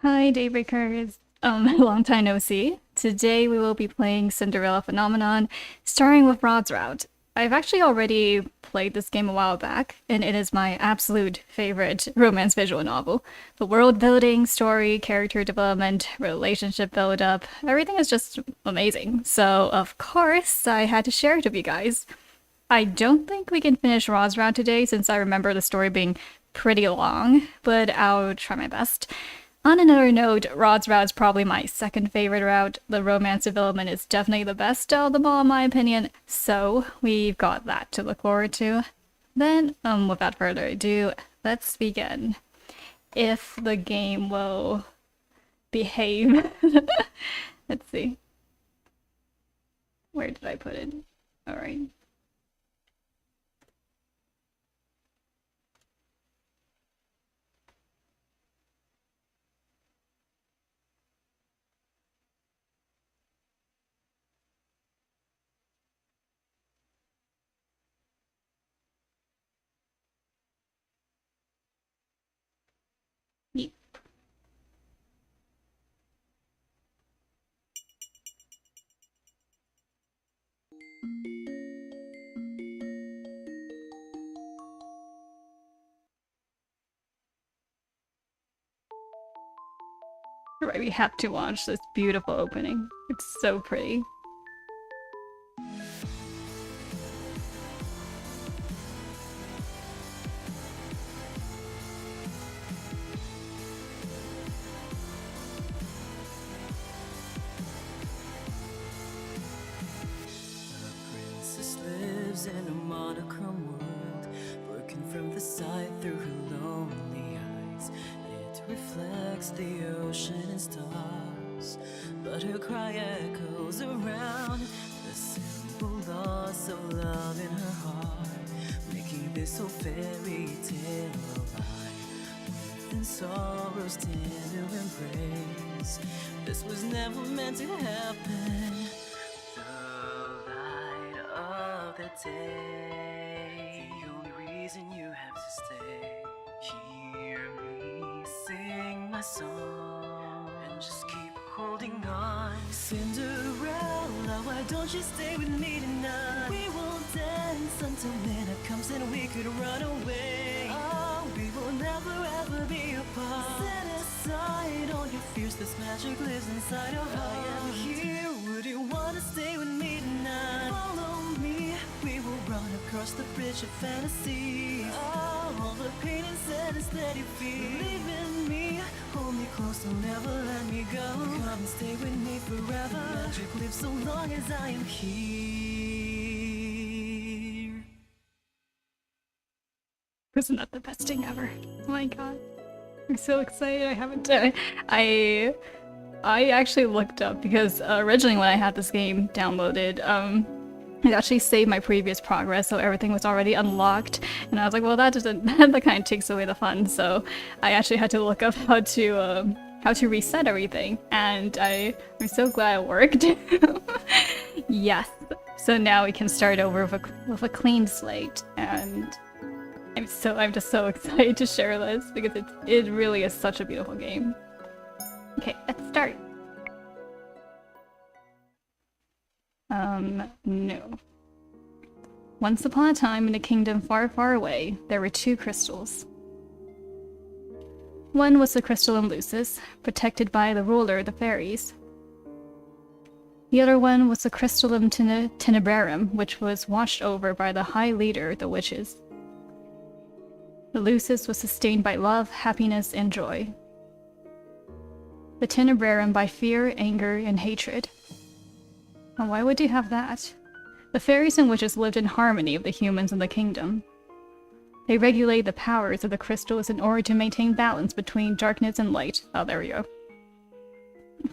Hi, Daybreakers. Long time no see. Today we will be playing Cinderella Phenomenon, starting with Rod's Route. I've actually already played this game a while back, and it is my absolute favorite romance visual novel. The world building, story, character development, relationship build up, everything is just amazing. So, of course, I had to share it with you guys. I don't think we can finish Rod's Route today since I remember the story being pretty long, but I'll try my best. On another note, Rod's route is probably my second favorite route. The romance development is definitely the best of them all, in my opinion, so we've got that to look forward to. Then, without further ado, let's begin. If the game will behave. Let's see. Where did I put it? Alright. Right, we have to watch this beautiful opening. It's so pretty. In a monochrome world, broken from the sight through her lonely eyes. It reflects the ocean and stars, but her cry echoes around the simple loss of love in her heart, making this whole fairy tale alive. Within sorrow's tender embrace, this was never meant to happen. The day, the only reason you have to stay. Hear me sing my song and just keep holding on. Cinderella, why don't you stay with me tonight? We will dance until midnight comes and we could run away. Oh, we will never ever be apart. Set aside all your fears, this magic lives inside your heart. I am here, would you wanna stay with me tonight? Follow me, we will run across the bridge of fantasy. Oh, all the pain and sadness that you feel, believe in me, hold me close, don't never let me go. Come and stay with me forever, magic lives so long as I am here. Isn't that the best thing ever? Oh my god. I'm so excited. I haven't done it. I actually looked up because originally when I had this game downloaded, it actually saved my previous progress, so everything was already unlocked. And I was like, well, that doesn't that kind of takes away the fun. So I actually had to look up how to reset everything, and I'm so glad it worked. Yes. So now we can start over with a clean slate, and I'm just so excited to share this because it really is such a beautiful game. Okay, let's start. No. Once upon a time in a kingdom far, far away, there were two crystals. One was the crystal in Lucis, protected by the ruler of the fairies. The other one was the crystal in Tenebrarum, which was watched over by the high leader, the witches. The Lucis was sustained by love, happiness, and joy. The Tenebrarum by fear, anger, and hatred. And why would you have that? The fairies and witches lived in harmony with the humans in the kingdom. They regulate the powers of the crystals in order to maintain balance between darkness and light. Oh, there we go.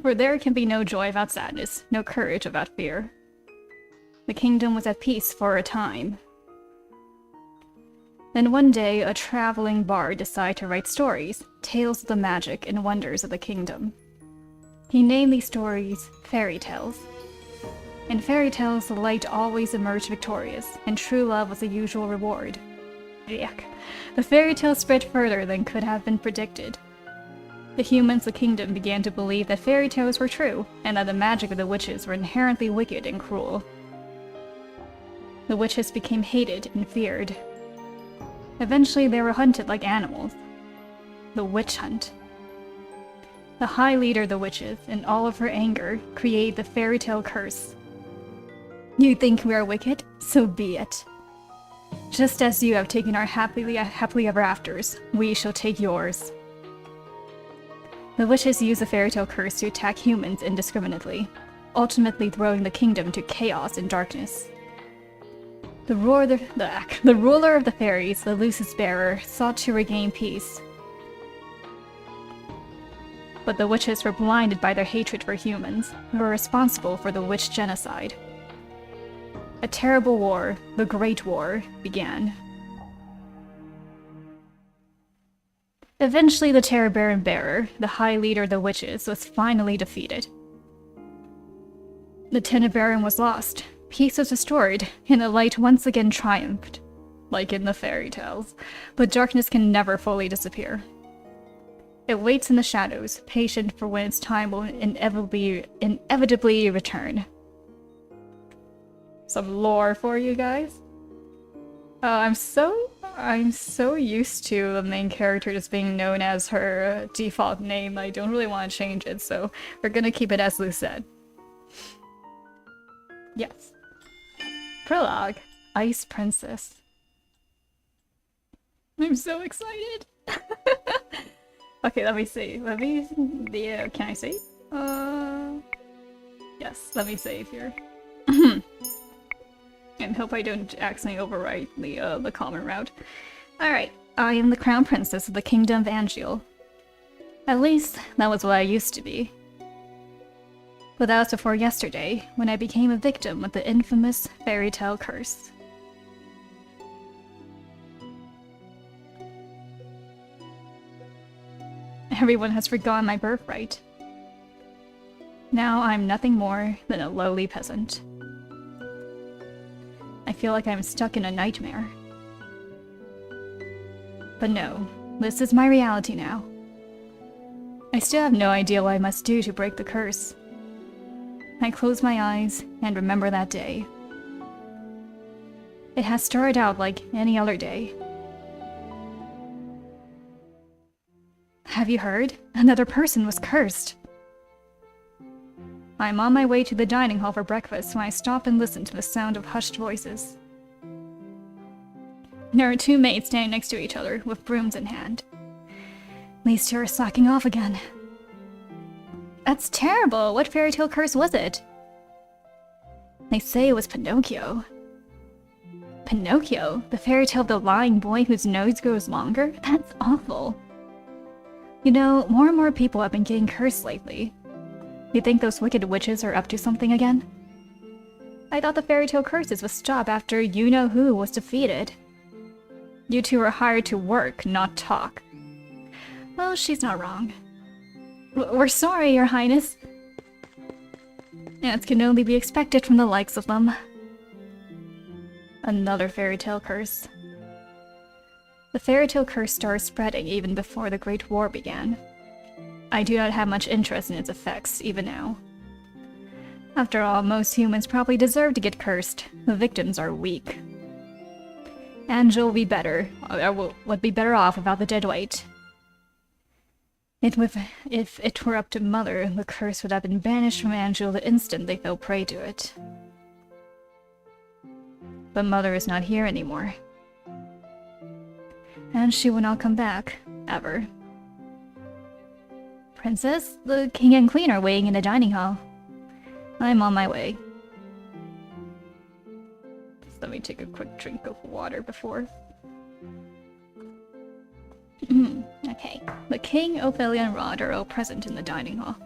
For there can be no joy without sadness, no courage without fear. The kingdom was at peace for a time. Then one day, a traveling bard decided to write stories, tales of the magic and wonders of the kingdom. He named these stories fairy tales. In fairy tales, the light always emerged victorious, and true love was the usual reward. Yuck. The fairy tale spread further than could have been predicted. The humans of the kingdom began to believe that fairy tales were true, and that the magic of the witches were inherently wicked and cruel. The witches became hated and feared. Eventually they were hunted like animals. The witch hunt. The High Leader of the witches, in all of her anger, created the fairy tale curse. You think we are wicked? So be it. Just as you have taken our happily ever afters, we shall take yours. The witches use the fairy tale curse to attack humans indiscriminately, ultimately throwing the kingdom to chaos and darkness. The ruler of the fairies, the Lucis Bearer, sought to regain peace. But the witches were blinded by their hatred for humans, who were responsible for the witch genocide. A terrible war, the Great War, began. Eventually the Terror Baron Bearer, the High Leader of the witches, was finally defeated. The Tenor Baron was lost, peace was restored, and the light once again triumphed, like in the fairy tales, but darkness can never fully disappear. It waits in the shadows, patient for when its time will inevitably return. Some lore for you guys. I'm so used to the main character just being known as her default name. I don't really want to change it, so we're gonna keep it as Lou said. Yes. Prologue. Ice Princess. I'm so excited. Okay, let me see. Can I save? Yes, let me save here. And hope I don't accidentally overwrite the common route. Alright, I am the Crown Princess of the Kingdom of Angeal. At least, that was what I used to be. But that was before yesterday, when I became a victim of the infamous fairy tale curse. Everyone has forgotten my birthright. Now I'm nothing more than a lowly peasant. I feel like I'm stuck in a nightmare. But no, this is my reality now. I still have no idea what I must do to break the curse. I close my eyes and remember that day. It has started out like any other day. Have you heard? Another person was cursed. I'm on my way to the dining hall for breakfast when I stop and listen to the sound of hushed voices. There are two maids standing next to each other with brooms in hand. These two are slacking off again. That's terrible! What fairy tale curse was it? They say it was Pinocchio. Pinocchio? The fairy tale of the lying boy whose nose grows longer? That's awful. You know, more and more people have been getting cursed lately. You think those wicked witches are up to something again? I thought the fairy tale curses would stop after you-know-who was defeated. You two were hired to work, not talk. Well, she's not wrong. We're sorry, Your Highness. That can only be expected from the likes of them. Another fairy tale curse. The fairy tale curse started spreading even before the Great War began. I do not have much interest in its effects, even now. After all, most humans probably deserve to get cursed. The victims are weak. Angel would be better off without the dead weight. If it were up to Mother, the curse would have been banished from Angel the instant they fell prey to it. But Mother is not here anymore. And she will not come back, ever. Princess, the King and Queen are waiting in the dining hall. I'm on my way. Just let me take a quick drink of water before. Okay. The King, Ophelia, and Rod are all present in the dining hall.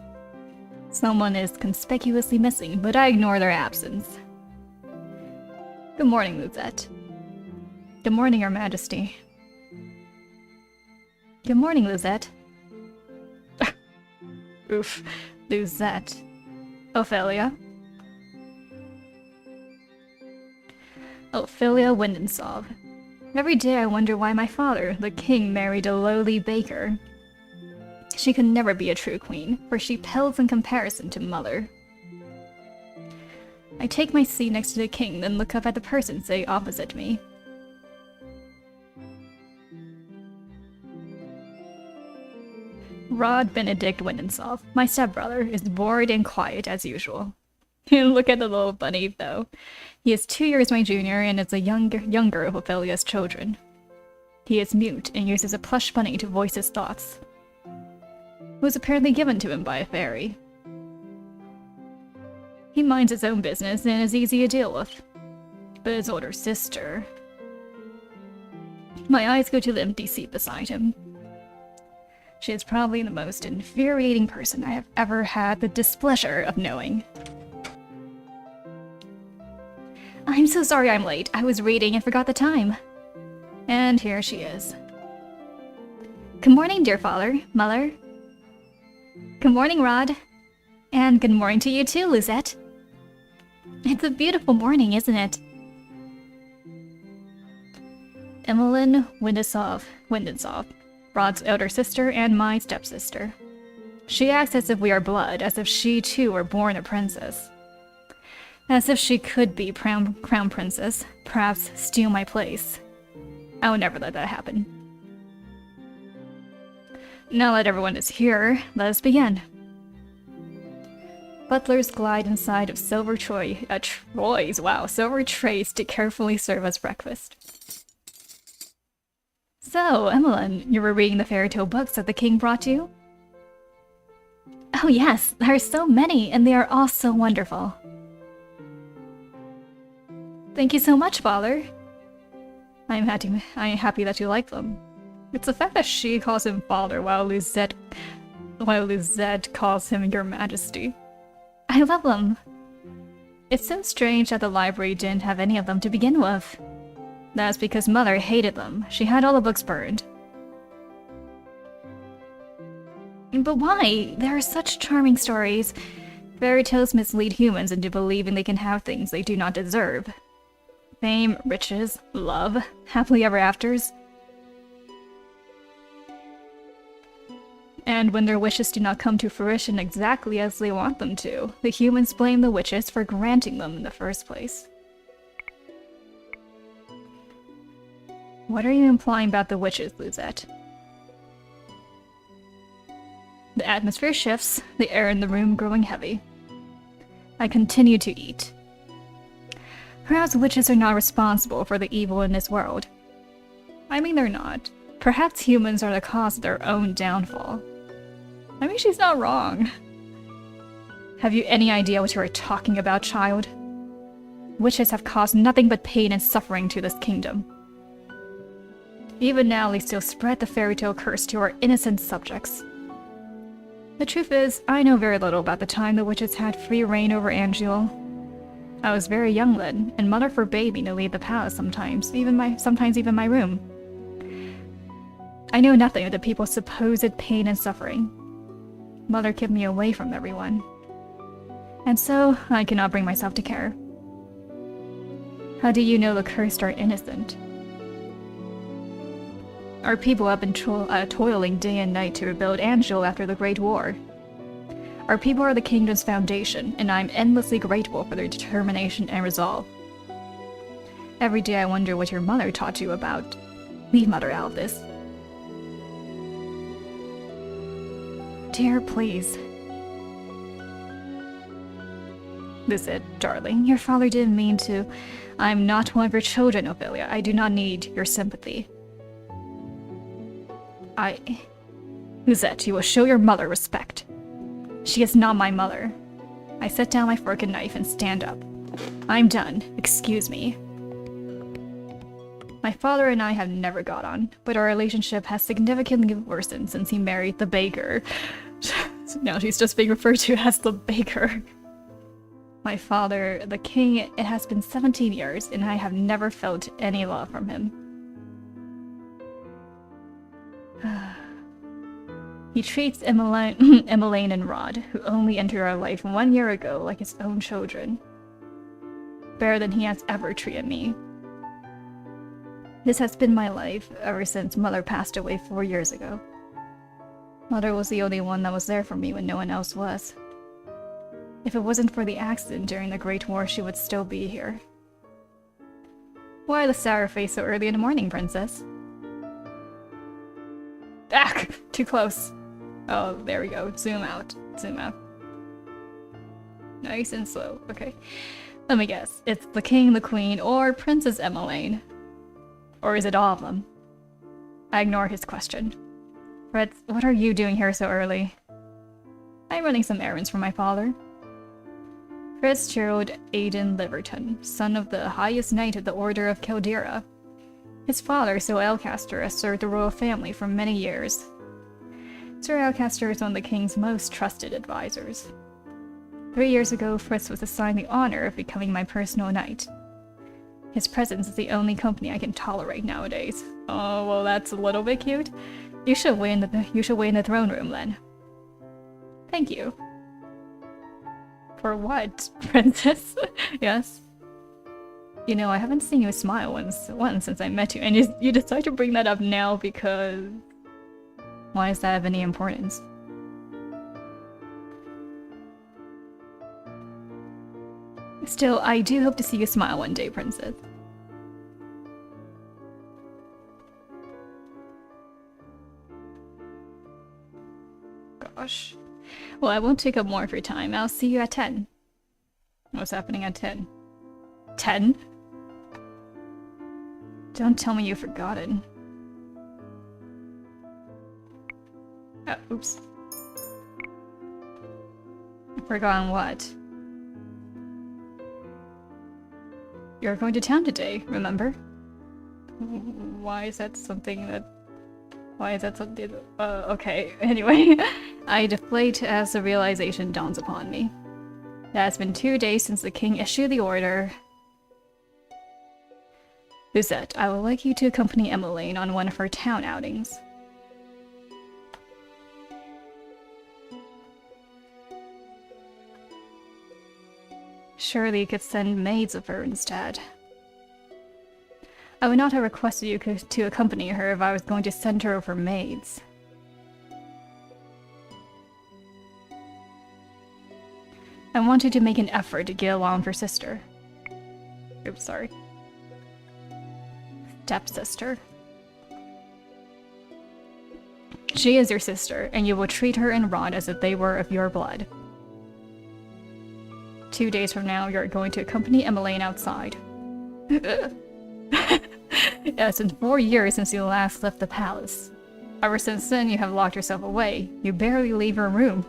Someone is conspicuously missing, but I ignore their absence. Good morning, Luzette. Good morning, Your Majesty. Good morning, Luzette. Oof. Luzette. Ophelia. Ophelia Windensov. Every day I wonder why my father, the king, married a lowly baker. She could never be a true queen, for she pales in comparison to Mother. I take my seat next to the king, then look up at the person sitting opposite me. Rod Benedict Windensov, my stepbrother, is bored and quiet as usual. Look at the little bunny, though. He is 2 years my junior and is a younger of Ophelia's children. He is mute and uses a plush bunny to voice his thoughts. It was apparently given to him by a fairy. He minds his own business and is easy to deal with. But his older sister... My eyes go to the empty seat beside him. She is probably the most infuriating person I have ever had the displeasure of knowing. I'm so sorry I'm late. I was reading and forgot the time. And here she is. Good morning, dear father, mother. Good morning, Rod. And good morning to you too, Lizette. It's a beautiful morning, isn't it? Emmeline Windensov, Rod's elder sister and my stepsister. She acts as if we are blood, as if she too were born a princess. As if she could be crown princess, perhaps steal my place. I would never let that happen. Now that everyone is here, let us begin. Butlers glide inside of silver trays to carefully serve us breakfast. So, Emmeline, you were reading the fairy tale books that the king brought you? Oh yes, there are so many, and they are all so wonderful. Thank you so much, Father. I am happy that you like them. It's the fact that she calls him Father while Lizette calls him Your Majesty. I love them. It's so strange that the library didn't have any of them to begin with. That's because Mother hated them. She had all the books burned. But why? There are such charming stories. Fairy tales mislead humans into believing they can have things they do not deserve. Fame, riches, love, happily ever afters. And when their wishes do not come to fruition exactly as they want them to, the humans blame the witches for granting them in the first place. What are you implying about the witches, Lizette? The atmosphere shifts, the air in the room growing heavy. I continue to eat. Perhaps witches are not responsible for the evil in this world. I mean, they're not. Perhaps humans are the cause of their own downfall. I mean, she's not wrong. Have you any idea what you are talking about, child? Witches have caused nothing but pain and suffering to this kingdom. Even now, they still spread the fairy tale curse to our innocent subjects. The truth is, I know very little about the time the witches had free reign over Angel. I was very young then, and Mother forbade me to leave the palace sometimes even my room. I know nothing of the people's supposed pain and suffering. Mother kept me away from everyone. And so, I cannot bring myself to care. How do you know the cursed are innocent? Our people have been toiling day and night to rebuild Angel after the Great War. Our people are the kingdom's foundation, and I am endlessly grateful for their determination and resolve. Every day I wonder what your mother taught you about. Leave Mother out of this. Dear, please. Lizette, darling, your father didn't mean to. I'm not one of your children, Ophelia. I do not need your sympathy. Lizette, you will show your mother respect. She is not my mother. I set down my fork and knife and stand up. I'm done. Excuse me. My father and I have never got on, but our relationship has significantly worsened since he married the baker. Now she's just being referred to as the baker. My father, the king, it has been 17 years, and I have never felt any love from him. He treats Emmeline and Rod, who only entered our life 1 year ago, like his own children. Better than he has ever treated me. This has been my life ever since Mother passed away 4 years ago. Mother was the only one that was there for me when no one else was. If it wasn't for the accident during the Great War, she would still be here. Why the sour face so early in the morning, princess? Ah! Too close. Oh, there we go. Zoom out. Zoom out. Nice and slow. Okay. Let me guess. It's the king, the queen, or Princess Emmeline. Or is it all of them? I ignore his question. Fritz, what are you doing here so early? I'm running some errands for my father. Fitzgerald Aidan Liverton, son of the highest knight of the Order of Kildare. His father, Sir Alcaster, has served the royal family for many years. Sir Alcaster is one of the king's most trusted advisors. 3 years ago, Fritz was assigned the honor of becoming my personal knight. His presence is the only company I can tolerate nowadays. Oh, well, that's a little bit cute. You should wait in the throne room then. Thank you. For what, princess? Yes. You know, I haven't seen you smile once since I met you, and you decide to bring that up now because... Why does that have any importance? Still, I do hope to see you smile one day, princess. Gosh. Well, I won't take up more of your time. I'll see you at 10. What's happening at 10? 10? Don't tell me you've forgotten. Oops. Forgotten what? You're going to town today, remember? Why is that something that... Why is that something... okay. Anyway, I deflate as the realization dawns upon me. It has been 2 days since the king issued the order. Lucette, I would like you to accompany Emmeline on one of her town outings. Surely you could send maids of her instead. I would not have requested you to accompany her if I was going to send her over maids. I wanted to make an effort to get along with her sister. Oops, sorry. Stepsister. She is your sister, and you will treat her and Rod as if they were of your blood. 2 days from now, you're going to accompany Emmeline outside. It's been 4 years since you last left the palace. Ever since then, you have locked yourself away. You barely leave your room.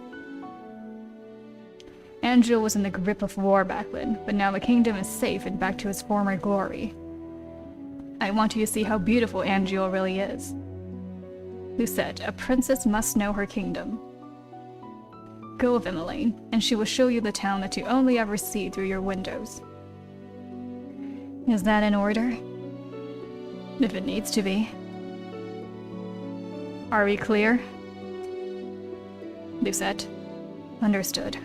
Angel was in the grip of war back then, but now the kingdom is safe and back to its former glory. I want you to see how beautiful Angel really is. Lucette, a princess must know her kingdom. Go with Emmeline, and she will show you the town that you only ever see through your windows. Is that in order? If it needs to be. Are we clear? Lucette. Understood.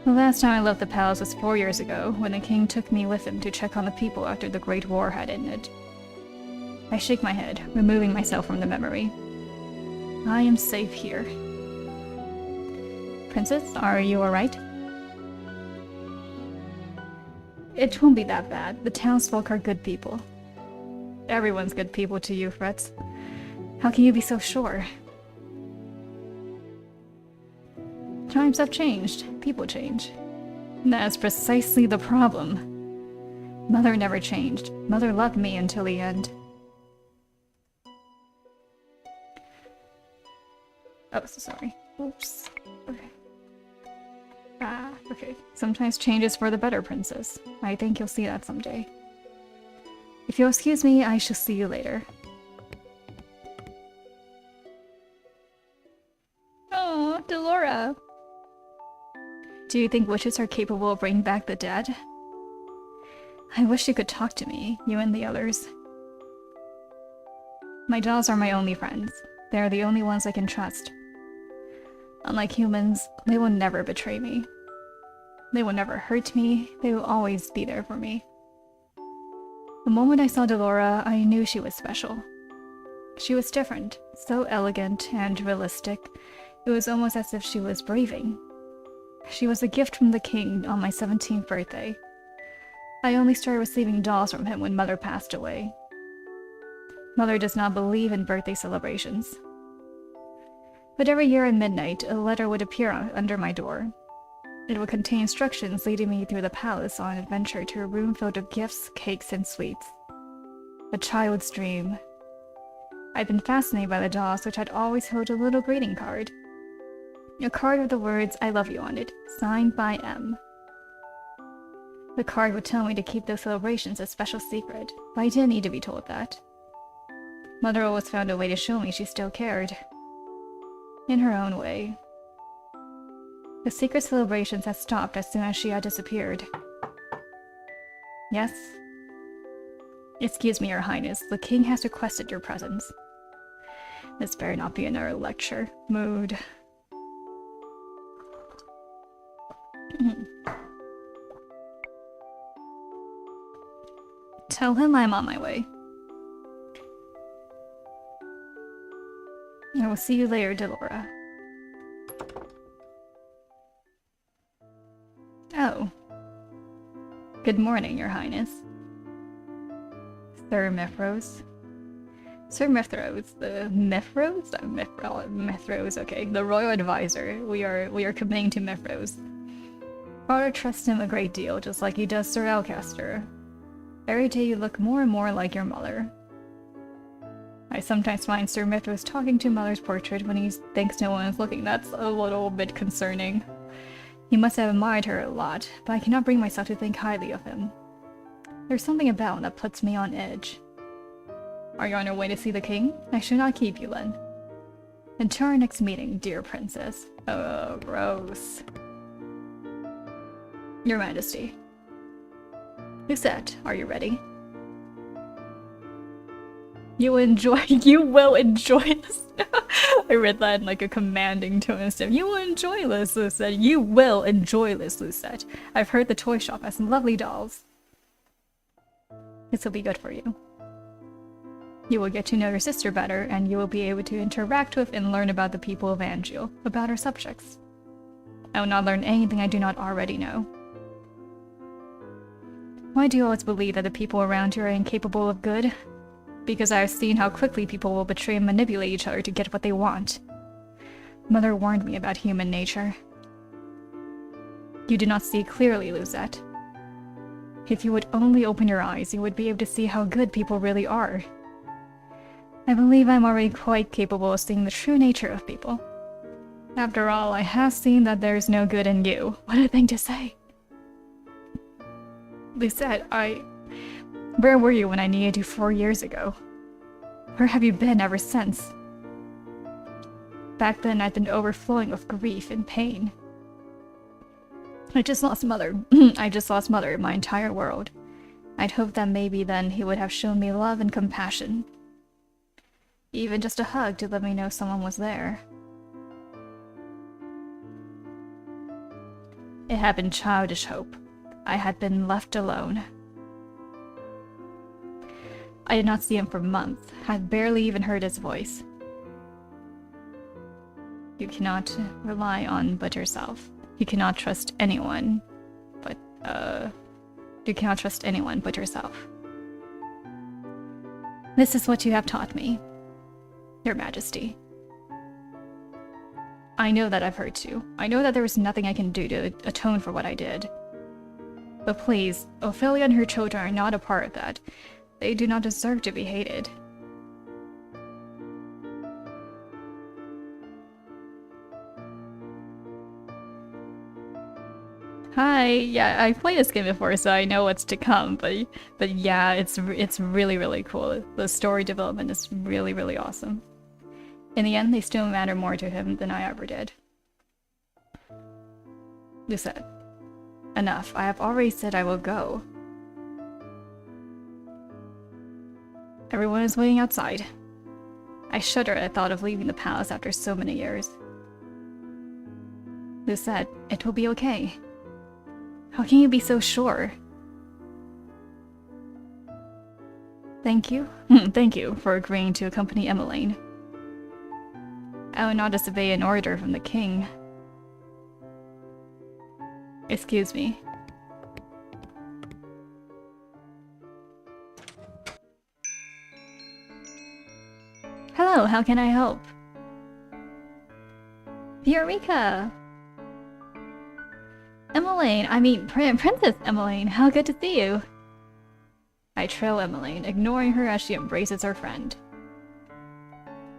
The last time I left the palace was 4 years ago, when the king took me with him to check on the people after the Great War had ended. I shake my head, removing myself from the memory. I am safe here. Princess, are you alright? It won't be that bad. The townsfolk are good people. Everyone's good people to you, Fritz. How can you be so sure? Times have changed. People change. That's precisely the problem. Mother never changed. Mother loved me until the end. Oh, so sorry. Oops. Okay. Okay. Sometimes change is for the better, princess. I think you'll see that someday. If you'll excuse me, I shall see you later. Oh, Delora! Do you think witches are capable of bringing back the dead? I wish you could talk to me, you and the others. My dolls are my only friends. They are the only ones I can trust. Unlike humans, they will never betray me. They will never hurt me. They will always be there for me. The moment I saw Delora, I knew she was special. She was different, so elegant and realistic. It was almost as if she was breathing. She was a gift from the king on my 17th birthday. I only started receiving dolls from him when Mother passed away. Mother does not believe in birthday celebrations. But every year at midnight, a letter would appear under my door. It would contain instructions leading me through the palace on an adventure to a room filled with gifts, cakes, and sweets. A child's dream. I'd been fascinated by the dolls, which had always held a little greeting card. A card with the words, "I love you" on it, signed by M. The card would tell me to keep those celebrations a special secret, but I didn't need to be told that. Mother always found a way to show me she still cared. In her own way. The secret celebrations had stopped as soon as she had disappeared. Yes? Excuse me, Your Highness. The king has requested your presence. This better not be another lecture. Mood. Tell him I'm on my way. I will see you later, Delora. Oh. Good morning, Your Highness. Sir Mithros. Sir Mithros. The Mithros? Mithros, okay. The royal advisor. We are committing to Mithros. Father trusts him a great deal, just like he does Sir Alcaster. Every day you look more and more like your mother. I sometimes find Sir Mithros talking to Mother's portrait when he thinks no one is looking. That's a little bit concerning. He must have admired her a lot, but I cannot bring myself to think highly of him. There's something about him that puts me on edge. Are you on your way to see the king? I should not keep you then. Until our next meeting, dear princess. Oh, gross. Your Majesty. Lucette, are you ready? You will enjoy this. I read that in like a commanding tone and stuff. You will enjoy this, Lucette. You will enjoy this, Lucette. I've heard the toy shop has some lovely dolls. This will be good for you. You will get to know your sister better, and you will be able to interact with and learn about the people of Angeal, about our subjects. I will not learn anything I do not already know. Why do you always believe that the people around you are incapable of good? Because I have seen how quickly people will betray and manipulate each other to get what they want. Mother warned me about human nature. You do not see clearly, Lucette. If you would only open your eyes, you would be able to see how good people really are. I believe I'm already quite capable of seeing the true nature of people. After all, I have seen that there is no good in you. What a thing to say. Lucette, Where were you when I needed you 4 years ago? Where have you been ever since? Back then, I'd been overflowing with grief and pain. I just lost Mother. I just lost Mother, my entire world. I'd hoped that maybe then he would have shown me love and compassion. Even just a hug to let me know someone was there. It had been childish hope. I had been left alone. I did not see him for months, had barely even heard his voice. You cannot rely on but yourself. You cannot trust anyone but, you cannot trust anyone but yourself. This is what you have taught me, Your Majesty. I know that I've hurt you. I know that there is nothing I can do to atone for what I did. But please, Ophelia and her children are not a part of that. They do not deserve to be hated. Hi, yeah, I've played this game before, so I know what's to come, but yeah, it's really, really cool. The story development is really, really awesome. In the end, they still matter more to him than I ever did. Lucette, enough. I have already said I will go. Everyone is waiting outside. I shudder at the thought of leaving the palace after so many years. Lucette, it will be okay. How can you be so sure? Thank you. Thank you for agreeing to accompany Emmeline. I will not disobey an order from the king. Excuse me. Hello, how can I help? Eureka! Emmeline, Princess Emmeline, how good to see you! I trail Emmeline, ignoring her as she embraces her friend.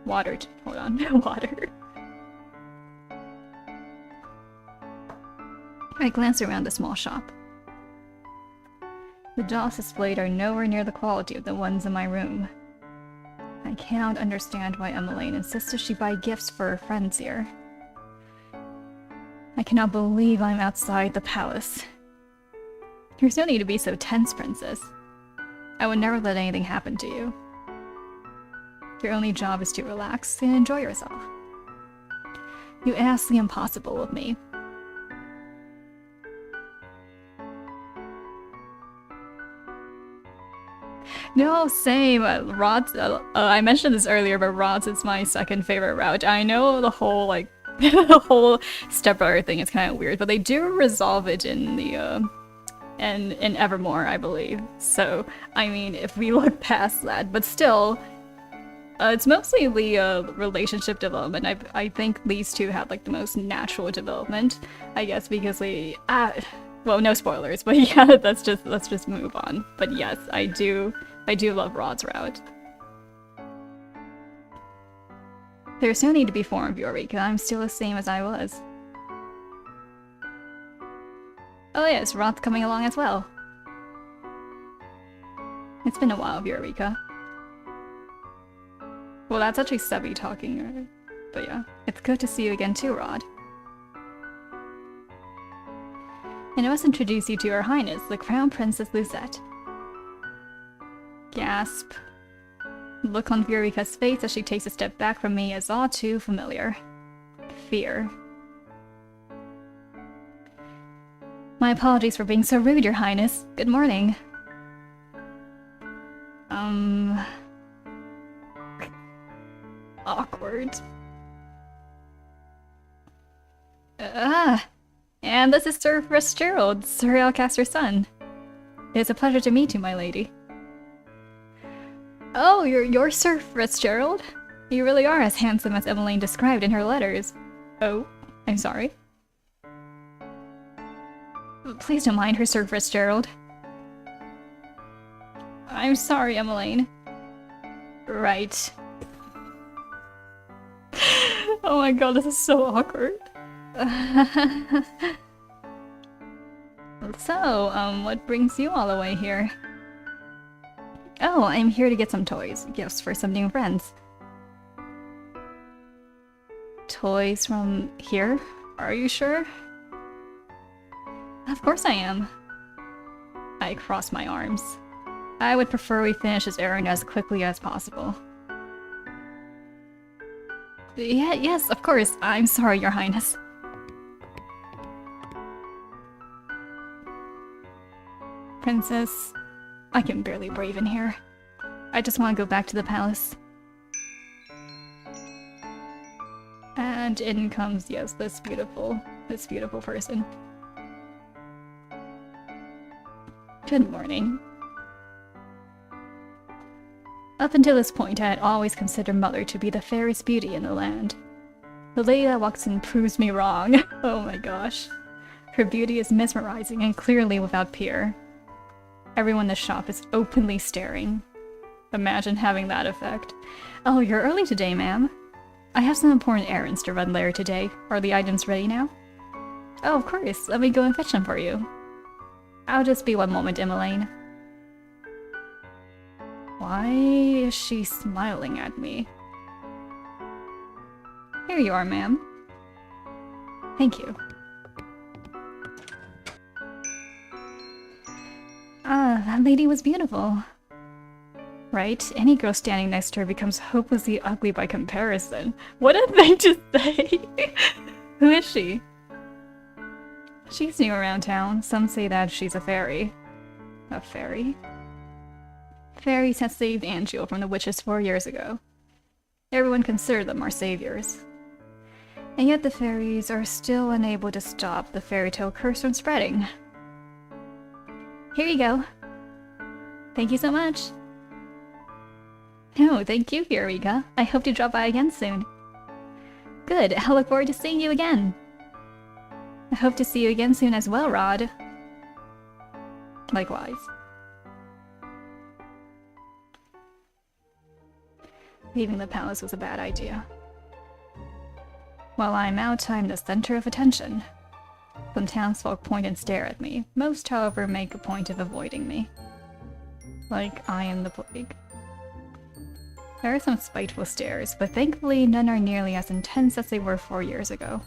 Water. Hold on. Water. I glance around the small shop. The dolls displayed are nowhere near the quality of the ones in my room. I cannot understand why Emmeline insisted she buy gifts for her friends here. I cannot believe I'm outside the palace. There's no need to be so tense, Princess. I would never let anything happen to you. Your only job is to relax and enjoy yourself. You ask the impossible of me. No, same. Rod's, I mentioned this earlier, but Rod's is my second favorite route. I know the whole, like, the whole stepbrother thing is kind of weird, but they do resolve it in the, in Evermore, I believe. So, I mean, if we look past that, but still, it's mostly the relationship development. I think these two have, like, the most natural development, I guess, because they, well, no spoilers, but yeah, let's just move on. But yes, I do love Rod's route. There's no need to be formed, Eureka. I'm still the same as I was. Oh yes, Rod's coming along as well. It's been a while, Eureka. Well, that's actually Sebi talking, but yeah. It's good to see you again too, Rod. And I must introduce you to Her Highness, the Crown Princess Lucette. Gasp. The look on Eureka's face as she takes a step back from me is all too familiar. Fear. My apologies for being so rude, Your Highness. Good morning. Awkward. And this is Sir Fitzgerald, Sir Alcaster's son. It is a pleasure to meet you, my lady. Oh, you're Sir Fitzgerald? You really are as handsome as Emmeline described in her letters. Oh, I'm sorry. Please don't mind her, Sir Fitzgerald. I'm sorry, Emmeline. Right. Oh my god, this is so awkward. So, what brings you all the way here? Oh, I'm here to get some toys. Gifts for some new friends. Toys from here? Are you sure? Of course I am. I cross my arms. I would prefer we finish this errand as quickly as possible. Yeah, yes, of course. I'm sorry, Your Highness. Princess, I can barely breathe in here. I just want to go back to the palace. And in comes, yes, this beautiful person. Good morning. Up until this point, I had always considered Mother to be the fairest beauty in the land. The lady that walks in proves me wrong. Oh my gosh. Her beauty is mesmerizing and clearly without peer. Everyone in the shop is openly staring. Imagine having that effect. Oh, you're early today, ma'am. I have some important errands to run later today. Are the items ready now? Oh, of course. Let me go and fetch them for you. I'll just be one moment, Emmeline. Why is she smiling at me? Here you are, ma'am. Thank you. Ah, that lady was beautiful. Right? Any girl standing next to her becomes hopelessly ugly by comparison. What a thing to say! Who is she? She's new around town. Some say that she's a fairy. A fairy? Fairies had saved Angel from the witches 4 years ago. Everyone considered them our saviors. And yet the fairies are still unable to stop the fairy tale curse from spreading. Here you go. Thank you so much. Oh, thank you, Eureka. I hope to drop by again soon. Good, I look forward to seeing you again. I hope to see you again soon as well, Rod. Likewise. Leaving the palace was a bad idea. While I'm out, I'm the center of attention. Some townsfolk point and stare at me. Most, however, make a point of avoiding me. Like I am the plague. There are some spiteful stares, but thankfully none are nearly as intense as they were 4 years ago.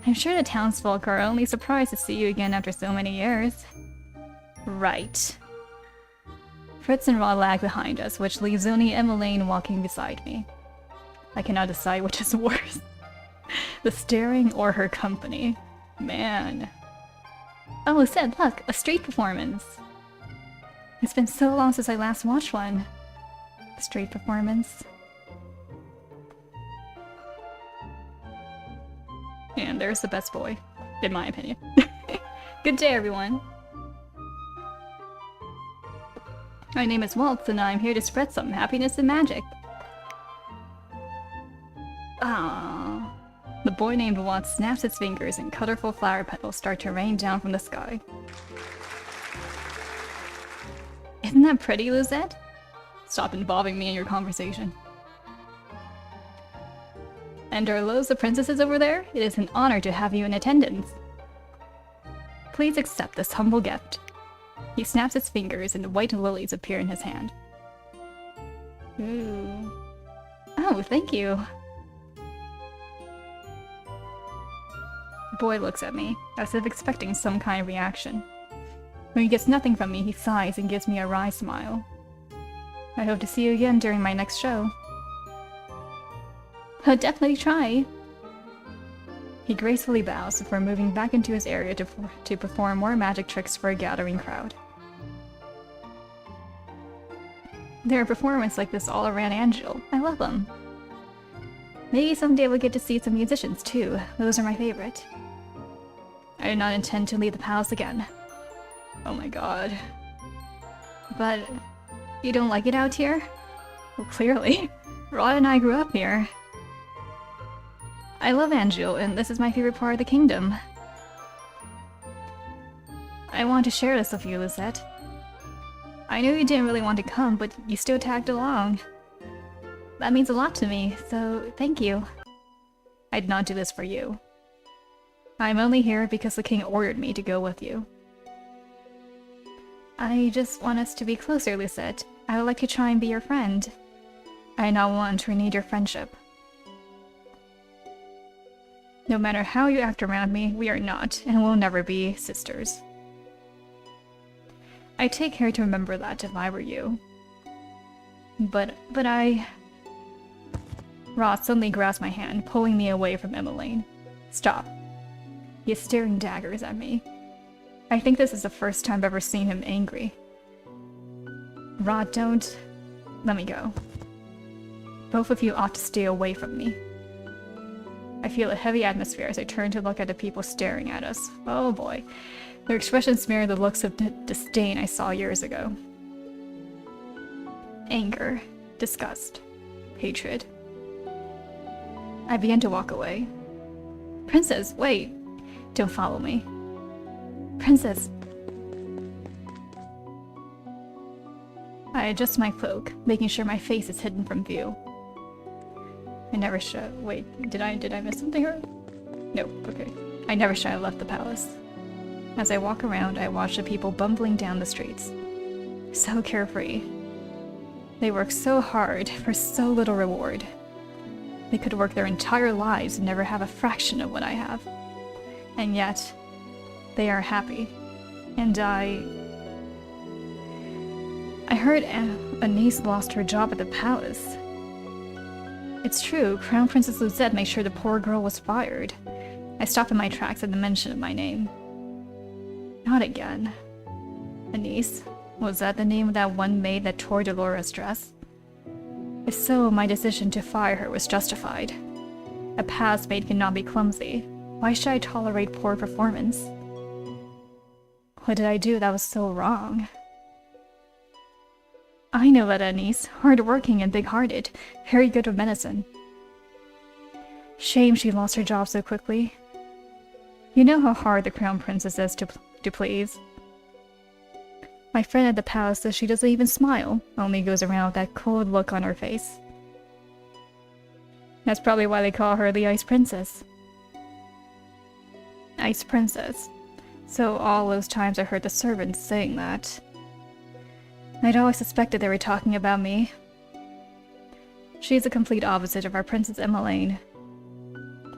I'm sure the townsfolk are only surprised to see you again after so many years. Right. Fritz and Rod lag behind us, which leaves Zuni and Elaine walking beside me. I cannot decide which is worse. The staring or her company. Man. Oh, Sid, look! A street performance! It's been so long since I last watched one. A street performance. And there's the best boy, in my opinion. Good day, everyone! My name is Waltz, and I'm here to spread some happiness and magic. Ah, the boy named Waltz snaps his fingers and colorful flower petals start to rain down from the sky. Isn't that pretty, Lizette? Stop involving me in your conversation. And are those the princesses over there? It is an honor to have you in attendance. Please accept this humble gift. He snaps his fingers and white lilies appear in his hand. Ooh. Oh, thank you. The boy looks at me, as if expecting some kind of reaction. When he gets nothing from me, he sighs and gives me a wry smile. I hope to see you again during my next show. I'll definitely try. He gracefully bows before moving back into his area to perform more magic tricks for a gathering crowd. There are performances like this all around Angel. I love them. Maybe someday we'll get to see some musicians too. Those are my favorite. I do not intend to leave the palace again. Oh my god. But you don't like it out here? Well, clearly. Rod and I grew up here. I love Angel, and this is my favorite part of the kingdom. I want to share this with you, Lizette. I knew you didn't really want to come, but you still tagged along. That means a lot to me, so thank you. I did not do this for you. I'm only here because the king ordered me to go with you. I just want us to be closer, Lizette. I would like to try and be your friend. I do not want to need your friendship. No matter how you act around me, we are not, and will never be, sisters. I'd take care to remember that if I were you. But I... Ross suddenly grasps my hand, pulling me away from Emmeline. Stop. He is staring daggers at me. I think this is the first time I've ever seen him angry. Rod, don't... Let me go. Both of you ought to stay away from me. I feel a heavy atmosphere as I turn to look at the people staring at us. Oh boy. Their expressions mirror the looks of disdain I saw years ago. Anger, disgust, hatred. I begin to walk away. Princess, wait! Don't follow me. Princess! I adjust my cloak, making sure my face is hidden from view. I never should. Wait, did I miss something here? Nope, okay. I never should have left the palace. As I walk around, I watch the people bumbling down the streets. So carefree. They work so hard for so little reward. They could work their entire lives and never have a fraction of what I have. And yet, they are happy. And I heard Anise lost her job at the palace. It's true, Crown Princess Luzette made sure the poor girl was fired. I stopped in my tracks at the mention of my name. Not again. Anise? Was that the name of that one maid that tore Delora's dress? If so, my decision to fire her was justified. A past maid cannot be clumsy. Why should I tolerate poor performance? What did I do that was so wrong? I know that Anise, hard-working and big-hearted, very good with medicine. Shame she lost her job so quickly. You know how hard the crown princess is to please. My friend at the palace says she doesn't even smile, only goes around with that cold look on her face. That's probably why they call her the Ice Princess. Ice Princess. So all those times I heard the servants saying that. I'd always suspected they were talking about me. She's the complete opposite of our Princess Emmeline.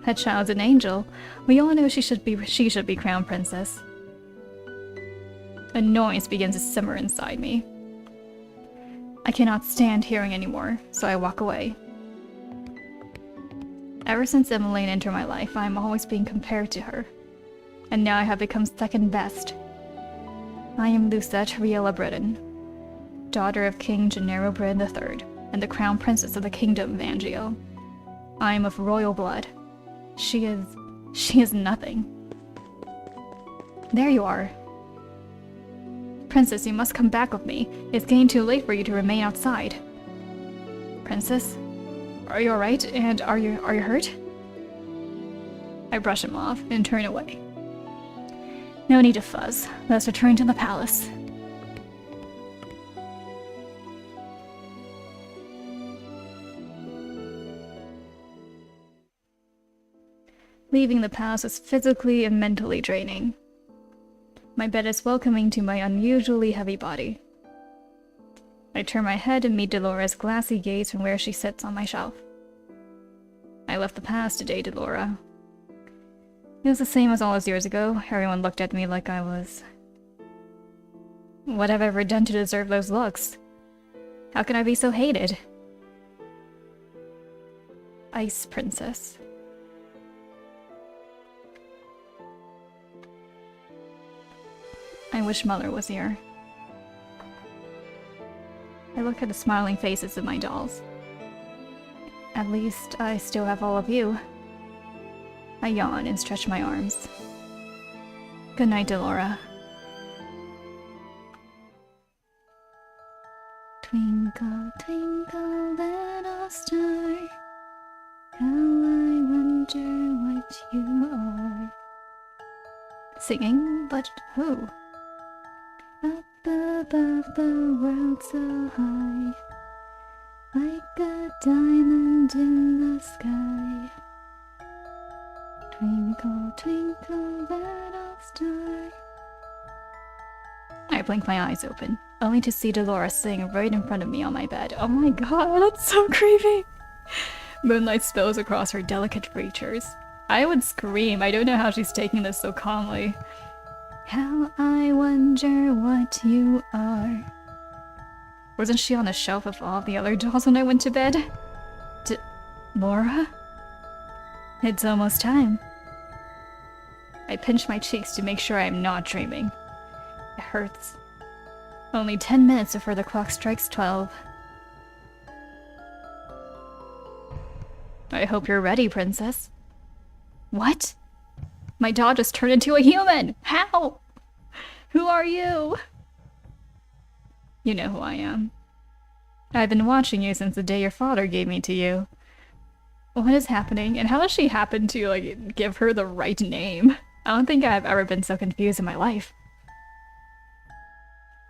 That child's an angel. We all know she should be crown princess. Annoyance begins to simmer inside me. I cannot stand hearing anymore, so I walk away. Ever since Emmeline entered my life, I am always being compared to her. And now I have become second best. I am Lucette Riella Britton, daughter of King Gennaro Britton III, and the crown princess of the kingdom of Angio. I am of royal blood. She is nothing. There you are. Princess, you must come back with me. It's getting too late for you to remain outside. Princess? Are you alright? And are you hurt? I brush him off and turn away. No need to fuzz. Let's return to the palace. Leaving the palace was physically and mentally draining. My bed is welcoming to my unusually heavy body. I turn my head and meet Delora's glassy gaze from where she sits on my shelf. I left the past today, Delora. It was the same as all those years ago. Everyone looked at me like I was... What have I ever done to deserve those looks? How can I be so hated? Ice Princess. I wish Mother was here. I look at the smiling faces of my dolls. At least I still have all of you. I yawn and stretch my arms. Good night, Delora. Twinkle, twinkle, little star, how I wonder what you are. Singing, but who? Up above the world so high, like a diamond in the sky. Twinkle, twinkle, little star. I blink my eyes open, only to see Delora sitting right in front of me on my bed. Oh my god, that's so creepy! Moonlight spills across her delicate features. I would scream. I don't know how she's taking this so calmly. How I wonder what you are. Wasn't she on the shelf of all the other dolls when I went to bed? Laura? It's almost time. I pinch my cheeks to make sure I am not dreaming. It hurts. Only 10 minutes before the clock strikes 12. I hope you're ready, Princess. What? My doll just turned into a human! How? Who are you? You know who I am. I've been watching you since the day your father gave me to you. What is happening, and how does she happen to, like, give her the right name? I don't think I've ever been so confused in my life.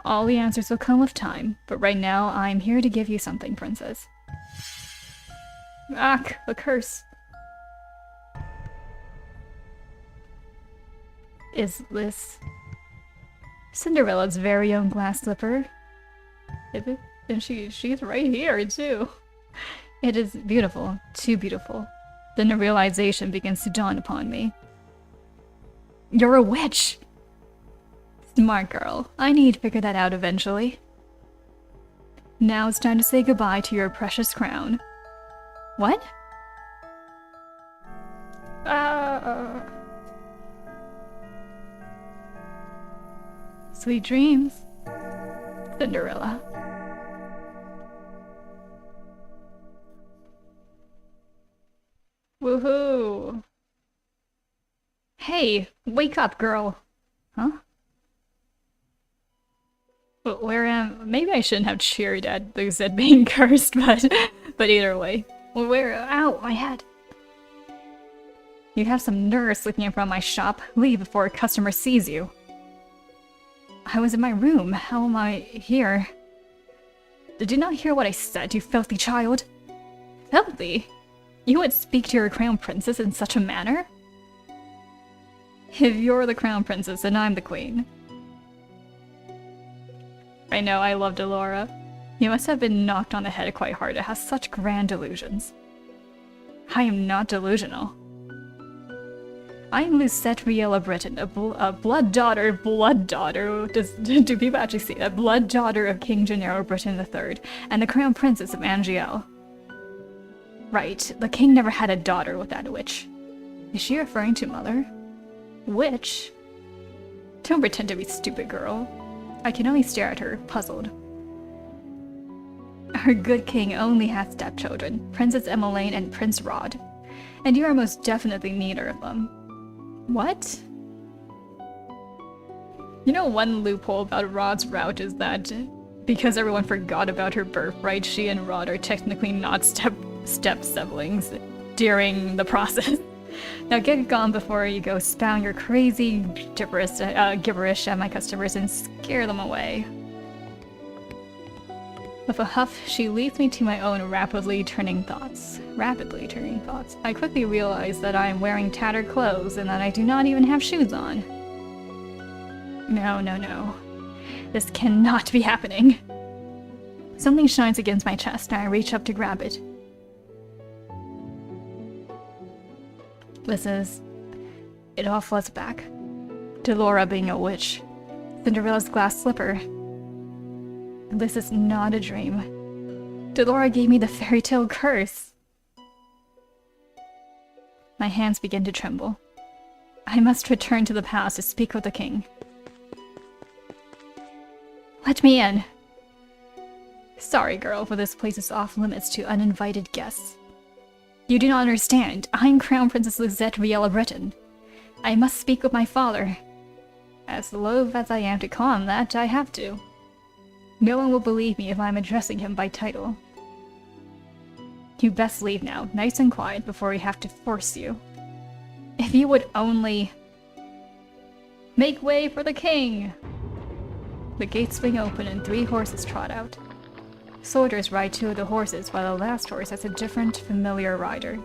All the answers will come with time, but right now I'm here to give you something, Princess. Ach, a curse. Is this Cinderella's very own glass slipper? And she's right here too. It is beautiful, too beautiful. Then a realization begins to dawn upon me. You're a witch! Smart girl. I need to figure that out eventually. Now it's time to say goodbye to your precious crown. What? Sweet dreams. Cinderella. Woohoo! Hey, wake up, girl! Huh? Where am... Maybe I shouldn't have cheered at the Zed being cursed, but either way. Where... Ow, my head! You have some nerve sleeping in front of my shop. Leave before a customer sees you. I was in my room. How am I here? Did you not hear what I said, you filthy child? Filthy? You would speak to your crown princess in such a manner? If you're the crown princess, then I'm the queen. I know, I love Delora. You must have been knocked on the head quite hard. It has such grand delusions. I am not delusional. I am Lucette Riella Breton, a blood daughter, do people actually see that? Blood daughter of King Gennaro Breton III, and the crown princess of Angiel. Right, the king never had a daughter with that witch. Is she referring to Mother? Witch? Don't pretend to be stupid, girl. I can only stare at her, puzzled. Our good king only has stepchildren, Princess Emmeline and Prince Rod. And you are most definitely neither of them. What? You know, one loophole about Rod's route is that because everyone forgot about her birthright, she and Rod are technically not step siblings during the process. Now get gone before you go spout your crazy gibberish at my customers and scare them away. With a huff, she leads me to my own rapidly turning thoughts. I quickly realize that I am wearing tattered clothes and that I do not even have shoes on. No. This cannot be happening. Something shines against my chest and I reach up to grab it. It all floods back. Delora being a witch. Cinderella's glass slipper. This is not a dream. Delora gave me the fairy tale curse. My hands begin to tremble. I must return to the palace to speak with the king. Let me in. Sorry, girl, but this place is off limits to uninvited guests. You do not understand. I'm Crown Princess Lucette Riella Breton. I must speak with my father. As loath as I am to call him that, I have to. No one will believe me if I'm addressing him by title. You best leave now, nice and quiet, before we have to force you. If you would only... Make way for the king! The gates swing open and 3 horses trot out. Soldiers ride 2 of the horses, while the last horse has a different, familiar rider.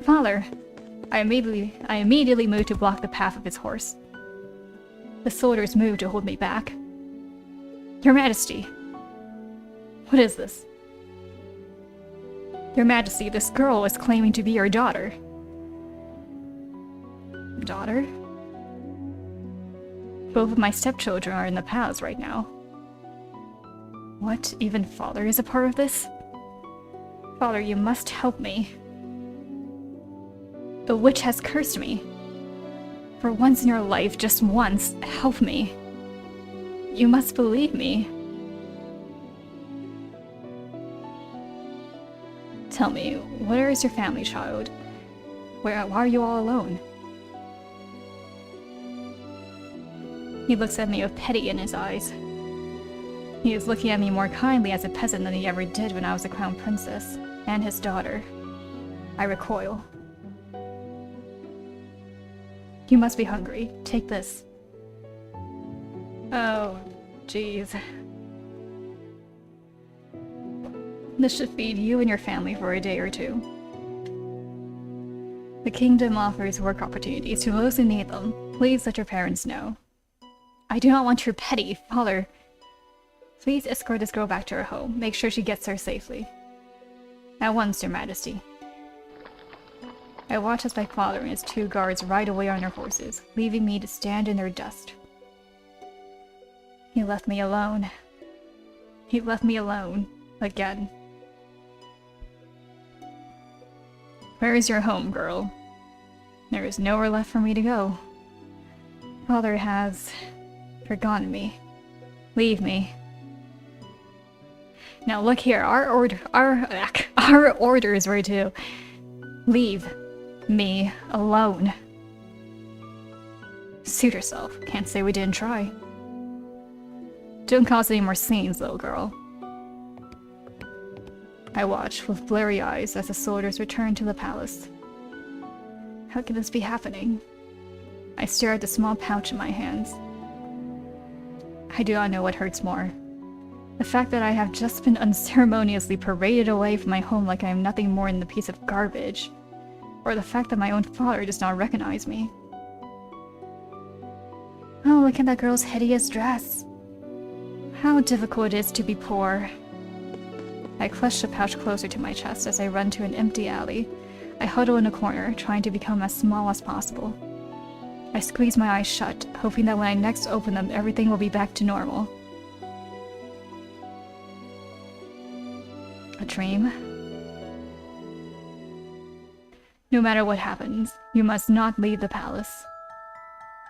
Father! I immediately move to block the path of his horse. The soldiers move to hold me back. Your Majesty! What is this? Your Majesty, this girl is claiming to be your daughter. Daughter? Both of my stepchildren are in the palace right now. What? Even father is a part of this? Father, you must help me. The witch has cursed me. For once in your life, just once, help me. You must believe me. Tell me, where is your family, child? Why are you all alone? He looks at me with pity in his eyes. He is looking at me more kindly as a peasant than he ever did when I was a crown princess, and his daughter. I recoil. You must be hungry. Take this. Oh, jeez. This should feed you and your family for a day or 2. The kingdom offers work opportunities to those who need them. Please let your parents know. I do not want your petty father. Please escort this girl back to her home. Make sure she gets there safely. At once, Your Majesty. I watch as my father and his 2 guards ride away on their horses, leaving me to stand in their dust. He left me alone. He left me alone. Again. Where is your home, girl? There is nowhere left for me to go. Father has forgotten me. Leave me. Now look here, our orders were to leave me alone. Suit yourself. Can't say we didn't try. Don't cause any more scenes, little girl. I watch with blurry eyes as the soldiers return to the palace. How can this be happening? I stare at the small pouch in my hands. I do not know what hurts more. The fact that I have just been unceremoniously paraded away from my home like I am nothing more than a piece of garbage. Or the fact that my own father does not recognize me. Oh, look at that girl's hideous dress. How difficult it is to be poor. I clutch the pouch closer to my chest as I run to an empty alley. I huddle in a corner, trying to become as small as possible. I squeeze my eyes shut, hoping that when I next open them, everything will be back to normal. A dream? No matter what happens, you must not leave the palace.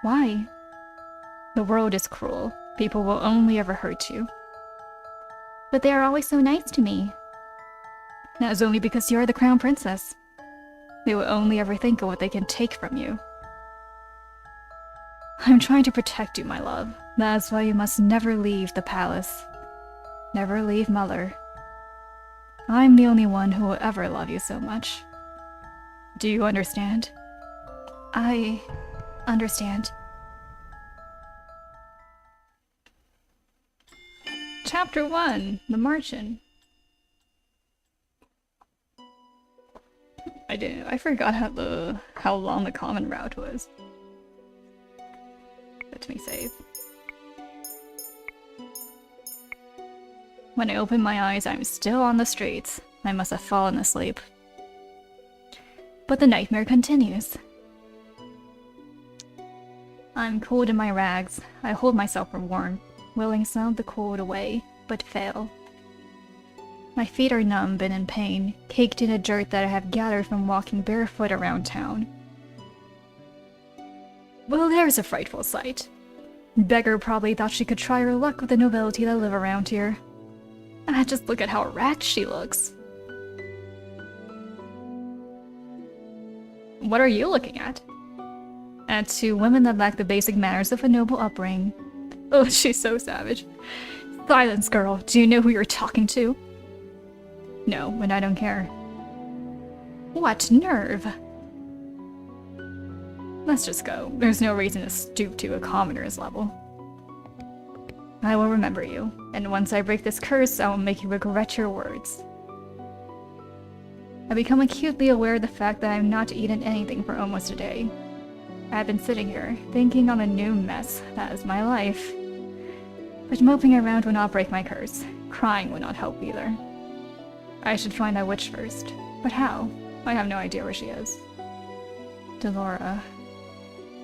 Why? The world is cruel. People will only ever hurt you. But they are always so nice to me. That is only because you are the crown princess. They will only ever think of what they can take from you. I'm trying to protect you, my love. That is why you must never leave the palace. Never leave Mother. I'm the only one who will ever love you so much. Do you understand? I understand. Chapter 1, The Martian. I forgot how long the common route was. Let me save. When I open my eyes, I'm still on the streets. I must have fallen asleep. But the nightmare continues. I'm cold in my rags. I hold myself for warmth, willing some of the cold away, but fail. My feet are numb and in pain, caked in the dirt that I have gathered from walking barefoot around town. Well, there's a frightful sight. Beggar probably thought she could try her luck with the nobility that live around here. Just look at how wrecked she looks. What are you looking at? At two women that lack the basic manners of a noble upbringing. Oh, she's so savage. Silence, girl. Do you know who you're talking to? No, and I don't care. What nerve? Let's just go. There's no reason to stoop to a commoner's level. I will remember you, and once I break this curse, I will make you regret your words. I become acutely aware of the fact that I have not eaten anything for almost a day. I have been sitting here, thinking on the new mess that is my life. But moping around will not break my curse. Crying will not help either. I should find that witch first. But how? I have no idea where she is. Delora.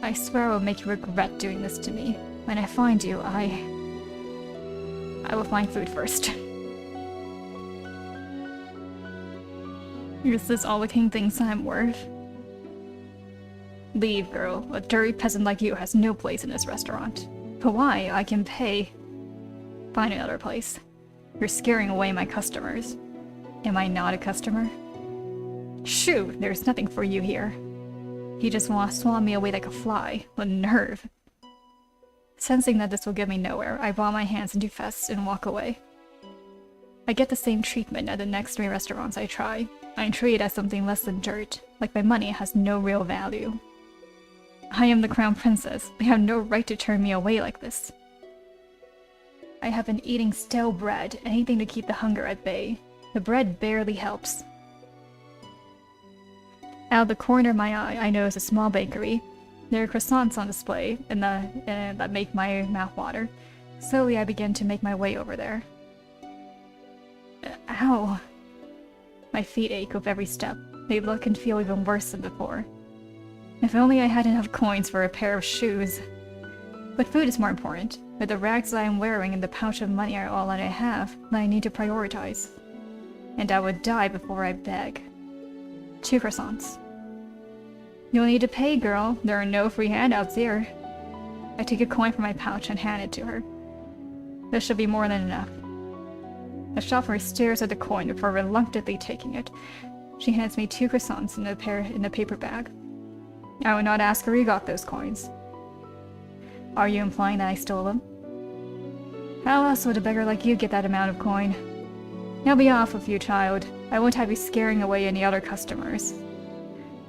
I swear I will make you regret doing this to me. When I find you, I will find food first. Is this all the king thinks I'm worth? Leave, girl. A dirty peasant like you has no place in this restaurant. But why? I can pay. Find another place. You're scaring away my customers. Am I not a customer? Shoo! There's nothing for you here. You just want to swat me away like a fly. What nerve! Sensing that this will get me nowhere, I ball my hands into fists and walk away. I get the same treatment at the next 3 restaurants I try. I am treated as something less than dirt, like my money has no real value. I am the crown princess. They have no right to turn me away like this. I have been eating stale bread, anything to keep the hunger at bay. The bread barely helps. Out of the corner of my eye, I notice a small bakery. There are croissants on display, and that make my mouth water. Slowly, I begin to make my way over there. Ow! My feet ache with every step. They look and feel even worse than before. If only I had enough coins for a pair of shoes. But food is more important. With the rags that I am wearing and the pouch of money are all that I have, that I need to prioritize. And I would die before I beg. 2 croissants. You'll need to pay, girl. There are no free handouts here. I take a coin from my pouch and hand it to her. This should be more than enough. The shopper stares at the coin before reluctantly taking it. She hands me 2 croissants in a paper bag. I would not ask where you got those coins. Are you implying that I stole them? How else would a beggar like you get that amount of coin? Now be off with you, child. I won't have you scaring away any other customers.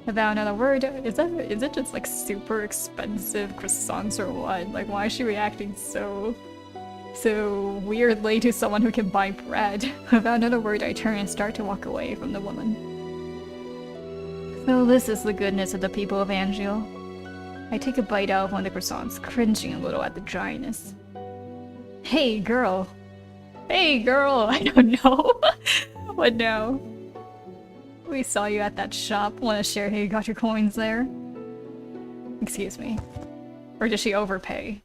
Without another word, is it just like super expensive croissants or what? Like, why is she reacting so weirdly to someone who can buy bread? Without another word, I turn and start to walk away from the woman. So this is the goodness of the people of Angeal. I take a bite out of one of the croissants, cringing a little at the dryness. Hey, girl. Hey, girl! I don't know. What now? We saw you at that shop. Want to share how you got your coins there? Excuse me. Or did she overpay?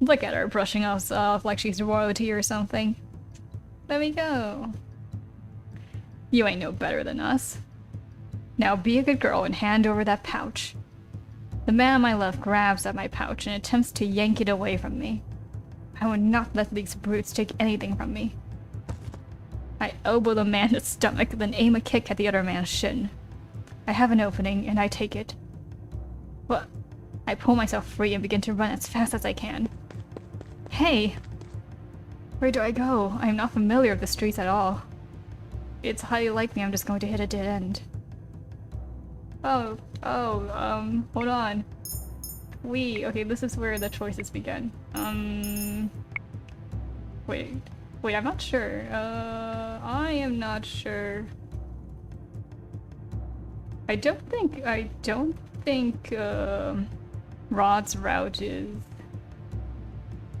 Look at her brushing us off like she's royalty or something. Let me go. You ain't no better than us. Now be a good girl and hand over that pouch. The man on my left grabs at my pouch and attempts to yank it away from me. I would not let these brutes take anything from me. I elbow the man in the stomach, then aim a kick at the other man's shin. I have an opening, and I take it. Well, I pull myself free and begin to run as fast as I can. Hey! Where do I go? I am not familiar with the streets at all. It's highly likely I'm just going to hit a dead end. Hold on. Okay, this is where the choices begin. Wait, I'm not sure. I am not sure. I don't think, Rod's route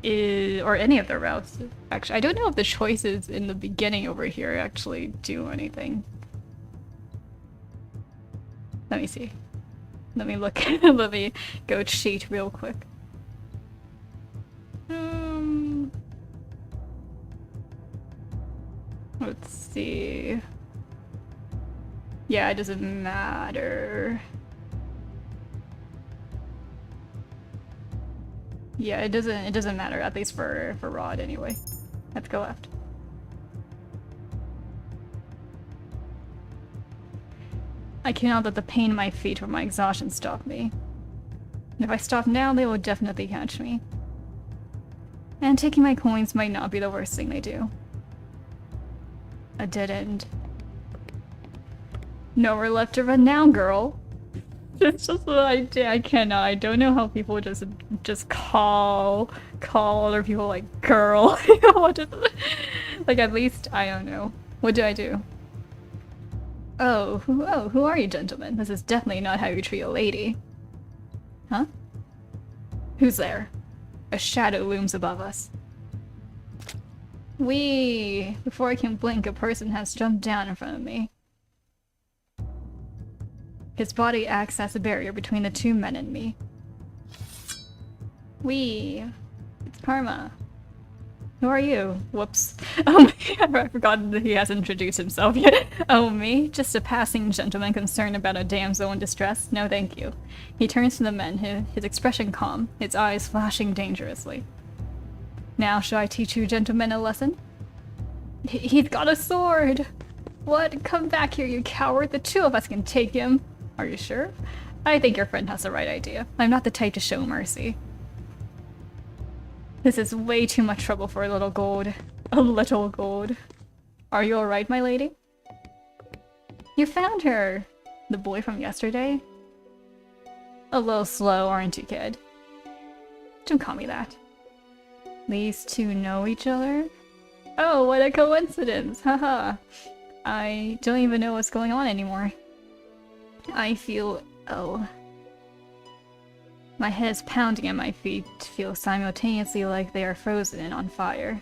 or any of the routes. Actually, I don't know if the choices in the beginning over here actually do anything. Let me see. Let me look. Let me go cheat real quick. Let's see. Yeah, it doesn't matter. Yeah, it doesn't matter, at least for Rod anyway. Let's go left. I cannot let the pain in my feet or my exhaustion stop me. And if I stop now, they will definitely catch me. And taking my coins might not be the worst thing they do. A dead end. Nowhere left to run now, girl. It's just I cannot. I don't know how people just call other people like girl. Like, at least I don't know. What do I do? Oh, who are you, gentlemen? This is definitely not how you treat a lady. Huh? Who's there? A shadow looms above us. Whee! Before I can blink, a person has jumped down in front of me. His body acts as a barrier between the 2 men and me. Whee! It's Karma. Who are you? Whoops. I forgot that he hasn't introduced himself yet. Oh, me? Just a passing gentleman concerned about a damsel in distress? No, thank you. He turns to the men, his expression calm, his eyes flashing dangerously. Now, shall I teach you gentlemen a lesson? He's got a sword! What? Come back here, you coward! The 2 of us can take him! Are you sure? I think your friend has the right idea. I'm not the type to show mercy. This is way too much trouble for a little gold. A little gold. Are you alright, my lady? You found her! The boy from yesterday? A little slow, aren't you, kid? Don't call me that. These 2 know each other? Oh, what a coincidence! Haha. I don't even know what's going on anymore. I feel ill. My head is pounding and my feet feel simultaneously like they are frozen and on fire.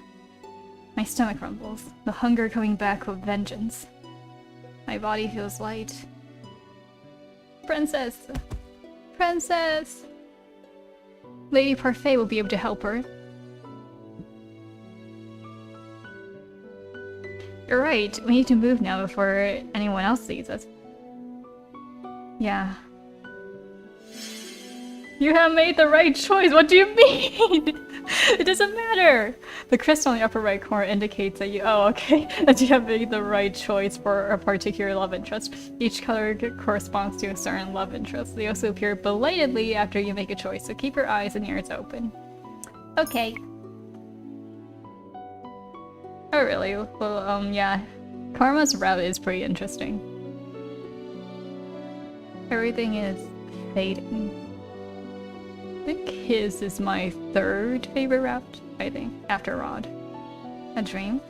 My stomach rumbles, the hunger coming back with vengeance. My body feels light. Princess! Princess! Lady Parfait will be able to help her. You're right, we need to move now before anyone else sees us. Yeah. You have made the right choice, what do you mean? It doesn't matter! The crystal in the upper right corner indicates that you- oh, okay, that you have made the right choice for a particular love interest. Each color corresponds to a certain love interest. They also appear belatedly after you make a choice, so keep your eyes and ears open. Okay. Oh, really? Well, yeah. Karma's route is pretty interesting. Everything is fading. I think his is my third favorite route, I think, after Rod. A dream?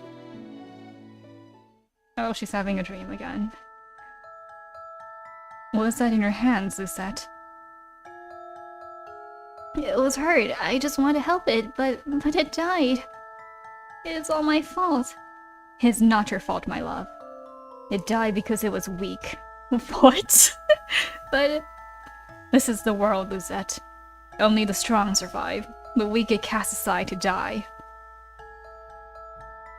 Oh, she's having a dream again. What is that in your hands, Lucette? It was hurt. I just wanted to help it, but it died. It's all my fault. It's not your fault, my love. It died because it was weak. What? But this is the world, Lucette. Only the strong survive. The weak get cast aside to die.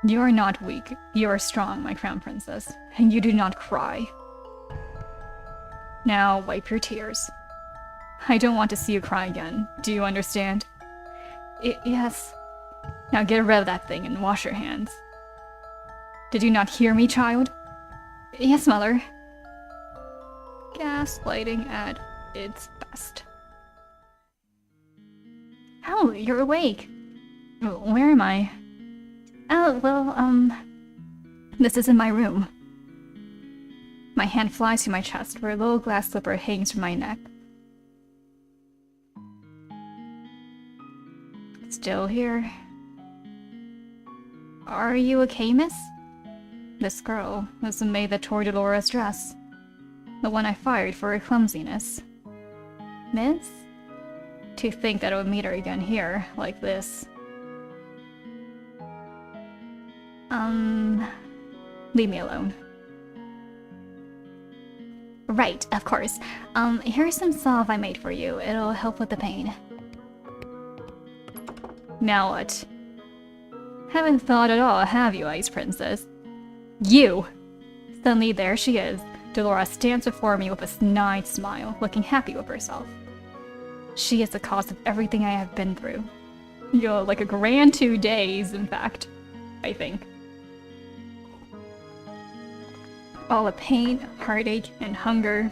You are not weak. You are strong, my crown princess, and you do not cry. Now wipe your tears. I don't want to see you cry again. Do you understand? Yes. Now get rid of that thing and wash your hands. Did you not hear me, child? Yes, mother. Gaslighting at its best. Oh, you're awake. Where am I? Oh, well, this is in my room. My hand flies to my chest, where a little glass slipper hangs from my neck. Still here. Are you okay, miss? This girl was the maid that tore Dolores' dress. The one I fired for her clumsiness. Miss? To think that I would meet her again here, like this. Leave me alone. Right, of course. Here's some salve I made for you. It'll help with the pain. Now what? Haven't thought at all, have you, Ice Princess? You! Suddenly there she is. Dolores stands before me with a snide smile, looking happy with herself. She is the cause of everything I have been through. Yo, like a grand 2 days, in fact. I think. All the pain, heartache, and hunger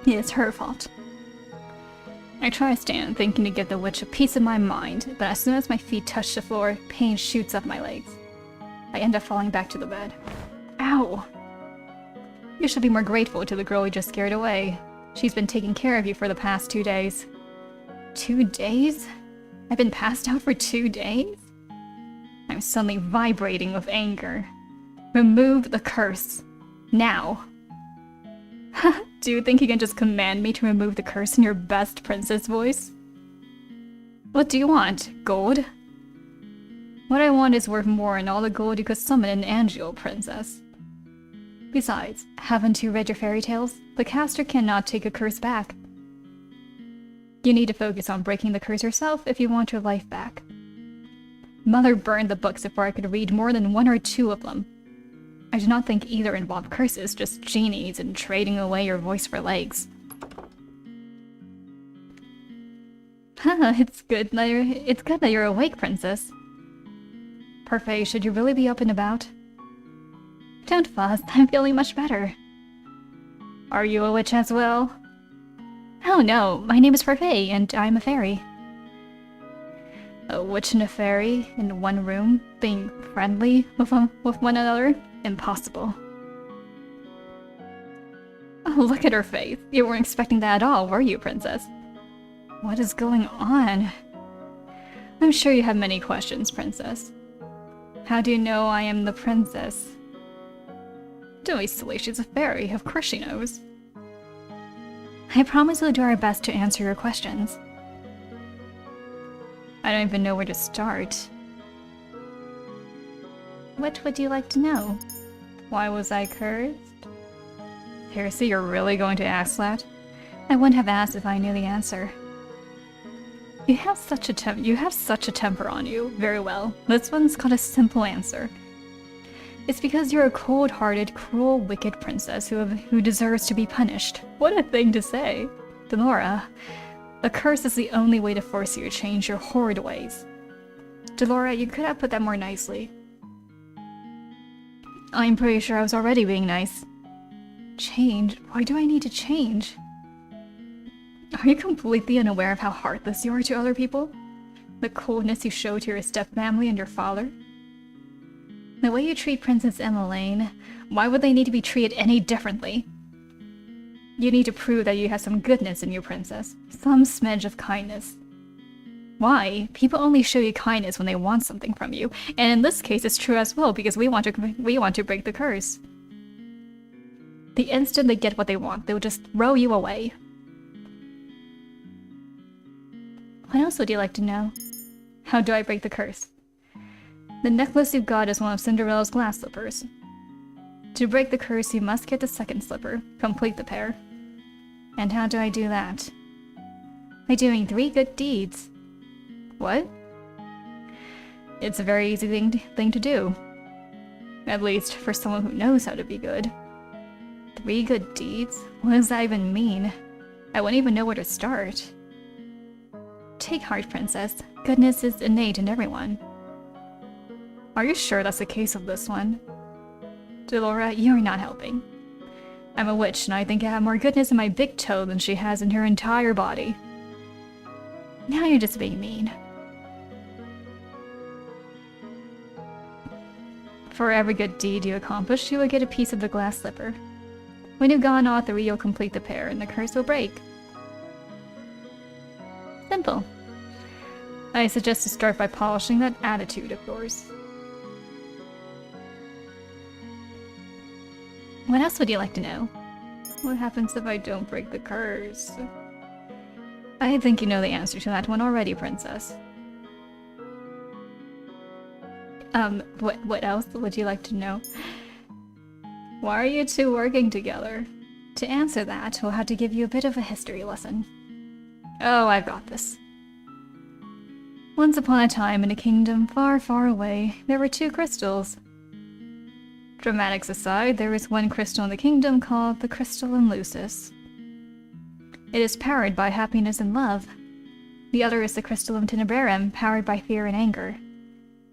is her fault. I try to stand, thinking to give the witch a piece of my mind, but as soon as my feet touch the floor, pain shoots up my legs. I end up falling back to the bed. Ow! You should be more grateful to the girl you just scared away. She's been taking care of you for the past 2 days. 2 days? I've been passed out for 2 days? I'm suddenly vibrating with anger. Remove the curse. Now. Do you think you can just command me to remove the curse in your best princess voice? What do you want? Gold? What I want is worth more than all the gold you could summon in Angel, princess. Besides, haven't you read your fairy tales? The caster cannot take a curse back. You need to focus on breaking the curse yourself if you want your life back. Mother burned the books before I could read more than 1 or 2 of them. I do not think either involve curses, just genies and trading away your voice for legs. Haha, it's good that you're awake, princess. Parfait, should you really be up and about? Don't fuss, I'm feeling much better. Are you a witch as well? Oh no, my name is Parfait, and I'm a fairy. A witch and a fairy in one room, being friendly with one another? Impossible. Oh, look at her face. You weren't expecting that at all, were you, princess? What is going on? I'm sure you have many questions, princess. How do you know I am the princess? Don't be silly, she's a fairy. Of course she knows. I promise we'll do our best to answer your questions. I don't even know where to start. What would you like to know? Why was I cursed? Seriously, you're really going to ask that? I wouldn't have asked if I knew the answer. You have such a temper on you. Very well. This one's got a simple answer. It's because you're a cold-hearted, cruel, wicked princess who deserves to be punished. What a thing to say. Delora, a curse is the only way to force you to change your horrid ways. Delora, you could have put that more nicely. I'm pretty sure I was already being nice. Change? Why do I need to change? Are you completely unaware of how heartless you are to other people? The coldness you show to your stepfamily and your father? The way you treat Princess Emmeline, why would they need to be treated any differently? You need to prove that you have some goodness in you, Princess. Some smidge of kindness. Why? People only show you kindness when they want something from you, and in this case it's true as well because we want to break the curse. The instant they get what they want, they'll just throw you away. What else would you like to know? How do I break the curse? The necklace you got is one of Cinderella's glass slippers. To break the curse, you must get the second slipper, complete the pair. And how do I do that? By doing 3 good deeds. What? It's a very easy thing to do. At least for someone who knows how to be good. 3 good deeds? What does that even mean? I wouldn't even know where to start. Take heart, Princess. Goodness is innate in everyone. Are you sure that's the case of this one? Delora, you're not helping. I'm a witch, and I think I have more goodness in my big toe than she has in her entire body. Now you're just being mean. For every good deed you accomplish, you will get a piece of the glass slipper. When you've gone all 3, you'll complete the pair, and the curse will break. Simple. I suggest to start by polishing that attitude of yours. What else would you like to know? What happens if I don't break the curse? I think you know the answer to that one already, Princess. What else would you like to know? Why are you two working together? To answer that, we'll have to give you a bit of a history lesson. Oh, I've got this. Once upon a time, in a kingdom far, far away, there were 2 crystals. Dramatics aside, there is one crystal in the kingdom called the Crystalline Lucis. It is powered by happiness and love. The other is the Crystalline Tenebrarum, powered by fear and anger.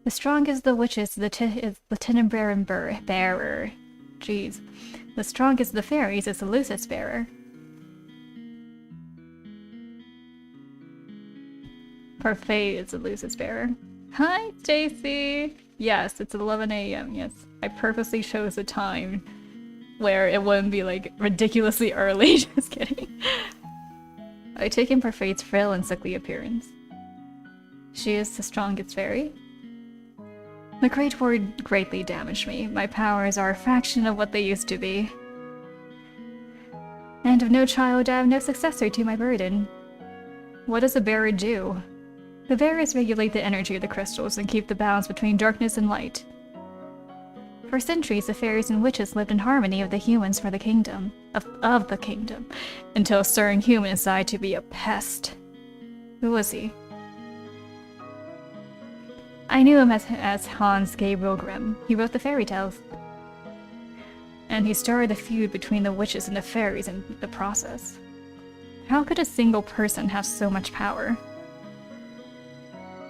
The strongest of the witches is the Tenebrarum bearer. Jeez. The strongest of the fairies is the Lucis bearer. Parfait is the Lucis bearer. Hi, Stacy! Yes, it's 11 a.m. Yes, I purposely chose a time where it wouldn't be like ridiculously early. Just kidding. I take in Parfait's frail and sickly appearance. She is the strongest fairy. The Great War greatly damaged me. My powers are a fraction of what they used to be. And of no child, I have no successor to my burden. What does a bearer do? The bearers regulate the energy of the crystals and keep the balance between darkness and light. For centuries, the fairies and witches lived in harmony with the humans for the kingdom, of the kingdom, until a certain human decided to be a pest. Who was he? I knew him as Hans Gabriel Grimm. He wrote the fairy tales. And he started the feud between the witches and the fairies in the process. How could a single person have so much power?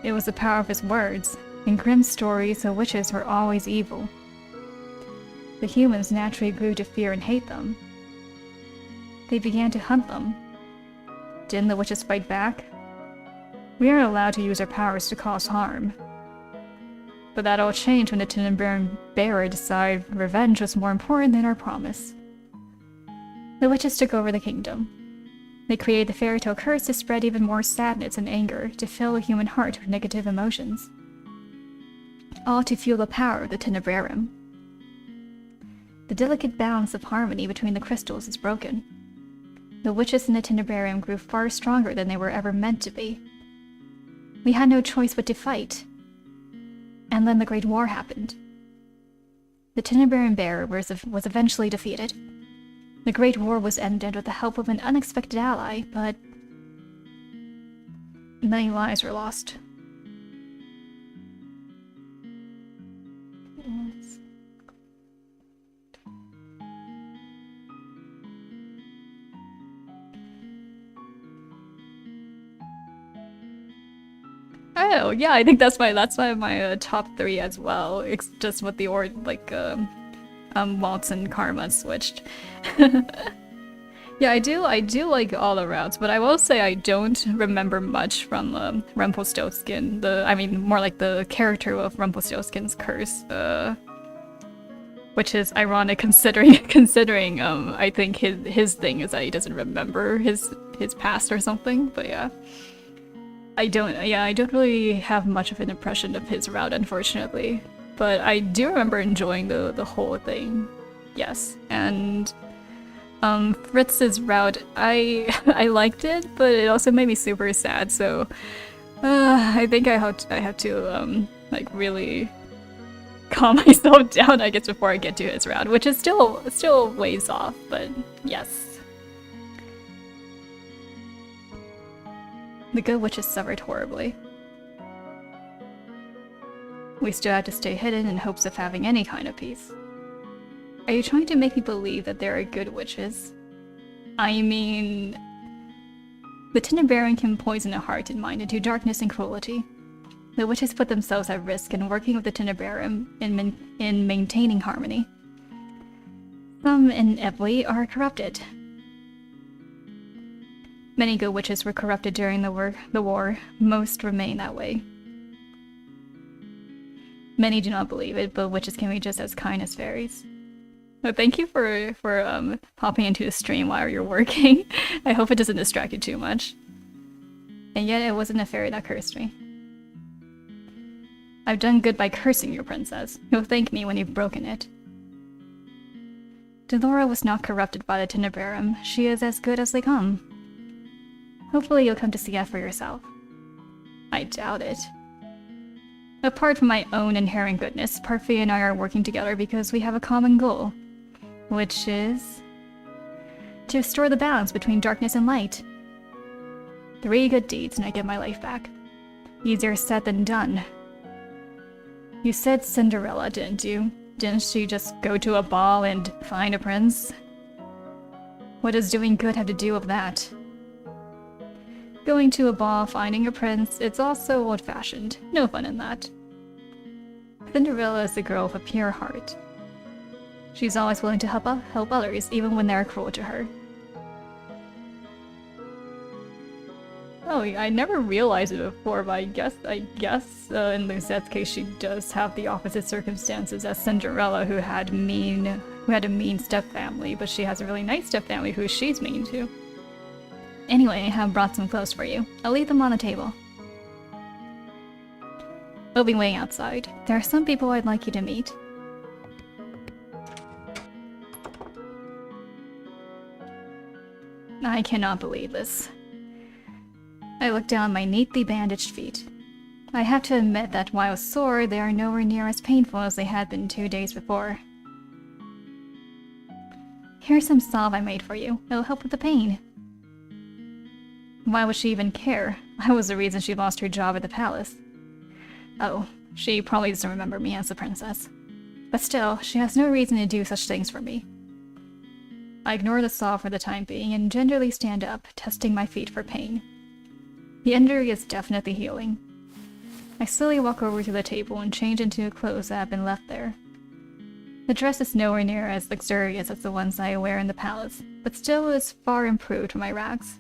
It was the power of his words. In Grimm's stories, the witches were always evil. The humans naturally grew to fear and hate them. They began to hunt them. Didn't the witches fight back? We aren't allowed to use our powers to cause harm. But that all changed when the Tenebrarum bearer decided revenge was more important than our promise. The witches took over the kingdom. They created the fairy tale curse to spread even more sadness and anger, to fill the human heart with negative emotions. All to fuel the power of the Tenebrarum. The delicate balance of harmony between the crystals is broken. The witches in the Tenebrarum grew far stronger than they were ever meant to be. We had no choice but to fight. And then the Great War happened. The Tenebrarum bearer was eventually defeated. The Great War was ended with the help of an unexpected ally, but many lives were lost. Oh yeah, I think that's my top 3 as well. It's just with the Waltz and Karma switched. Yeah, I do like all the routes, but I will say I don't remember much from Rumpelstiltskin. I mean, more like the character of Rumpelstiltskin's curse. Which is ironic considering I think his thing is that he doesn't remember his past or something. But yeah, I don't really have much of an impression of his route, unfortunately. But I do remember enjoying the whole thing. Yes, and Fritz's route, I liked it, but it also made me super sad. So I think I have to like really calm myself down, I guess, before I get to his route, which is still ways off. But yes, the good witches suffered horribly. We still had to stay hidden in hopes of having any kind of peace. Are you trying to make me believe that there are good witches? I mean, the Tinderbaron can poison a heart and mind into darkness and cruelty. The witches put themselves at risk in working with the Tinderbaron in maintaining harmony. Some inevitably are corrupted. Many good witches were corrupted during the war. Most remain that way. Many do not believe it, but witches can be just as kind as fairies. Well, thank you for popping into the stream while you're working. I hope it doesn't distract you too much. And yet it wasn't a fairy that cursed me. I've done good by cursing your princess. You'll thank me when you've broken it. Delora was not corrupted by the Tinderbaron. She is as good as they come. Hopefully you'll come to see that for yourself. I doubt it. Apart from my own inherent goodness, Parfait and I are working together because we have a common goal. Which is to restore the balance between darkness and light. 3 good deeds and I get my life back. Easier said than done. You said Cinderella, didn't you? Didn't she just go to a ball and find a prince? What does doing good have to do with that? Going to a ball, finding a prince, it's also old-fashioned. No fun in that. Cinderella is a girl with a pure heart. She's always willing to help others, even when they're cruel to her. Oh, I never realized it before, but I guess in Luzette's case she does have the opposite circumstances as Cinderella, who had a mean stepfamily, but she has a really nice stepfamily who she's mean to. Anyway, I have brought some clothes for you. I'll leave them on the table. We'll be waiting outside. There are some people I'd like you to meet. I cannot believe this. I look down my neatly bandaged feet. I have to admit that while sore, they are nowhere near as painful as they had been 2 days before. Here's some salve I made for you. It'll help with the pain. Why would she even care? I was the reason she lost her job at the palace. Oh, she probably doesn't remember me as a princess. But still, she has no reason to do such things for me. I ignore the salve for the time being and gingerly stand up, testing my feet for pain. The injury is definitely healing. I slowly walk over to the table and change into clothes that have been left there. The dress is nowhere near as luxurious as the ones I wear in the palace, but still is far improved from my rags.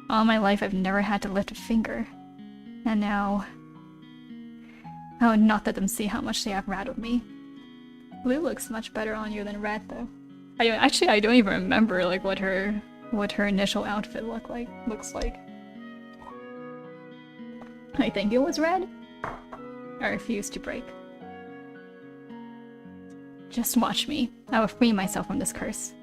All my life I've never had to lift a finger. And now... I would not let them see how much they have rattled me. Blue looks much better on you than red, though. I don't even remember like what her initial outfit looks like. I think it was red. I refuse to break. Just watch me. I will free myself from this curse.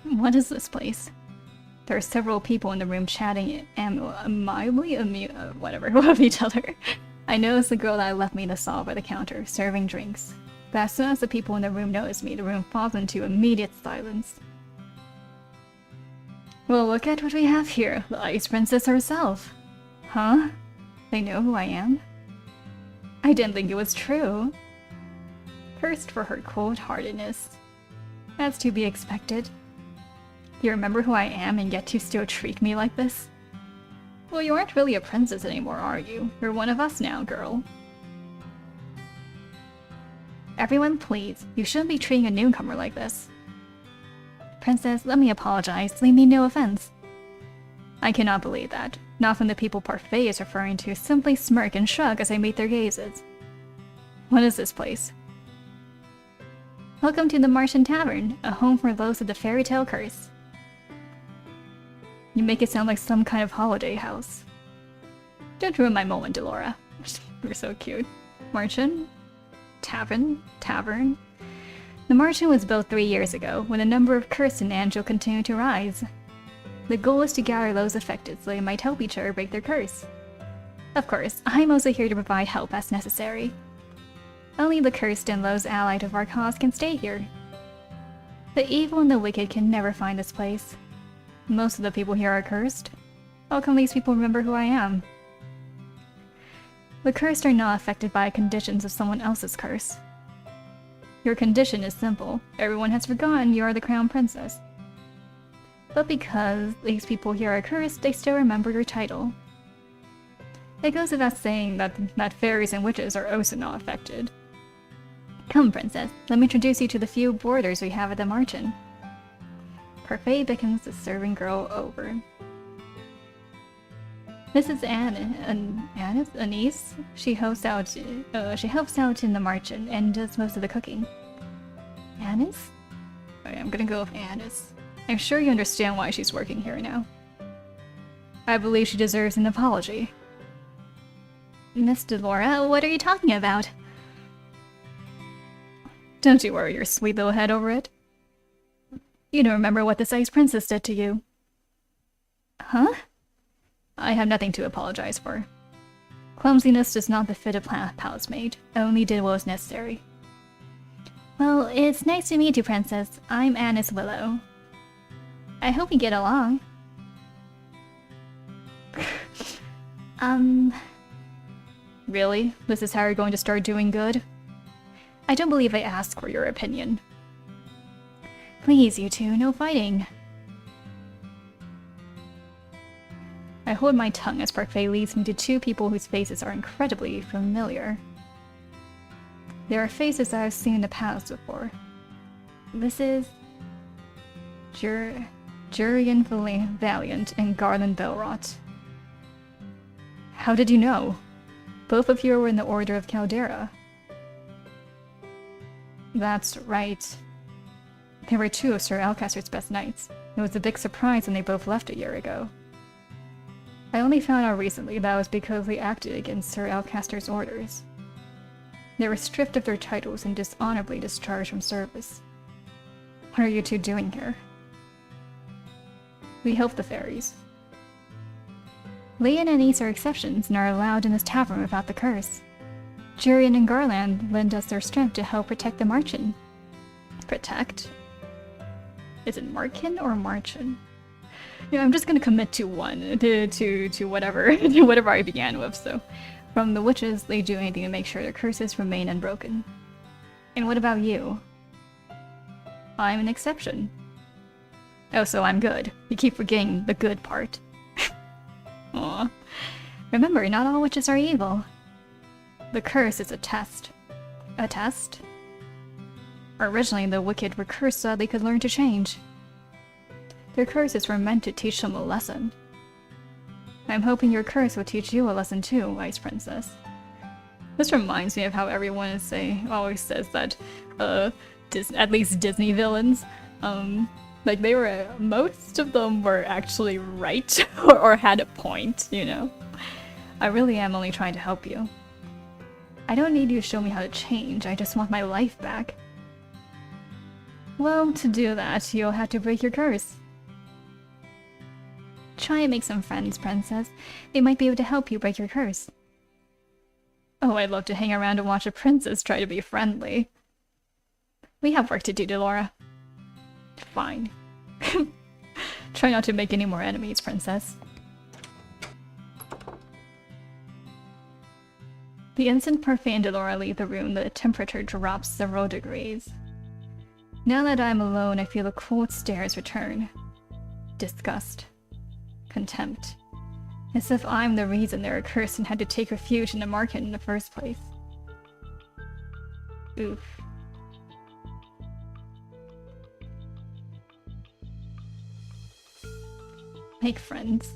What is this place? There are several people in the room chatting amicably with each other. I notice the girl that left me the saw by the counter, serving drinks. But as soon as the people in the room notice me, the room falls into immediate silence. Well, look at what we have here, the Ice Princess herself. Huh? They know who I am? I didn't think it was true. Cursed for her cold-heartedness. That's to be expected. You remember who I am and yet you still treat me like this? Well, you aren't really a princess anymore, are you? You're one of us now, girl. Everyone, please. You shouldn't be treating a newcomer like this. Princess, let me apologize. Leave me no offense. I cannot believe that. Not from the people Parfait is referring to simply smirk and shrug as I meet their gazes. What is this place? Welcome to the Martian Tavern, a home for those with the fairy tale curse. You make it sound like some kind of holiday house. Don't ruin my moment, Delora. You're so cute. Martian? Tavern? The Martian was built 3 years ago, when the number of cursed in Angel continued to rise. The goal is to gather those affected so they might help each other break their curse. Of course, I'm also here to provide help as necessary. Only the cursed and those allied to our cause can stay here. The evil and the wicked can never find this place. Most of the people here are cursed. How come these people remember who I am? The cursed are not affected by conditions of someone else's curse. Your condition is simple. Everyone has forgotten you are the crown princess. But because these people here are cursed, they still remember your title. It goes without saying that fairies and witches are also not affected. Come, princess, let me introduce you to the few boarders we have at the Martian. Parfait beckons the serving girl over. This is Anise. She helps out in the Martian and does most of the cooking. Anise? Okay, I'm gonna go with Anise. I'm sure you understand why she's working here now. I believe she deserves an apology. Miss Delora, what are you talking about? Don't you worry your sweet little head over it. You don't remember what this ice princess did to you. Huh? I have nothing to apologize for. Clumsiness does not befit a palace maid. I only did what was necessary. Well, it's nice to meet you, princess. I'm Anise Willow. I hope we get along. Really? This is how you're going to start doing good? I don't believe I asked for your opinion. Please, you two, no fighting. I hold my tongue as Parfait leads me to two people whose faces are incredibly familiar. There are faces I've seen in the past before. This is... Jurian Valiant and Garland Belrot. How did you know? Both of you were in the Order of Caldera. That's right. They were two of Sir Alcaster's best knights. It was a big surprise when they both left a year ago. I only found out recently that was because they acted against Sir Alcaster's orders. They were stripped of their titles and dishonorably discharged from service. What are you two doing here? We help the fairies. Lee and Anise are exceptions and are allowed in this tavern without the curse. Jurian and Garland lend us their strength to help protect the Martian. Protect? Is it Markin or Marchin? Yeah, I'm just gonna commit to one, to whatever, to whatever I began with, so. From the witches, they do anything to make sure their curses remain unbroken. And what about you? I'm an exception. Oh, so I'm good. You keep forgetting the good part. Aw. Remember, not all witches are evil. The curse is a test. A test? Originally, the wicked were cursed so they could learn to change. Their curses were meant to teach them a lesson. I'm hoping your curse will teach you a lesson too, Ice Princess. This reminds me of how everyone always says that, at least Disney villains, like they were, most of them were actually right, or had a point, you know? I really am only trying to help you. I don't need you to show me how to change, I just want my life back. Well, to do that, you'll have to break your curse. Try and make some friends, Princess. They might be able to help you break your curse. Oh, I'd love to hang around and watch a princess try to be friendly. We have work to do, Delora. Fine. Try not to make any more enemies, Princess. The instant Parfait and Delora leave the room, the temperature drops several degrees. Now that I'm alone, I feel the cold stares return. disgust, contempt. As if I'm the reason they're cursed and had to take refuge in the market in the first place. Oof. Make friends.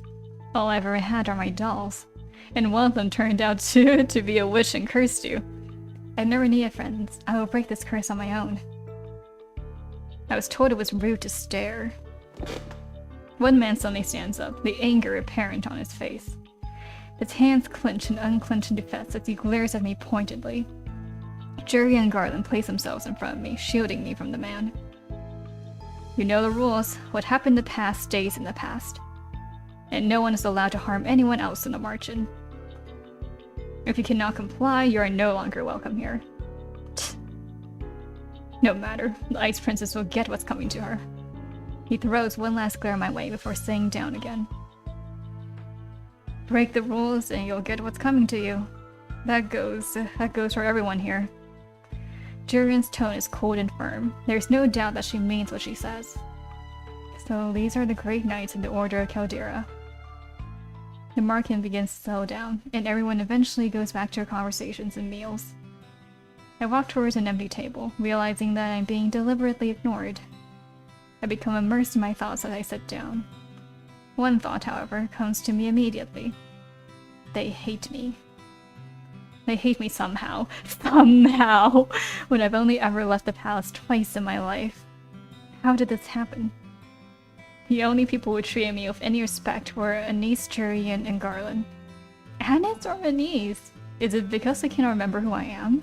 All I've ever had are my dolls, and one of them turned out to be a witch and cursed you. I've never needed friends. I will break this curse on my own. I was told it was rude to stare. One man suddenly stands up, the anger apparent on his face. His hands clench and unclench in defense as he glares at me pointedly. Jury and Garland place themselves in front of me, shielding me from the man. You know the rules. What happened in the past stays in the past. And no one is allowed to harm anyone else in the margin. If you cannot comply, you are no longer welcome here. No matter, the Ice Princess will get what's coming to her. He throws one last glare my way before sitting down again. Break the rules and you'll get what's coming to you. That goes for everyone here. Jurian's tone is cold and firm. There's no doubt that she means what she says. So these are the great knights in the Order of Caldera. The market begins to settle down, and everyone eventually goes back to their conversations and meals. I walk towards an empty table, realizing that I'm being deliberately ignored. I become immersed in my thoughts as I sit down. One thought, however, comes to me immediately. They hate me. They hate me somehow. Somehow! When I've only ever left the palace twice in my life. How did this happen? The only people who treated me with any respect were Anise, Jurian, and Garland. Anise or Anise? Is it because I cannot remember who I am?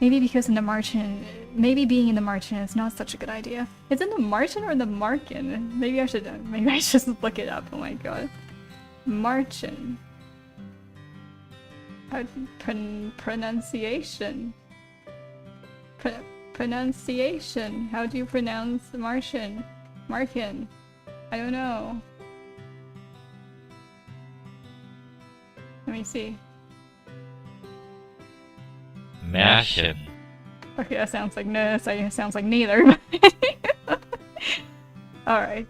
Maybe because in the Marchen, maybe being in the Marchen is not such a good idea. Is it the Marchen or the Marken? Maybe I should just look it up. Oh my god. Marchen. Pronunciation. Pronunciation. How do you pronounce Marchen? Marken. I don't know. Let me see. Märchen. Okay, that sounds like no, that sounds like neither. Alright.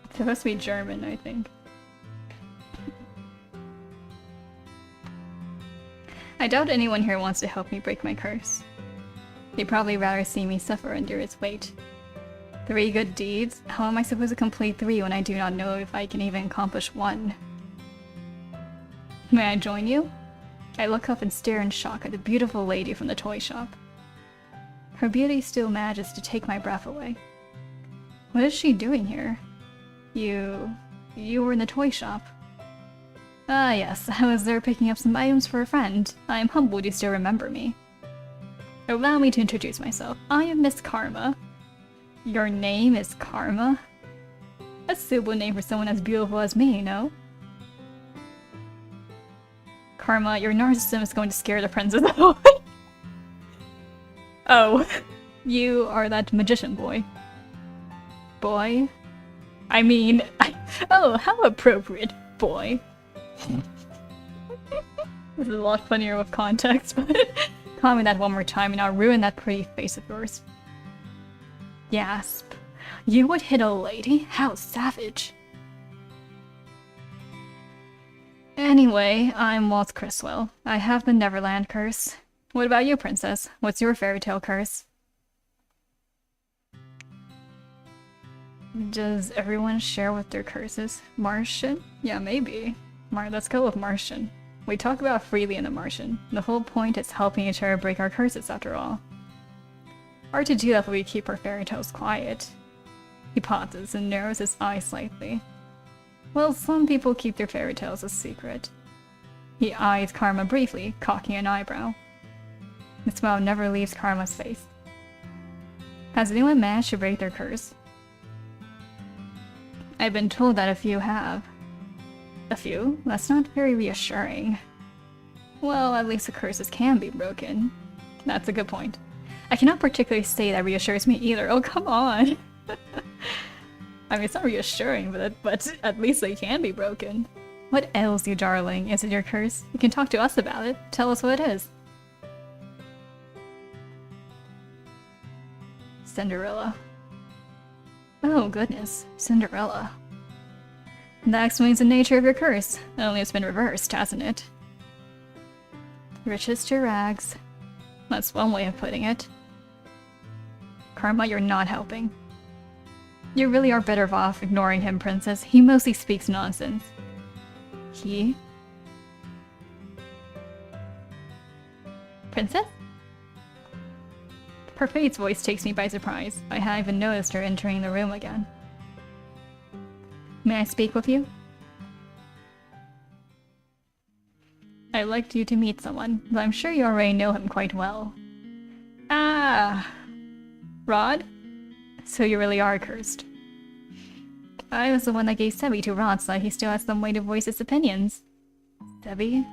It's supposed to be German, I think. I doubt anyone here wants to help me break my curse. They'd probably rather see me suffer under its weight. 3 good deeds? How am I supposed to complete 3 when I do not know if I can even accomplish 1? May I join you? I look up and stare in shock at the beautiful lady from the toy shop. Her beauty still manages to take my breath away. What is she doing here? You were in the toy shop. Ah yes, I was there picking up some items for a friend. I am humbled you still remember me. Allow me to introduce myself. I am Miss Karma. Your name is Karma? A suitable name for someone as beautiful as me, no? Karma, your narcissism is going to scare the princess away. Oh, you are that magician boy. Boy? I mean, oh, how appropriate, boy. This is a lot funnier with context, but call me that one more time and I'll ruin that pretty face of yours. Gasp. You would hit a lady? How savage. Anyway, I'm Waltz Criswell. I have the Neverland curse. What about you, princess? What's your fairy tale curse? Does everyone share with their curses? Martian? Yeah, maybe. Let's go with Martian. We talk about freely in the Martian. The whole point is helping each other break our curses after all. Hard to do that if we keep our fairy tales quiet. He pauses and narrows his eyes slightly. Well, some people keep their fairy tales a secret. He eyes Karma briefly, cocking an eyebrow. The smile never leaves Karma's face. Has anyone managed to break their curse? I've been told that a few have. A few? That's not very reassuring. Well, at least the curses can be broken. That's a good point. I cannot particularly say that reassures me either. Oh, come on! I mean, it's not reassuring, but at least they can be broken. What ails you, darling? Is it your curse? You can talk to us about it. Tell us what it is. Cinderella. Oh goodness, Cinderella. That explains the nature of your curse. Only it's been reversed, hasn't it? Riches to rags. That's one way of putting it. Karma, you're not helping. You really are better off ignoring him, Princess. He mostly speaks nonsense. He? Princess? Parfait's voice takes me by surprise. I hadn't even noticed her entering the room again. May I speak with you? I'd like you to meet someone, but I'm sure you already know him quite well. Ah! Rod? So you really are cursed. I was the one that gave Sebi to Rod, so he still has some way to voice his opinions. Sebi?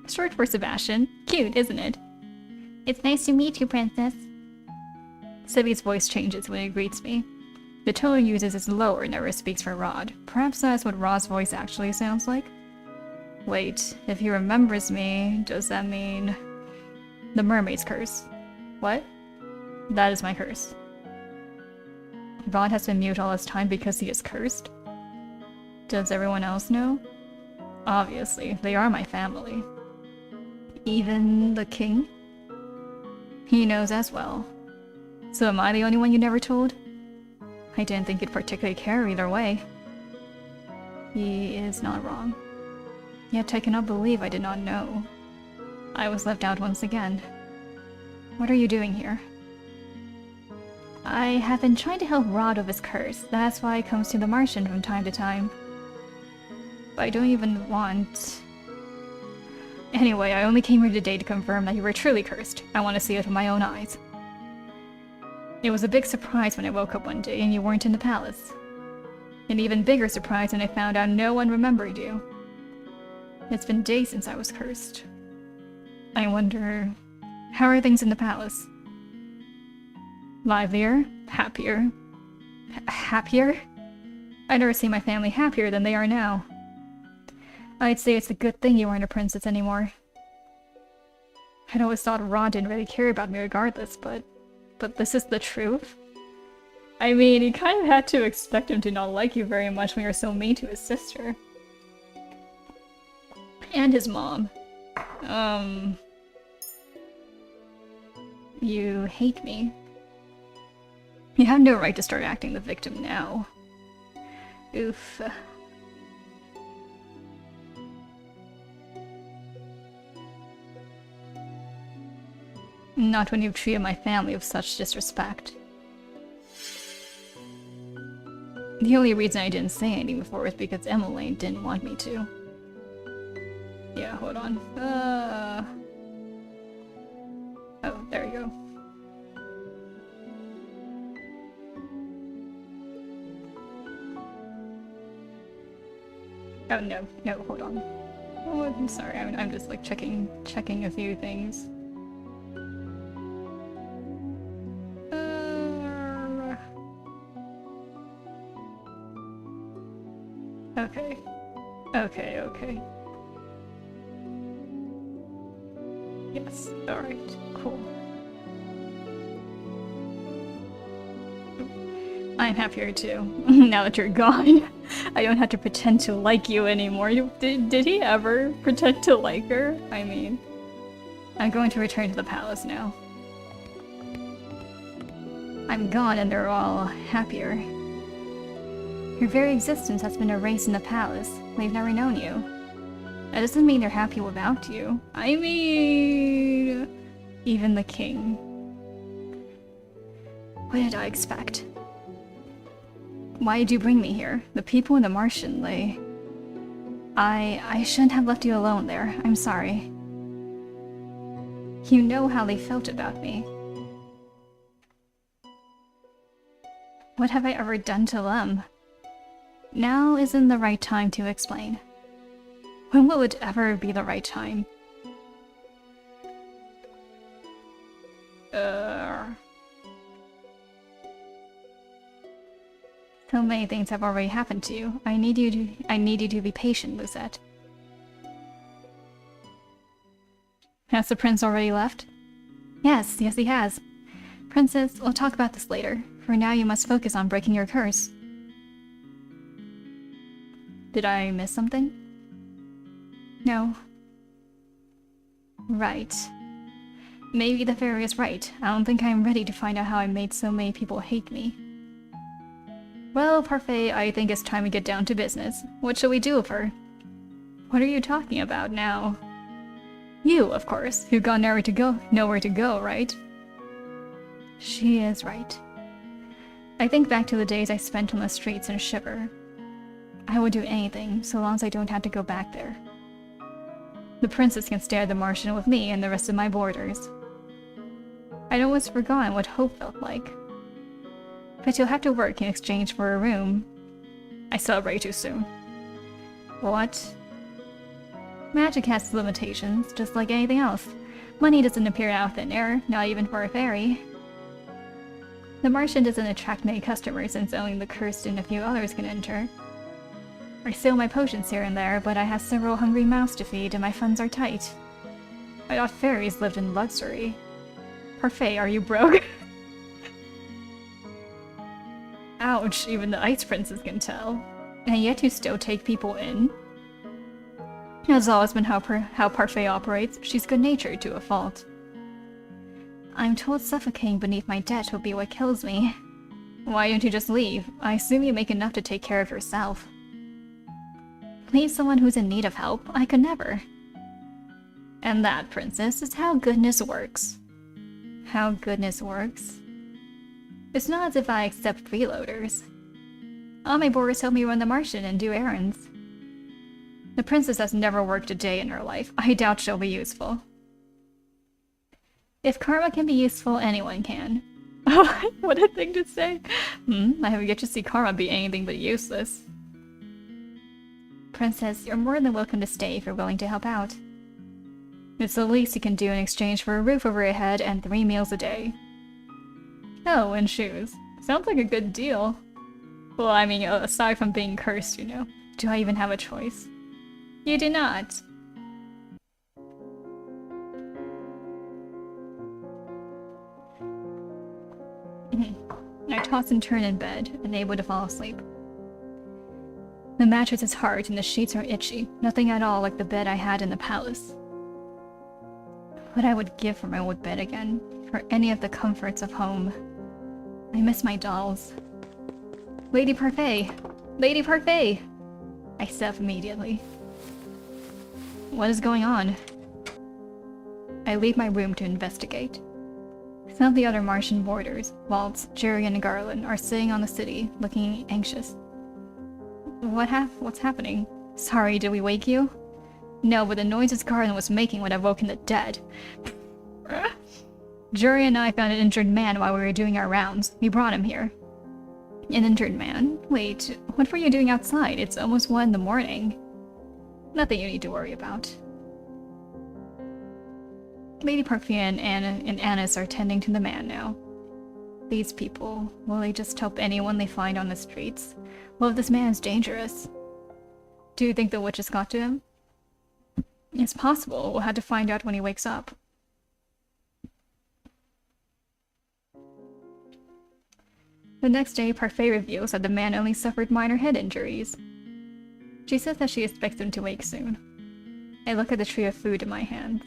Short for Sebastian. Cute, isn't it? It's nice to meet you, Princess. Sebi's voice changes when he greets me. The tone he uses is lower and never speaks for Rod. Perhaps that's what Rod's voice actually sounds like? Wait, if he remembers me, does that mean... The mermaid's curse. What? That is my curse. Rod has been mute all this time because he is cursed? Does everyone else know? Obviously, they are my family. Even the king? He knows as well. So am I the only one you never told? I didn't think you'd particularly care either way. He is not wrong. Yet I cannot believe I did not know. I was left out once again. What are you doing here? I have been trying to help Rod with his curse. That's why he comes to the Martian from time to time. But I don't even want... Anyway, I only came here today to confirm that you were truly cursed. I want to see it with my own eyes. It was a big surprise when I woke up one day and you weren't in the palace. An even bigger surprise when I found out no one remembered you. It's been days since I was cursed. I wonder... How are things in the palace? Livelier? Happier? Happier? I never see my family happier than they are now. I'd say it's a good thing you aren't a princess anymore. I'd always thought Rod didn't really care about me regardless, but this is the truth? I mean, you kind of had to expect him to not like you very much when you're so mean to his sister. And his mom. You hate me. You have no right to start acting the victim now. Oof. Not when you've treated my family with such disrespect. The only reason I didn't say anything before was because Emily didn't want me to. Yeah, hold on. Oh, there you go. Oh, no, hold on. Oh, I'm sorry, I'm just like checking a few things. Okay. Yes, alright, cool. I'm happier too, now that you're gone. I don't have to pretend to like you anymore. Did he ever pretend to like her? I mean, I'm going to return to the palace now. I'm gone and they're all happier. Your very existence has been erased in the palace. They've never known you. That doesn't mean they're happy without you. I mean... Even the king. What did I expect? Why did you bring me here? The people in the Martian, I shouldn't have left you alone there. I'm sorry. You know how they felt about me. What have I ever done to them? Now isn't the right time to explain. When will it ever be the right time? So many things have already happened to you. I need you to be patient, Lucette. Has the prince already left? Yes, he has. Princess, we'll talk about this later. For now, you must focus on breaking your curse. Did I miss something? No. Right. Maybe the fairy is right. I don't think I'm ready to find out how I made so many people hate me. Well, Parfait, I think it's time we get down to business. What shall we do with her? What are you talking about now? You, of course, who got nowhere to go, right? She is right. I think back to the days I spent on the streets and shiver. I would do anything, so long as I don't have to go back there. The princess can stay at the Martian with me and the rest of my boarders. I'd almost forgotten what hope felt like. But you'll have to work in exchange for a room. I celebrate too soon. What? Magic has limitations, just like anything else. Money doesn't appear out of thin air, not even for a fairy. The Martian doesn't attract many customers since only the cursed and a few others can enter. I sell my potions here and there, but I have several hungry mouths to feed and my funds are tight. I thought fairies lived in luxury. Parfait, are you broke? Ouch, even the Ice Princess can tell. And yet you still take people in? That's always been how Parfait operates. She's good-natured to a fault. I'm told suffocating beneath my debt will be what kills me. Why don't you just leave? I assume you make enough to take care of yourself. Leave someone who's in need of help? I could never. And that, princess, is how goodness works. How goodness works? It's not as if I accept freeloaders. All my boarders help me run the Martian and do errands. The princess has never worked a day in her life. I doubt she'll be useful. If karma can be useful, anyone can. Oh, what a thing to say. I have yet to see karma be anything but useless. Princess, you're more than welcome to stay if you're willing to help out. It's the least you can do in exchange for a roof over your head and 3 meals a day. Oh, and shoes. Sounds like a good deal. Well, I mean, aside from being cursed, you know. Do I even have a choice? You do not. I toss and turn in bed, unable to fall asleep. The mattress is hard and the sheets are itchy, nothing at all like the bed I had in the palace. What I would give for my old bed again, for any of the comforts of home. I miss my dolls. Lady Parfait! Lady Parfait! I sit up immediately. What is going on? I leave my room to investigate. Some of the other Martian boarders, Waltz, Jerry, and Garland, are sitting on the city, looking anxious. What's happening? Sorry, did we wake you? No, but the noises Garland was making would have woken the dead. Jerry and I found an injured man while we were doing our rounds. We brought him here. An injured man? Wait, what were you doing outside? It's almost 1 in the morning. Nothing you need to worry about. Lady Parfait and Annis are tending to the man now. These people, will they just help anyone they find on the streets? Well, if this man is dangerous. Do you think the witches got to him? It's possible. We'll have to find out when he wakes up. The next day, Parfait reveals that the man only suffered minor head injuries. She says that she expects him to wake soon. I look at the tray of food in my hand.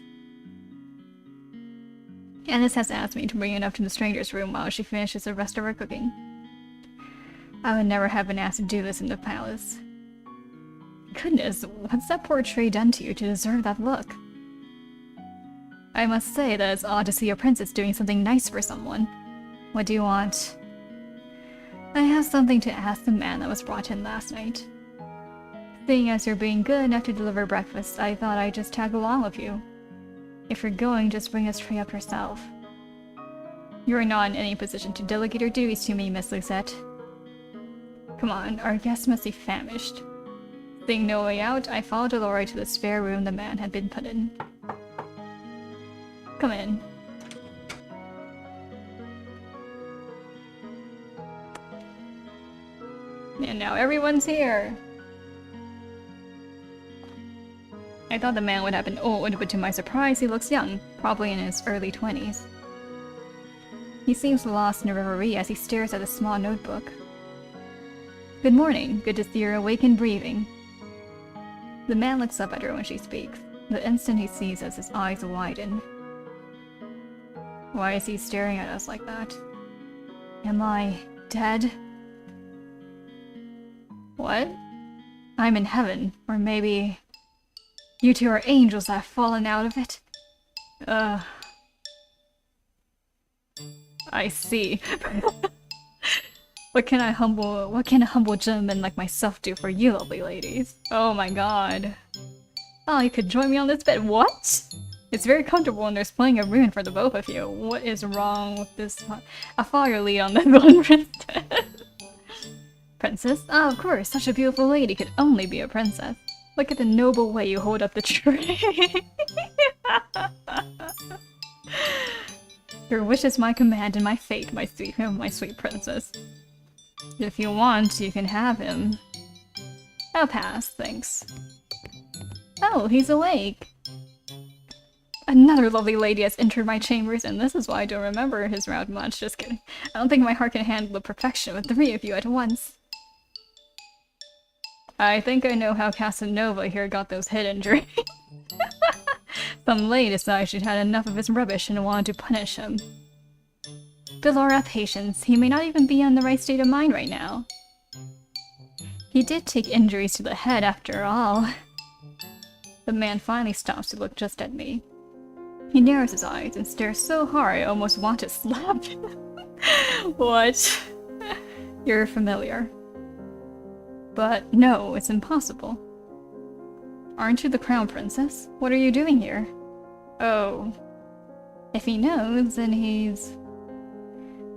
Annis has asked me to bring it up to the stranger's room while she finishes the rest of her cooking. I would never have been asked to do this in the palace. Goodness, what's that poor tray done to you to deserve that look? I must say that it's odd to see a princess doing something nice for someone. What do you want? I have something to ask the man that was brought in last night. Seeing as you're being good enough to deliver breakfast, I thought I'd just tag along with you. If you're going, just bring this tray up yourself. You're not in any position to delegate your duties to me, Miss Lucette. Come on, our guest must be famished. Seeing no way out, I followed Dolores to the spare room the man had been put in. Come in. And now everyone's here! I thought the man would have been old, but to my surprise he looks young, probably in his early 20s. He seems lost in a reverie as he stares at a small notebook. Good morning. Good to see you're awake and breathing. The man looks up at her when she speaks. The instant he sees us, his eyes widen. Why is he staring at us like that? Am I dead? What? I'm in heaven, or maybe you two are angels that have fallen out of it? I see. What can a humble gentleman like myself do for you lovely ladies? Oh my god. Oh, you could join me on this bed. What? It's very comfortable and there's plenty of room for the both of you. What is wrong with this? I'll follow your lead on this one, princess. Princess? Ah, of course, such a beautiful lady could only be a princess. Look at the noble way you hold up the tray. Your wish is my command and my fate, my sweet princess. If you want, you can have him. I'll pass, thanks. Oh, he's awake. Another lovely lady has entered my chambers, and this is why I don't remember his route much. Just kidding. I don't think my heart can handle the perfection of 3 of you at once. I think I know how Casanova here got those head injuries. Some lady decided she'd had enough of his rubbish and wanted to punish him. Delora, have patience. He may not even be in the right state of mind right now. He did take injuries to the head after all. The man finally stops to look just at me. He narrows his eyes and stares so hard I almost want to slap him. What? You're familiar. But no, it's impossible. Aren't you the crown princess? What are you doing here? Oh. If he knows, then he's...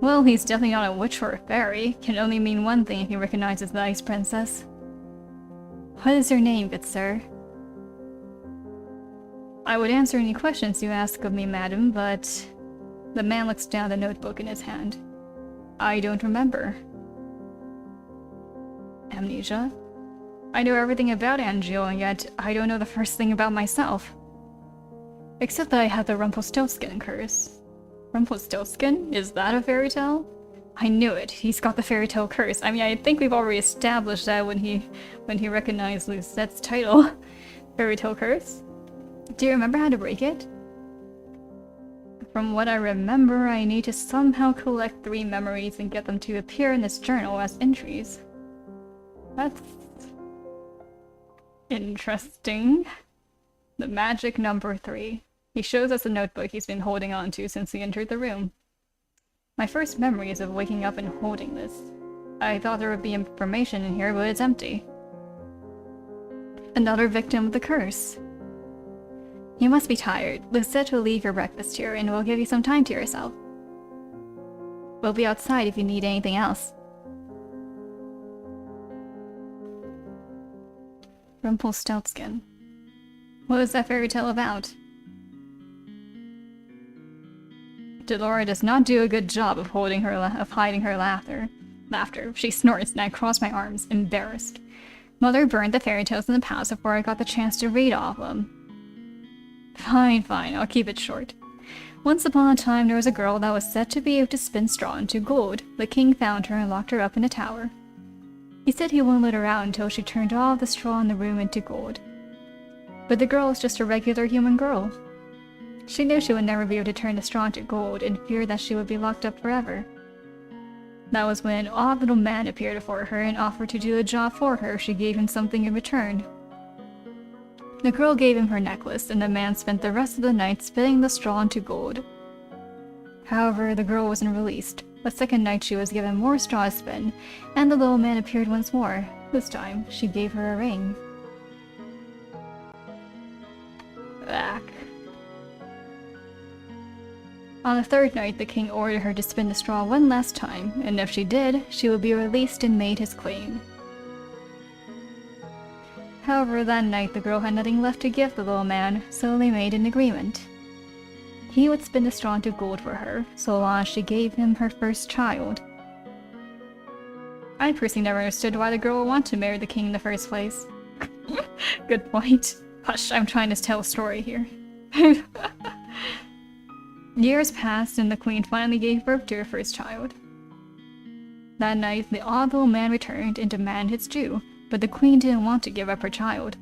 Well, he's definitely not a witch or a fairy. Can only mean one thing if he recognizes the ice princess. What is your name, good sir? I would answer any questions you ask of me, madam, but... The man looks down at the notebook in his hand. I don't remember. Amnesia? I know everything about Angel, and yet I don't know the first thing about myself. Except that I had the Rumpelstiltskin curse. Rumpelstiltskin? Is that a fairy tale? I knew it. He's got the fairy tale curse. I mean, I think we've already established that when he recognized Lucettes' title. Fairy tale curse? Do you remember how to break it? From what I remember, I need to somehow collect 3 memories and get them to appear in this journal as entries. That's... interesting. The magic number 3. He shows us a notebook he's been holding on to since he entered the room. My first memory is of waking up and holding this. I thought there would be information in here, but it's empty. Another victim of the curse. You must be tired. Lucette will leave your breakfast here and will give you some time to yourself. We'll be outside if you need anything else. Rumpelstiltskin. What was that fairy tale about? Delora does not do a good job of hiding her laughter. She snorts and I cross my arms, embarrassed. Mother burned the fairy tales in the past before I got the chance to read all of them. Fine, I'll keep it short. Once upon a time there was a girl that was said to be able to spin straw into gold. The king found her and locked her up in a tower. He said he wouldn't let her out until she turned all the straw in the room into gold. But the girl was just a regular human girl. She knew she would never be able to turn the straw into gold and feared that she would be locked up forever. That was when an odd little man appeared before her and offered to do the job for her if she gave him something in return. The girl gave him her necklace, and the man spent the rest of the night spinning the straw into gold. However, the girl wasn't released. The second night she was given more straw to spin, and the little man appeared once more. This time, she gave her a ring. Back. On the third night, the king ordered her to spin the straw one last time, and if she did, she would be released and made his queen. However, that night the girl had nothing left to give the little man, so they made an agreement. He would spin the straw into gold for her, so long as she gave him her first child. I personally never understood why the girl would want to marry the king in the first place. Good point. Hush, I'm trying to tell a story here. Years passed and the queen finally gave birth to her first child. That night, the odd little man returned and demanded his due, but the queen didn't want to give up her child.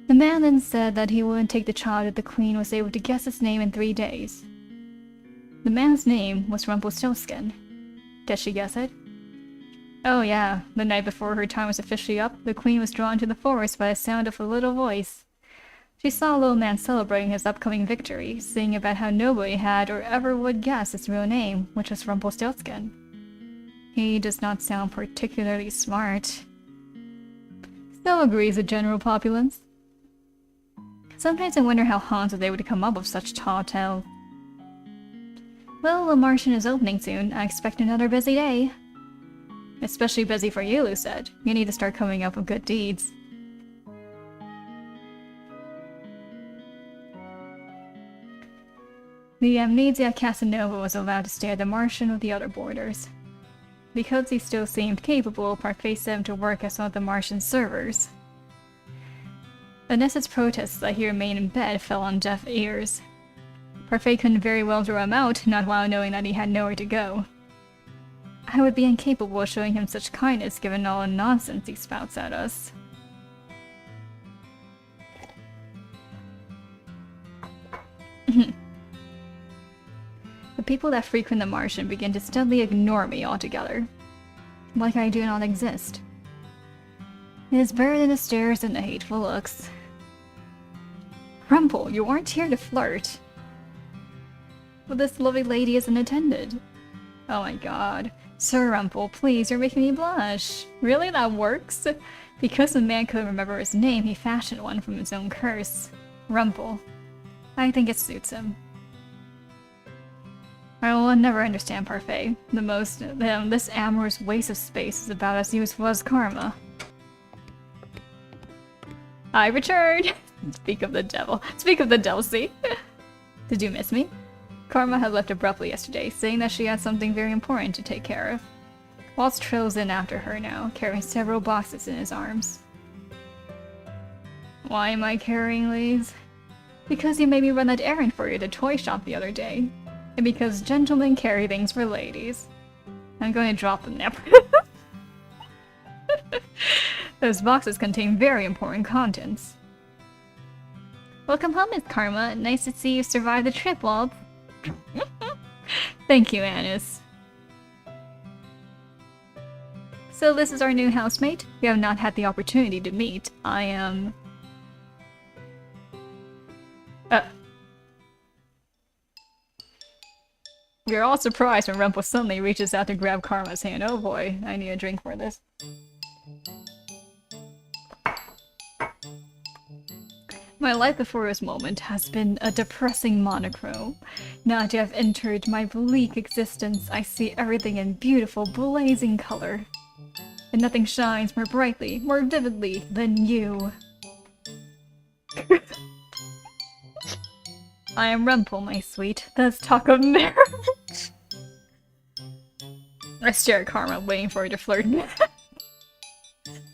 The man then said that he wouldn't take the child if the queen was able to guess its name in 3 days. The man's name was Rumpelstiltskin. Did she guess it? Oh yeah, the night before her time was officially up, the queen was drawn to the forest by the sound of a little voice. She saw a little man celebrating his upcoming victory, singing about how nobody had or ever would guess his real name, which was Rumpelstiltskin. He does not sound particularly smart. So agrees the general populace. Sometimes I wonder how Hans was able to come up with such tall tales. Well, the Martian is opening soon. I expect another busy day. Especially busy for you, Lu said. You need to start coming up with good deeds. The amnesia Casanova was allowed to stay at the Martian with the other boarders. Because he still seemed capable, Parfait sent him to work as one of the Martian servers. Vanessa's protests that he remain in bed fell on deaf ears. Parfait couldn't very well throw him out, not while knowing that he had nowhere to go. I would be incapable of showing him such kindness given all the nonsense he spouts at us. The people that frequent the Martian begin to steadily ignore me altogether. Like I do not exist. It is buried in the stares and the hateful looks. Rumpel, you aren't here to flirt. But this lovely lady isn't attended. Oh my god. Sir Rumpel, please, you're making me blush. Really, that works? Because the man couldn't remember his name, he fashioned one from his own curse. Rumpel. I think it suits him. I will never understand Parfait. This amorous waste of space is about as useful as karma. I returned! Speak of the devil. Speak of the devil, see? Did you miss me? Karma had left abruptly yesterday, saying that she had something very important to take care of. Waltz trails in after her now, carrying several boxes in his arms. Why am I carrying these? Because you made me run that errand for you at the toy shop the other day. And because gentlemen carry things for ladies. I'm going to drop them now. Those boxes contain very important contents. Welcome home, Miss Karma. Nice to see you survive the trip, Waltz. Thank you, Anis. So this is our new housemate. We have not had the opportunity to meet. I am... We are all surprised when Rumpel suddenly reaches out to grab Karma's hand. Oh boy, I need a drink for this. My life before this moment has been a depressing monochrome. Now that you have entered my bleak existence, I see everything in beautiful, blazing color. And nothing shines more brightly, more vividly than you. I am Rumpel, my sweet. Let's talk of marriage. I stare at Karma, waiting for her to flirt.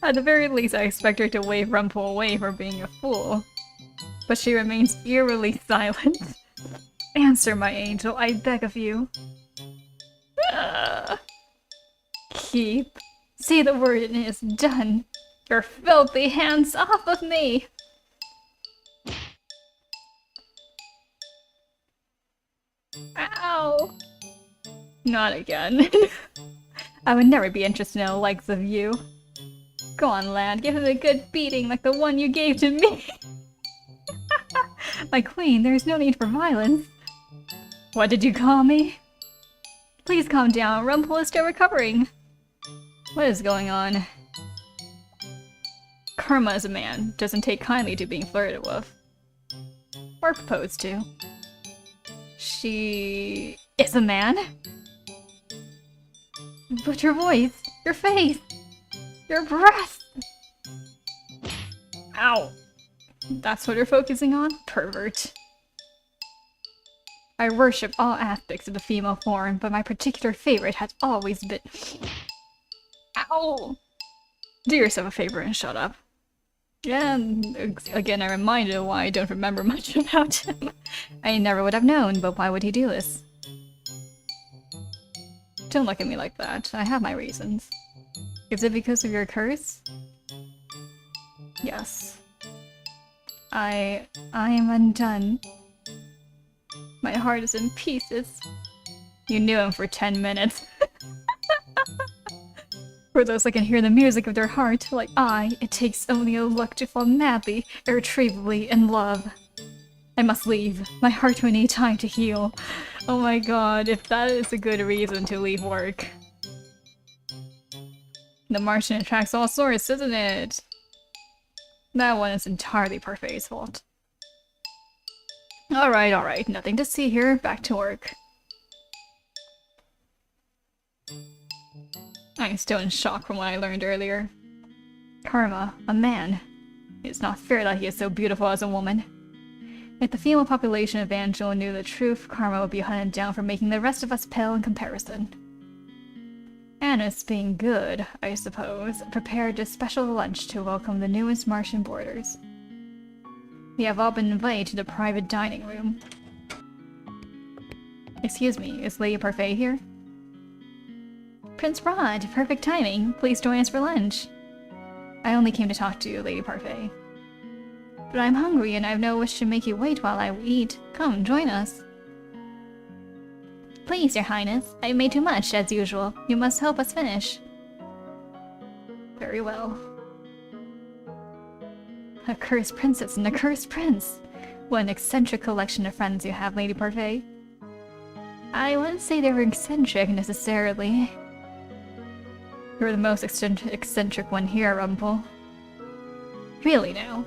At the very least, I expect her to wave Rumpel away for being a fool. But she remains eerily silent. Answer, my angel, I beg of you. Keep. See the word and it is done. Your filthy hands off of me! Ow! Not again. I would never be interested in the likes of you. Go on, lad, give him a good beating like the one you gave to me! My queen, there is no need for violence. What did you call me? Please calm down, Rumpel is still recovering. What is going on? Karma is a man, doesn't take kindly to being flirted with. Or proposed to. She is a man? But your voice, your face, your breath. Ow. That's what you're focusing on? Pervert. I worship all aspects of the female form, but my particular favorite has always been... Ow! Do yourself a favor and shut up. Yeah, again, I'm reminded why I don't remember much about him. I never would have known, but why would he do this? Don't look at me like that. I have my reasons. Is it because of your curse? Yes. I am undone. My heart is in pieces. You knew him for 10 minutes. For those that can hear the music of their heart, like I, it takes only a look to fall madly, irretrievably in love. I must leave. My heart will need time to heal. Oh my god, if that is a good reason to leave work. The Martian attracts all sorts, isn't it? That one is entirely Parfait's fault. Alright, nothing to see here, back to work. I'm still in shock from what I learned earlier. Karma, a man. It's not fair that he is so beautiful as a woman. If the female population of Angel knew the truth, Karma would be hunted down for making the rest of us pale in comparison. Anna's being good, I suppose, prepared a special lunch to welcome the newest Martian boarders. We have all been invited to the private dining room. Excuse me, is Lady Parfait here? Prince Rod, perfect timing. Please join us for lunch. I only came to talk to you, Lady Parfait. But I'm hungry and I have no wish to make you wait while I eat. Come, join us. Please, Your Highness. I've made too much, as usual. You must help us finish. Very well. A cursed princess and a cursed prince. What an eccentric collection of friends you have, Lady Parfait. I wouldn't say they were eccentric, necessarily. You're the most eccentric one here, Rumple. Really now?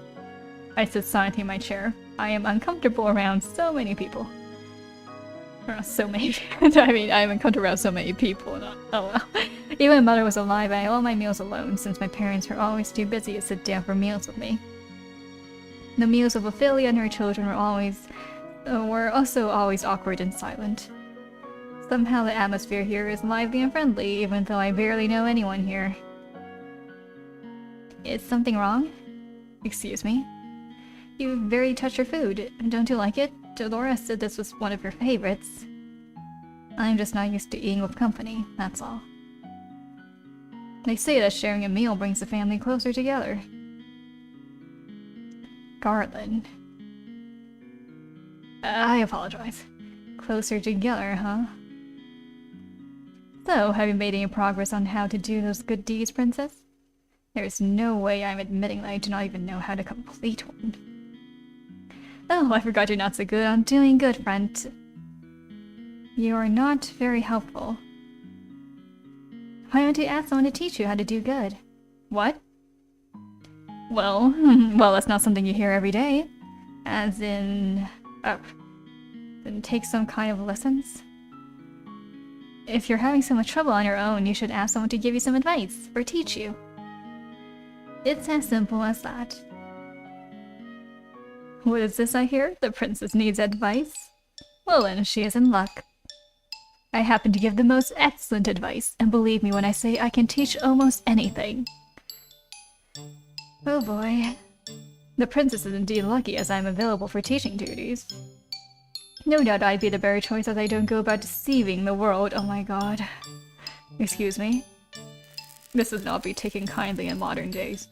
I sit silently in my chair. I am uncomfortable around so many people. So many. I mean, I'm uncomfortable around so many people. Oh well. Even when Mother was alive, I ate all my meals alone, since my parents were always too busy to sit down for meals with me. The meals of Ophelia and her children were also always awkward and silent. Somehow the atmosphere here is lively and friendly, even though I barely know anyone here. Is something wrong? Excuse me? You very touch your food. Don't you like it? Dolores said this was one of your favorites. I'm just not used to eating with company, that's all. They say that sharing a meal brings the family closer together. Garland. I apologize. Closer together, huh? So, have you made any progress on how to do those good deeds, Princess? There's no way I'm admitting that I do not even know how to complete one. Oh, I forgot you're not so good on doing good, friend. You are not very helpful. Why don't you ask someone to teach you how to do good? What? Well, that's not something you hear every day. As in... then take some kind of lessons? If you're having so much trouble on your own, you should ask someone to give you some advice, or teach you. It's as simple as that. What is this I hear? The princess needs advice? Well then, she is in luck. I happen to give the most excellent advice, and believe me when I say I can teach almost anything. Oh boy. The princess is indeed lucky, as I am available for teaching duties. No doubt I'd be the better choice as I don't go about deceiving the world. Oh my god. Excuse me? This would not be taken kindly in modern days.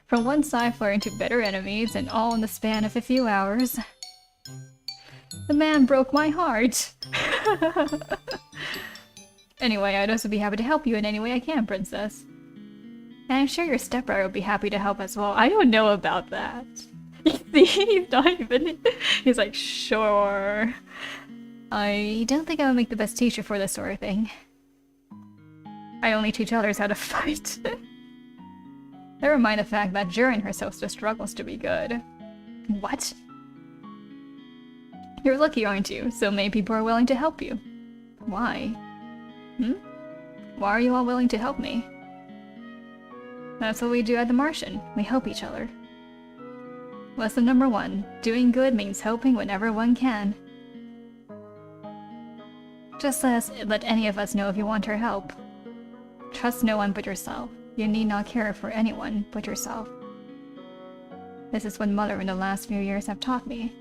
From one cipher into better enemies, and all in the span of a few hours. The man broke my heart! Anyway, I'd also be happy to help you in any way I can, Princess. And I'm sure your stepbrother will be happy to help as well. I don't know about that. He's not even... He's like, sure. I don't think I would make the best teacher for this sort of thing. I only teach others how to fight. Never mind the fact that Jurin herself still struggles to be good. What? You're lucky, aren't you? So many people are willing to help you. Why? Why are you all willing to help me? That's what we do at the Martian. We help each other. Lesson number 1. Doing good means helping whenever one can. Just let any of us know if you want our help. Trust no one but yourself. You need not care for anyone but yourself. This is what Mother in the last few years have taught me.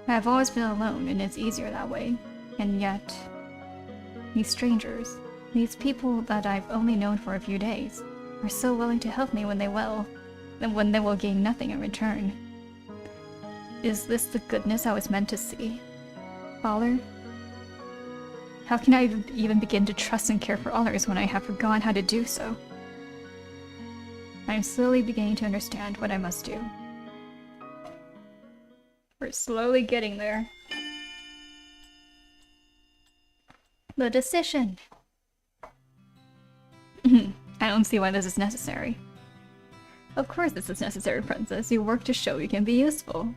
I have always been alone, and it's easier that way. And yet, these strangers, these people that I've only known for a few days, are so willing to help me when they will, and when they will gain nothing in return. Is this the goodness I was meant to see? Father? How can I even begin to trust and care for others when I have forgotten how to do so? I am slowly beginning to understand what I must do. We're slowly getting there. The decision! I don't see why this is necessary. Of course this is necessary, Princess. You work to show you can be useful.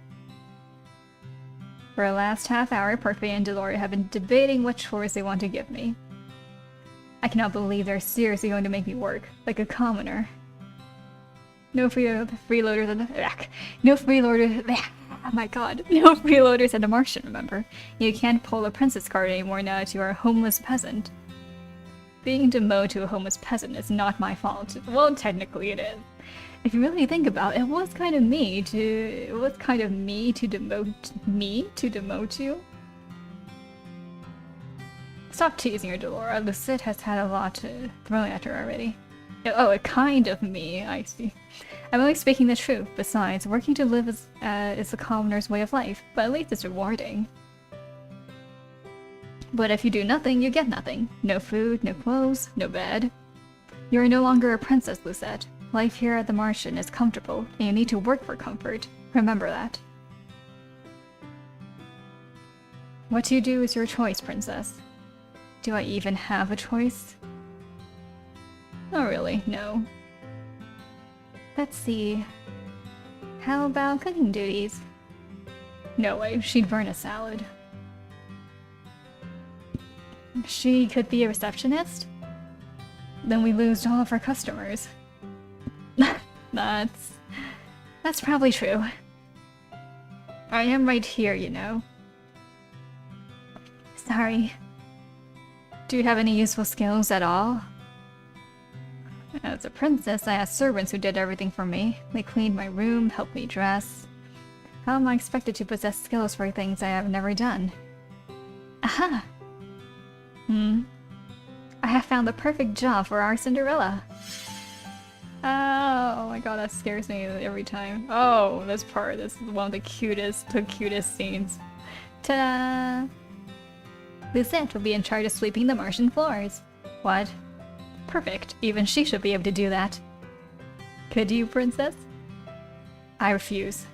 For the last half hour, Parfait and Delora have been debating what chores they want to give me. I cannot believe they're seriously going to make me work, like a commoner. No freeloaders and no freeloaders. Oh my god, no freeloaders and a Martian, remember? You can't pull a princess card anymore now that you are a homeless peasant. Being demoted to a homeless peasant is not my fault. Well, technically it is. If you really think about it, it was kind of me to demote you. Stop teasing her, Delora. The Cid has had a lot thrown at her already. Oh, a kind of me, I see. I'm only speaking the truth. Besides, working to live is a commoner's way of life, but at least it's rewarding. But if you do nothing, you get nothing. No food, no clothes, no bed. You are no longer a princess, Lucette. Life here at the Martian is comfortable, and you need to work for comfort. Remember that. What you do is your choice, Princess. Do I even have a choice? Oh really, no. Let's see. How about cooking duties? No way, she'd burn a salad. She could be a receptionist? Then we lose all of our customers. That's probably true. I am right here, you know. Sorry. Do you have any useful skills at all? As a princess, I had servants who did everything for me. They cleaned my room, helped me dress. How am I expected to possess skills for things I have never done? Aha! I have found the perfect job for our Cinderella. Oh my god, that scares me every time. Oh, this is one of the cutest scenes. Ta-da! Lucette will be in charge of sweeping the Martian floors. What? Perfect. Even she should be able to do that. Could you, Princess? I refuse.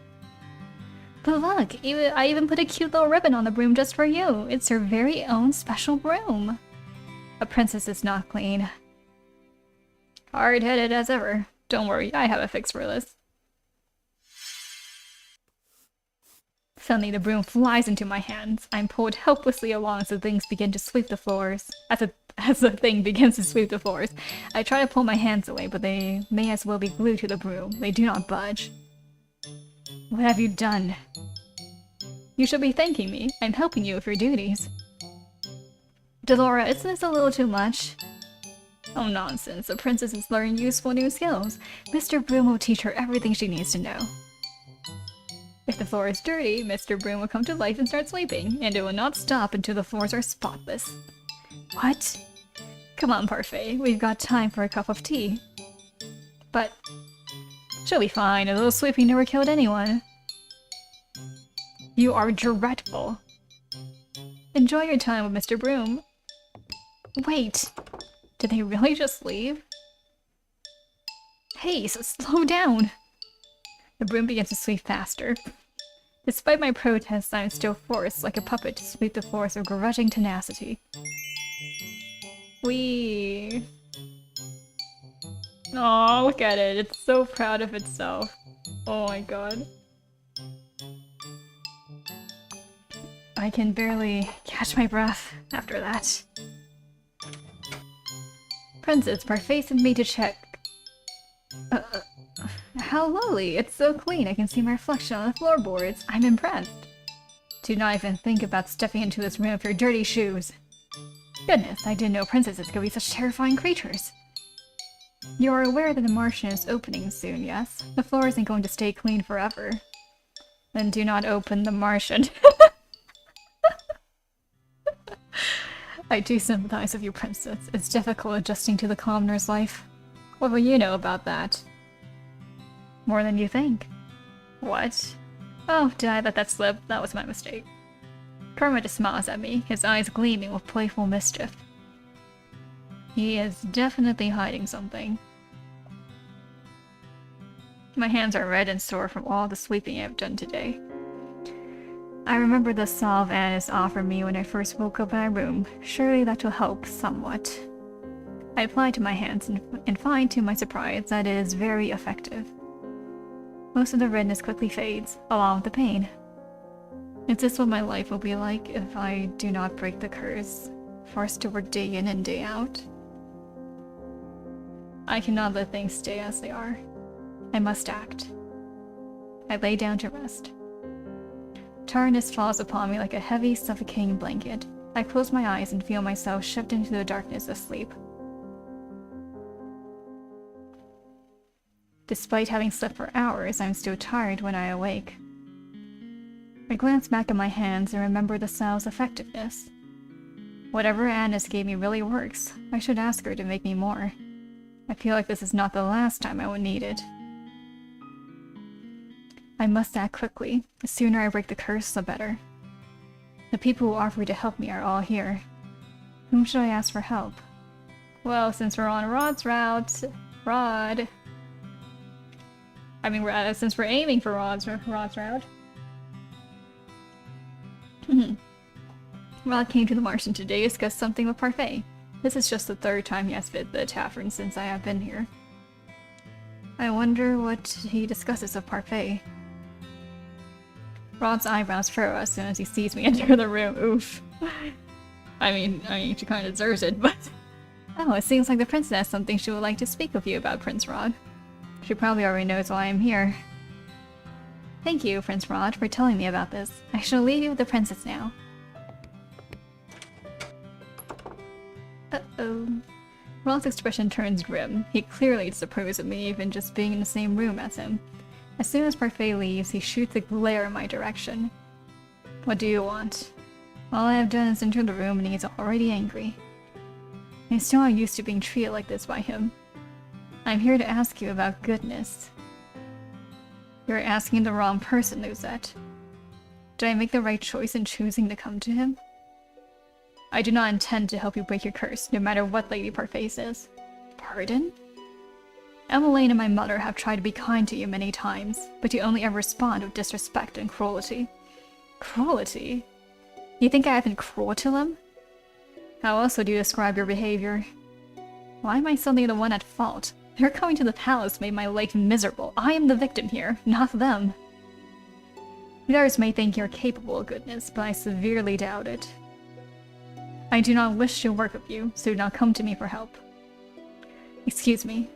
But look, I even put a cute little ribbon on the broom just for you. It's your very own special broom. A princess is not clean. Hard-headed as ever. Don't worry, I have a fix for this. Suddenly the broom flies into my hands. I'm pulled helplessly along as the things begin to sweep the floors. As the thing begins to sweep the floors. I try to pull my hands away, but they may as well be glued to the broom. They do not budge. What have you done? You should be thanking me. I'm helping you with your duties. Delora, isn't this a little too much? Oh nonsense, the princess is learning useful new skills. Mr. Broom will teach her everything she needs to know. If the floor is dirty, Mr. Broom will come to life and start sweeping, and it will not stop until the floors are spotless. What? Come on, Parfait, we've got time for a cup of tea. But she'll be fine, a little sweeping never killed anyone. You are dreadful. Enjoy your time with Mr. Broom. Wait, did they really just leave? Hey, so slow down! The broom begins to sweep faster. Despite my protests, I am still forced, like a puppet, to sweep the floors with grudging tenacity. Whee! Aw, look at it, it's so proud of itself. Oh my god. I can barely catch my breath after that. Princess, Parfait sent me to check. How lovely! It's so clean, I can see my reflection on the floorboards. I'm impressed. Do not even think about stepping into this room with your dirty shoes. Goodness, I didn't know princesses could be such terrifying creatures. You are aware that the Martian is opening soon, yes? The floor isn't going to stay clean forever. Then do not open the Martian. I do sympathize with you, Princess. It's difficult adjusting to the commoner's life. What will you know about that? More than you think. What? Oh, did I let that slip? That was my mistake. Karma just smiles at me, his eyes gleaming with playful mischief. He is definitely hiding something. My hands are red and sore from all the sweeping I've done today. I remember the salve Annis offered me when I first woke up in my room. Surely that will help somewhat. I apply to my hands and find, to my surprise, that it is very effective. Most of the redness quickly fades, along with the pain. Is this what my life will be like if I do not break the curse, forced to work day in and day out? I cannot let things stay as they are. I must act. I lay down to rest. Tiredness falls upon me like a heavy, suffocating blanket. I close my eyes and feel myself shift into the darkness of sleep. Despite having slept for hours, I'm still tired when I awake. I glance back at my hands and remember the salve's effectiveness. Whatever Annis gave me really works. I should ask her to make me more. I feel like this is not the last time I would need it. I must act quickly. The sooner I break the curse, the better. The people who offered to help me are all here. Whom should I ask for help? Well, since we're on Rod's route... Rod... since we're aiming for Rod's route... Rod came to the Martian today to discuss something with Parfait. This is just the third time he has visited the tavern since I have been here. I wonder what he discusses with Parfait. Rod's eyebrows furrow as soon as he sees me enter the room. Oof. I mean, she kind of deserves it, but... Oh, it seems like the princess has something she would like to speak with you about, Prince Rod. She probably already knows why I'm here. Thank you, Prince Rod, for telling me about this. I shall leave you with the princess now. Uh-oh. Rod's expression turns grim. He clearly disapproves of me even just being in the same room as him. As soon as Parfait leaves, he shoots a glare in my direction. What do you want? All I have done is enter the room and he's already angry. I'm still not used to being treated like this by him. I'm here to ask you about goodness. You're asking the wrong person, Luzette. Did I make the right choice in choosing to come to him? I do not intend to help you break your curse, no matter what Lady Parfait says. Pardon? Emmeline and my mother have tried to be kind to you many times, but you only ever respond with disrespect and cruelty. Cruelty? You think I have been cruel to them? How else would you describe your behavior? Why am I suddenly the one at fault? Their coming to the palace made my life miserable. I am the victim here, not them. The others may think you're capable of goodness, but I severely doubt it. I do not wish to work with you, so do not come to me for help. Excuse me.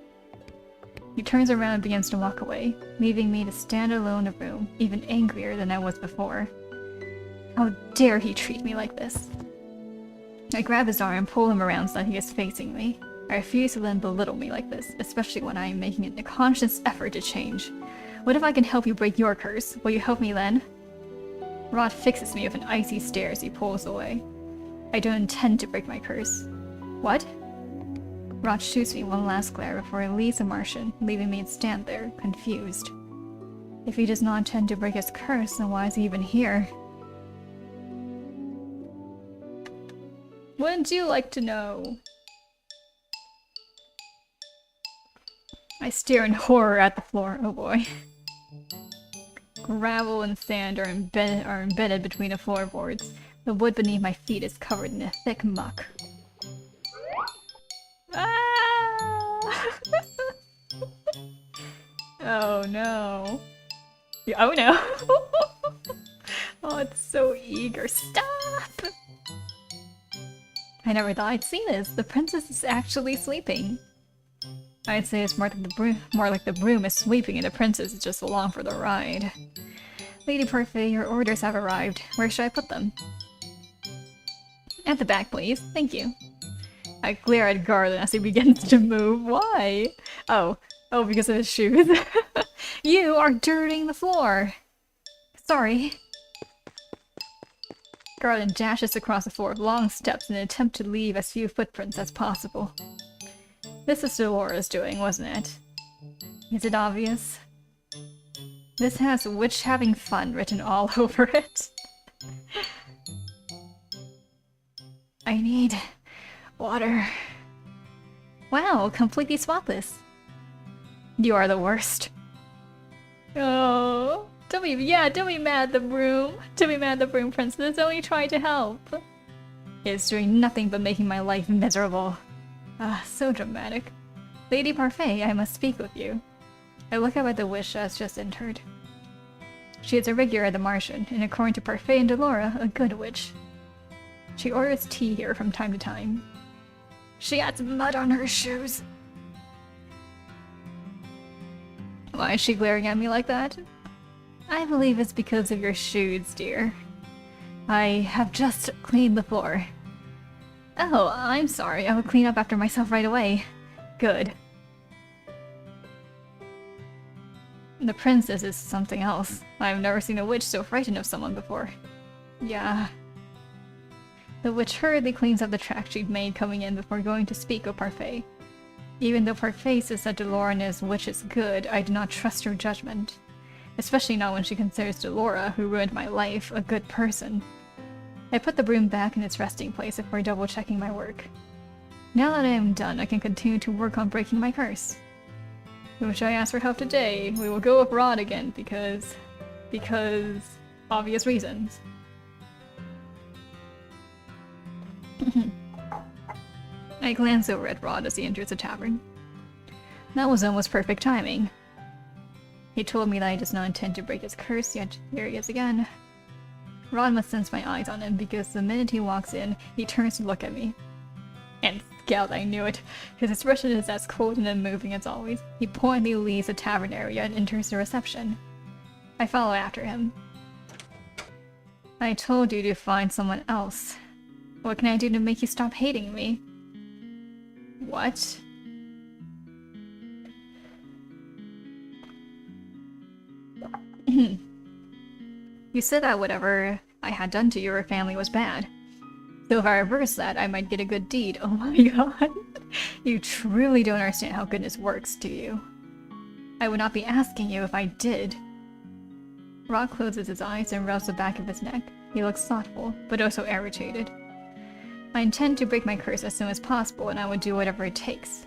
He turns around and begins to walk away, leaving me to stand alone in the room, even angrier than I was before. How dare he treat me like this? I grab his arm and pull him around so that he is facing me. I refuse to let him belittle me like this, especially when I am making a conscious effort to change. What if I can help you break your curse? Will you help me then? Rod fixes me with an icy stare as he pulls away. I don't intend to break my curse. What? Rod shoots me one last glare before he leaves the Martian, leaving me to stand there, confused. If he does not intend to break his curse, then why is he even here? Wouldn't you like to know? I stare in horror at the floor. Oh boy. Gravel and sand are embedded between the floorboards. The wood beneath my feet is covered in a thick muck. Ah! Oh no. Oh no. Oh, it's so eager. Stop! I never thought I'd see this. The princess is actually sleeping. I'd say it's more like the broom is sweeping and the princess is just along for the ride. Lady Parfait, your orders have arrived. Where should I put them? At the back, please. Thank you. I glare at Garland as he begins to move. Why? Oh, because of his shoes. You are dirtying the floor. Sorry. Garland dashes across the floor with long steps in an attempt to leave as few footprints as possible. This is Dolores doing, wasn't it? Is it obvious? This has "witch having fun" written all over it. I need water. Wow, completely spotless. You are the worst. Oh, don't be mad at the broom. Don't be mad at the broom princess. Only tried to help. It's doing nothing but making my life miserable. Ah, so dramatic. Lady Parfait, I must speak with you. I look up at the witch that has just entered. She is a regular at the Martian, and according to Parfait and Delora, a good witch. She orders tea here from time to time. She adds mud on her shoes. Why is she glaring at me like that? I believe it's because of your shoes, dear. I have just cleaned the floor. Oh, I'm sorry. I will clean up after myself right away. Good. The princess is something else. I've never seen a witch so frightened of someone before. Yeah. The witch hurriedly cleans up the track she'd made coming in before going to speak with Parfait. Even though Parfait says that Delora and his witch is good, I do not trust her judgment. Especially not when she considers Delora, who ruined my life, a good person. I put the broom back in its resting place before double-checking my work. Now that I am done, I can continue to work on breaking my curse. Which I asked for help today. We will go with Rod again because obvious reasons. I glance over at Rod as he enters the tavern. That was almost perfect timing. He told me that he does not intend to break his curse, yet here he is again. Rod must sense my eyes on him because the minute he walks in, he turns to look at me. And Scout, I knew it. His expression is as cold and unmoving as always. He pointedly leaves the tavern area and enters the reception. I follow after him. I told you to find someone else. What can I do to make you stop hating me? What? You said that whatever I had done to your family was bad. So if I reverse that, I might get a good deed. Oh my god. You truly don't understand how goodness works, do you? I would not be asking you if I did. Rod closes his eyes and rubs the back of his neck. He looks thoughtful, but also irritated. I intend to break my curse as soon as possible, and I would do whatever it takes.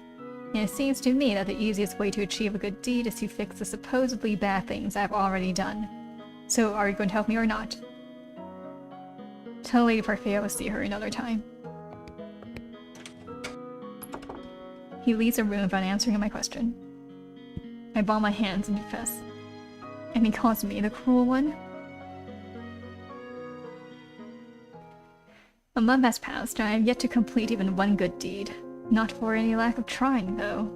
And it seems to me that the easiest way to achieve a good deed is to fix the supposedly bad things I've already done. So, are you going to help me or not? Tell Lady Parfait I will see her another time. He leaves the room without answering my question. I ball my hands and confess. And he calls me the cruel one? A month has passed, and I have yet to complete even one good deed. Not for any lack of trying, though.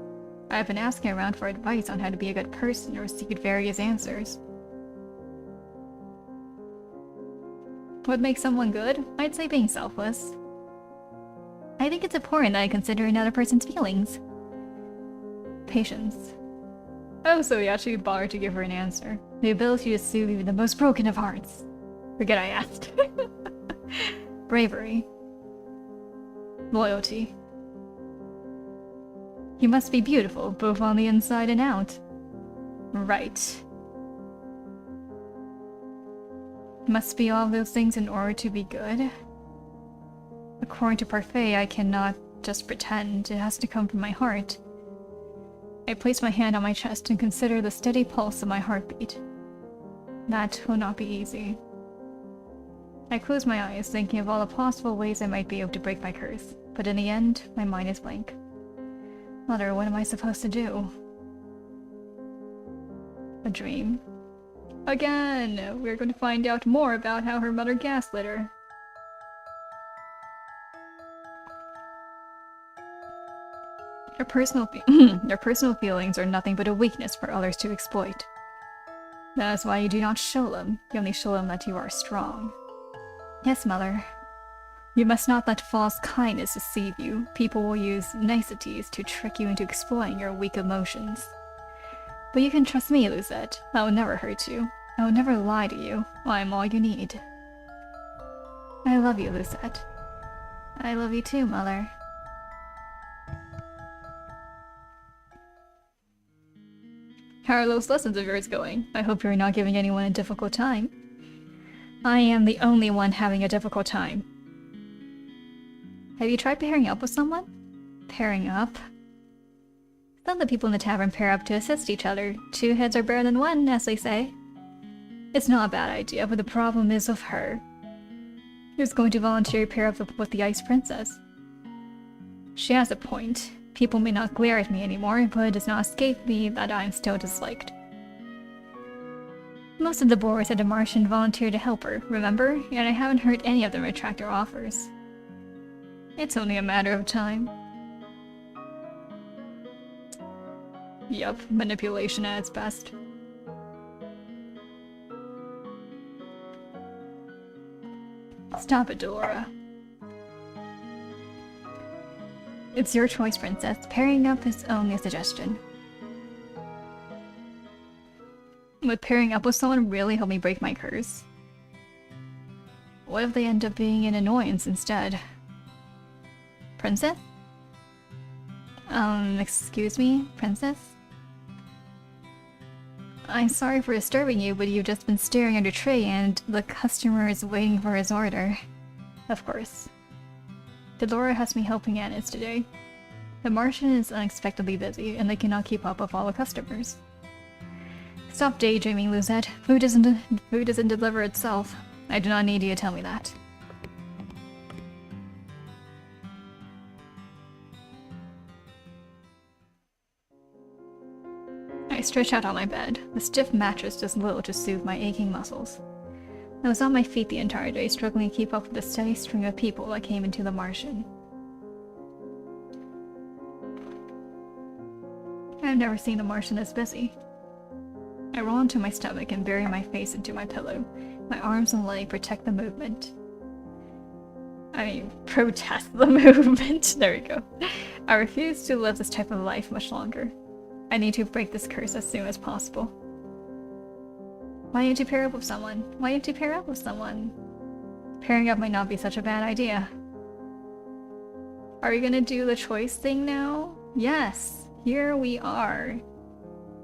I have been asking around for advice on how to be a good person and received various answers. What makes someone good? I'd say being selfless. I think it's important that I consider another person's feelings. Patience. Oh, so he actually bothered to give her an answer. The ability to soothe even the most broken of hearts. Forget I asked. Bravery. Loyalty. You must be beautiful, both on the inside and out. Right. Must be all those things in order to be good? According to Parfait, I cannot just pretend. It has to come from my heart. I place my hand on my chest and consider the steady pulse of my heartbeat. That will not be easy. I close my eyes, thinking of all the possible ways I might be able to break my curse, but in the end, my mind is blank. Mother, what am I supposed to do? A dream. Again! We're going to find out more about how her mother gaslit her. Their personal feelings are nothing but a weakness for others to exploit. That is why you do not show them. You only show them that you are strong. Yes, Mother. You must not let false kindness deceive you. People will use niceties to trick you into exploiting your weak emotions. But you can trust me, Lucette. I will never hurt you. I will never lie to you. I am all you need. I love you, Lucette. I love you too, Mother. How are those lessons of yours going? I hope you're not giving anyone a difficult time. I am the only one having a difficult time. Have you tried pairing up with someone? Pairing up? Some of the people in the tavern pair up to assist each other. 2 heads are better than 1, as they say. It's not a bad idea, but the problem is with her. Who's going to volunteer to pair up with the Ice Princess? She has a point. People may not glare at me anymore, but it does not escape me that I am still disliked. Most of the boys at the Martian volunteered to help her, remember? And I haven't heard any of them retract their offers. It's only a matter of time. Yup, manipulation at its best. Stop it, Delora. It's your choice, Princess. Pairing up is only a suggestion. Would pairing up with someone really help me break my curse? What if they end up being an annoyance instead? Princess? Excuse me, Princess? I'm sorry for disturbing you, but you've just been staring at your tray and the customer is waiting for his order. Of course. Delora has me helping Annis today. The Martian is unexpectedly busy, and they cannot keep up with all the customers. Stop daydreaming, Lucette. Food doesn't deliver itself. I do not need you to tell me that. I stretch out on my bed. The stiff mattress does little to soothe my aching muscles. I was on my feet the entire day, struggling to keep up with the steady stream of people that came into the Martian. I've never seen the Martian this busy. I roll onto my stomach and bury my face into my pillow. My arms and leg protect the movement. Protest the movement. There we go. I refuse to live this type of life much longer. I need to break this curse as soon as possible. Why don't you pair up with someone? Why don't you pair up with someone? Pairing up might not be such a bad idea. Are we gonna do the choice thing now? Yes! Here we are.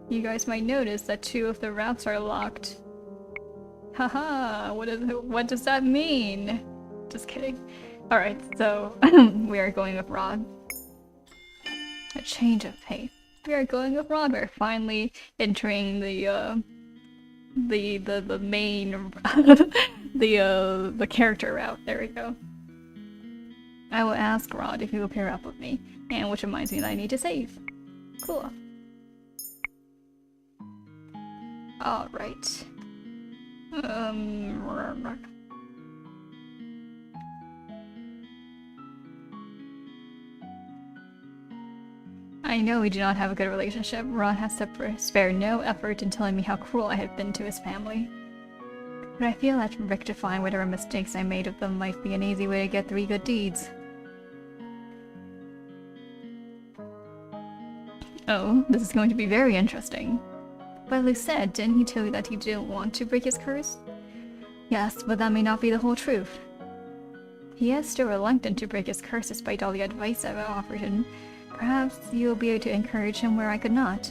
You guys might notice that 2 of the routes are locked. Haha, what does that mean? Just kidding. Alright, so we are going with Rod. A change of pace. We are going with Rod. We're finally entering the main the character route. There we go. I will ask Rod if he will pair up with me, and which reminds me that I need to save. Cool. Alright. I know we do not have a good relationship. Rod has spared no effort in telling me how cruel I have been to his family. But I feel that rectifying whatever mistakes I made of them might be an easy way to get 3 good deeds. Oh, this is going to be very interesting. But Lucette, didn't he tell you that he didn't want to break his curse? Yes, but that may not be the whole truth. He is still reluctant to break his curse despite all the advice I've offered him. Perhaps you'll be able to encourage him where I could not.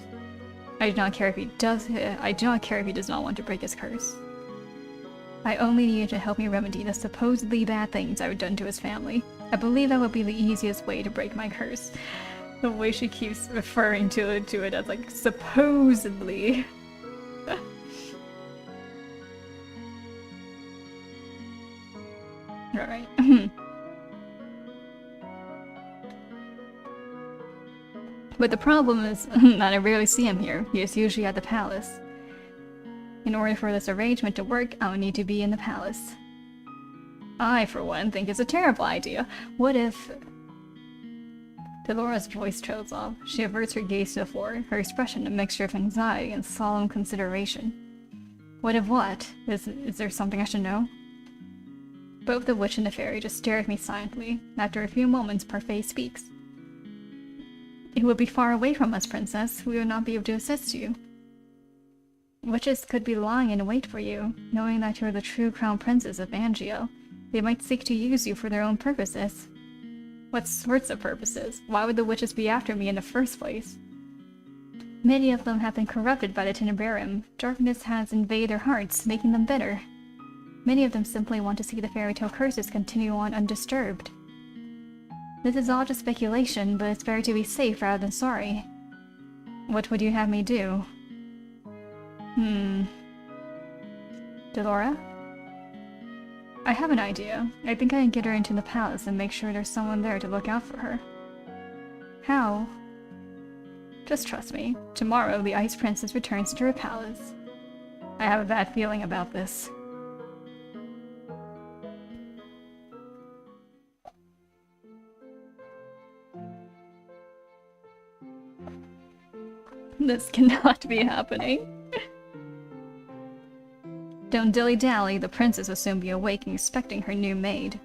I do not care if he does not want to break his curse. I only need you to help me remedy the supposedly bad things I've done to his family. I believe that would be the easiest way to break my curse. The way she keeps referring to it as like supposedly. Alright. But the problem is that I rarely see him here. He is usually at the palace. In order for this arrangement to work, I would need to be in the palace. I, for one, think it's a terrible idea. What if... Delora's voice trails off. She averts her gaze to the floor, her expression a mixture of anxiety and solemn consideration. What if what? Is there something I should know? Both the witch and the fairy just stare at me silently. After a few moments, Parfait speaks. It would be far away from us, princess. We would not be able to assist you. Witches could be lying in wait for you, knowing that you're the true crown princess of Angio. They might seek to use you for their own purposes. What sorts of purposes? Why would the witches be after me in the first place? Many of them have been corrupted by the Tenebrarum. Darkness has invaded their hearts, making them bitter. Many of them simply want to see the fairy tale curses continue on undisturbed. This is all just speculation, but it's better to be safe rather than sorry. What would you have me do? Delora? I have an idea. I think I can get her into the palace and make sure there's someone there to look out for her. How? Just trust me. Tomorrow, the Ice Princess returns to her palace. I have a bad feeling about this. This cannot be happening. Don't dilly-dally, the princess will soon be awake and expecting her new maid.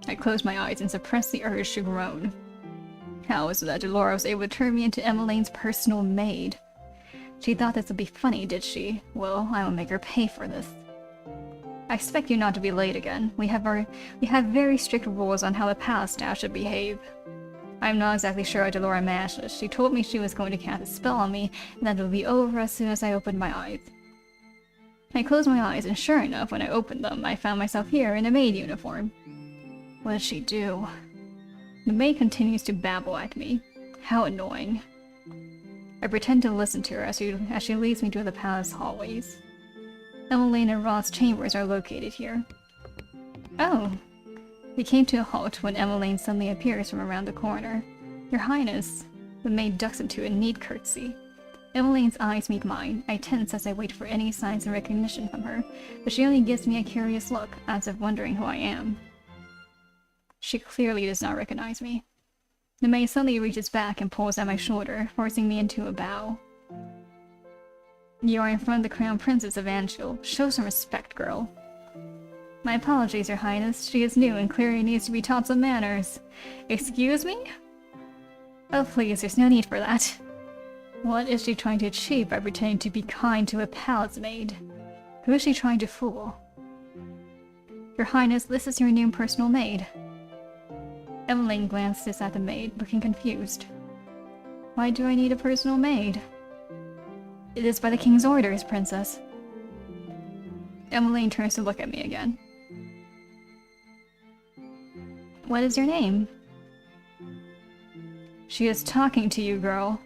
I closed my eyes and suppressed the urge to groan. How is it that Delora was able to turn me into Emmeline's personal maid? She thought this would be funny, did she? Well, I will make her pay for this. I expect you not to be late again. We have very strict rules on how the palace staff should behave. I'm not exactly sure how Delora managed this. She told me she was going to cast a spell on me, and that it would be over as soon as I opened my eyes. I closed my eyes, and sure enough, when I opened them, I found myself here in a maid uniform. What does she do? The maid continues to babble at me. How annoying. I pretend to listen to her as she leads me through the palace hallways. Emmeline and Rod's chambers are located here. Oh! We came to a halt when Emmeline suddenly appears from around the corner. Your Highness. The maid ducks into a neat curtsy. Emmeline's eyes meet mine. I tense as I wait for any signs of recognition from her, but she only gives me a curious look, as if wondering who I am. She clearly does not recognize me. The maid suddenly reaches back and pulls at my shoulder, forcing me into a bow. You are in front of the Crown Princess of Angel. Show some respect, girl. My apologies, Your Highness. She is new and clearly needs to be taught some manners. Excuse me? Oh please, there's no need for that. What is she trying to achieve by pretending to be kind to a palace maid? Who is she trying to fool? Your Highness, this is your new personal maid. Emmeline glances at the maid, looking confused. Why do I need a personal maid? It is by the king's orders, princess. Emmeline turns to look at me again. What is your name? She is talking to you, girl.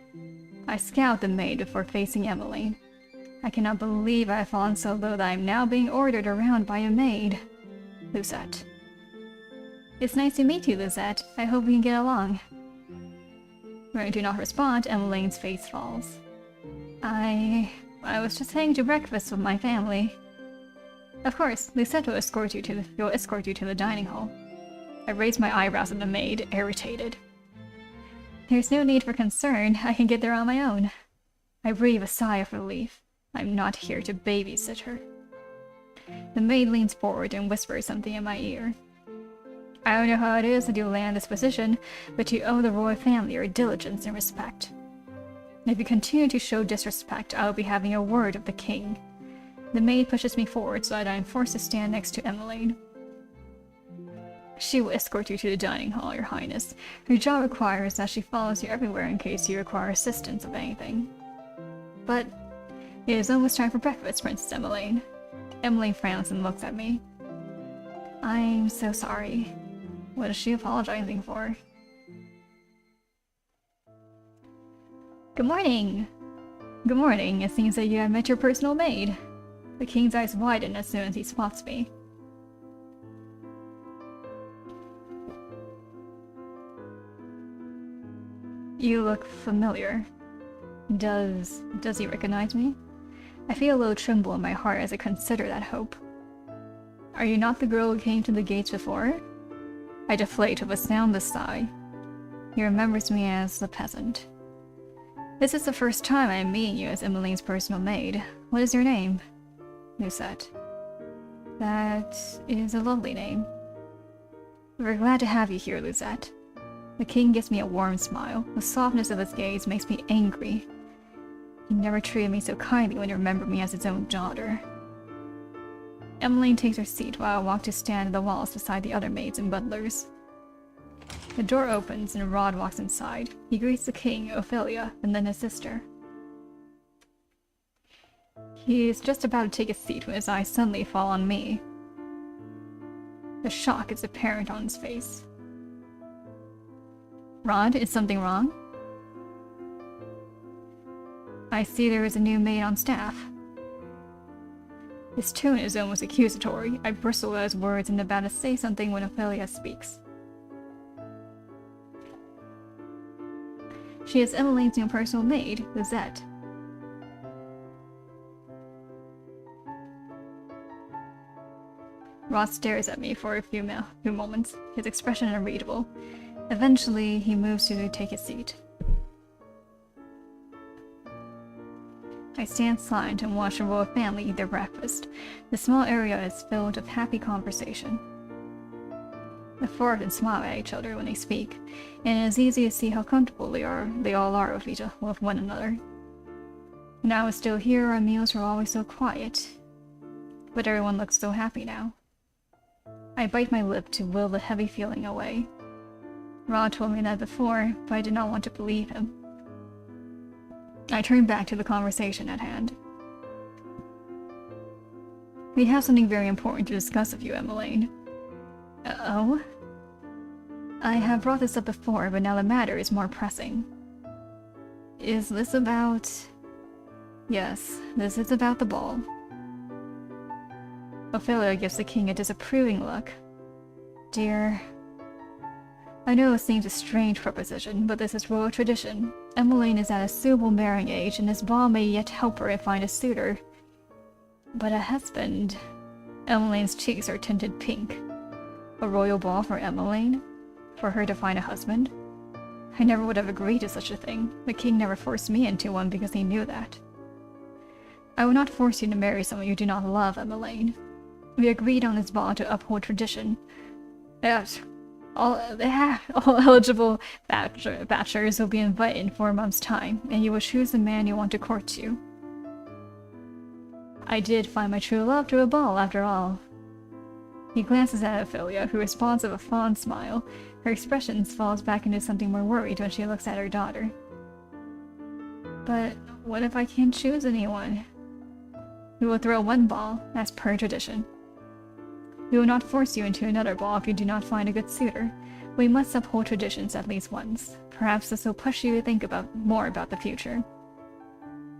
I scout the maid before facing Emmeline. I cannot believe I have fallen so low that I am now being ordered around by a maid. Lucette. It's nice to meet you, Lucette. I hope we can get along. When I do not respond, Emmeline's face falls. I was just heading to breakfast with my family. Of course, Lucette will escort you to the dining hall. I raise my eyebrows at the maid, irritated. There's no need for concern. I can get there on my own. I breathe a sigh of relief. I'm not here to babysit her. The maid leans forward and whispers something in my ear. I don't know how it is that you land this position, but you owe the royal family your diligence and respect. If you continue to show disrespect, I will be having a word with the king. The maid pushes me forward so that I am forced to stand next to Emmeline. She will escort you to the dining hall, Your Highness. Her job requires that she follows you everywhere in case you require assistance of anything. But it is almost time for breakfast, Princess Emmeline. Emmeline frowns and looks at me. I'm so sorry. What is she apologizing for? Good morning! Good morning. It seems that you have met your personal maid. The king's eyes widen as soon as he spots me. You look familiar. Does he recognize me? I feel a little tremble in my heart as I consider that hope. Are you not the girl who came to the gates before? I deflate with a soundless sigh. He remembers me as the peasant. This is the first time I am meeting you as Emmeline's personal maid. What is your name? Lucette. That is a lovely name. We're glad to have you here, Luzette. The king gives me a warm smile. The softness of his gaze makes me angry. He never treated me so kindly when he remembered me as his own daughter. Emmeline takes her seat while I walk to stand at the walls beside the other maids and butlers. The door opens and Rod walks inside. He greets the king, Ophelia, and then his sister. He is just about to take a seat when his eyes suddenly fall on me. The shock is apparent on his face. Rod, is something wrong? I see there is a new maid on staff. His tone is almost accusatory. I bristle at his words and about to say something when Ophelia speaks. She is Emmeline's new personal maid, Lizette. Ross stares at me for a few moments, his expression unreadable. Eventually, he moves to take his seat. I stand silent and watch the royal family eat their breakfast. The small area is filled with happy conversation. They flirt and smile at each other when they speak, and it is easy to see how comfortable they all are with one another. When I was still here, our meals were always so quiet, but everyone looks so happy now. I bite my lip to will the heavy feeling away. Rod told me that before, but I did not want to believe him. I turn back to the conversation at hand. We have something very important to discuss with you, Emmeline. Oh? I have brought this up before, but now the matter is more pressing. Is this about... Yes, this is about the ball. Ophelia gives the king a disapproving look. Dear... I know it seems a strange proposition, but this is royal tradition. Emmeline is at a suitable marrying age, and this ball may yet help her find a suitor. But a husband... Emmeline's cheeks are tinted pink. A royal ball for Emmeline? For her to find a husband? I never would have agreed to such a thing. The king never forced me into one because he knew that. I will not force you to marry someone you do not love, Emmeline. We agreed on this ball to uphold tradition. All eligible bachelors will be invited in 4 months' time, and you will choose the man you want to court you. I did find my true love through a ball, after all. He glances at Ophelia, who responds with a fond smile. Her expression falls back into something more worried when she looks at her daughter. But what if I can't choose anyone? We will throw one ball, as per tradition. We will not force you into another ball if you do not find a good suitor. We must uphold traditions at least once. Perhaps this will push you to think more about the future.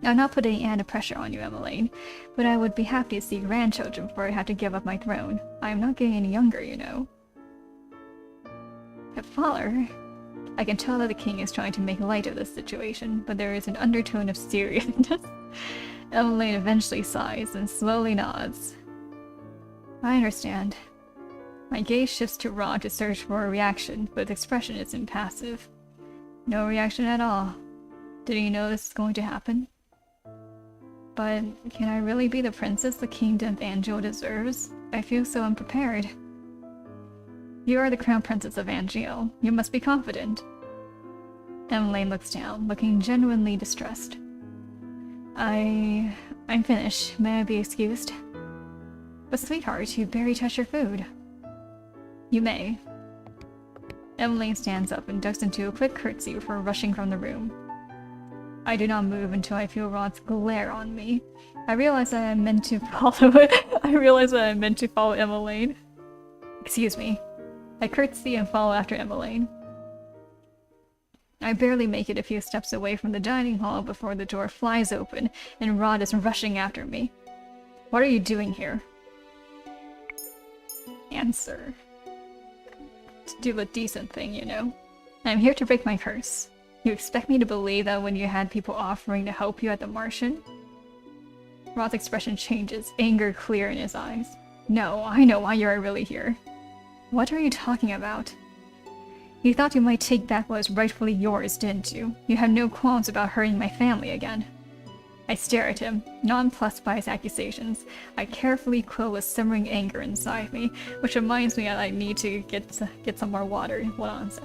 I'll not put any added pressure on you, Emmeline, but I would be happy to see grandchildren before I have to give up my throne. I am not getting any younger, you know. Father, I can tell that the king is trying to make light of this situation, but there is an undertone of seriousness. Emmeline eventually sighs and slowly nods. I understand. My gaze shifts to Rod to search for a reaction, but the expression is impassive. No reaction at all. Did he know this is going to happen? But can I really be the princess the kingdom of Angeal deserves? I feel so unprepared. You are the crown princess of Angeal. You must be confident. Emmeline looks down, looking genuinely distressed. I'm finished. May I be excused? But sweetheart, you barely touched your food. You may. Emmeline stands up and ducks into a quick curtsy before rushing from the room. I do not move until I feel Rod's glare on me. I realize that I'm meant to follow Emmeline. Excuse me. I curtsy and follow after Emmeline. I barely make it a few steps away from the dining hall before the door flies open and Rod is rushing after me. What are you doing here? Answer. To do a decent thing, you know. I'm here to break my curse. You expect me to believe that when you had people offering to help you at the Martian? Rod's expression changes, anger clear in his eyes. No, I know why you are really here. What are you talking about? You thought you might take back what was rightfully yours, didn't you? You have no qualms about hurting my family again. I stare at him, nonplussed by his accusations. I carefully quell a simmering anger inside me, which reminds me that I need to get some more water. Hold on a sec.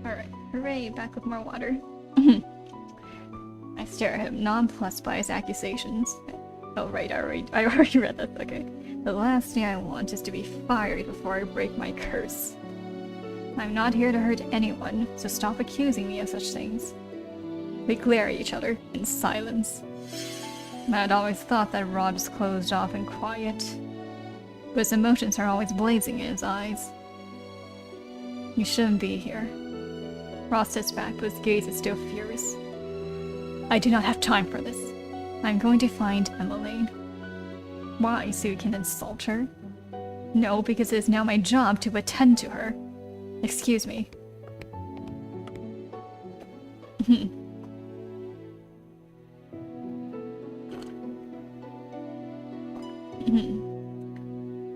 Alright, hooray, back with more water. I stare at him, nonplussed by his accusations. Oh right, I already read that, okay. The last thing I want is to be fired before I break my curse. I'm not here to hurt anyone, so stop accusing me of such things. We glare at each other in silence. I'd always thought that Rod was closed off and quiet, but his emotions are always blazing in his eyes. You shouldn't be here. Ross sits back, but his gaze is still furious. I do not have time for this. I'm going to find Emmeline. Why, so you can insult her? No, because it is now my job to attend to her. Excuse me.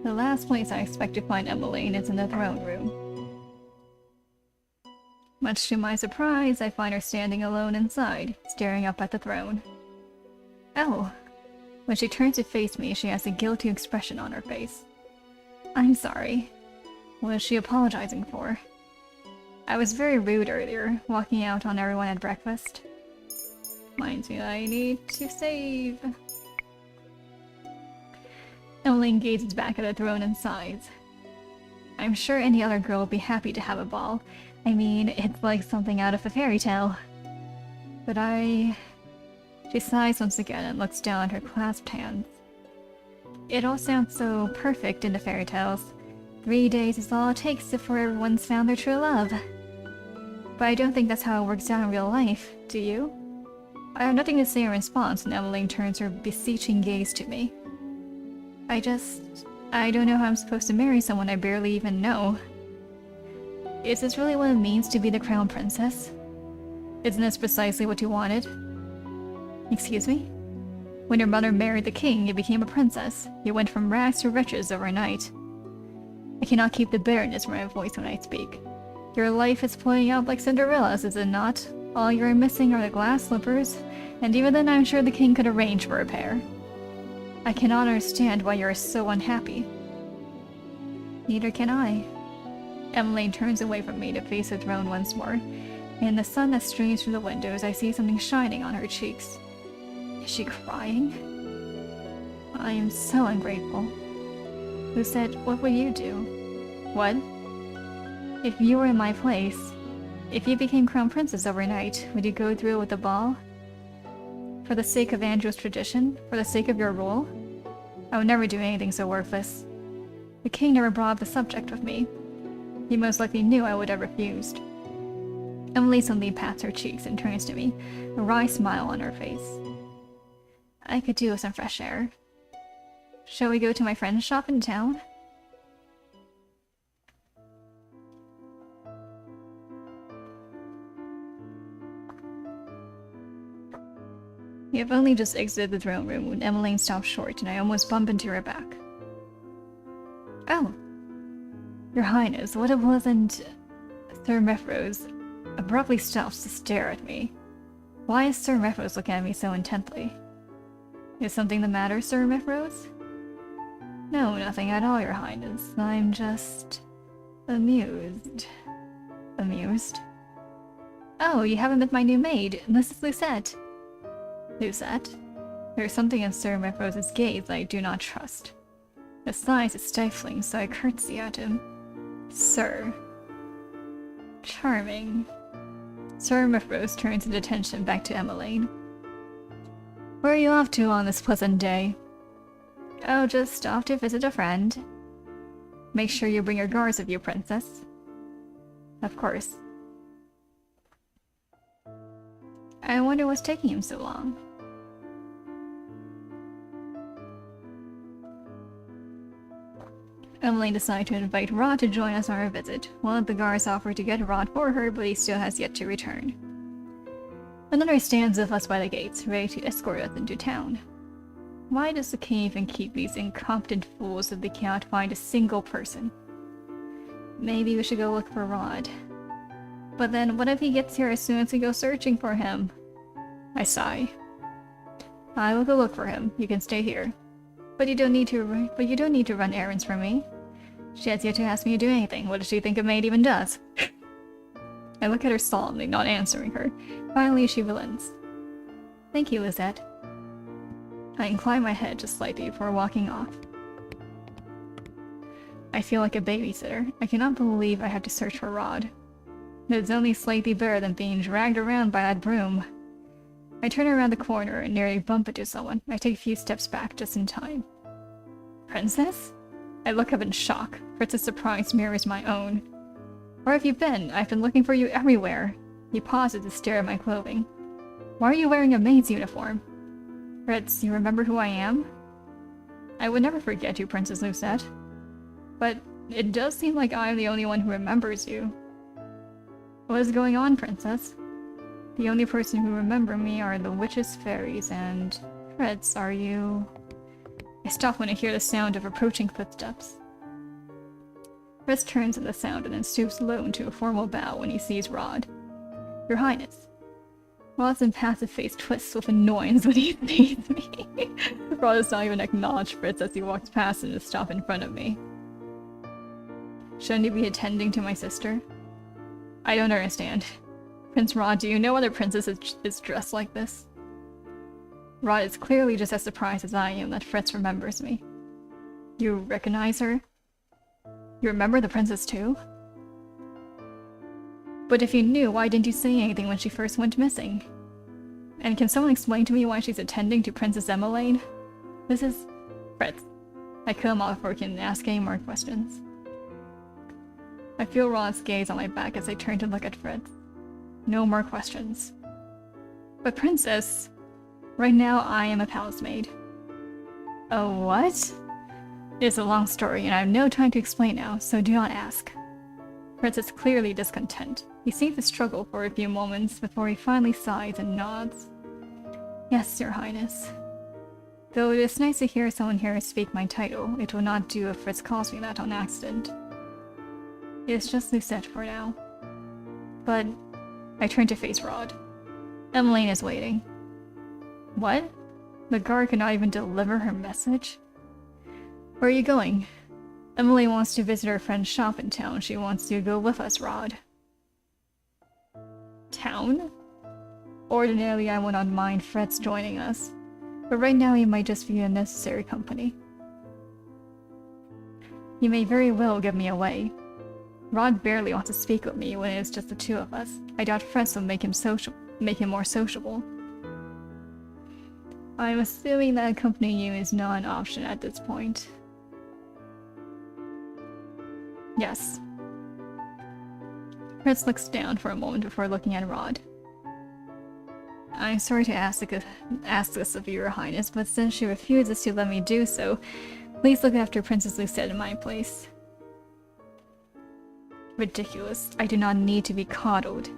The last place I expect to find Emmeline is in the throne room. Much to my surprise, I find her standing alone inside, staring up at the throne. Oh. When she turns to face me, she has a guilty expression on her face. I'm sorry. What is she apologizing for? I was very rude earlier, walking out on everyone at breakfast. Reminds me that I need to save. Emmeline gazes back at the throne and sighs. I'm sure any other girl would be happy to have a ball. I mean, it's like something out of a fairy tale. But She sighs once again and looks down at her clasped hands. It all sounds so perfect in the fairy tales. 3 days is all it takes before everyone's found their true love. But I don't think that's how it works out in real life, do you? I have nothing to say in response, and Emmeline turns her beseeching gaze to me. I don't know how I'm supposed to marry someone I barely even know. Is this really what it means to be the crown princess? Isn't this precisely what you wanted? Excuse me? When your mother married the king, you became a princess. You went from rags to riches overnight. I cannot keep the bitterness from my voice when I speak. Your life is playing out like Cinderella's, is it not? All you're missing are the glass slippers, and even then I'm sure the king could arrange for a pair. I cannot understand why you're so unhappy. Neither can I. Emmeline turns away from me to face the throne once more. In the sun that streams through the windows, I see something shining on her cheeks. Is she crying? I am so ungrateful. Who said, what would you do? What? If you were in my place, if you became crown princess overnight, would you go through with the ball? For the sake of Andrew's tradition? For the sake of your rule? I would never do anything so worthless. The king never brought up the subject with me. He most likely knew I would have refused. Emily suddenly pats her cheeks and turns to me, a wry smile on her face. I could do with some fresh air. Shall we go to my friend's shop in town? We have only just exited the throne room when Emmeline stops short and I almost bump into her back. Oh! Your Highness, what it wasn't... Sir Mefrose abruptly stops to stare at me. Why is Sir Mefrose looking at me so intently? Is something the matter, Sir Mefrose? No, nothing at all, Your Highness. I'm just... amused. Amused? Oh, you haven't met my new maid. This is Lucette. Lucette? There's something in Sir Mefrose's gaze I do not trust. The size is stifling, so I curtsy at him. Sir. Charming. Sir Mefrose turns his attention back to Emmeline. Where are you off to on this pleasant day? Oh, just off to visit a friend. Make sure you bring your guards with you, Princess. Of course. I wonder what's taking him so long. Emily decided to invite Rod to join us on our visit. One of the guards offered to get Rod for her, but he still has yet to return. Another stands with us by the gates, ready to escort us into town. Why does the king even keep these incompetent fools if they cannot find a single person? Maybe we should go look for Rod. But then, what if he gets here as soon as we go searching for him? I sigh. I will go look for him. You can stay here. But you don't need to run errands for me. She has yet to ask me to do anything. What does she think a maid even does? I look at her solemnly, not answering her. Finally, she relents. Thank you, Lisette. I incline my head just slightly before walking off. I feel like a babysitter. I cannot believe I have to search for Rod. It's only slightly better than being dragged around by that broom. I turn around the corner and nearly bump into someone. I take a few steps back just in time. Princess? I look up in shock. Fritz's surprise mirrors my own. Where have you been? I've been looking for you everywhere. He pauses to stare at my clothing. Why are you wearing a maid's uniform? Fritz, you remember who I am? I would never forget you, Princess Lucette. But it does seem like I'm the only one who remembers you. What is going on, Princess? The only person who remember me are the witches, fairies, and... Fritz, are you... I stop when I hear the sound of approaching footsteps. Fritz turns at the sound and then stoops low into a formal bow when he sees Rod. Your Highness. Rod's impassive face twists with annoyance when he sees me. Rod does not even acknowledge Fritz as he walks past and to stop in front of me. Shouldn't he be attending to my sister? I don't understand. Prince Rod, do you know other princess is dressed like this? Rod is clearly just as surprised as I am that Fritz remembers me. You recognize her? You remember the princess too? But if you knew, why didn't you say anything when she first went missing? And can someone explain to me why she's attending to Princess Emmeline? This is... Fritz. I cut him off before he can ask any more questions. I feel Rod's gaze on my back as I turn to look at Fritz. No more questions. But Princess... Right now, I am a palace maid. A what? It is a long story, and I have no time to explain now, so do not ask. Fritz is clearly discontent. He seems to struggle for a few moments before he finally sighs and nods. Yes, Your Highness. Though it is nice to hear someone here speak my title, it will not do if Fritz calls me that on accident. It is just Lucette for now. But I turn to face Rod. Emmeline is waiting. What? The guard cannot even deliver her message? Where are you going? Emily wants to visit her friend's shop in town. She wants to go with us, Rod. Town? Ordinarily, I would not mind Fritz joining us, but right now he might just be a necessary company. He may very well give me away. Rod barely wants to speak with me when it is just the two of us. I doubt Fritz will make him more sociable. I'm assuming that accompanying you is not an option at this point. Yes. Fritz looks down for a moment before looking at Rod. I'm sorry to ask this of Your Highness, but since she refuses to let me do so, please look after Princess Lucette in my place. Ridiculous. I do not need to be coddled.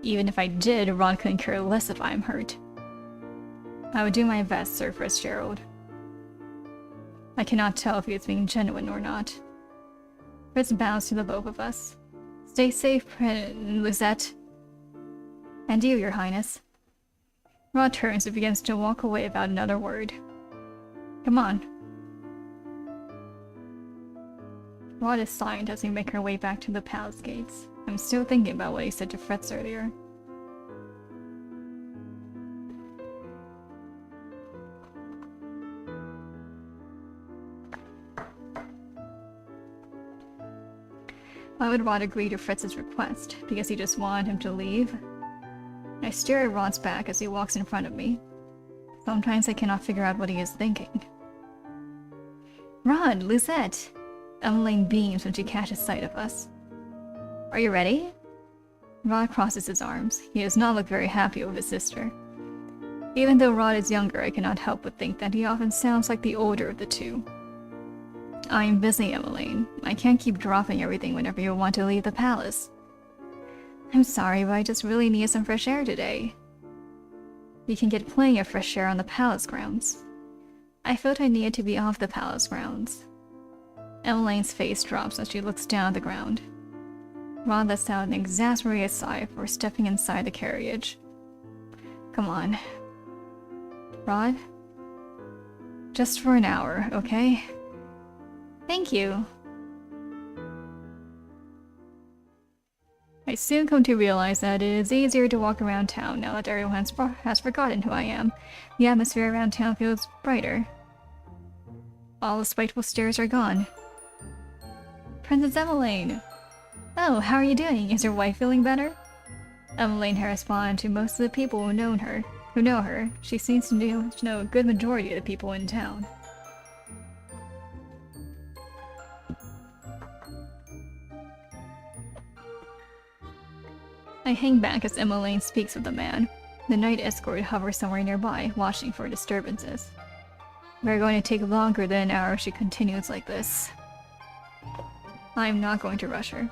Even if I did, Rod couldn't care less if I'm hurt. I would do my best, Sir Fitzgerald. I cannot tell if he is being genuine or not. Fritz bows to the both of us. Stay safe, Lucette. And you, Your Highness. Rod turns and begins to walk away without another word. Come on. Rod is silent as we make our way back to the palace gates. I'm still thinking about what he said to Fritz earlier. Why would Rod agree to Fritz's request? Because he just wanted him to leave? I stare at Rod's back as he walks in front of me. Sometimes I cannot figure out what he is thinking. Rod, Lucette! Emmeline beams when she catches sight of us. Are you ready? Rod crosses his arms. He does not look very happy with his sister. Even though Rod is younger, I cannot help but think that he often sounds like the older of the two. I'm busy, Emmeline. I can't keep dropping everything whenever you want to leave the palace. I'm sorry, but I just really need some fresh air today. You can get plenty of fresh air on the palace grounds. I felt I needed to be off the palace grounds. Emmeline's face drops as she looks down at the ground. Rod lets out an exasperated sigh before stepping inside the carriage. Come on. Rod? Just for an hour, okay? Thank you. I soon come to realize that it is easier to walk around town now that everyone has forgotten who I am. The atmosphere around town feels brighter. All the spiteful stares are gone. Princess Emmeline! Oh, how are you doing? Is your wife feeling better? Emmeline has responded to most of the people who know her. She seems to know a good majority of the people in town. I hang back as Emmeline speaks with the man. The night escort hovers somewhere nearby, watching for disturbances. We're going to take longer than an hour if she continues like this. I'm not going to rush her.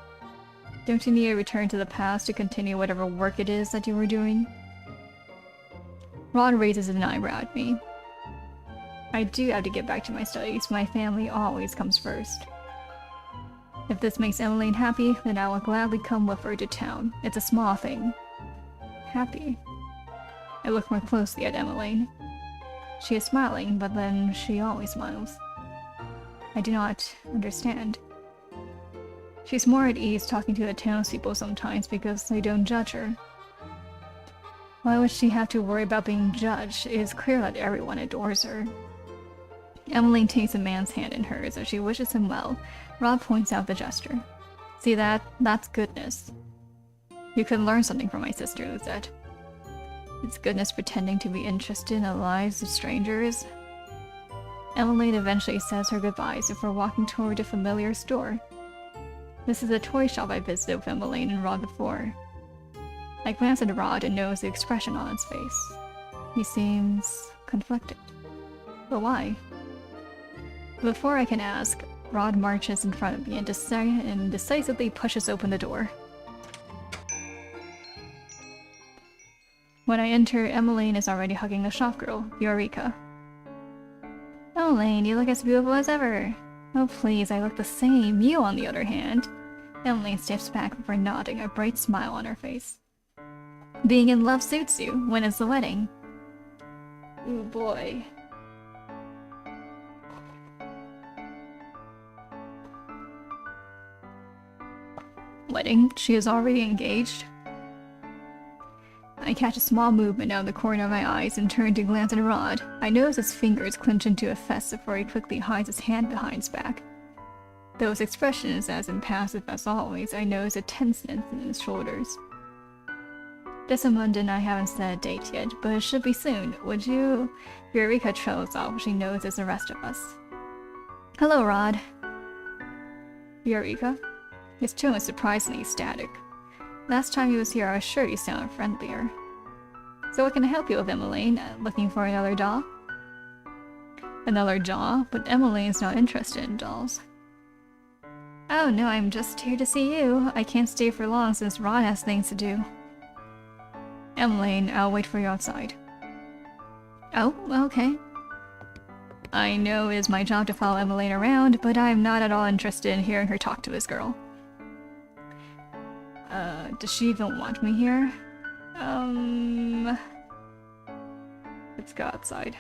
Don't you need to return to the past to continue whatever work it is that you were doing? Rod raises an eyebrow at me. I do have to get back to my studies. My family always comes first. If this makes Emmeline happy, then I will gladly come with her to town. It's a small thing. Happy? I look more closely at Emmeline. She is smiling, but then she always smiles. I do not understand. She's more at ease talking to the townspeople sometimes because they don't judge her. Why would she have to worry about being judged? It is clear that everyone adores her. Emmeline takes a man's hand in hers as she wishes him well. Rod points out the gesture. See that? That's goodness. You can learn something from my sister, Lizette. It's goodness pretending to be interested in the lives of strangers. Emmeline eventually says her goodbyes before walking toward a familiar store. This is a toy shop I visited with Emmeline and Rod before. I glance at Rod and notice the expression on his face. He seems conflicted. But why? Before I can ask, Rod marches in front of me and decisively pushes open the door. When I enter, Emmeline is already hugging the shopgirl, Eureka. Emmeline, you look as beautiful as ever. Oh please, I look the same. You, on the other hand. Emmeline steps back before nodding, a bright smile on her face. Being in love suits you. When is the wedding? Ooh boy. Wedding? She is already engaged? I catch a small movement out of the corner of my eyes and turn to glance at Rod. I notice his fingers clench into a fist before he quickly hides his hand behind his back. Though his expression is as impassive as always, I notice a tenseness in his shoulders. Desmond and I haven't set a date yet, but it should be soon. Would you? Eureka trails off when she notices the rest of us. Hello, Rod. Eureka? His tone is surprisingly static. Last time he was here, I was sure he sounded friendlier. So what can I help you with, Emmeline? Looking for another doll? Another doll? But Emmeline's not interested in dolls. Oh no, I'm just here to see you. I can't stay for long since Rod has things to do. Emmeline, I'll wait for you outside. Oh, okay. I know it is my job to follow Emmeline around, but I'm not at all interested in hearing her talk to this girl. Does she even want me here? Let's go outside.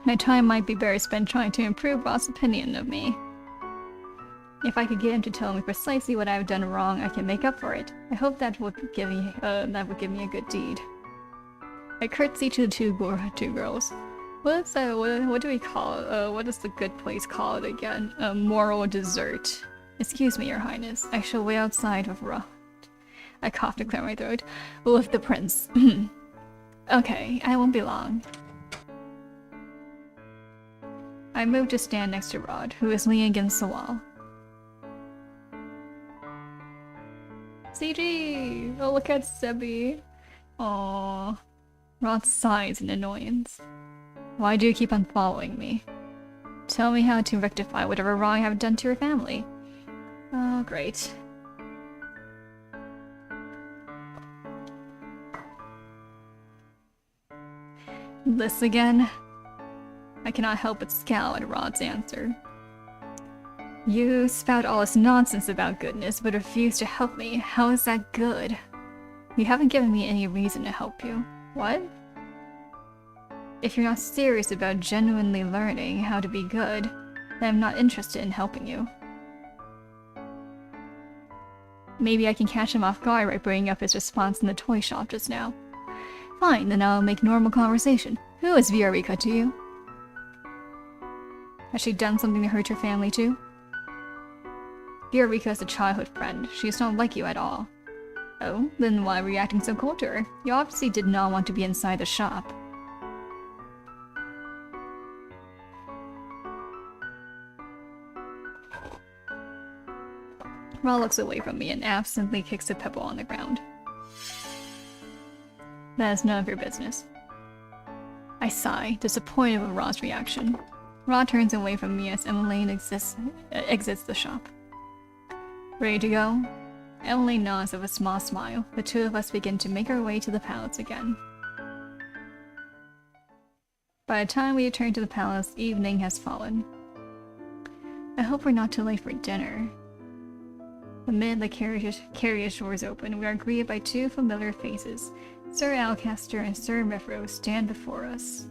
My time might be better spent trying to improve Rod's opinion of me. If I could get him to tell me precisely what I've done wrong, I can make up for it. I hope that would give me a good deed. I curtsy to the two girls. What's what do we call it? What is the good place called again? A moral dessert. Excuse me, Your Highness. I shall wait outside with Rod. I cough to clear my throat. With the prince. Okay, I won't be long. I move to stand next to Rod, who is leaning against the wall. CG! Oh, look at Sebi. Aww. Rod sighs in annoyance. Why do you keep on following me? Tell me how to rectify whatever wrong I have done to your family. Oh, great. This again? I cannot help but scowl at Rod's answer. You spout all this nonsense about goodness, but refuse to help me. How is that good? You haven't given me any reason to help you. What? If you're not serious about genuinely learning how to be good, then I'm not interested in helping you. Maybe I can catch him off guard by bringing up his response in the toy shop just now. Fine, then I'll make normal conversation. Who is Viorica to you? Has she done something to hurt your family too? Viorica is a childhood friend. She is not like you at all. Oh, then why were you acting so cold to her? You obviously did not want to be inside the shop. Ra looks away from me and absently kicks a pebble on the ground. That is none of your business. I sigh, disappointed with Ra's reaction. Ra turns away from me as Emmeline exits the shop. Ready to go? Emmeline nods with a small smile. The two of us begin to make our way to the palace again. By the time we return to the palace, evening has fallen. I hope we're not too late for dinner. The minute the carriage doors open, we are greeted by two familiar faces. Sir Alcaster and Sir Mefro stand before us.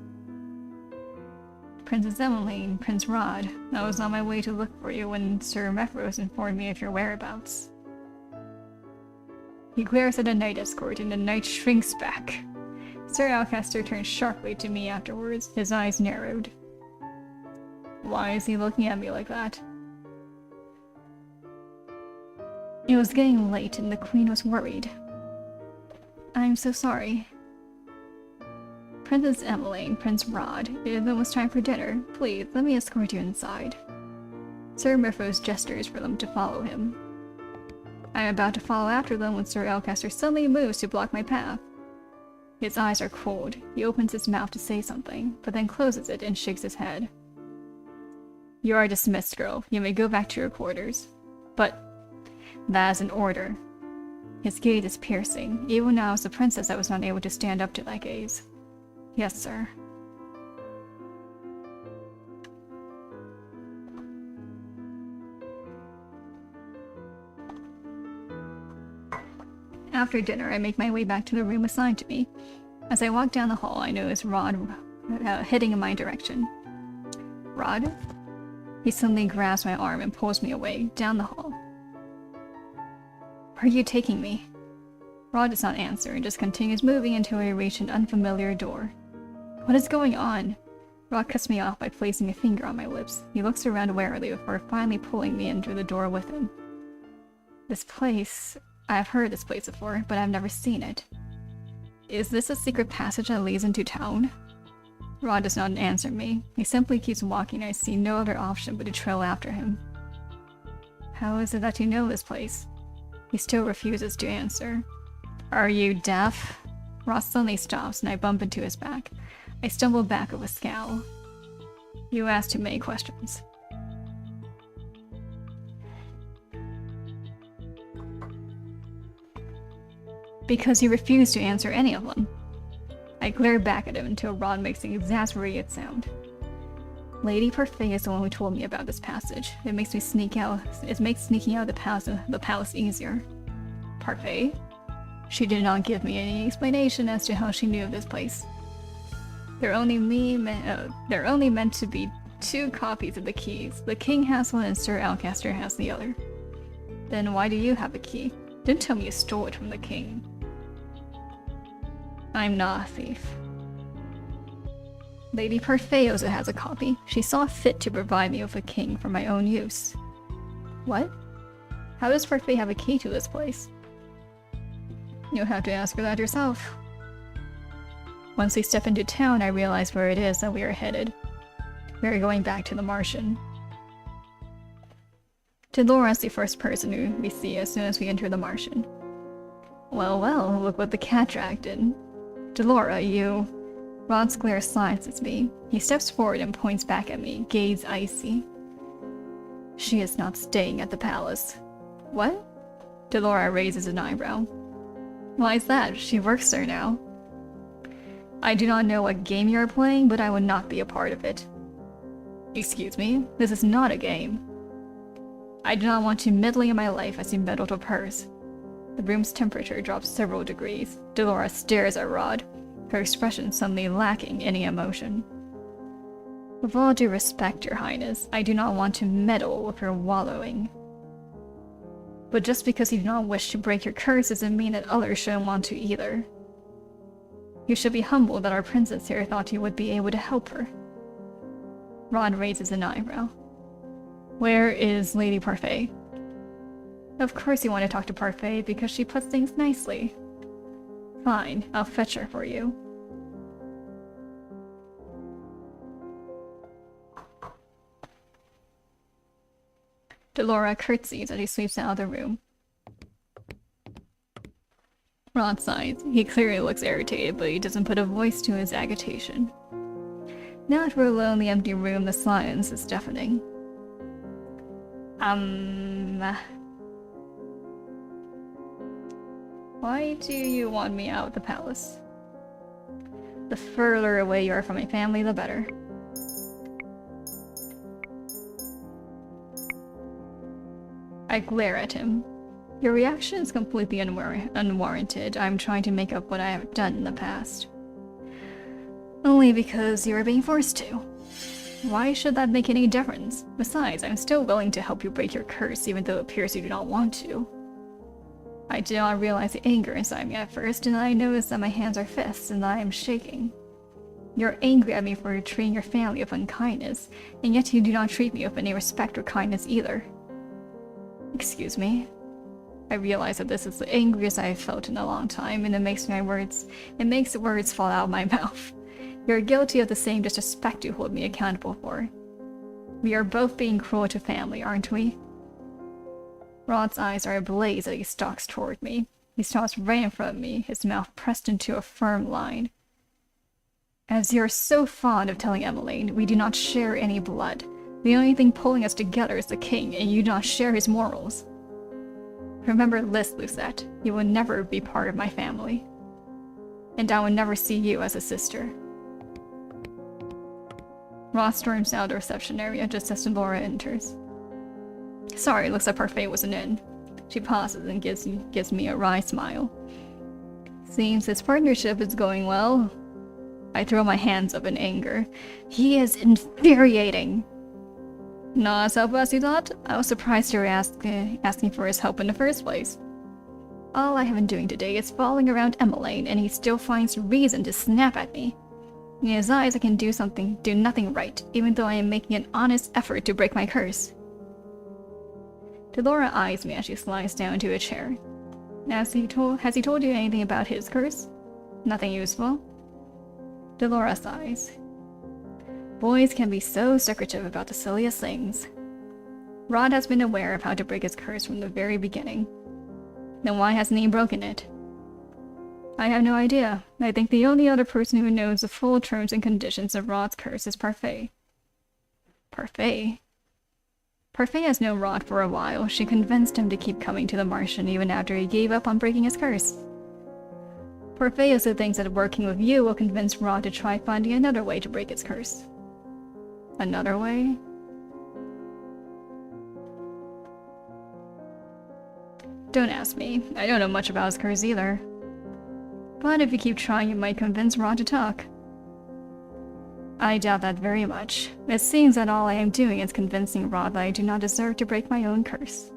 Princess Emmeline, Prince Rod, I was on my way to look for you when Sir Mefros informed me of your whereabouts. He glares at a knight escort and the knight shrinks back. Sir Alcaster turns sharply to me afterwards, his eyes narrowed. Why is he looking at me like that? It was getting late and the queen was worried. I'm so sorry. Princess Emmeline, Prince Rod, it is almost time for dinner. Please, let me escort you inside. Sir Mefros gestures for them to follow him. I am about to follow after them when Sir Alcaster suddenly moves to block my path. His eyes are cold. He opens his mouth to say something, but then closes it and shakes his head. You are dismissed, girl. You may go back to your quarters. But that is an order. His gaze is piercing. Even now as a princess, I was not able to stand up to that gaze. Yes, sir. After dinner, I make my way back to the room assigned to me. As I walk down the hall, I notice Rod heading in my direction. Rod? He suddenly grabs my arm and pulls me away, down the hall. Where are you taking me? Rod does not answer and just continues moving until we reach an unfamiliar door. What is going on? Rod cuts me off by placing a finger on my lips. He looks around warily before finally pulling me in through the door with him. This place... I have heard of this place before, but I've never seen it. Is this a secret passage that leads into town? Rod does not answer me. He simply keeps walking and I see no other option but to trail after him. How is it that you know this place? He still refuses to answer. Are you deaf? Ross suddenly stops and I bump into his back. I stumble back with a scowl. You ask too many questions. Because he refused to answer any of them. I glare back at him until Rod makes an exasperated sound. Lady Parfait is the one who told me about this passage. It makes sneaking out of the palace easier. Parfait? She did not give me any explanation as to how she knew of this place. There are only meant to be 2 copies of the keys. The king has one and Sir Alcaster has the other. Then why do you have a key? Don't tell me you stole it from the king. I'm not a thief. Lady Parfait also has a copy. She saw fit to provide me with a king for my own use. What? How does Parfait have a key to this place? You'll have to ask her that yourself. Once we step into town, I realize where it is that we are headed. We are going back to the Martian. Delora is the first person who we see as soon as we enter the Martian. Well, well, look what the cat dragged in. Delora, you... Rod's glare silences me. He steps forward and points back at me, gaze icy. She is not staying at the palace. What? Delora raises an eyebrow. Why is that? She works there now. I do not know what game you are playing, but I would not be a part of it. Excuse me? This is not a game. I do not want you meddling in my life as you meddle with hers. The room's temperature drops several degrees. Delora stares at Rod, her expression suddenly lacking any emotion. With all due respect, Your Highness, I do not want to meddle with your wallowing. But just because you do not wish to break your curse doesn't mean that others shouldn't want to either. You should be humbled that our princess here thought you would be able to help her. Rod raises an eyebrow. Where is Lady Parfait? Of course you want to talk to Parfait because she puts things nicely. Fine, I'll fetch her for you. Delora curtsies as he sweeps out of the room. Rod sighs. He clearly looks irritated, but he doesn't put a voice to his agitation. Now that we're alone in the empty room, the silence is deafening. Why do you want me out of the palace? The further away you are from my family, the better. I glare at him. Your reaction is completely unwarranted. I'm trying to make up what I have done in the past. Only because you are being forced to. Why should that make any difference? Besides, I'm still willing to help you break your curse even though it appears you do not want to. I did not realize the anger inside me at first, and I noticed that my hands are fists and I am shaking. You're angry at me for treating your family with unkindness, and yet you do not treat me with any respect or kindness either. Excuse me. I realize that this is the angriest I have felt in a long time, and it makes words fall out of my mouth. You're guilty of the same disrespect you hold me accountable for. We are both being cruel to family, aren't we? Rod's eyes are ablaze as he stalks toward me. He stops right in front of me, his mouth pressed into a firm line. As you're so fond of telling Emmeline, we do not share any blood. The only thing pulling us together is the king, and you do not share his morals. Remember this, Lucette. You will never be part of my family. And I will never see you as a sister. Ross storms out of the reception area just as Delora enters. Sorry, looks like Parfait wasn't in. She pauses and gives me a wry smile. Seems this partnership is going well. I throw my hands up in anger. He is infuriating. Not as helpful as you thought? I was surprised you were asking for his help in the first place. All I have been doing today is following around Emmeline, and he still finds reason to snap at me. In his eyes, I can do nothing right, even though I am making an honest effort to break my curse. Delora eyes me as she slides down into a chair. Has he told you anything about his curse? Nothing useful? Delora sighs. Boys can be so secretive about the silliest things. Rod has been aware of how to break his curse from the very beginning. Then why hasn't he broken it? I have no idea. I think the only other person who knows the full terms and conditions of Rod's curse is Parfait. Parfait? Parfait has known Rod for a while. She convinced him to keep coming to the Martian even after he gave up on breaking his curse. Parfait also thinks that working with you will convince Rod to try finding another way to break his curse. Another way? Don't ask me. I don't know much about his curse either. But if you keep trying, you might convince Rod to talk. I doubt that very much. It seems that all I am doing is convincing Rod that I do not deserve to break my own curse.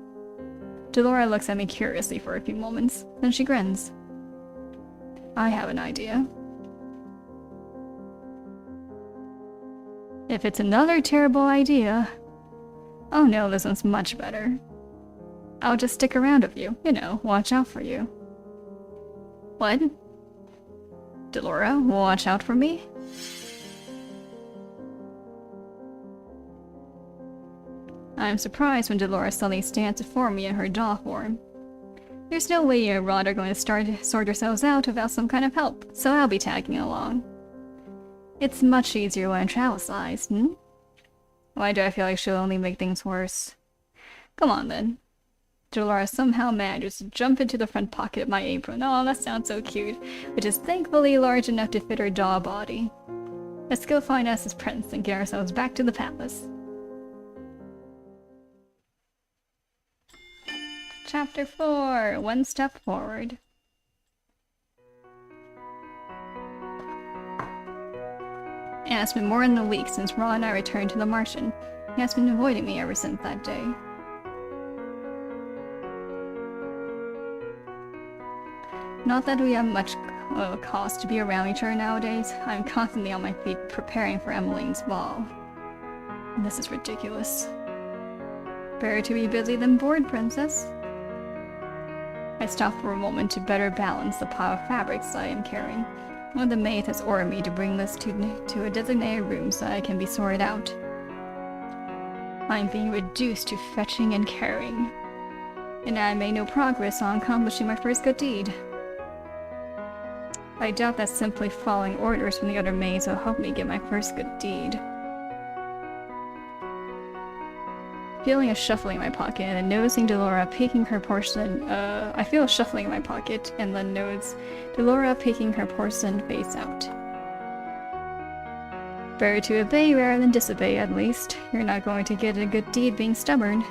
Delora looks at me curiously for a few moments, then she grins. I have an idea. If it's another terrible idea... Oh no, this one's much better. I'll just stick around with you, watch out for you. What? Delora, watch out for me? I am surprised when Delora suddenly stands before me in her doll form. There's no way you and Rod are going to sort yourselves out without some kind of help, so I'll be tagging along. It's much easier when italicized, hmm? Why do I feel like she'll only make things worse? Come on then. Dolores somehow manages to jump into the front pocket of my apron. Oh, that sounds so cute. Which is thankfully large enough to fit her doll body. Let's go find us as Prince and get ourselves back to the palace. Chapter 4. One Step Forward. And it's been more than a week since Ra and I returned to the Martian. He has been avoiding me ever since that day. Not that we have much cause to be around each other nowadays. I'm constantly on my feet preparing for Emmeline's ball. This is ridiculous. Better to be busy than bored, princess. I stop for a moment to better balance the pile of fabrics I am carrying. One of the maids has ordered me to bring this to a designated room so I can be sorted out. I am being reduced to fetching and carrying. And I made no progress on accomplishing my first good deed. I doubt that simply following orders from the other maids will help me get my first good deed. Feeling a shuffling in my pocket and then noticing Delora peeking her porcelain, I feel a shuffling in my pocket and then notice Delora peeking her porcelain face out. Better to obey rather than disobey, at least. You're not going to get a good deed being stubborn.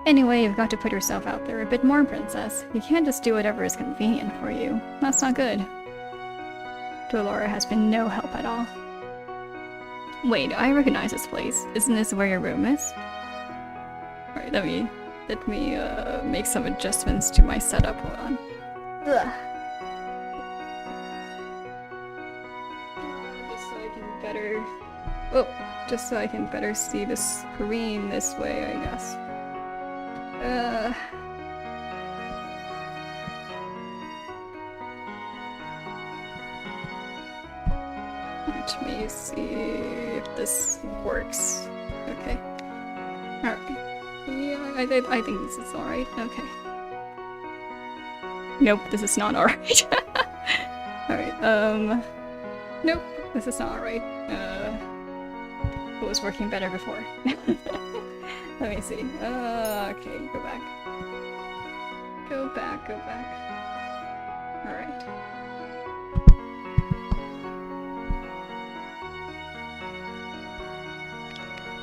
Anyway, you've got to put yourself out there a bit more, princess. You can't just do whatever is convenient for you. That's not good. Delora has been no help at all. Wait, I recognize this place. Isn't this where your room is? Alright, let me make some adjustments to my setup. Hold on. Ugh. Just so I can better see the screen this way, I guess. Let me see if this works. Okay. Alright. Yeah, I think this is alright. Okay. Nope, this is not alright. Alright, nope, this is not alright. It was working better before. Let me see. Okay, go back. Go back. Alright.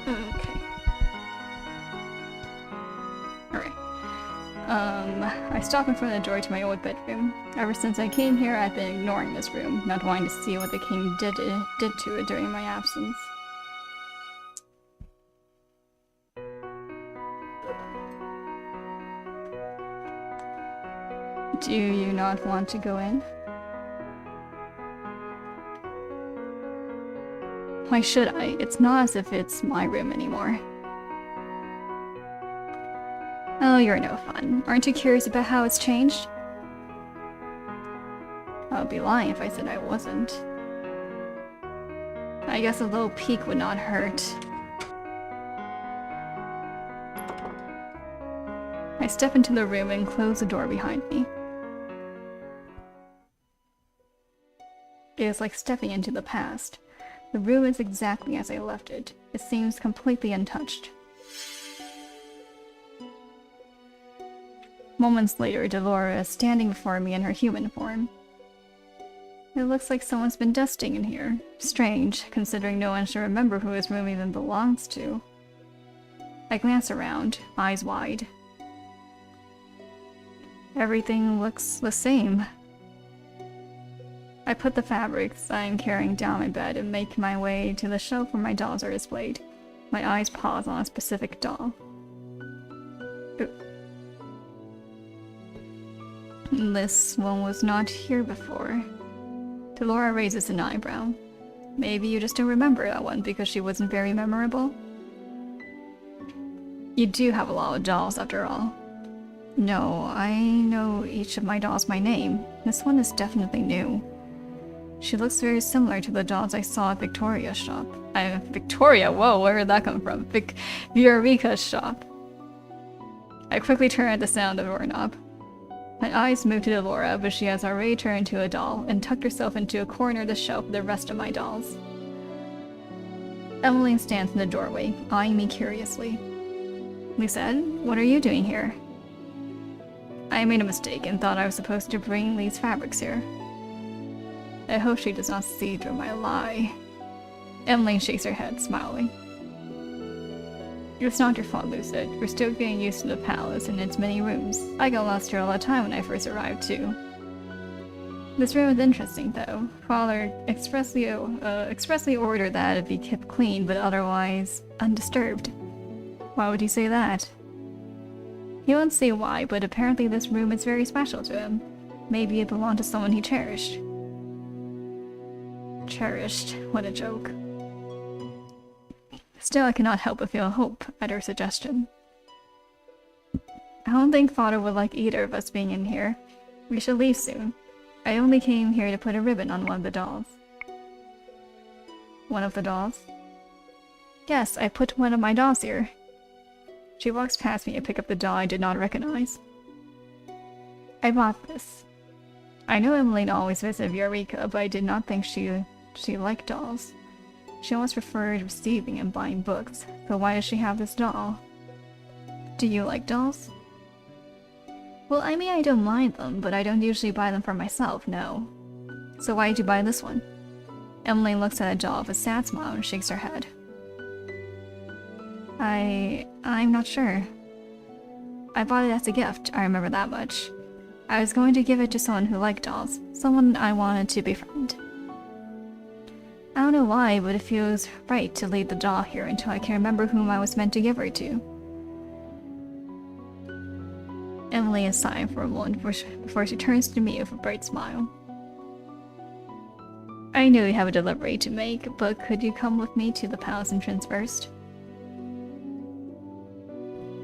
Okay. Alright. I stopped in front of the door to my old bedroom. Ever since I came here, I've been ignoring this room, not wanting to see what the king did to it during my absence. Do you not want to go in? Why should I? It's not as if it's my room anymore. Oh, you're no fun. Aren't you curious about how it's changed? I would be lying if I said I wasn't. I guess a little peek would not hurt. I step into the room and close the door behind me. It is like stepping into the past. The room is exactly as I left it. It seems completely untouched. Moments later, Delora is standing before me in her human form. It looks like someone's been dusting in here. Strange, considering no one should remember who his room even belongs to. I glance around, eyes wide. Everything looks the same. I put the fabrics I am carrying down my bed and make my way to the shelf where my dolls are displayed. My eyes pause on a specific doll. This one was not here before. Delora raises an eyebrow. Maybe you just don't remember that one because she wasn't very memorable? You do have a lot of dolls after all. No, I know each of my dolls by name. This one is definitely new. She looks very similar to the dolls I saw at Victoria's shop. Victoria? Whoa, where did that come from? Viorica's shop. I quickly turn at the sound of the doorknob. My eyes moved to Delora, but she has already turned to a doll and tucked herself into a corner of the shelf with the rest of my dolls. Emmeline stands in the doorway, eyeing me curiously. Lucette, what are you doing here? I made a mistake and thought I was supposed to bring these fabrics here. I hope she does not see through my lie. Emmeline shakes her head, smiling. It's not your fault, Lucette. We're still getting used to the palace and its many rooms. I got lost here all the time when I first arrived, too. This room is interesting, though. Father expressly ordered that it be kept clean, but otherwise undisturbed. Why would he say that? He won't say why, but apparently this room is very special to him. Maybe it belonged to someone he cherished. Cherished? What a joke. Still, I cannot help but feel hope at her suggestion. I don't think Father would like either of us being in here. We should leave soon. I only came here to put a ribbon on one of the dolls. One of the dolls? Yes, I put one of my dolls here. She walks past me and picks up the doll I did not recognize. I bought this. I know Emmeline always visits Eureka, but I did not think she liked dolls. She always preferred receiving and buying books, so why does she have this doll? Do you like dolls? Well, I mean, I don't mind them, but I don't usually buy them for myself, no. So why did you buy this one? Emmeline looks at the doll with a sad smile and shakes her head. I'm not sure. I bought it as a gift, I remember that much. I was going to give it to someone who liked dolls, someone I wanted to befriend. I don't know why, but it feels right to leave the doll here until I can remember whom I was meant to give her to. Emily is sighing for a moment before she turns to me with a bright smile. I know you have a delivery to make, but could you come with me to the palace entrance first?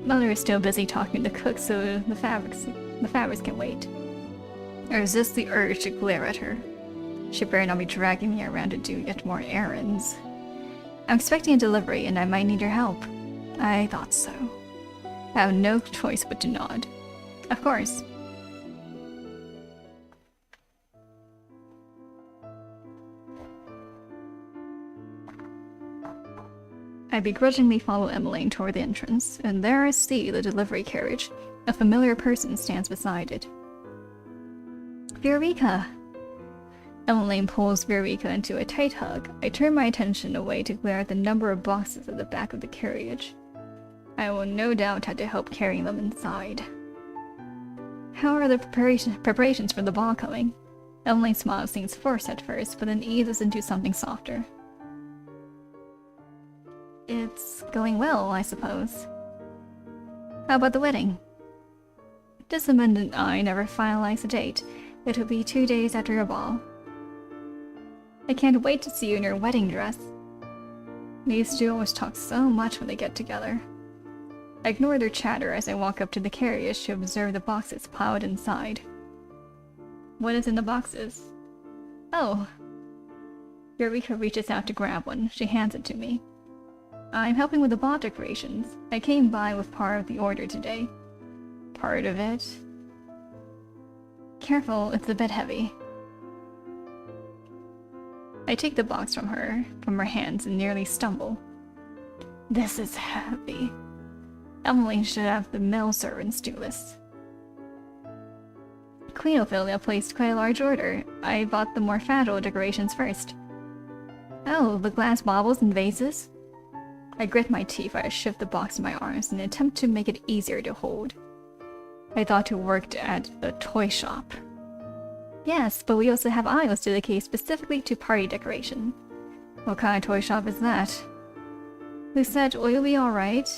Mother is still busy talking to the cook, so the fabrics can wait. I resist the urge to glare at her. She better not be dragging me around to do yet more errands. I'm expecting a delivery and I might need your help. I thought so. I have no choice but to nod. Of course. I begrudgingly follow Emmeline toward the entrance, and there I see the delivery carriage. A familiar person stands beside it. Eureka! Emmeline pulls Eureka into a tight hug. I turn my attention away to glare at the number of boxes at the back of the carriage. I will no doubt have to help carrying them inside. How are the preparations for the ball going? Emmeline's smile seems forced at first, but then eases into something softer. It's going well, I suppose. How about the wedding? Jessamine and I never finalized a date. It will be 2 days after your ball. I can't wait to see you in your wedding dress. These two always talk so much when they get together. I ignore their chatter as I walk up to the carriage to observe the boxes piled inside. What is in the boxes? Oh. Eureka reaches out to grab one. She hands it to me. I'm helping with the ball decorations. I came by with part of the order today. Part of it? Careful, it's a bit heavy. I take the box from her hands and nearly stumble. This is heavy. Emmeline should have the male servants do this. Queen Ophelia placed quite a large order. I bought the more fragile decorations first. Oh, the glass baubles and vases? I grit my teeth as I shift the box in my arms in an attempt to make it easier to hold. I thought you worked at a toy shop. Yes, but we also have aisles dedicated specifically to party decoration. What kind of toy shop is that? Lucette, will you be alright?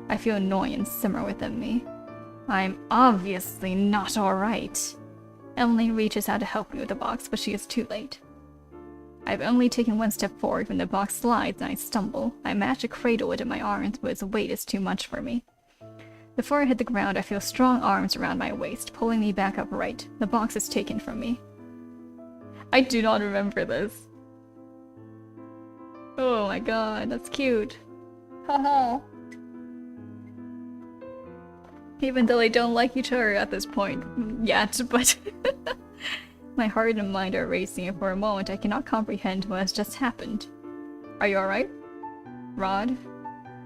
I feel annoyance simmer within me. I'm obviously not alright. Emmeline reaches out to help me with the box, but she is too late. I've only taken one step forward when the box slides and I stumble. I manage to cradle it in my arms, but its weight is too much for me. Before I hit the ground, I feel strong arms around my waist, pulling me back upright. The box is taken from me. I do not remember this. Oh my god, that's cute. Haha. Even though they don't like each other at this point yet, but my heart and mind are racing, and for a moment I cannot comprehend what has just happened. Are you alright? Rod?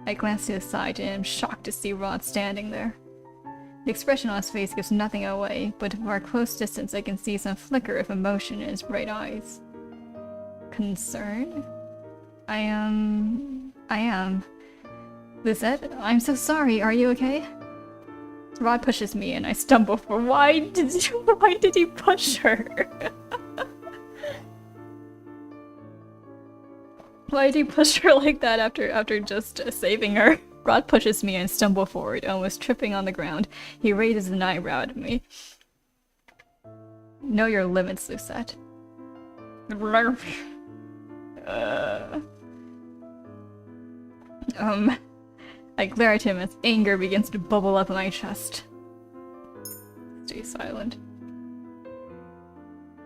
I glance to the side and am shocked to see Rod standing there. The expression on his face gives nothing away, but from our close distance I can see some flicker of emotion in his bright eyes. Concern? I am. Lisette, I'm so sorry, are you okay? Rod pushes me and I stumble for why did he push her? Why did he push her like that after just saving her? Rod pushes me and stumble forward, almost tripping on the ground. He raises an eyebrow at me. Know your limits, Lucette. I glare at him as anger begins to bubble up in my chest. Stay silent.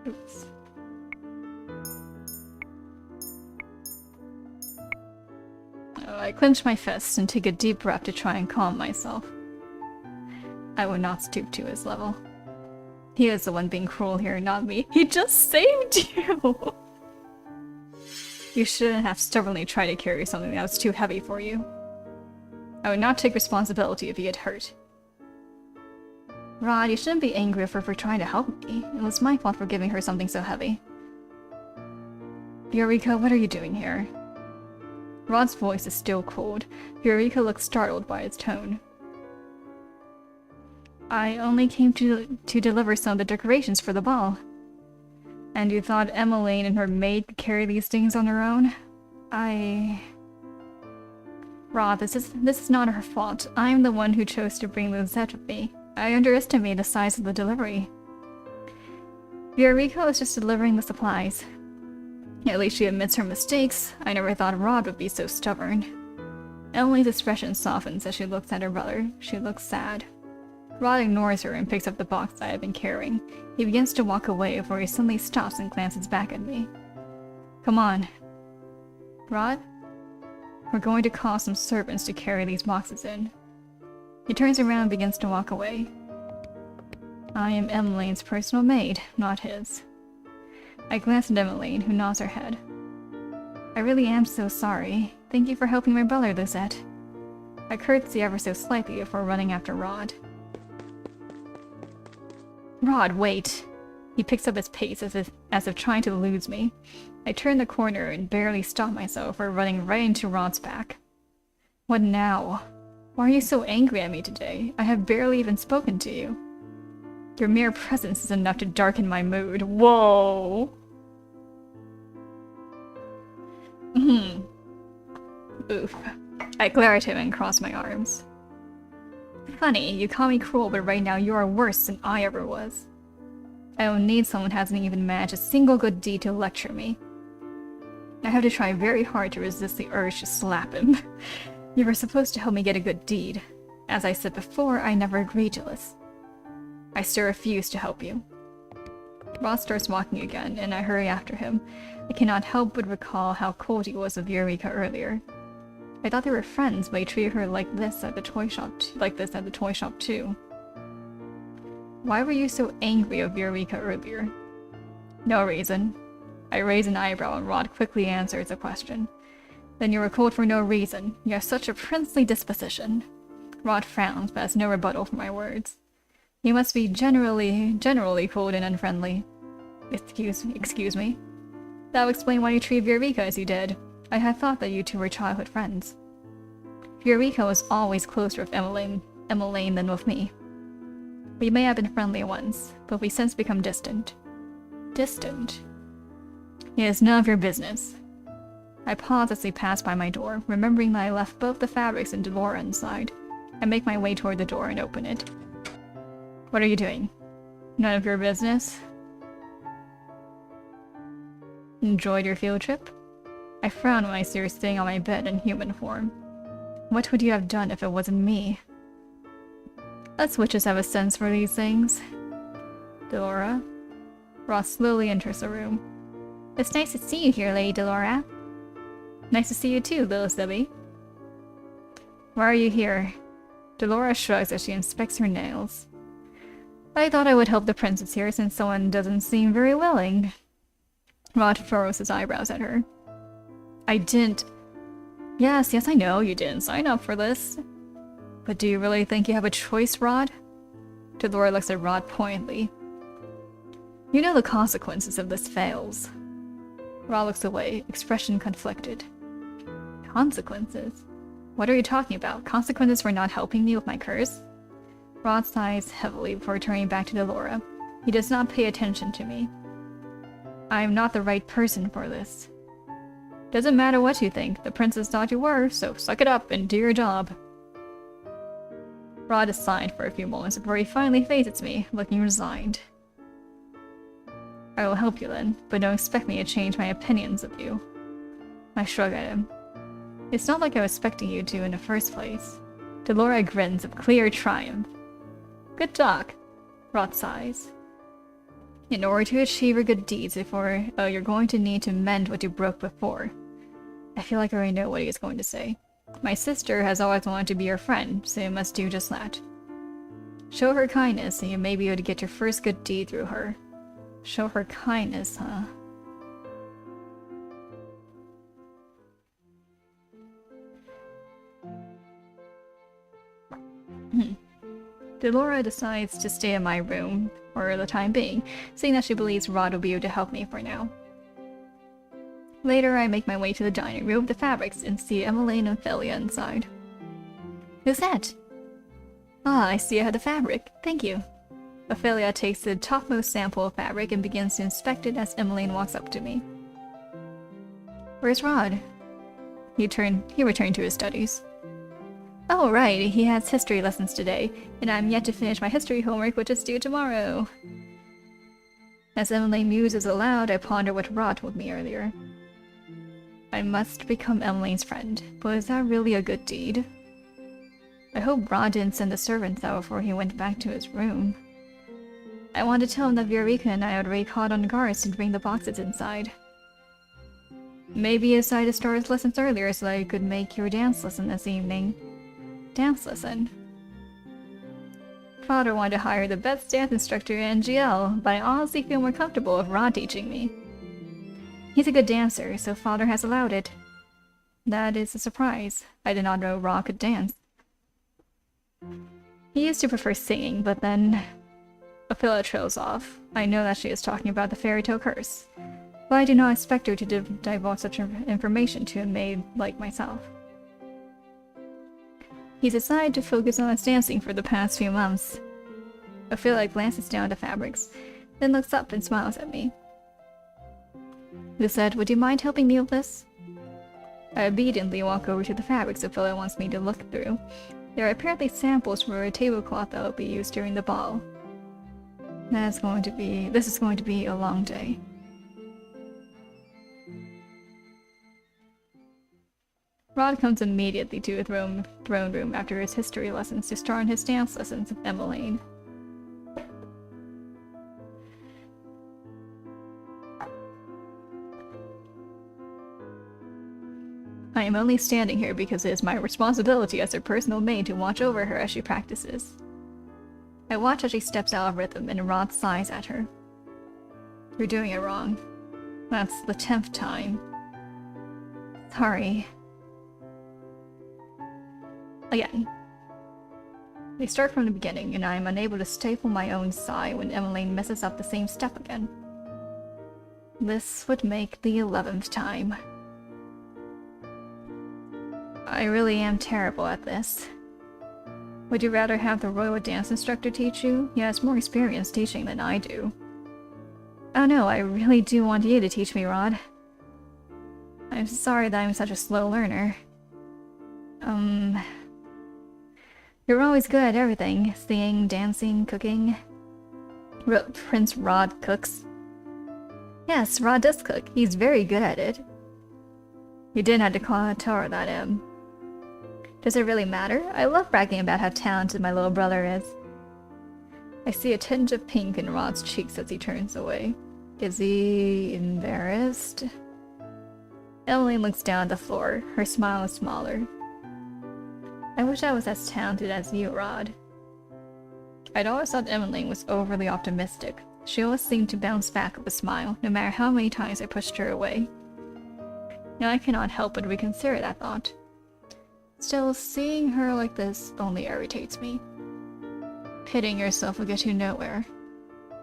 Oops. I clench my fists and take a deep breath to try and calm myself. I would not stoop to his level. He is the one being cruel here, not me. He just saved you! You shouldn't have stubbornly tried to carry something that was too heavy for you. I would not take responsibility if you get hurt. Rod, you shouldn't be angry with her for trying to help me. It was my fault for giving her something so heavy. Eureka, what are you doing here? Rod's voice is still cold. Eureka looks startled by its tone. I only came to deliver some of the decorations for the ball. And you thought Emmeline and her maid could carry these things on their own? Rod, this is not her fault. I'm the one who chose to bring Lisette with me. I underestimated the size of the delivery. Eureka was just delivering the supplies. At least she admits her mistakes. I never thought Rod would be so stubborn. Emily's expression softens as she looks at her brother. She looks sad. Rod ignores her and picks up the box I have been carrying. He begins to walk away before he suddenly stops and glances back at me. Come on. Rod? We're going to call some servants to carry these boxes in. He turns around and begins to walk away. I am Emmeline's personal maid, not his. I glance at Emmeline, who nods her head. I really am so sorry. Thank you for helping my brother, Lisette. I curtsy ever so slightly before running after Rod. Rod, wait! He picks up his pace as if trying to lose me. I turn the corner and barely stop myself for running right into Rod's back. What now? Why are you so angry at me today? I have barely even spoken to you. Your mere presence is enough to darken my mood. Whoa! Oof. I glare at him and cross my arms. Funny, you call me cruel, but right now you are worse than I ever was. I don't need someone who hasn't even managed a single good deed to lecture me. I have to try very hard to resist the urge to slap him. You were supposed to help me get a good deed. As I said before, I never agreed to this. I still refuse to help you. Ross starts walking again, and I hurry after him. I cannot help but recall how cold he was with Eureka earlier. I thought they were friends, but he treated her like this at the toy shop too. Why were you so angry with Eureka earlier? No reason. I raise an eyebrow and Rod quickly answers the question. Then you were cold for no reason. You have such a princely disposition. Rod frowns, but has no rebuttal for my words. You must be generally cold and unfriendly. Excuse me? That would explain why you treated Eureka as you did. I had thought that you two were childhood friends. Eureka was always closer with Emmeline than with me. We may have been friendly once, but we since become distant. Distant? It is none of your business. I pause as they pass by my door, remembering that I left both the fabrics and Delora inside. I make my way toward the door and open it. What are you doing? None of your business? Enjoyed your field trip? I frown when I see her sitting on my bed in human form. What would you have done if it wasn't me? Us witches have a sense for these things. Delora? Ross slowly enters the room. It's nice to see you here, Lady Delora. Nice to see you too, little Zibby. Why are you here? Delora shrugs as she inspects her nails. I thought I would help the princess here since someone doesn't seem very willing. Rod furrows his eyebrows at her. I didn't... Yes, I know you didn't sign up for this. But do you really think you have a choice, Rod? Delora looks at Rod pointedly. You know the consequences if this fails. Rod looks away, expression conflicted. Consequences? What are you talking about? Consequences for not helping me with my curse? Rod sighs heavily before turning back to Delora. He does not pay attention to me. I am not the right person for this. Doesn't matter what you think, the princess thought you were, so suck it up and do your job. Rod is silent for a few moments before he finally faces me, looking resigned. I will help you then, but don't expect me to change my opinions of you. I shrug at him. It's not like I was expecting you to in the first place. Delora grins with clear triumph. Good talk. Rod sighs. In order to achieve your good deeds you're going to need to mend what you broke before. I feel like I already know what he is going to say. My sister has always wanted to be your friend, so you must do just that. Show her kindness and you may be able to get your first good deed through her. Show her kindness, huh? Delora decides to stay in my room for the time being, seeing that she believes Rod will be able to help me for now. Later, I make my way to the dining room with the fabrics and see Emmeline and Ophelia inside. Who's that? Ah, I see I have the fabric. Thank you. Ophelia takes the topmost sample of fabric and begins to inspect it as Emmeline walks up to me. Where's Rod? He returned to his studies. Oh, right, he has history lessons today, and I'm yet to finish my history homework, which is due tomorrow. As Emmeline muses aloud, I ponder what Rod told me earlier. I must become Emmeline's friend, but is that really a good deed? I hope Rod didn't send the servants out before he went back to his room. I want to tell him that Viorica and I had already called on guards to bring the boxes inside. Maybe he decided to start his lessons earlier so that I could make your dance lesson this evening. Dance lesson? Father wanted to hire the best dance instructor in NGL, but I honestly feel more comfortable with Rod teaching me. He's a good dancer, so Father has allowed it. That is a surprise. I did not know Rod could dance. He used to prefer singing, but then... Ophelia trails off. I know that she is talking about the fairy tale curse, but I do not expect her to divulge such information to a maid like myself. He's decided to focus on his dancing for the past few months. Ophelia glances down at the fabrics, then looks up and smiles at me. Lucette, would you mind helping me with this? I obediently walk over to the fabrics Ophelia wants me to look through. There are apparently samples for a tablecloth that will be used during the ball. This is going to be a long day. Rod comes immediately to his throne room after his history lessons to start on his dance lessons with Emmeline. I am only standing here because it is my responsibility as her personal maid to watch over her as she practices. I watch as she steps out of rhythm and Rod sighs at her. You're doing it wrong. That's the 10th time. Sorry. Again. They start from the beginning, and I am unable to stifle my own sigh when Emmeline messes up the same step again. This would make the 11th time. I really am terrible at this. Would you rather have the royal dance instructor teach you? He has more experience teaching than I do. Oh no, I really do want you to teach me, Rod. I'm sorry that I'm such a slow learner. You're always good at everything. Singing, dancing, cooking. Prince Rod cooks. Yes, Rod does cook. He's very good at it. You didn't have to tell her that, Em. Does it really matter? I love bragging about how talented my little brother is. I see a tinge of pink in Rod's cheeks as he turns away. Is he embarrassed? Emmeline looks down at the floor. Her smile is smaller. I wish I was as talented as you, Rod. I'd always thought Emmeline was overly optimistic. She always seemed to bounce back with a smile, no matter how many times I pushed her away. Now I cannot help but reconsider that thought. Still, seeing her like this only irritates me. Pitting yourself will get you nowhere.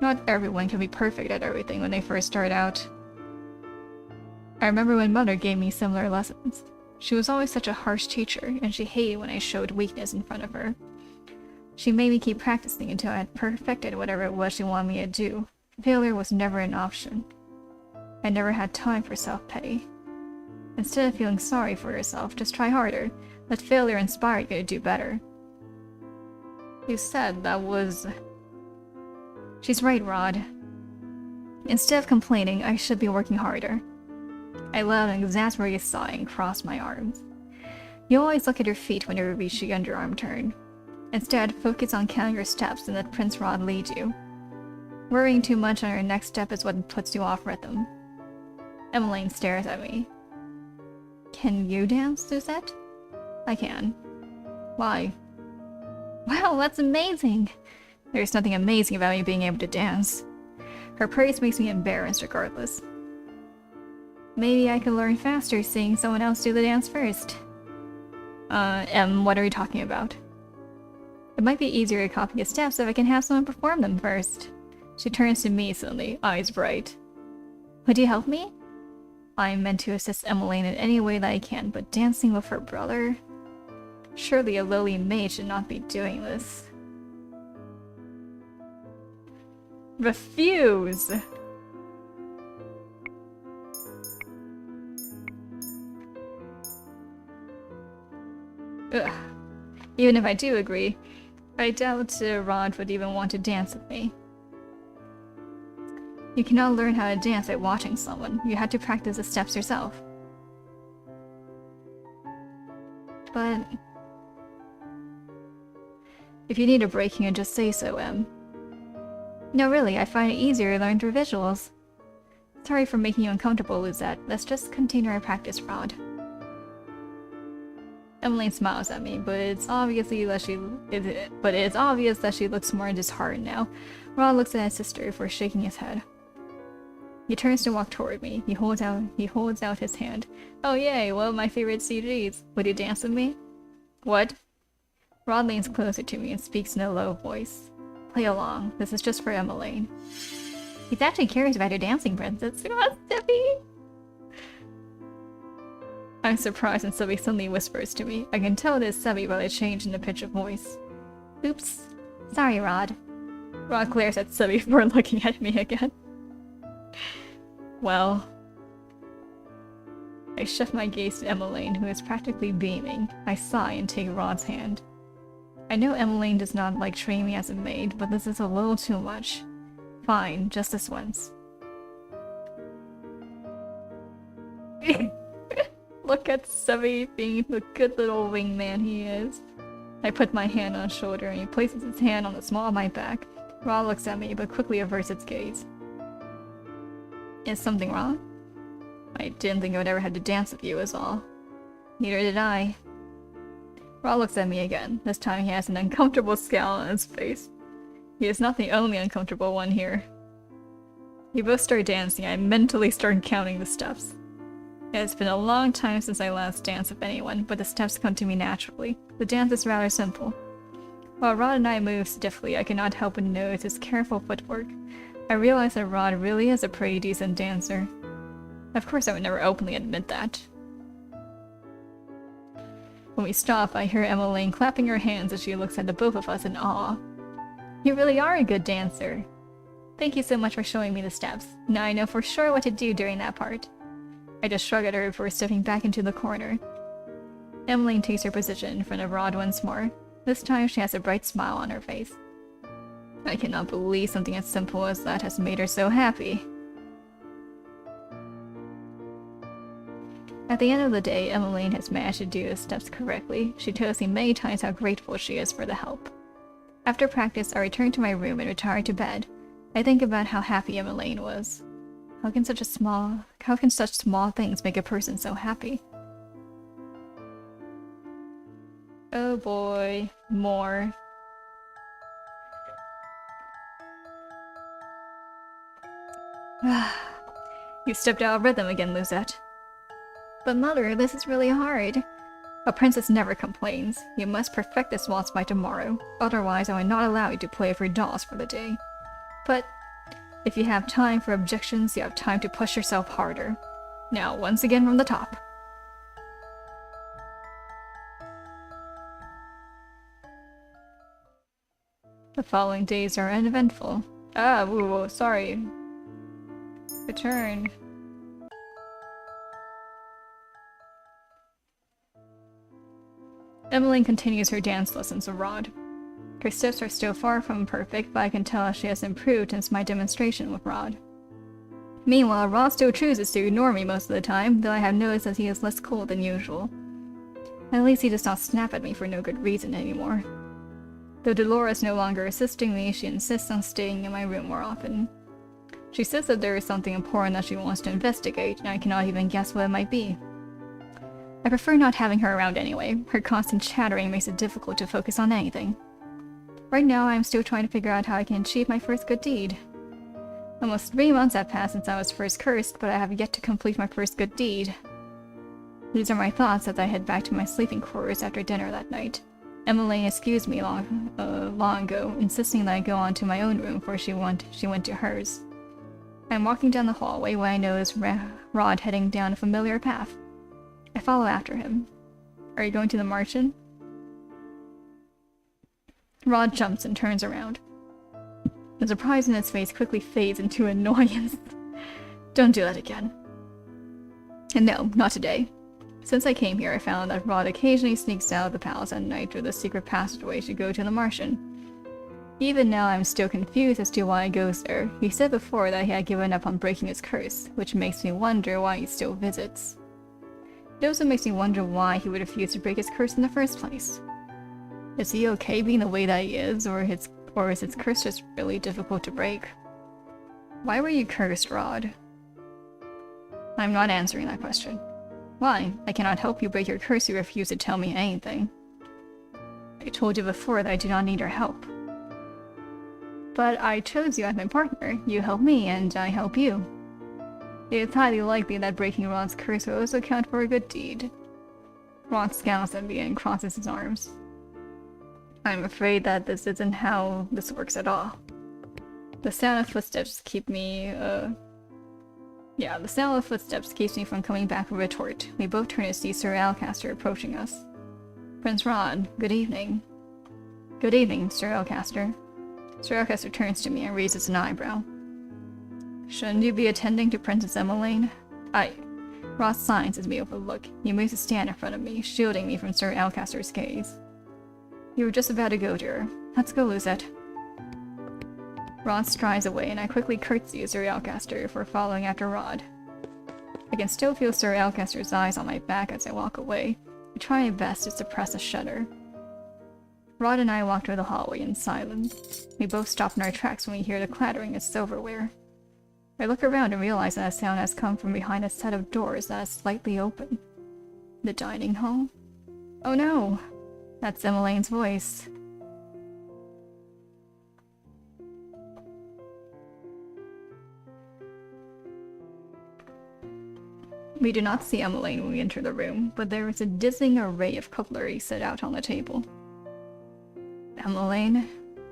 Not everyone can be perfect at everything when they first start out. I remember when Mother gave me similar lessons. She was always such a harsh teacher, and she hated when I showed weakness in front of her. She made me keep practicing until I had perfected whatever it was she wanted me to do. Failure was never an option. I never had time for self-pity. Instead of feeling sorry for yourself, just try harder. Let failure inspire you to do better. You said that was... She's right, Rod. Instead of complaining, I should be working harder. I let out an exasperated sigh and crossed my arms. You always look at your feet when you reach the underarm turn. Instead, focus on counting your steps and let Prince Rod lead you. Worrying too much on your next step is what puts you off rhythm. Emmeline stares at me. Can you dance, Suzette? I can. Why? Wow, that's amazing! There's nothing amazing about me being able to dance. Her praise makes me embarrassed regardless. Maybe I could learn faster seeing someone else do the dance first. What are you talking about? It might be easier to copy the steps if I can have someone perform them first. She turns to me suddenly, eyes bright. Would you help me? I'm meant to assist Emmeline in any way that I can, but dancing with her brother? Surely a lowly maid should not be doing this. Refuse! Ugh. Even if I do agree, I doubt Rod would even want to dance with me. You cannot learn how to dance by watching someone. You had to practice the steps yourself. But... if you need a break, you can just say so, Em. No, really, I find it easier to learn through visuals. Sorry for making you uncomfortable, Lizette. Let's just continue our practice, Rod. Emmeline smiles at me, but it's obvious that she looks more disheartened now. Rod looks at his sister before shaking his head. He turns to walk toward me. He holds out his hand. Oh yay, one of my favorite CGs. Would you dance with me? What? Rod leans closer to me and speaks in a low voice. Play along. This is just for Emmeline. He's actually curious about your dancing, Princess. What's Debbie? I'm surprised when Sebi suddenly whispers to me. I can tell it is Sebi by the change in the pitch of voice. Oops. Sorry, Rod. Rod glares at Sebi before looking at me again. Well... I shift my gaze to Emmeline, who is practically beaming. I sigh and take Rod's hand. I know Emmeline does not like treating me as a maid, but this is a little too much. Fine, just this once. Look at Sebi being the good little wingman he is. I put my hand on his shoulder and he places his hand on the small of my back. Rod looks at me, but quickly averts its gaze. Is something wrong? I didn't think I would ever have to dance with you, is all. Neither did I. Rod looks at me again. This time he has an uncomfortable scowl on his face. He is not the only uncomfortable one here. We both start dancing. I mentally start counting the steps. It has been a long time since I last danced with anyone, but the steps come to me naturally. The dance is rather simple. While Rod and I move stiffly, I cannot help but notice his careful footwork. I realize that Rod really is a pretty decent dancer. Of course I would never openly admit that. When we stop, I hear Emmeline clapping her hands as she looks at the both of us in awe. You really are a good dancer. Thank you so much for showing me the steps. Now I know for sure what to do during that part. I just shrug at her before stepping back into the corner. Emmeline takes her position in front of Rod once more. This time she has a bright smile on her face. I cannot believe something as simple as that has made her so happy. At the end of the day, Emmeline has managed to do the steps correctly. She tells me many times how grateful she is for the help. After practice, I return to my room and retire to bed. I think about how happy Emmeline was. How can such small things make a person so happy? Oh boy, more. You stepped out of rhythm again, Luzette. But mother, this is really hard. A princess never complains. You must perfect this waltz by tomorrow. Otherwise, I will not allow you to play with your dolls for the day. But if you have time for objections, you have time to push yourself harder. Now, once again from the top. The following days are uneventful. Ah, whoa, sorry. Return. Emmeline continues her dance lessons with Rod. Her steps are still far from perfect, but I can tell she has improved since my demonstration with Rod. Meanwhile, Rod still chooses to ignore me most of the time, though I have noticed that he is less cool than usual. At least he does not snap at me for no good reason anymore. Though Dolores is no longer assisting me, she insists on staying in my room more often. She says that there is something important that she wants to investigate, and I cannot even guess what it might be. I prefer not having her around anyway. Her constant chattering makes it difficult to focus on anything. Right now, I am still trying to figure out how I can achieve my first good deed. Almost 3 months have passed since I was first cursed, but I have yet to complete my first good deed. These are my thoughts as I head back to my sleeping quarters after dinner that night. Emmeline excused me long ago, insisting that I go on to my own room before she went to hers. I am walking down the hallway when I notice Rod heading down a familiar path. I follow after him. Are you going to the Martian? Rod jumps and turns around. The surprise in his face quickly fades into annoyance. Don't do that again. And no, not today. Since I came here, I found that Rod occasionally sneaks out of the palace at night through the secret passageway to go to the Martian. Even now, I'm still confused as to why he goes there. He said before that he had given up on breaking his curse, which makes me wonder why he still visits. It also makes me wonder why he would refuse to break his curse in the first place. Is he okay being the way that he is, or is his curse just really difficult to break? Why were you cursed, Rod? I'm not answering that question. Why? I cannot help you break your curse. You refuse to tell me anything. I told you before that I do not need your help. But I chose you as my partner. You help me, and I help you. It is highly likely that breaking Rod's curse will also count for a good deed. Rod scowls at me and crosses his arms. I'm afraid that this isn't how this works at all. The sound of footsteps keeps me from coming back with a retort. We both turn to see Sir Alcaster approaching us. Prince Rod, good evening. Good evening, Sir Alcaster. Sir Alcaster turns to me and raises an eyebrow. Shouldn't you be attending to Princess Emmeline? Rod signs as we overlook. He moves to stand in front of me, shielding me from Sir Alcaster's gaze. You were just about to go to her. Let's go, Luzette. Rod strides away, and I quickly curtsy to Sir Alcaster for following after Rod. I can still feel Sir Alcaster's eyes on my back as I walk away. I try my best to suppress a shudder. Rod and I walk through the hallway in silence. We both stop in our tracks when we hear the clattering of silverware. I look around and realize that a sound has come from behind a set of doors that is slightly open. The dining hall? Oh no! That's Emmeline's voice. We do not see Emmeline when we enter the room, but there is a dizzying array of cutlery set out on the table. Emmeline?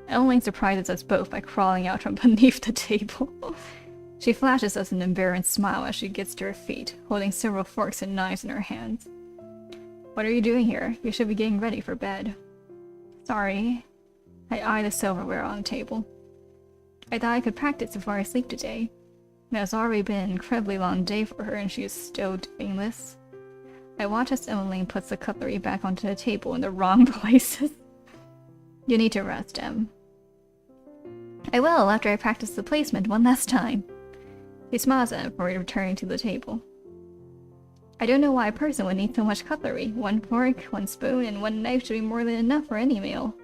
Emmeline surprises us both by crawling out from beneath the table. She flashes us an embarrassed smile as she gets to her feet, holding several forks and knives in her hands. What are you doing here? You should be getting ready for bed. Sorry. I eye the silverware on the table. I thought I could practice before I sleep today. It has already been an incredibly long day for her and she is still doing this. I watch as Emmeline puts the cutlery back onto the table in the wrong places. You need to rest, Em. I will after I practice the placement one last time. He smiles at him before returning to the table. I don't know why a person would need so much cutlery. 1 fork, 1 spoon, and 1 knife should be more than enough for any meal.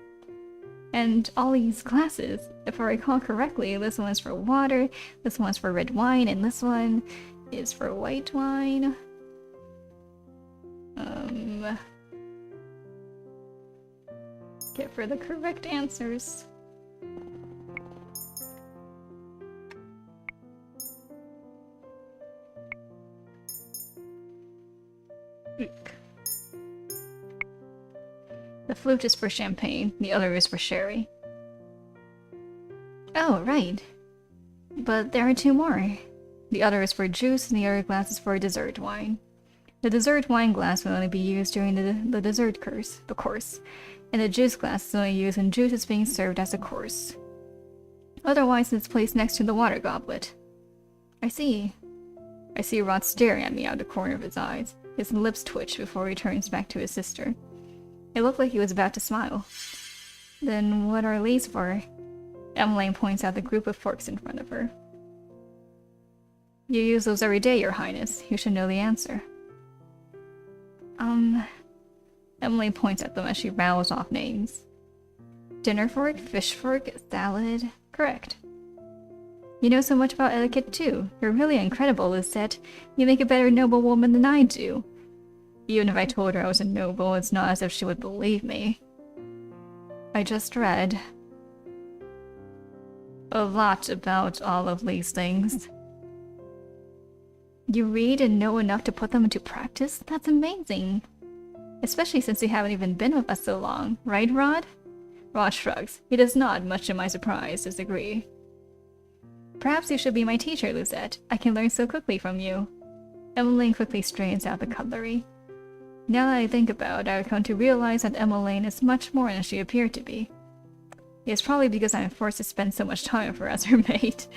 And all these glasses, if I recall correctly, this one is for water, this one's for red wine, and this one is for white wine. Get for the correct answers. Eek. The flute is for champagne, the other is for sherry. Oh, right. But there are two more. The other is for juice, and the other glass is for dessert wine. The dessert wine glass will only be used during the dessert course, and the juice glass is only used when juice is being served as a course. Otherwise, it's placed next to the water goblet. I see. I see Rod staring at me out of the corner of his eyes. His lips twitch before he turns back to his sister. It looked like he was about to smile. Then what are these for? Emmeline points out the group of forks in front of her. You use those every day, Your Highness. You should know the answer. Emily points at them as she rattles off names. Dinner fork, fish fork, salad. Correct. You know so much about etiquette too. You're really incredible, Lisette. You make a better noblewoman than I do. Even if I told her I was a noble, it's not as if she would believe me. I just read a lot about all of these things. You read and know enough to put them into practice? That's amazing. Especially since you haven't even been with us so long, right, Rod? Rod shrugs. He does not, much to my surprise, disagree. Perhaps you should be my teacher, Lisette. I can learn so quickly from you. Emmeline quickly straightens out the cutlery. Now that I think about it, I've come to realize that Emmeline is much more than she appeared to be. It's probably because I'm forced to spend so much time with her as her mate.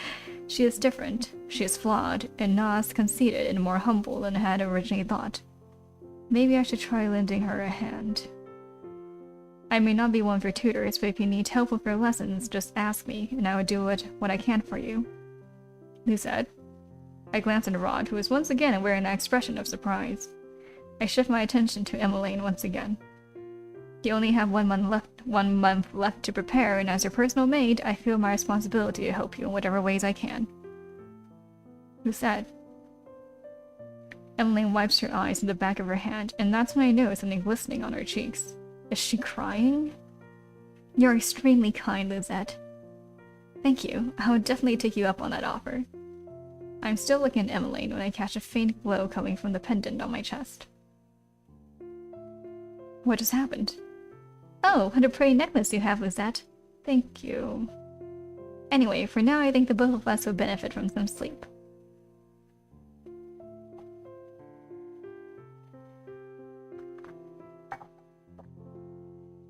She is different, she is flawed, and not as conceited and more humble than I had originally thought. Maybe I should try lending her a hand. I may not be one of your tutors, but if you need help with your lessons, just ask me, and I will do what I can for you. Lou said. I glanced at Rod, who was once again wearing an expression of surprise. I shift my attention to Emmeline once again. You only have 1 month left to prepare, and as your personal maid, I feel my responsibility to help you in whatever ways I can. Who said? Emmeline wipes her eyes in the back of her hand, and that's when I notice something glistening on her cheeks. Is she crying? You're extremely kind, Lisette. Thank you. I would definitely take you up on that offer. I'm still looking at Emmeline when I catch a faint glow coming from the pendant on my chest. What just happened? Oh, what a pretty necklace you have, Lisette. Thank you. Anyway, for now I think the both of us will benefit from some sleep.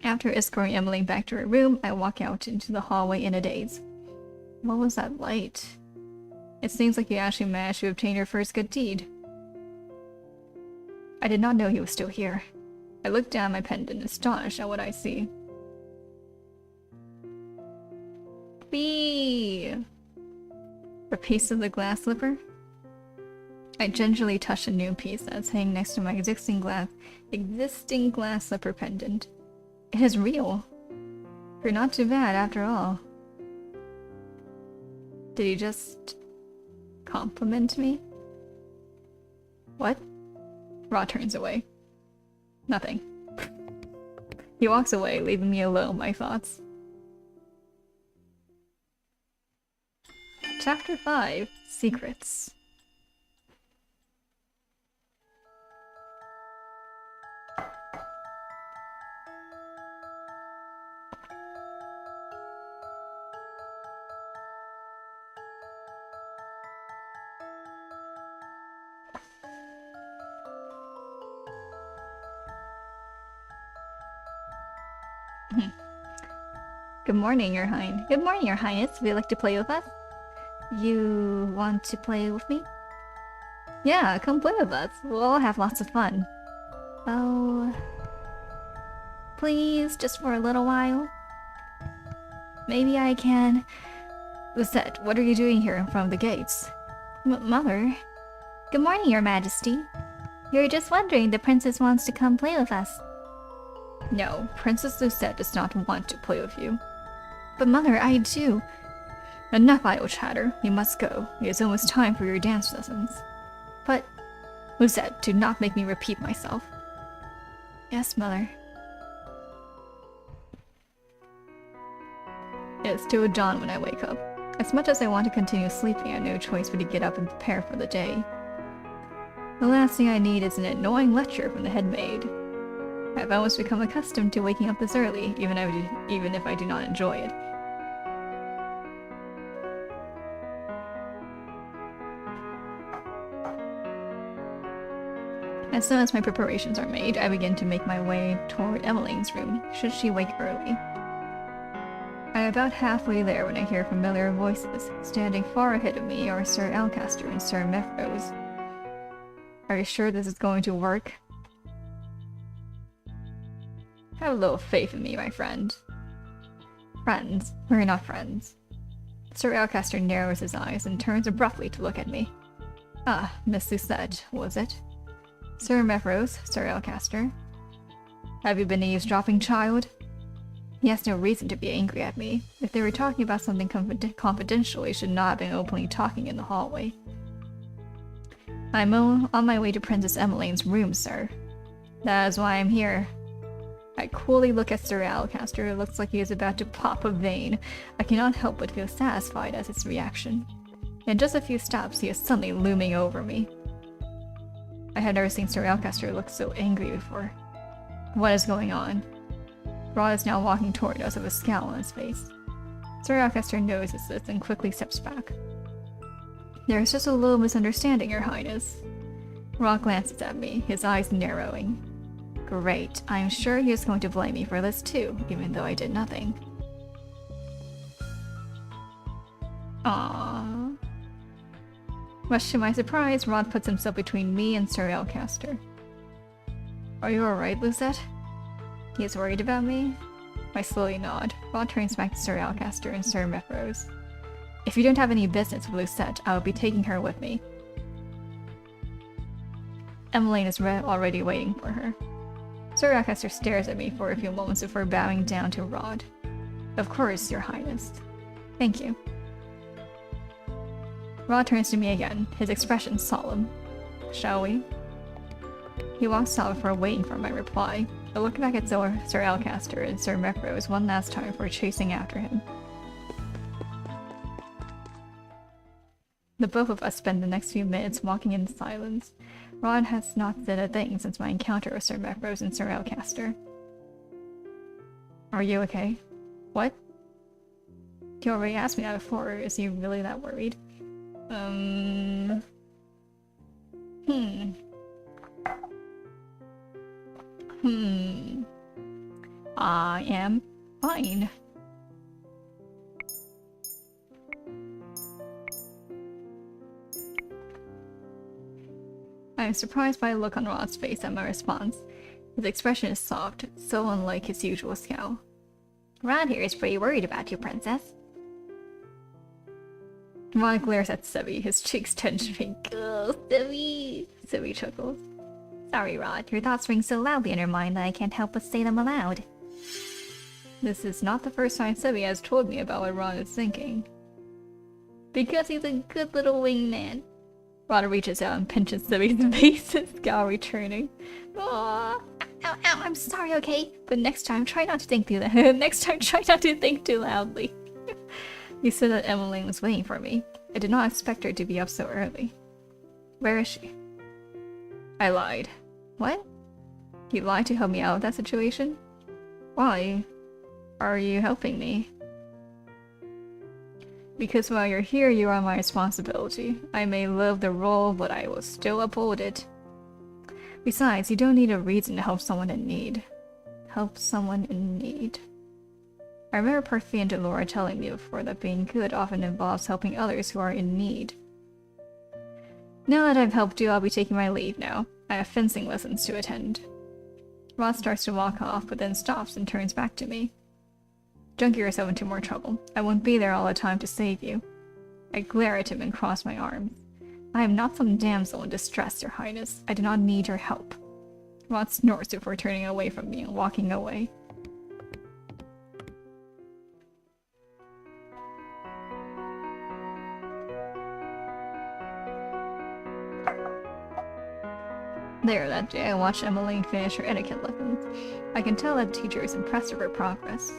After escorting Emmeline back to her room, I walk out into the hallway in a daze. What was that light? It seems like you actually managed to obtain your first good deed. I did not know he was still here. I look down at my pendant, astonished at what I see. Whee! A piece of the glass slipper? I gingerly touch a new piece that's hanging next to my existing glass slipper pendant. It is real. You're not too bad after all. Did he just compliment me? What? Rod turns away. Nothing. He walks away, leaving me alone with my thoughts. Chapter 5: Secrets. Good morning, Your Highness. Good morning, Your Highness. Would you like to play with us? You want to play with me? Yeah, come play with us. We'll all have lots of fun. Oh... Please, just for a little while? Maybe I can... Lisette, what are you doing here in front of the gates? Mother? Good morning, Your Majesty. You're just wondering the princess wants to come play with us. No, Princess Lucette does not want to play with you. But Mother, I do. Enough idle chatter. You must go. It is almost time for your dance lessons. But... Lucette, do not make me repeat myself. Yes, Mother. It's still dawn when I wake up. As much as I want to continue sleeping, I have no choice but to get up and prepare for the day. The last thing I need is an annoying lecture from the head maid. I've almost become accustomed to waking up this early, even if I do not enjoy it. As soon as my preparations are made, I begin to make my way toward Emmeline's room, should she wake early. I am about halfway there when I hear familiar voices. Standing far ahead of me are Sir Alcaster and Sir Mefrose. Are you sure this is going to work? Have a little faith in me, my friend. Friends? We're not friends. Sir Alcaster narrows his eyes and turns abruptly to look at me. Ah, Miss Lucette, was it? Sir Mefrose, Sir Alcaster. Have you been eavesdropping, child? He has no reason to be angry at me. If they were talking about something confidential, he should not have been openly talking in the hallway. I'm on my way to Princess Emmeline's room, sir. That is why I'm here. I coolly look at Sir Alcaster. It looks like he is about to pop a vein. I cannot help but feel satisfied at his reaction. In just a few steps, he is suddenly looming over me. I had never seen Sir Alcaster look so angry before. What is going on? Rod is now walking toward us with a scowl on his face. Sir Alcaster notices this and quickly steps back. There is just a little misunderstanding, Your Highness. Rod glances at me, his eyes narrowing. Great, I am sure he is going to blame me for this too, even though I did nothing. Aww. Much to my surprise, Rod puts himself between me and Sir Alcaster. Are you alright, Lucette? He is worried about me? I slowly nod. Rod turns back to Sir Alcaster and Sir Mefrose. If you don't have any business with Lucette, I will be taking her with me. Emmeline is already waiting for her. Sir Alcaster stares at me for a few moments before bowing down to Rod. Of course, Your Highness. Thank you. Rod turns to me again, his expression solemn. Shall we? He walks out before waiting for my reply. I look back at Sir Alcaster and Sir Mefrose one last time before chasing after him. The both of us spend the next few minutes walking in silence. Rod has not said a thing since my encounter with Sir Mefrose and Sir Alcaster. Are you okay? What? He already asked me that before. Is he really that worried? I am fine. I am surprised by the look on Rod's face at my response. His expression is soft, so unlike his usual scowl. Rod here is pretty worried about you, Princess. Rod glares at Sevi, his cheeks tense pink. Oh, Sevi! Sevi chuckles. Sorry, Rod. Your thoughts ring so loudly in your mind that I can't help but say them aloud. This is not the first time Sevi has told me about what Rod is thinking. Because he's a good little wingman. Rod reaches out and pinches Sevi's face, his scowl returning. Aww. Ow, ow, I'm sorry, okay? But next time, try not to think too loudly. You said that Emmeline was waiting for me. I did not expect her to be up so early. Where is she? I lied. What? You lied to help me out of that situation? Why? Are you helping me? Because while you're here, you are my responsibility. I may live the role, but I will still uphold it. Besides, you don't need a reason to help someone in need. Help someone in need. I remember Percy and Delora telling me before that being good often involves helping others who are in need. Now that I've helped you, I'll be taking my leave now. I have fencing lessons to attend. Rod starts to walk off, but then stops and turns back to me. Don't get yourself into more trouble. I won't be there all the time to save you. I glare at him and cross my arms. I am not some damsel in distress, Your Highness. I do not need your help. Rod snorts before turning away from me and walking away. There, that day I watched Emmeline finish her etiquette lessons. I can tell that the teacher is impressed with her progress.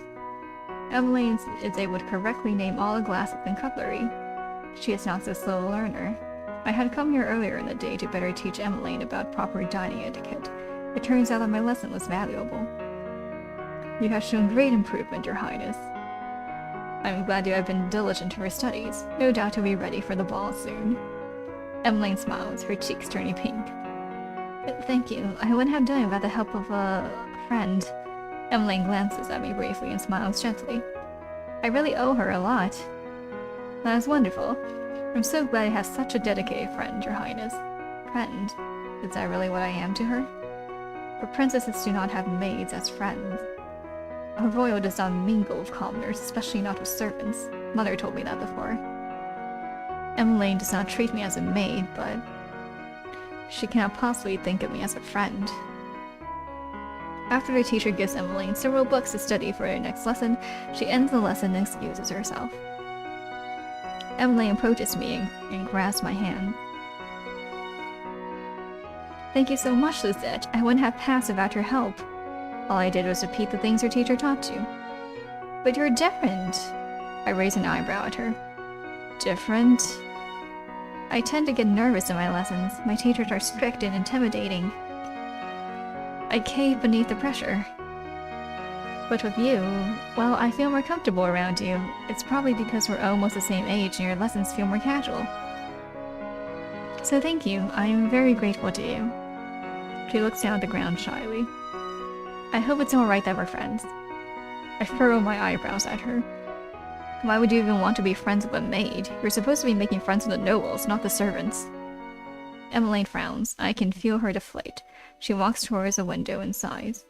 Emily is able to correctly name all the glasses and cutlery. She is not so slow a learner. I had come here earlier in the day to better teach Emily about proper dining etiquette. It turns out that my lesson was valuable. You have shown great improvement, Your Highness. I'm glad you have been diligent in your studies. No doubt you'll be ready for the ball soon. Emmeline smiles, her cheeks turning pink. Thank you. I wouldn't have done it without the help of a friend. Emmeline glances at me briefly and smiles gently. I really owe her a lot. That is wonderful. I'm so glad I have such a dedicated friend, Your Highness. Friend? Is that really what I am to her? But princesses do not have maids as friends. A royal does not mingle with commoners, especially not with servants. Mother told me that before. Emmeline does not treat me as a maid, but she cannot possibly think of me as a friend. After the teacher gives Emmeline several books to study for her next lesson, she ends the lesson and excuses herself. Emmeline approaches me and grasps my hand. Thank you so much, Lisette. I wouldn't have passed without your help. All I did was repeat the things her teacher taught you. But you're different. I raise an eyebrow at her. Different? I tend to get nervous in my lessons. My teachers are strict and intimidating. I cave beneath the pressure. But with you, well, I feel more comfortable around you. It's probably because we're almost the same age and your lessons feel more casual. So thank you. I am very grateful to you. She looks down at the ground shyly. I hope it's alright that we're friends. I furrow my eyebrows at her. Why would you even want to be friends with a maid? You're supposed to be making friends with the nobles, not the servants. Emmeline frowns. I can feel her deflate. She walks towards a window and sighs.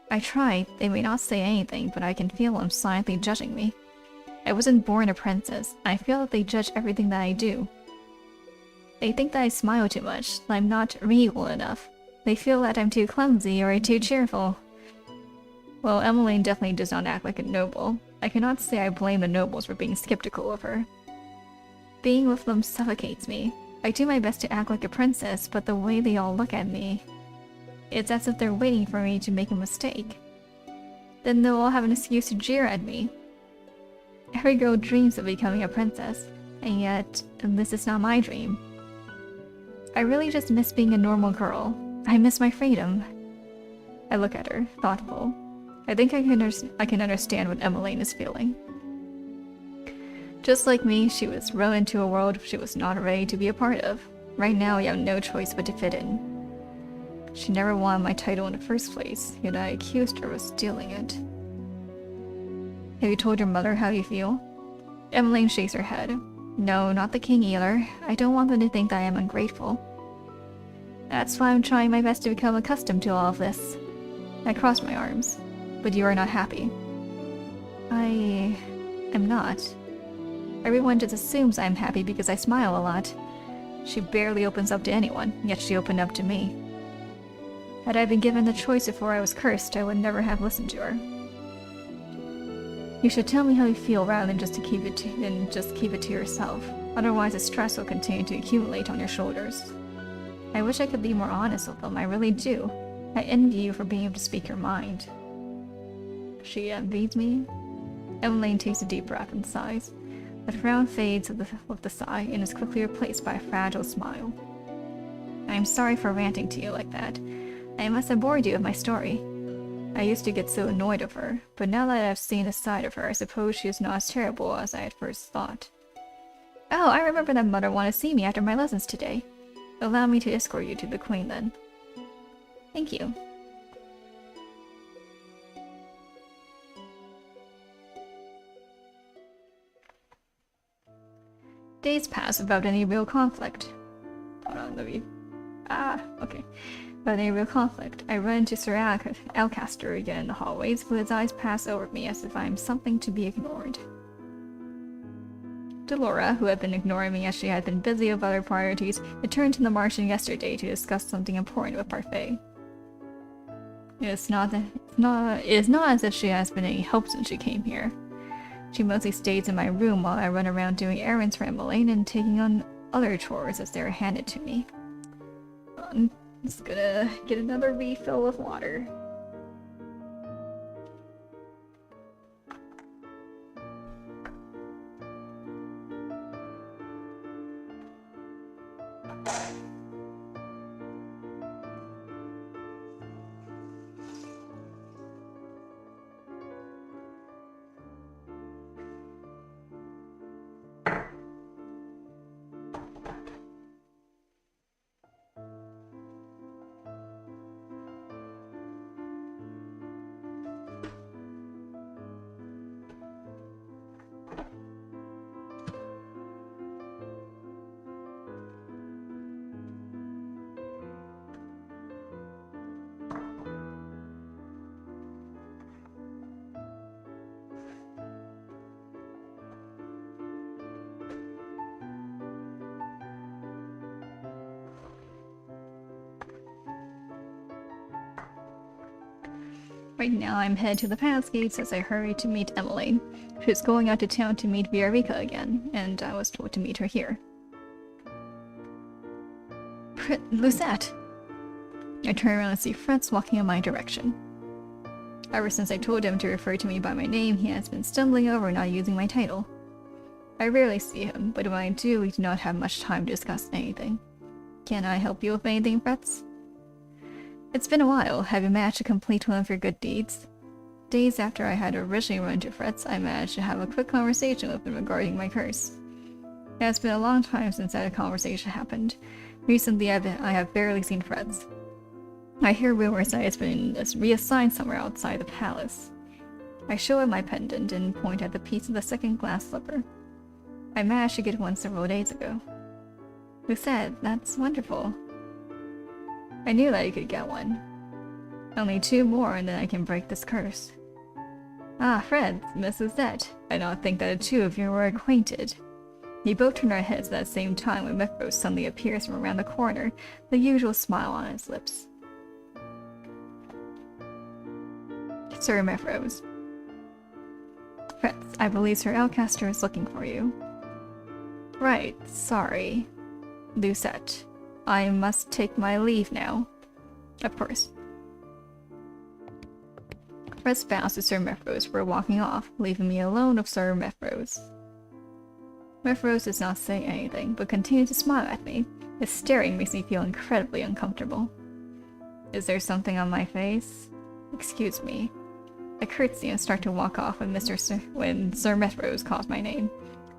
I try. They may not say anything, but I can feel them silently judging me. I wasn't born a princess. I feel that they judge everything that I do. They think that I smile too much, that I'm not regal enough. They feel that I'm too clumsy or too cheerful. Well, Emmeline definitely does not act like a noble. I cannot say I blame the nobles for being skeptical of her. Being with them suffocates me. I do my best to act like a princess, but the way they all look at me, it's as if they're waiting for me to make a mistake. Then they'll all have an excuse to jeer at me. Every girl dreams of becoming a princess, and yet this is not my dream. I really just miss being a normal girl. I miss my freedom. I look at her, thoughtful. I think I can understand what Emmeline is feeling. Just like me, she was thrown into a world she was not ready to be a part of. Right now, I have no choice but to fit in. She never wanted my title in the first place, yet I accused her of stealing it. Have you told your mother how you feel? Emmeline shakes her head. No, not the king either. I don't want them to think that I am ungrateful. That's why I'm trying my best to become accustomed to all of this. I cross my arms. But you are not happy. I am not. Everyone just assumes I'm happy because I smile a lot. She barely opens up to anyone, yet she opened up to me. Had I been given the choice before I was cursed, I would never have listened to her. You should tell me how you feel rather than just keep it to yourself. Otherwise, the stress will continue to accumulate on your shoulders. I wish I could be more honest with them, I really do. I envy you for being able to speak your mind. She envies me? Emmeline takes a deep breath and sighs. The frown fades with the sigh and is quickly replaced by a fragile smile. I am sorry for ranting to you like that. I must have bored you with my story. I used to get so annoyed of her, but now that I've seen a side of her, I suppose she is not as terrible as I had first thought. Oh, I remember that Mother wanted to see me after my lessons today. Allow me to escort you to the Queen then. Thank you. Days pass without any real conflict. Hold on, let me... okay. Without any real conflict. I run into Sir Alcaster again in the hallways, but his eyes pass over me as if I am something to be ignored. Delora, who had been ignoring me as she had been busy with other priorities, returned to the Martian yesterday to discuss something important with Parfait. It is not as if she has been any help since she came here. She mostly stays in my room while I run around doing errands for Emmeline and taking on other chores as they are handed to me. I'm just gonna get another refill of water. Right now I'm headed to the palace gates as I hurry to meet Emily. She's going out to town to meet Viorica again, and I was told to meet her here. Lucette! I turn around and see Fritz walking in my direction. Ever since I told him to refer to me by my name, he has been stumbling over not using my title. I rarely see him, but when I do, we do not have much time to discuss anything. Can I help you with anything, Fritz? It's been a while. Have you managed to complete one of your good deeds? Days after I had originally run into Fritz, I managed to have a quick conversation with him regarding my curse. It has been a long time since that conversation happened. Recently, I have barely seen Fritz. I hear rumors that it's been reassigned somewhere outside the palace. I show him my pendant and point at the piece of the second glass slipper. I managed to get one several days ago. Lucette, that's wonderful. I knew that you could get one. Only 2 more and then I can break this curse. Ah, Fred, Miss Lucette. I don't think that the 2 of you were acquainted. We both turn our heads at the same time when Mefros suddenly appears from around the corner, the usual smile on his lips. Sir Mefros. Fritz, I believe Sir Elcaster is looking for you. Right, sorry. Lucette, I must take my leave now. Of course. Fritz bows to Sir Mefros for walking off, leaving me alone with Sir Mefros. Mefros does not say anything, but continues to smile at me. His staring makes me feel incredibly uncomfortable. Is there something on my face? Excuse me. I curtsy and start to walk off when Sir Mefros calls my name.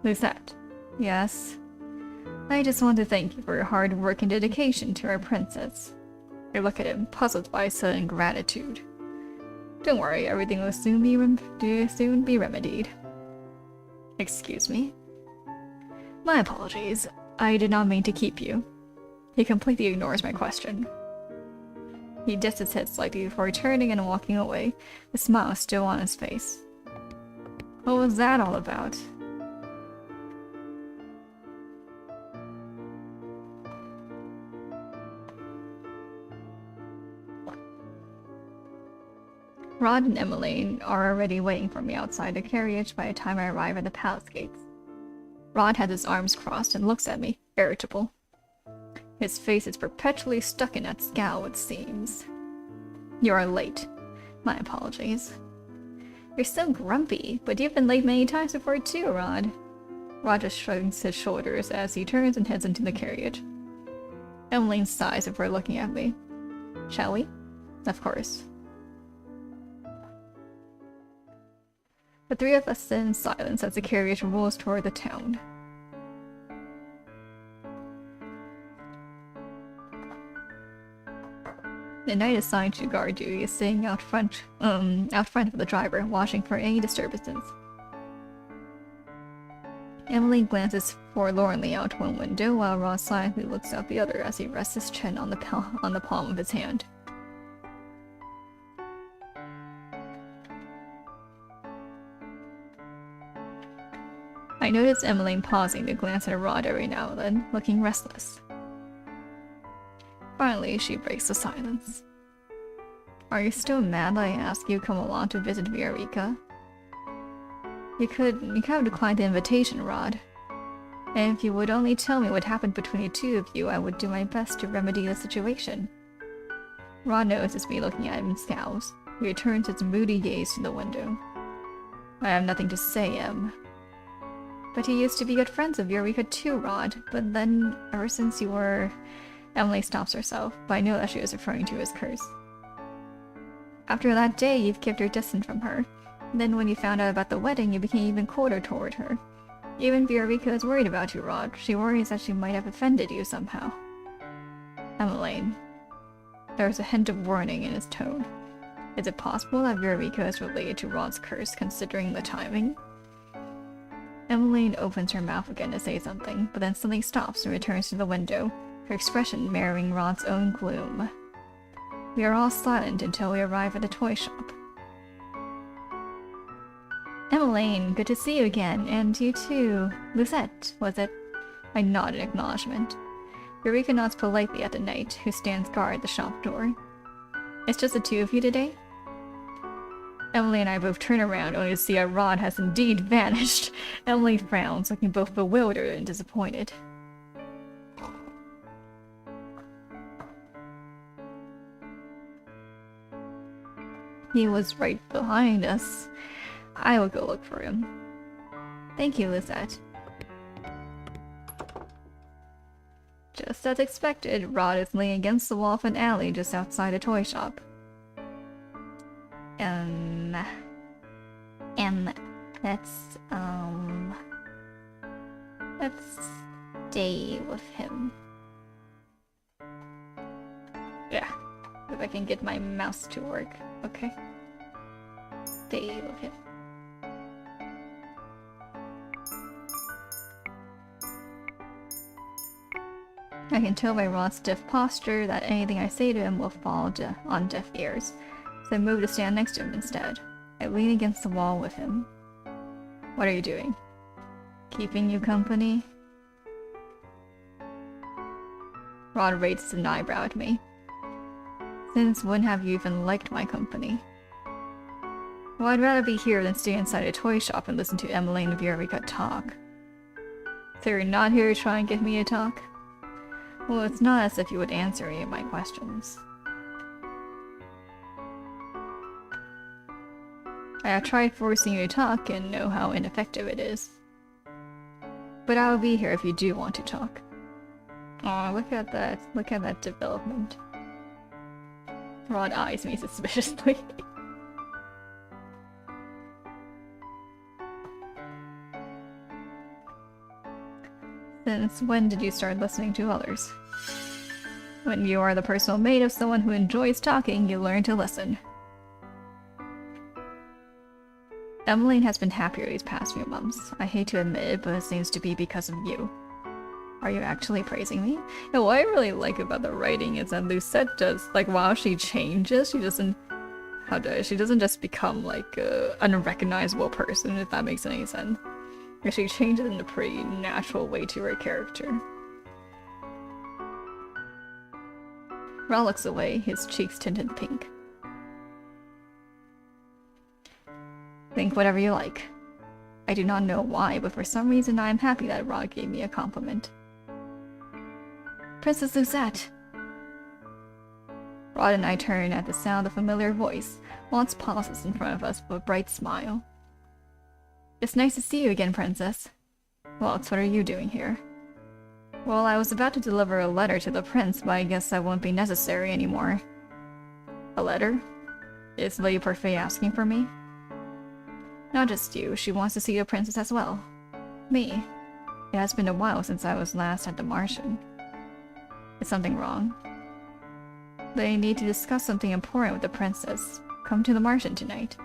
Lucette. Yes? I just want to thank you for your hard work and dedication to our princess. I look at him, puzzled by sudden gratitude. Don't worry, everything will soon be remedied. Excuse me? My apologies. I did not mean to keep you. He completely ignores my question. He dips his head slightly before turning and walking away, the smile still on his face. What was that all about? Rod and Emily are already waiting for me outside the carriage by the time I arrive at the palace gates. Rod has his arms crossed and looks at me, irritable. His face is perpetually stuck in that scowl, it seems. You are late. My apologies. You're so grumpy, but you've been late many times before too, Rod. Rod just shrugs his shoulders as he turns and heads into the carriage. Emily sighs before looking at me. Shall we? Of course. The 3 of us sit in silence as the carriage rolls toward the town. The knight assigned to guard duty is sitting out front of the driver, watching for any disturbances. Emily glances forlornly out one window, while Rod silently looks out the other as he rests his chin on the palm of his hand. I notice Emily pausing to glance at Rod every now and then, looking restless. Finally, she breaks the silence. Are you still mad that I asked you to come along to visit Viorica? You could have declined the invitation, Rod. And if you would only tell me what happened between the 2 of you, I would do my best to remedy the situation. Rod notices me looking at him and scowls. He returns his moody gaze to the window. I have nothing to say, Em. But he used to be good friends with Viorica too, Rod. But then, ever since you were... Emily stops herself, but I know that she was referring to his curse. After that day, you've kept your distance from her. Then when you found out about the wedding, you became even colder toward her. Even Viorica is worried about you, Rod. She worries that she might have offended you somehow. Emmeline. There is a hint of warning in his tone. Is it possible that Viorica is related to Rod's curse, considering the timing? Emmeline opens her mouth again to say something, but then suddenly stops and returns to the window, her expression mirroring Rod's own gloom. We are all silent until we arrive at the toy shop. Emmeline, good to see you again, and you too. Lucette, was it? I nod in acknowledgement. Eureka nods politely at the knight, who stands guard at the shop door. It's just the 2 of you today? Emily and I both turn around only to see our Rod has indeed vanished. Emily frowns, looking both bewildered and disappointed. He was right behind us. I will go look for him. Thank you, Lizette. Just as expected, Rod is laying against the wall of an alley just outside a toy shop. Let's stay with him. Yeah, if I can get my mouse to work. Okay. Stay with him. I can tell by Rod's stiff posture that anything I say to him will fall on deaf ears, so I move to stand next to him instead. I lean against the wall with him. What are you doing? Keeping you company? Rod raises an eyebrow at me. Since when have you even liked my company? Well, I'd rather be here than stay inside a toy shop and listen to Emily and Viorica talk. So you're not here to try and get me to talk? Well, it's not as if you would answer any of my questions. I have tried forcing you to talk and know how ineffective it is. But I will be here if you do want to talk. Aw, look at that. Look at that development. Rod eyes me suspiciously. Since when did you start listening to others? When you are the personal mate of someone who enjoys talking, you learn to listen. Emmeline has been happier these past few months. I hate to admit it, but it seems to be because of you. Are you actually praising me? And what I really like about the writing is that Lucette does, like, while she changes, she doesn't just become, like, an unrecognizable person, if that makes any sense. She changes in a pretty natural way to her character. Ral looks away, his cheeks tinted pink. Think whatever you like. I do not know why, but for some reason I am happy that Rod gave me a compliment. Princess Lucette! Rod and I turn at the sound of a familiar voice. Lance pauses in front of us with a bright smile. It's nice to see you again, Princess. Lance, what are you doing here? Well, I was about to deliver a letter to the prince, but I guess that won't be necessary anymore. A letter? Is Lady Parfait asking for me? Not just you, she wants to see the princess as well. Me. It has been a while since I was last at the Martian. Is something wrong? They need to discuss something important with the princess. Come to the Martian tonight.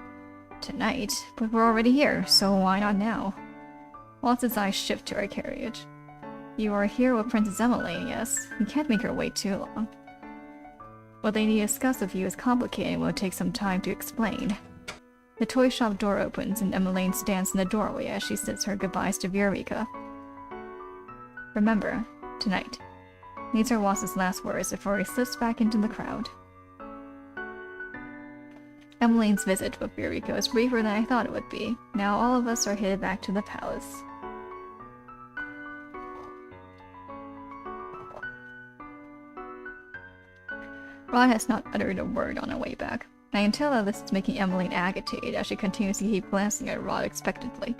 Tonight? But we're already here, so why not now? Lance's eyes shift to our carriage. You are here with Princess Emily, yes? You can't make her wait too long. What they need to discuss with you is complicated and will take some time to explain. The toy shop door opens and Emmeline stands in the doorway as she says her goodbyes to Viorica. Remember, tonight. These are Wass's last words before he slips back into the crowd. Emmeline's visit with Viorica was briefer than I thought it would be. Now all of us are headed back to the palace. Rod has not uttered a word on our way back. I can tell that this is making Emmeline agitated as she continues to keep glancing at Rod expectantly.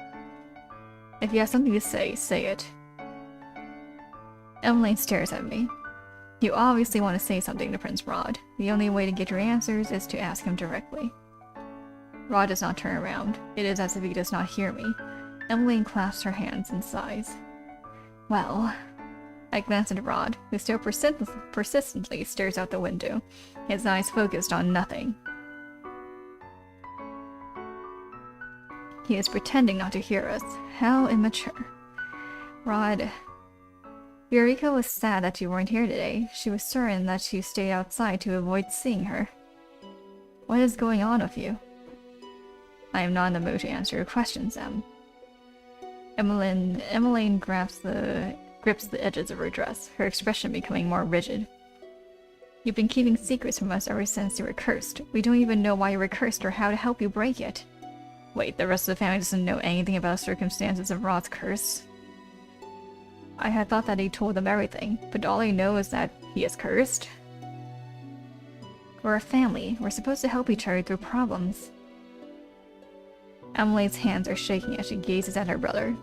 If you have something to say, say it. Emmeline stares at me. You obviously want to say something to Prince Rod. The only way to get your answers is to ask him directly. Rod does not turn around. It is as if he does not hear me. Emmeline clasps her hands and sighs. Well... I glance at Rod, who still persistently stares out the window, his eyes focused on nothing. He is pretending not to hear us. How immature. Rod... Viorica was sad that you weren't here today. She was certain that you stayed outside to avoid seeing her. What is going on with you? I am not in the mood to answer your questions, Em. Emmeline grips the edges of her dress, her expression becoming more rigid. You've been keeping secrets from us ever since you were cursed. We don't even know why you were cursed or how to help you break it. Wait, the rest of the family doesn't know anything about the circumstances of Rod's curse? I had thought that he told them everything, but all I know is that he is cursed. We're a family. We're supposed to help each other through problems. Emily's hands are shaking as she gazes at her brother.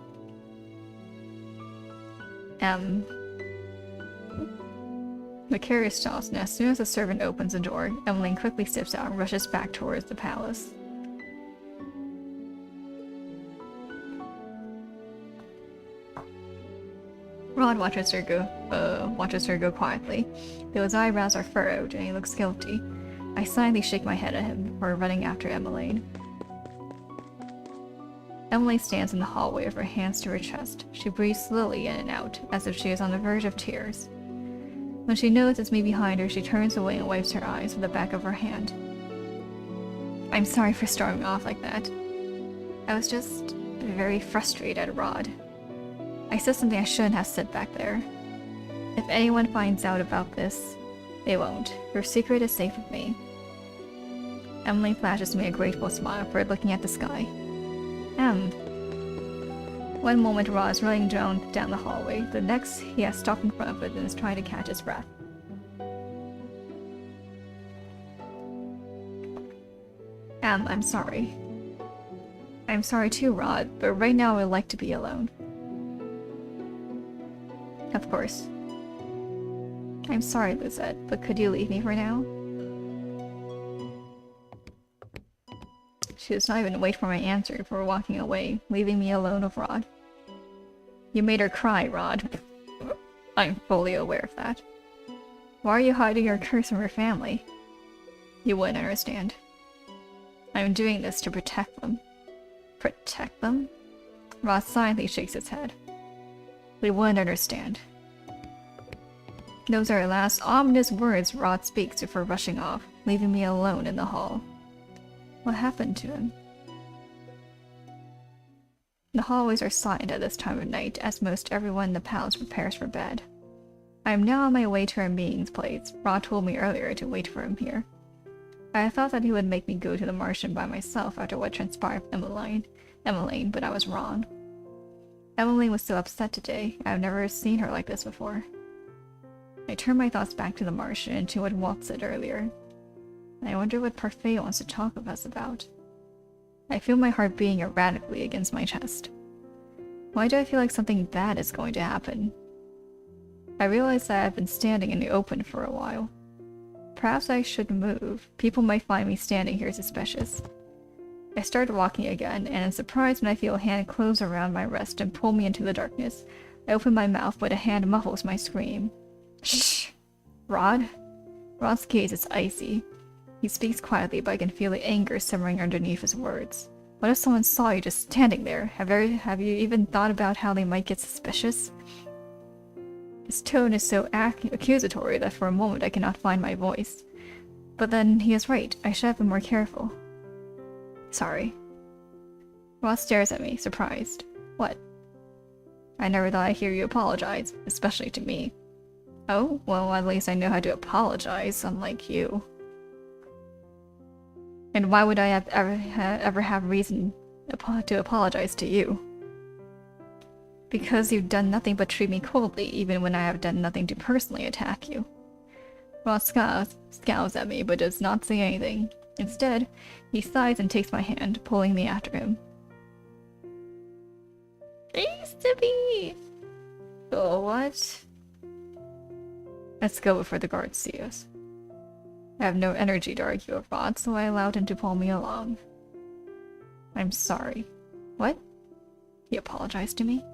The carriage stops, and as soon as the servant opens the door, Emmeline quickly steps out and rushes back towards the palace. Rod watches her go quietly, though his eyebrows are furrowed and he looks guilty. I silently shake my head at him before running after Emmeline. Emily stands in the hallway with her hands to her chest. She breathes slowly in and out, as if she is on the verge of tears. When she knows it's me behind her, she turns away and wipes her eyes with the back of her hand. I'm sorry for storming off like that. I was just very frustrated at Rod. I said something I shouldn't have said back there. If anyone finds out about this, they won't. Your secret is safe with me. Emily flashes me a grateful smile for looking at the sky. One moment Rod is running down the hallway, the next he has stopped in front of it and is trying to catch his breath. I'm sorry. I'm sorry too, Rod, but right now I would like to be alone. Of course. I'm sorry, Lizette, but could you leave me for now? She does not even wait for my answer before walking away, leaving me alone with Rod. You made her cry, Rod. I'm fully aware of that. Why are you hiding your curse from her family? You wouldn't understand. I'm doing this to protect them. Protect them? Rod silently shakes his head. They wouldn't understand. Those are the last ominous words Rod speaks before rushing off, leaving me alone in the hall. What happened to him? The hallways are silent at this time of night, as most everyone in the palace prepares for bed. I am now on my way to our meeting's place. Rod told me earlier to wait for him here. I thought that he would make me go to the Martian by myself after what transpired with Emmeline, but I was wrong. Emmeline was so upset today. I've never seen her like this before. I turn my thoughts back to the Martian and to what Walt said earlier. I wonder what Parfait wants to talk with us about. I feel my heart beating erratically against my chest. Why do I feel like something bad is going to happen? I realize that I've been standing in the open for a while. Perhaps I should move. People might find me standing here suspicious. I start walking again, and am surprised when I feel a hand close around my wrist and pull me into the darkness. I open my mouth, but a hand muffles my scream. Shh! Rod? Rod's gaze is icy. He speaks quietly, but I can feel the anger simmering underneath his words. What if someone saw you just standing there? Have you even thought about how they might get suspicious? His tone is so accusatory that for a moment I cannot find my voice. But then he is right. I should have been more careful. Sorry. Ross stares at me, surprised. What? I never thought I'd hear you apologize, especially to me. Oh, well, at least I know how to apologize, unlike you. And why would I ever have reason to apologize to you? Because you've done nothing but treat me coldly, even when I have done nothing to personally attack you. Ross scowls at me, but does not say anything. Instead, he sighs and takes my hand, pulling me after him. It used to be! Oh, what? Let's go before the guards see us. I have no energy to argue with Rod, so I allowed him to pull me along. I'm sorry. What? He apologized to me?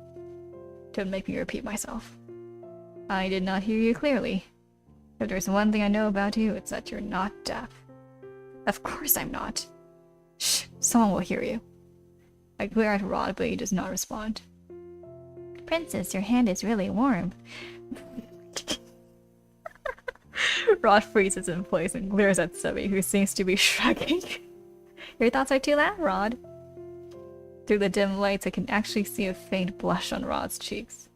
Don't make me repeat myself. I did not hear you clearly. If there's one thing I know about you, it's that you're not deaf. Of course I'm not. Shh, someone will hear you. I glare at Rod, but he does not respond. Princess, your hand is really warm. Rod freezes in place and glares at Sebby, who seems to be shrugging. Your thoughts are too loud, Rod. Through the dim lights, I can actually see a faint blush on Rod's cheeks.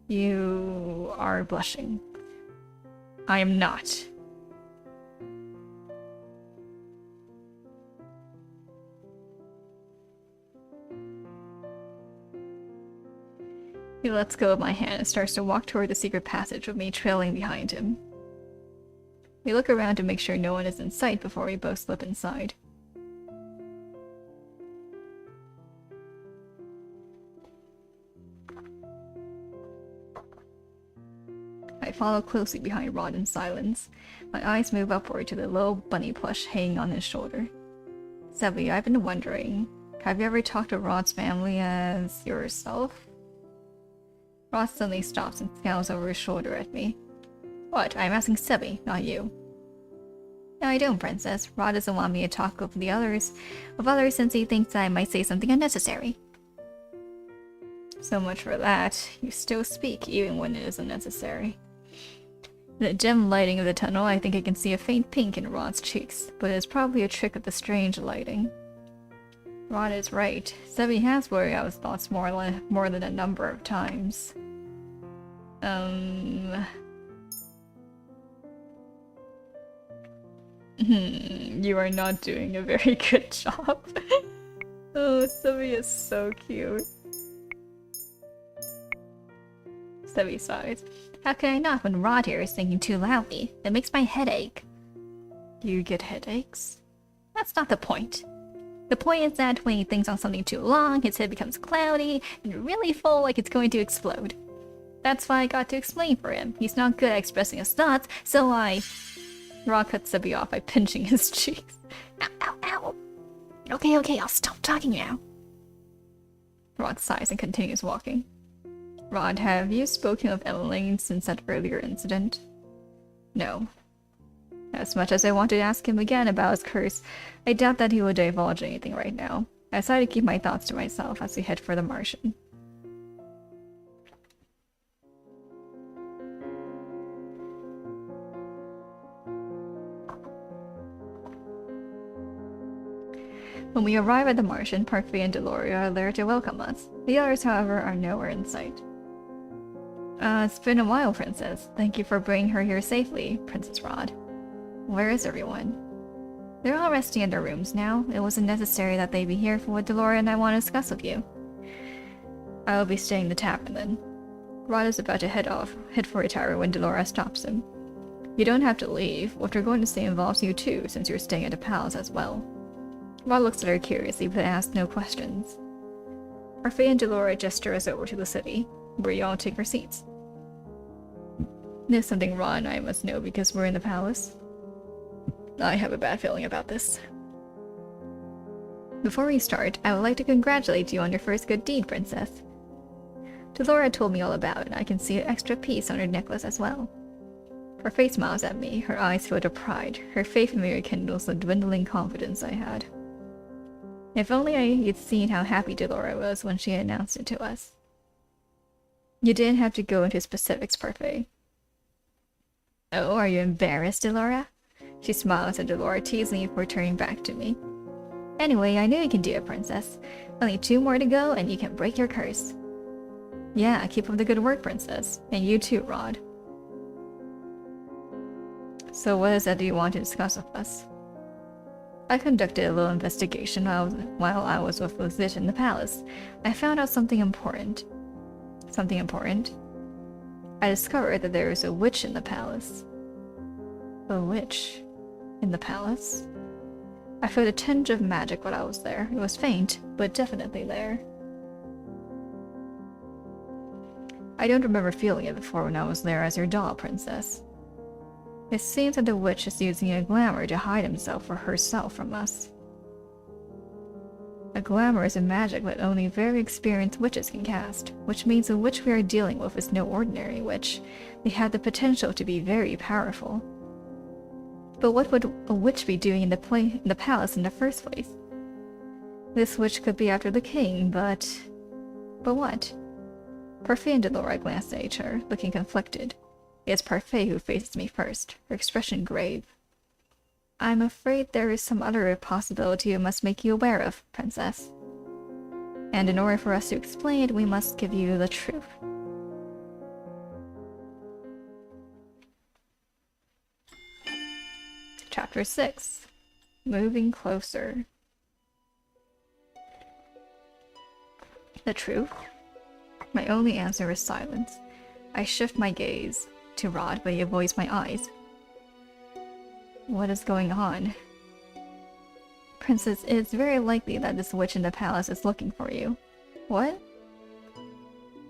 You are blushing. I am not. He lets go of my hand and starts to walk toward the secret passage with me trailing behind him. We look around to make sure no one is in sight before we both slip inside. I follow closely behind Rod in silence. My eyes move upward to the little bunny plush hanging on his shoulder. Sevi, I've been wondering, have you ever talked to Rod's family as yourself? Rod suddenly stops and scowls over his shoulder at me. What? I'm asking Sevi, not you. No, I don't, Princess. Rod doesn't want me to talk with others since he thinks I might say something unnecessary. So much for that. You still speak, even when it isn't necessary. In the dim lighting of the tunnel, I think I can see a faint pink in Rod's cheeks, but it's probably a trick of the strange lighting. Rod is right. Sevi has worried out his thoughts more than a number of times. You are not doing a very good job. Oh, Sevi is so cute. Sevi sighs. How can I not when Rod here is thinking too loudly? It makes my head ache. Do you get headaches? That's not the point. The point is that when he thinks on something too long, his head becomes cloudy and really full like it's going to explode. That's why I got to explain for him. He's not good at expressing his thoughts, so I... Rod cuts Sebi off by pinching his cheeks. Ow, ow, ow! Okay, I'll stop talking now. Rod sighs and continues walking. Rod, have you spoken of Emmeline since that earlier incident? No. As much as I wanted to ask him again about his curse, I doubt that he would divulge anything right now. I decided to keep my thoughts to myself as we head for the Martian. When we arrive at the Martian, Parfait and Deloria are there to welcome us. The others, however, are nowhere in sight. It's been a while, Princess. Thank you for bringing her here safely, Princess Rod. Where is everyone? They're all resting in their rooms now. It wasn't necessary that they be here for what Deloria and I want to discuss with you. I will be staying in the tavern then. Rod is about to head for a tower when Deloria stops him. You don't have to leave. What you're going to say involves you too, since you're staying at the palace as well. Rod looks at her curiously, but asks no questions. Parfait and Deloria gesture us over to the city, where you all take your seats. There's something Rod and I must know because we're in the palace. I have a bad feeling about this. Before we start, I would like to congratulate you on your first good deed, Princess. Deloria told me all about it, and I can see an extra piece on her necklace as well. Parfait smiles at me, her eyes filled with pride. Her faith in me rekindles the dwindling confidence I had. If only I had seen how happy Deloria was when she announced it to us. You didn't have to go into specifics, Parfait. Oh, are you embarrassed, Deloria? She smiles at Deloria, teasing me for turning back to me. Anyway, I knew you can do it, Princess. Only 2 more to go, and you can break your curse. Yeah, keep up the good work, Princess. And you too, Rod. So what is that you want to discuss with us? I conducted a little investigation while I was with Lizette in the palace. I found out something important. Something important? I discovered that there is a witch in the palace. A witch? In the palace? I felt a tinge of magic while I was there. It was faint, but definitely there. I don't remember feeling it before when I was there as your doll, Princess. It seems that the witch is using a glamour to hide himself or herself from us. A glamour is a magic that only very experienced witches can cast, which means the witch we are dealing with is no ordinary witch. They have the potential to be very powerful. But what would a witch be doing in the palace in the first place? This witch could be after the king, but what? Parfait and Deloria glanced at each other, looking conflicted. It's Parfait who faces me first, her expression grave. I'm afraid there is some other possibility we must make you aware of, Princess. And in order for us to explain it, we must give you the truth. Chapter 6. Moving Closer. The truth? My only answer is silence. I shift my gaze to Rod, but he avoids my eyes. What is going on? Princess, it's very likely that this witch in the palace is looking for you. What?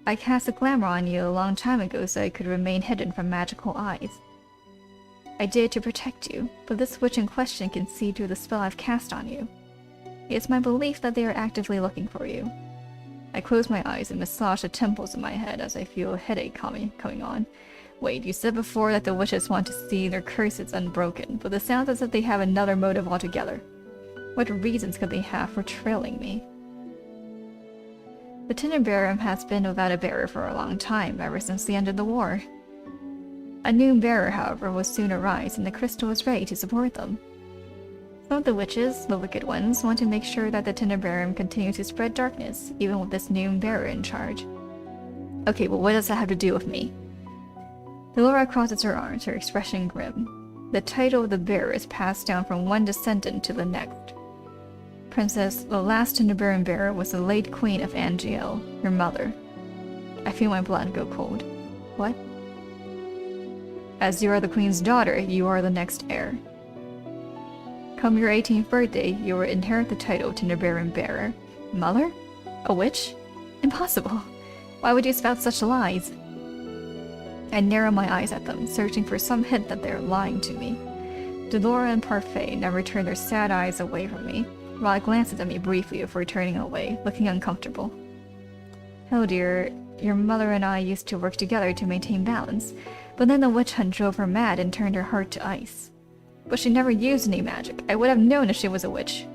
I cast a glamour on you a long time ago so I could remain hidden from magical eyes. I did to protect you, but this witch in question can see through the spell I've cast on you. It's my belief that they are actively looking for you. I close my eyes and massage the temples of my head as I feel a headache coming on. Wait, you said before that the witches want to see their curses unbroken, but it sounds as if they have another motive altogether. What reasons could they have for trailing me? The Tinderbarum has been without a bearer for a long time, ever since the end of the war. A new bearer, however, will soon arise, and the crystal is ready to support them. Some of the witches, the wicked ones, want to make sure that the Tinderbarum continues to spread darkness, even with this new bearer in charge. Okay, but what does that have to do with me? Delora crosses her arms, her expression grim. The title of the bearer is passed down from one descendant to the next. Princess, the last Tinderbarum bearer was the late Queen of Angiel, your mother. I feel my blood go cold. What? As you are the Queen's daughter, you are the next heir. Come your 18th birthday, you will inherit the title Tinderbarum bearer. Mother? A witch? Impossible! Why would you spout such lies? I narrow my eyes at them, searching for some hint that they are lying to me. Delora and Parfait never turn their sad eyes away from me. Rod glances at me briefly before turning away, looking uncomfortable. Hello, dear. Your mother and I used to work together to maintain balance, but then the witch hunt drove her mad and turned her heart to ice. But she never used any magic. I would have known if she was a witch.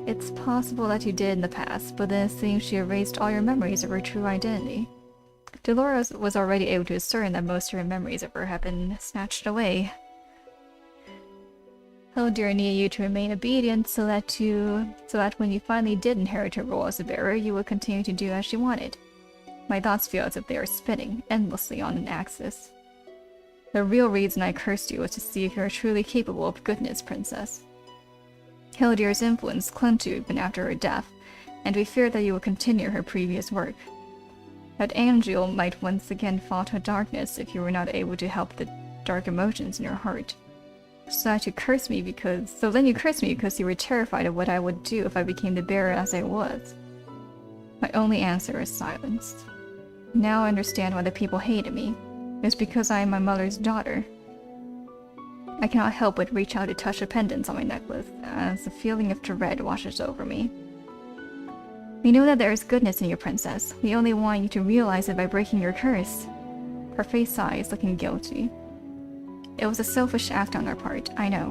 It's possible that you did in the past, but then it seems she erased all your memories of her true identity. Dolores was already able to discern that most of her memories of her have been snatched away. Hildir needed you to remain obedient so that when you finally did inherit her role as a bearer, you would continue to do as she wanted. My thoughts feel as if they are spinning endlessly on an axis. The real reason I cursed you was to see if you are truly capable of goodness, Princess. Hildir's influence clung to you even after her death, and we feared that you would continue her previous work. That Angel might once again fall to darkness if you were not able to help the dark emotions in your heart. So then you cursed me because you were terrified of what I would do if I became the bearer as I was. My only answer is silence. Now I understand why the people hated me. It's because I am my mother's daughter. I cannot help but reach out to touch the pendants on my necklace, as a feeling of dread washes over me. We know that there is goodness in you, Princess. We only want you to realize it by breaking your curse. Her face sighs, looking guilty. It was a selfish act on our part, I know.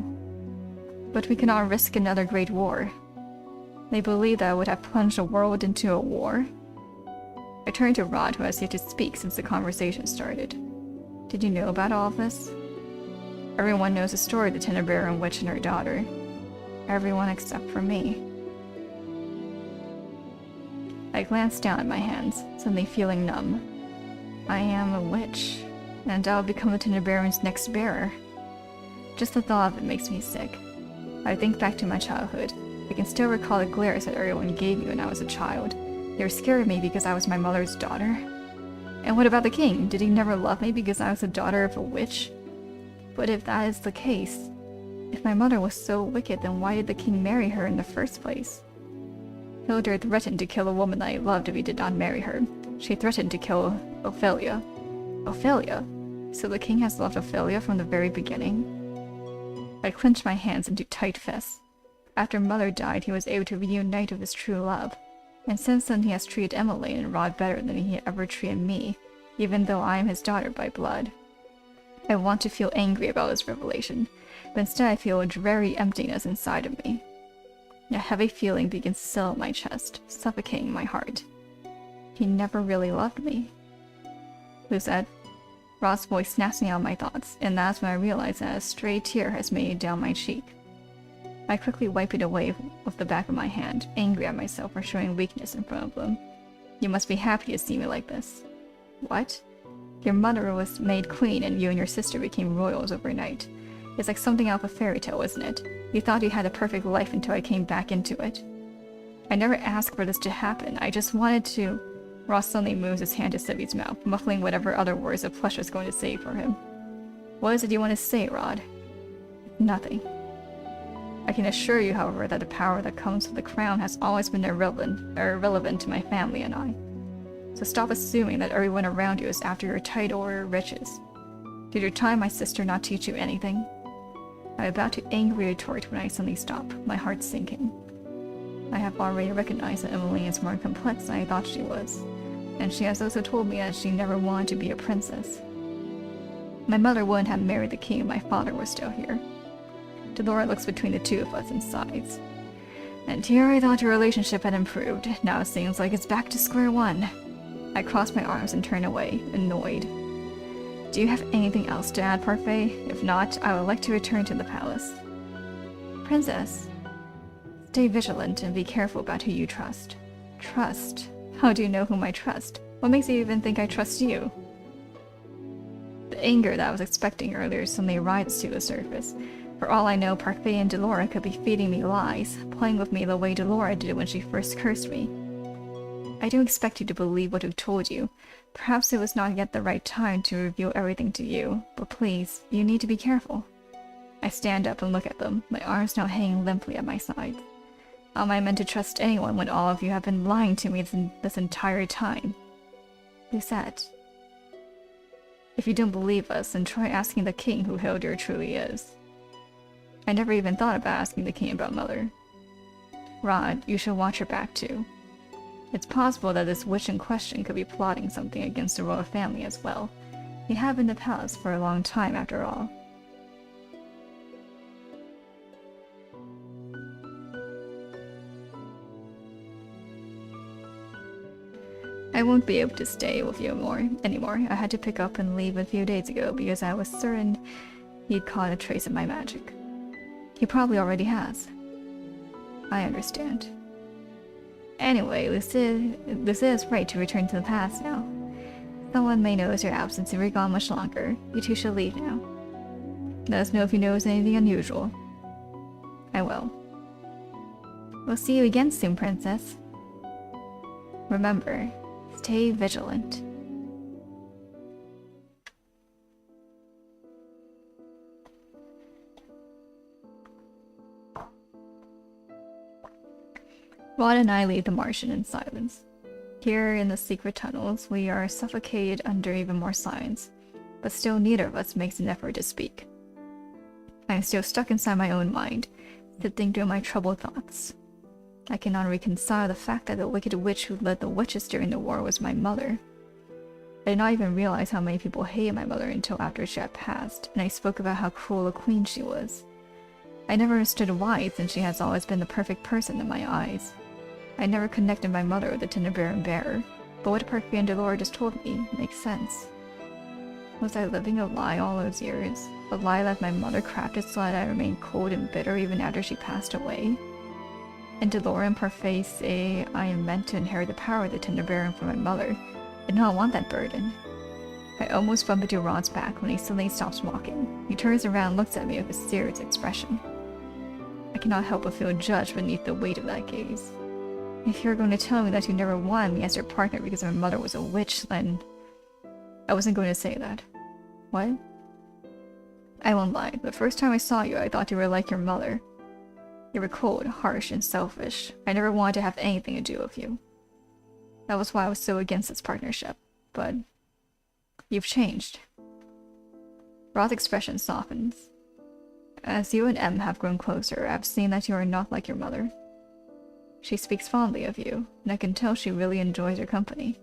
But we cannot risk another great war. They believe that I would have plunged the world into a war. I turned to Rod, who has yet to speak since the conversation started. Did you know about all of this? Everyone knows the story of the Tinderbarum witch and her daughter. Everyone except for me. I glanced down at my hands, suddenly feeling numb. I am a witch, and I'll become the Tinderbarum's next bearer. Just the thought of it makes me sick. I think back to my childhood. I can still recall the glares that everyone gave me when I was a child. They were scared of me because I was my mother's daughter. And what about the king? Did he never love me because I was the daughter of a witch? But if that is the case, if my mother was so wicked, then why did the king marry her in the first place? Hildir threatened to kill a woman that I loved if he did not marry her. She threatened to kill Ophelia. Ophelia? So the king has loved Ophelia from the very beginning? I clenched my hands into tight fists. After Mother died, he was able to reunite with his true love. And since then he has treated Emily and Rod better than he ever treated me, even though I am his daughter by blood. I want to feel angry about this revelation, but instead I feel a dreary emptiness inside of me. A heavy feeling begins to settle in my chest, suffocating my heart. He never really loved me. Who said? Rod's voice snaps me out of my thoughts, and that's when I realize that a stray tear has made it down my cheek. I quickly wipe it away with the back of my hand, angry at myself for showing weakness in front of them. You must be happy to see me like this. What? Your mother was made queen and you and your sister became royals overnight. It's like something out of a fairy tale, isn't it? You thought you had a perfect life until I came back into it. I never asked for this to happen, I just wanted to... Ross suddenly moves his hand to Sibby's mouth, muffling whatever other words the plush was going to say for him. What is it you want to say, Rod? Nothing. I can assure you, however, that the power that comes with the crown has always been irrelevant to my family and I. So stop assuming that everyone around you is after your title or your riches. Did your time, my sister, not teach you anything? I'm about to angrily retort when I suddenly stop, my heart sinking. I have already recognized that Emily is more complex than I thought she was, and she has also told me that she never wanted to be a princess. My mother wouldn't have married the king if my father was still here. Delora looks between the two of us and sighs. And here I thought your relationship had improved. Now it seems like it's back to square one. I cross my arms and turn away, annoyed. Do you have anything else to add, Parfait? If not, I would like to return to the palace. Princess, stay vigilant and be careful about who you trust. Trust? How do you know whom I trust? What makes you even think I trust you? The anger that I was expecting earlier suddenly rises to the surface. For all I know, Parfait and Delora could be feeding me lies, playing with me the way Delora did when she first cursed me. I don't expect you to believe what I've told you. Perhaps it was not yet the right time to reveal everything to you, but please, you need to be careful. I stand up and look at them, my arms now hanging limply at my sides. How am I meant to trust anyone when all of you have been lying to me this entire time? Lucette. If you don't believe us, then try asking the king who Hildur truly is. I never even thought about asking the king about Mother. Rod, you should watch your back too. It's possible that this witch in question could be plotting something against the royal family as well. They have been in the palace for a long time after all. I won't be able to stay with you anymore. I had to pick up and leave a few days ago because I was certain he'd caught a trace of my magic. He probably already has. I understand. Anyway, Lucia is right to return to the past now. Someone may notice your absence if you're gone much longer. You two should leave now. Let us know if you notice anything unusual. I will. We'll see you again soon, Princess. Remember, stay vigilant. Rod and I leave the Martian in silence. Here in the secret tunnels, we are suffocated under even more silence, but still neither of us makes an effort to speak. I am still stuck inside my own mind, sifting through my troubled thoughts. I cannot reconcile the fact that the wicked witch who led the witches during the war was my mother. I did not even realize how many people hated my mother until after she had passed, and I spoke about how cruel a queen she was. I never understood why, since she has always been the perfect person in my eyes. I never connected my mother with the Tinderbaron bearer, but what Parfait and Delora just told me makes sense. Was I living a lie all those years? A lie that my mother crafted so that I remained cold and bitter even after she passed away? And Delora and Parfait say I am meant to inherit the power of the Tinderbaron from my mother. I do not want that burden. I almost bump into Rod's back when he suddenly stops walking. He turns around and looks at me with a serious expression. I cannot help but feel judged beneath the weight of that gaze. If you're going to tell me that you never wanted me as your partner because my mother was a witch, then... I wasn't going to say that. What? I won't lie. The first time I saw you, I thought you were like your mother. You were cold, harsh, and selfish. I never wanted to have anything to do with you. That was why I was so against this partnership. But... you've changed. Rod's expression softens. As you and Em have grown closer, I've seen that you are not like your mother. She speaks fondly of you, and I can tell she really enjoys your company.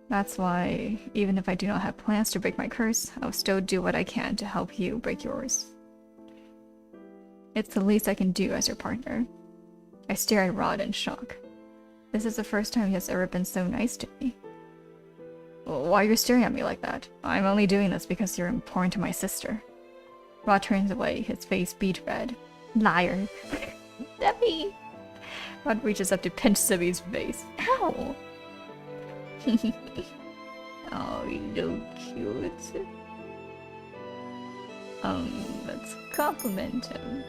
That's why, even if I do not have plans to break my curse, I'll still do what I can to help you break yours. It's the least I can do as your partner. I stare at Rod in shock. This is the first time he has ever been so nice to me. Why are you staring at me like that? I'm only doing this because you're important to my sister. Rod turns away, his face beet red. Liar. Debbie! Rod reaches up to pinch Sibby's face. Ow! Oh, you're so cute. Let's compliment him.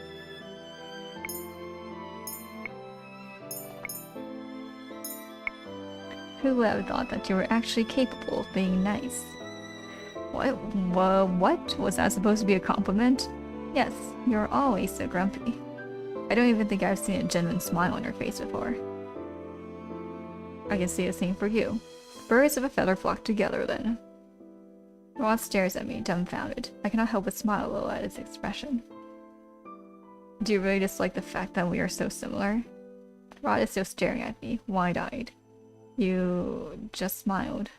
Who would have thought that you were actually capable of being nice? What? What? Was that supposed to be a compliment? Yes, you're always so grumpy. I don't even think I've seen a genuine smile on your face before. I can see the same for you. Birds of a feather flock together, then. Rod stares at me, dumbfounded. I cannot help but smile a little at his expression. Do you really dislike the fact that we are so similar? Rod is still staring at me, wide-eyed. You just smiled.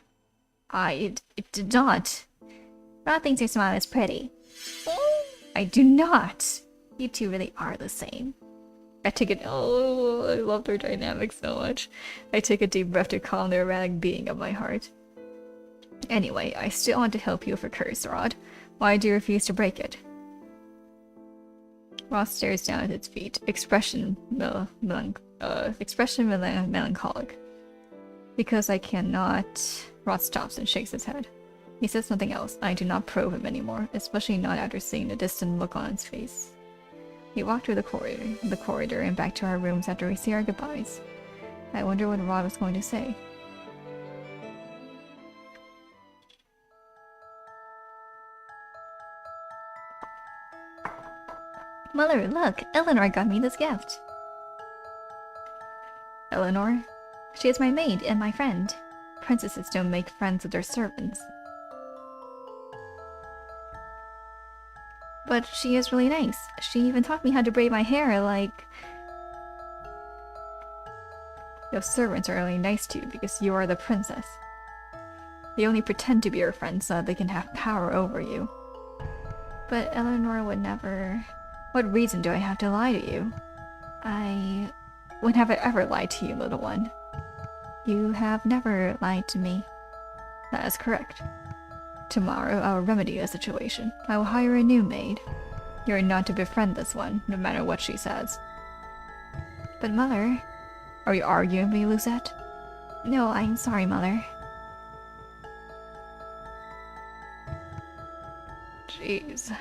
I did not. Rod thinks your smile is pretty. I do not. You two really are the same. I take it. Oh, I love their dynamic so much. I take a deep breath to calm the erratic beating of my heart. Anyway, I still want to help you with a curse, Rod. Why do you refuse to break it? Rod stares down at its feet, expression melancholic. Because I cannot... Rod stops and shakes his head. He says something else. I do not probe him anymore, especially not after seeing the distant look on his face. We walk through the corridor and back to our rooms after we say our goodbyes. I wonder what Rod was going to say. Mother, look! Eleanor got me this gift! Eleanor? She is my maid and my friend. Princesses don't make friends with their servants. But she is really nice. She even taught me how to braid my hair like... Your servants are only nice to you because you are the princess. They only pretend to be your friends so that they can have power over you. But Eleanor would never... What reason do I have to lie to you? When have I ever lied to you, little one? You have never lied to me. That is correct. Tomorrow I will remedy the situation. I will hire a new maid. You are not to befriend this one, no matter what she says. But Mother... Are you arguing with me, Lucette? No, I'm sorry, Mother. Jeez.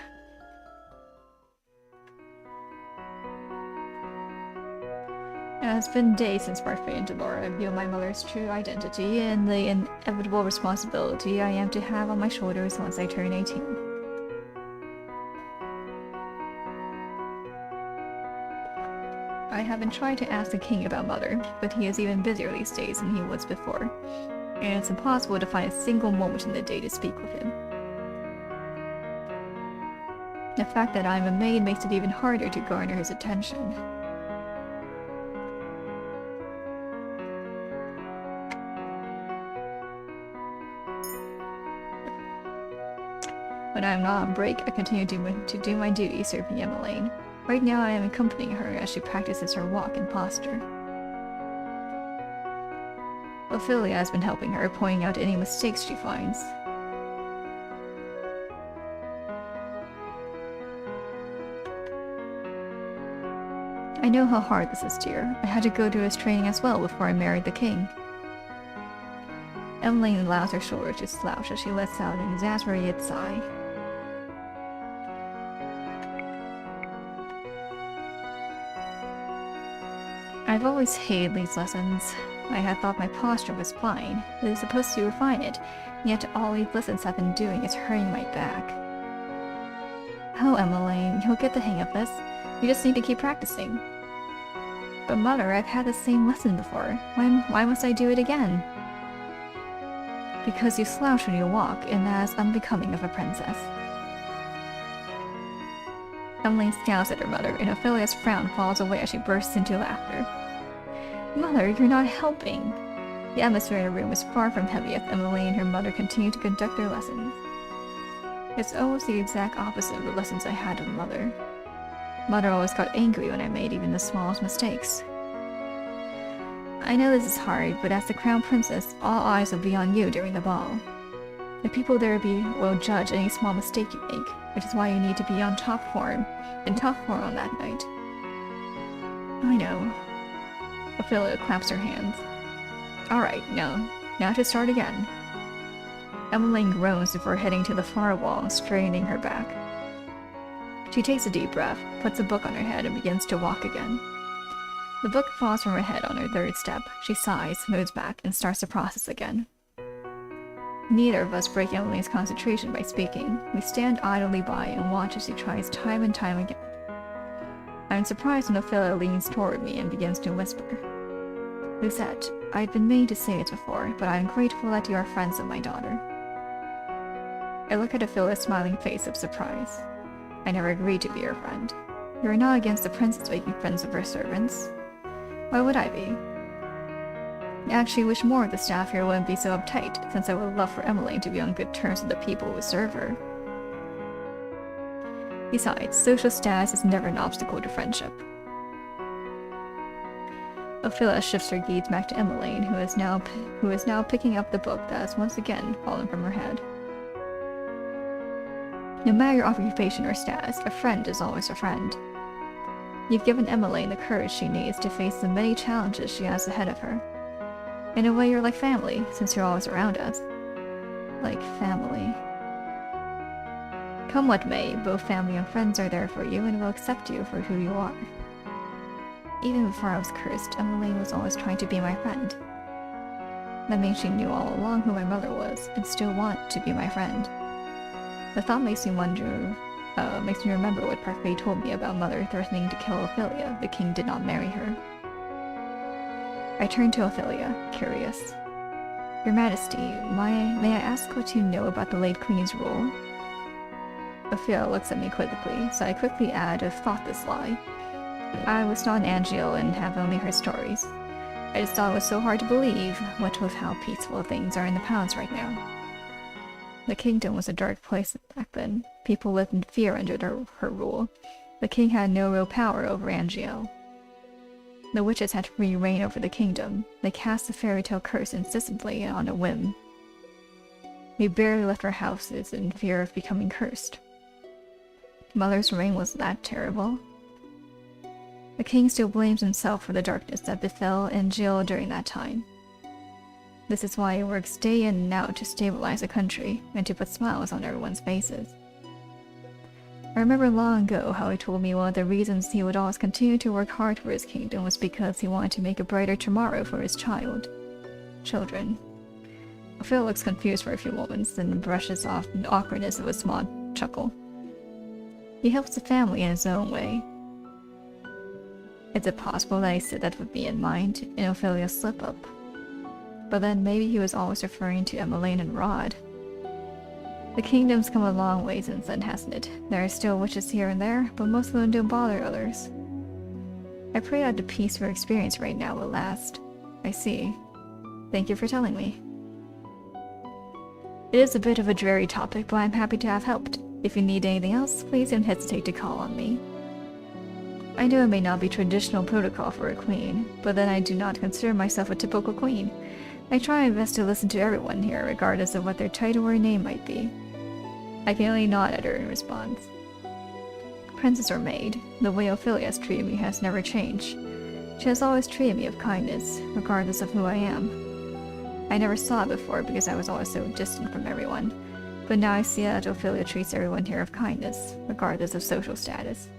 It has been days since my fate and Laura revealed my mother's true identity and the inevitable responsibility I am to have on my shoulders once I turn 18. I have been trying to ask the king about Mother, but he is even busier these days than he was before, and it's impossible to find a single moment in the day to speak with him. The fact that I'm a maid makes it even harder to garner his attention. When I am not on break, I continue to do my duty serving Emmeline. Right now I am accompanying her as she practices her walk and posture. Ophelia has been helping her, pointing out any mistakes she finds. I know how hard this is, dear. I had to go to his training as well before I married the king. Emmeline allows her shoulders to slouch as she lets out an exasperated sigh. I've always hated these lessons. I had thought my posture was fine. It is supposed to refine it, yet all these lessons have been doing is hurting my back. Oh, Emmeline, you'll get the hang of this. You just need to keep practicing. But Mother, I've had the same lesson before. Why must I do it again? Because you slouch when you walk, and that is unbecoming of a princess. Emmeline scowls at her mother, and Ophelia's frown falls away as she bursts into laughter. Mother, you're not helping! The atmosphere in the room was far from heavy as Emmeline and her mother continued to conduct their lessons. It's almost the exact opposite of the lessons I had with Mother. Mother always got angry when I made even the smallest mistakes. I know this is hard, but as the crown princess, all eyes will be on you during the ball. The people there will judge any small mistake you make, which is why you need to be on top form on that night. I know. Ophelia claps her hands. Alright, now to start again. Emmeline groans before heading to the far wall, straightening her back. She takes a deep breath, puts a book on her head, and begins to walk again. The book falls from her head on her third step. She sighs, moves back, and starts the process again. Neither of us break Emily's concentration by speaking. We stand idly by and watch as she tries time and time again. I'm surprised when Ophelia leans toward me and begins to whisper. Lucette, I've been made to say it before, but I'm grateful that you are friends of my daughter. I look at Ophelia's smiling face of surprise. I never agreed to be your friend. You are not against the princess making friends of her servants. Why would I be? I actually wish more of the staff here wouldn't be so uptight, since I would love for Emily to be on good terms with the people who serve her. Besides, social status is never an obstacle to friendship. Ophelia shifts her gaze back to Emmeline, who is now picking up the book that has once again fallen from her head. No matter your occupation or status, a friend is always a friend. You've given Emmeline the courage she needs to face the many challenges she has ahead of her. In a way, you're like family, since you're always around us. Like family. Come what may, both family and friends are there for you and will accept you for who you are. Even before I was cursed, Emmeline was always trying to be my friend. That means she knew all along who my mother was, and still wanted to be my friend. The thought makes me remember what Parfait told me about Mother threatening to kill Ophelia if the king did not marry her. I turned to Ophelia, curious. Your Majesty, may I ask what you know about the late Queen's rule? Ophelia looks at me quizzically, so I quickly add a thoughtless lie. I was not an Angel and have only heard stories. I just thought it was so hard to believe, what with how peaceful things are in the palace right now. The kingdom was a dark place back then. People lived in fear under her rule. The king had no real power over Angel. The witches had free reign over the kingdom. They cast the fairy tale curse insistently and on a whim. We barely left our houses in fear of becoming cursed. Mother's reign was that terrible. The king still blames himself for the darkness that befell Angel during that time. This is why he works day in and out to stabilize the country and to put smiles on everyone's faces. I remember long ago how he told me one of the reasons he would always continue to work hard for his kingdom was because he wanted to make a brighter tomorrow for his children. Ophelia looks confused for a few moments, then brushes off the awkwardness of a small chuckle. He helps the family in his own way. Is it possible that he said that with me in mind, in Ophelia's slip-up? But then maybe he was always referring to Emmeline and Rod. The kingdom's come a long way since then, hasn't it? There are still witches here and there, but most of them don't bother others. I pray that the peace we're experiencing right now will last. I see. Thank you for telling me. It is a bit of a dreary topic, but I'm happy to have helped. If you need anything else, please don't hesitate to call on me. I know it may not be traditional protocol for a queen, but then I do not consider myself a typical queen. I try my best to listen to everyone here, regardless of what their title or name might be. I can only nod at her in response. Princess or maid, the way Ophelia has treated me has never changed. She has always treated me with kindness, regardless of who I am. I never saw it before because I was always so distant from everyone, but now I see that Ophelia treats everyone here with kindness, regardless of social status.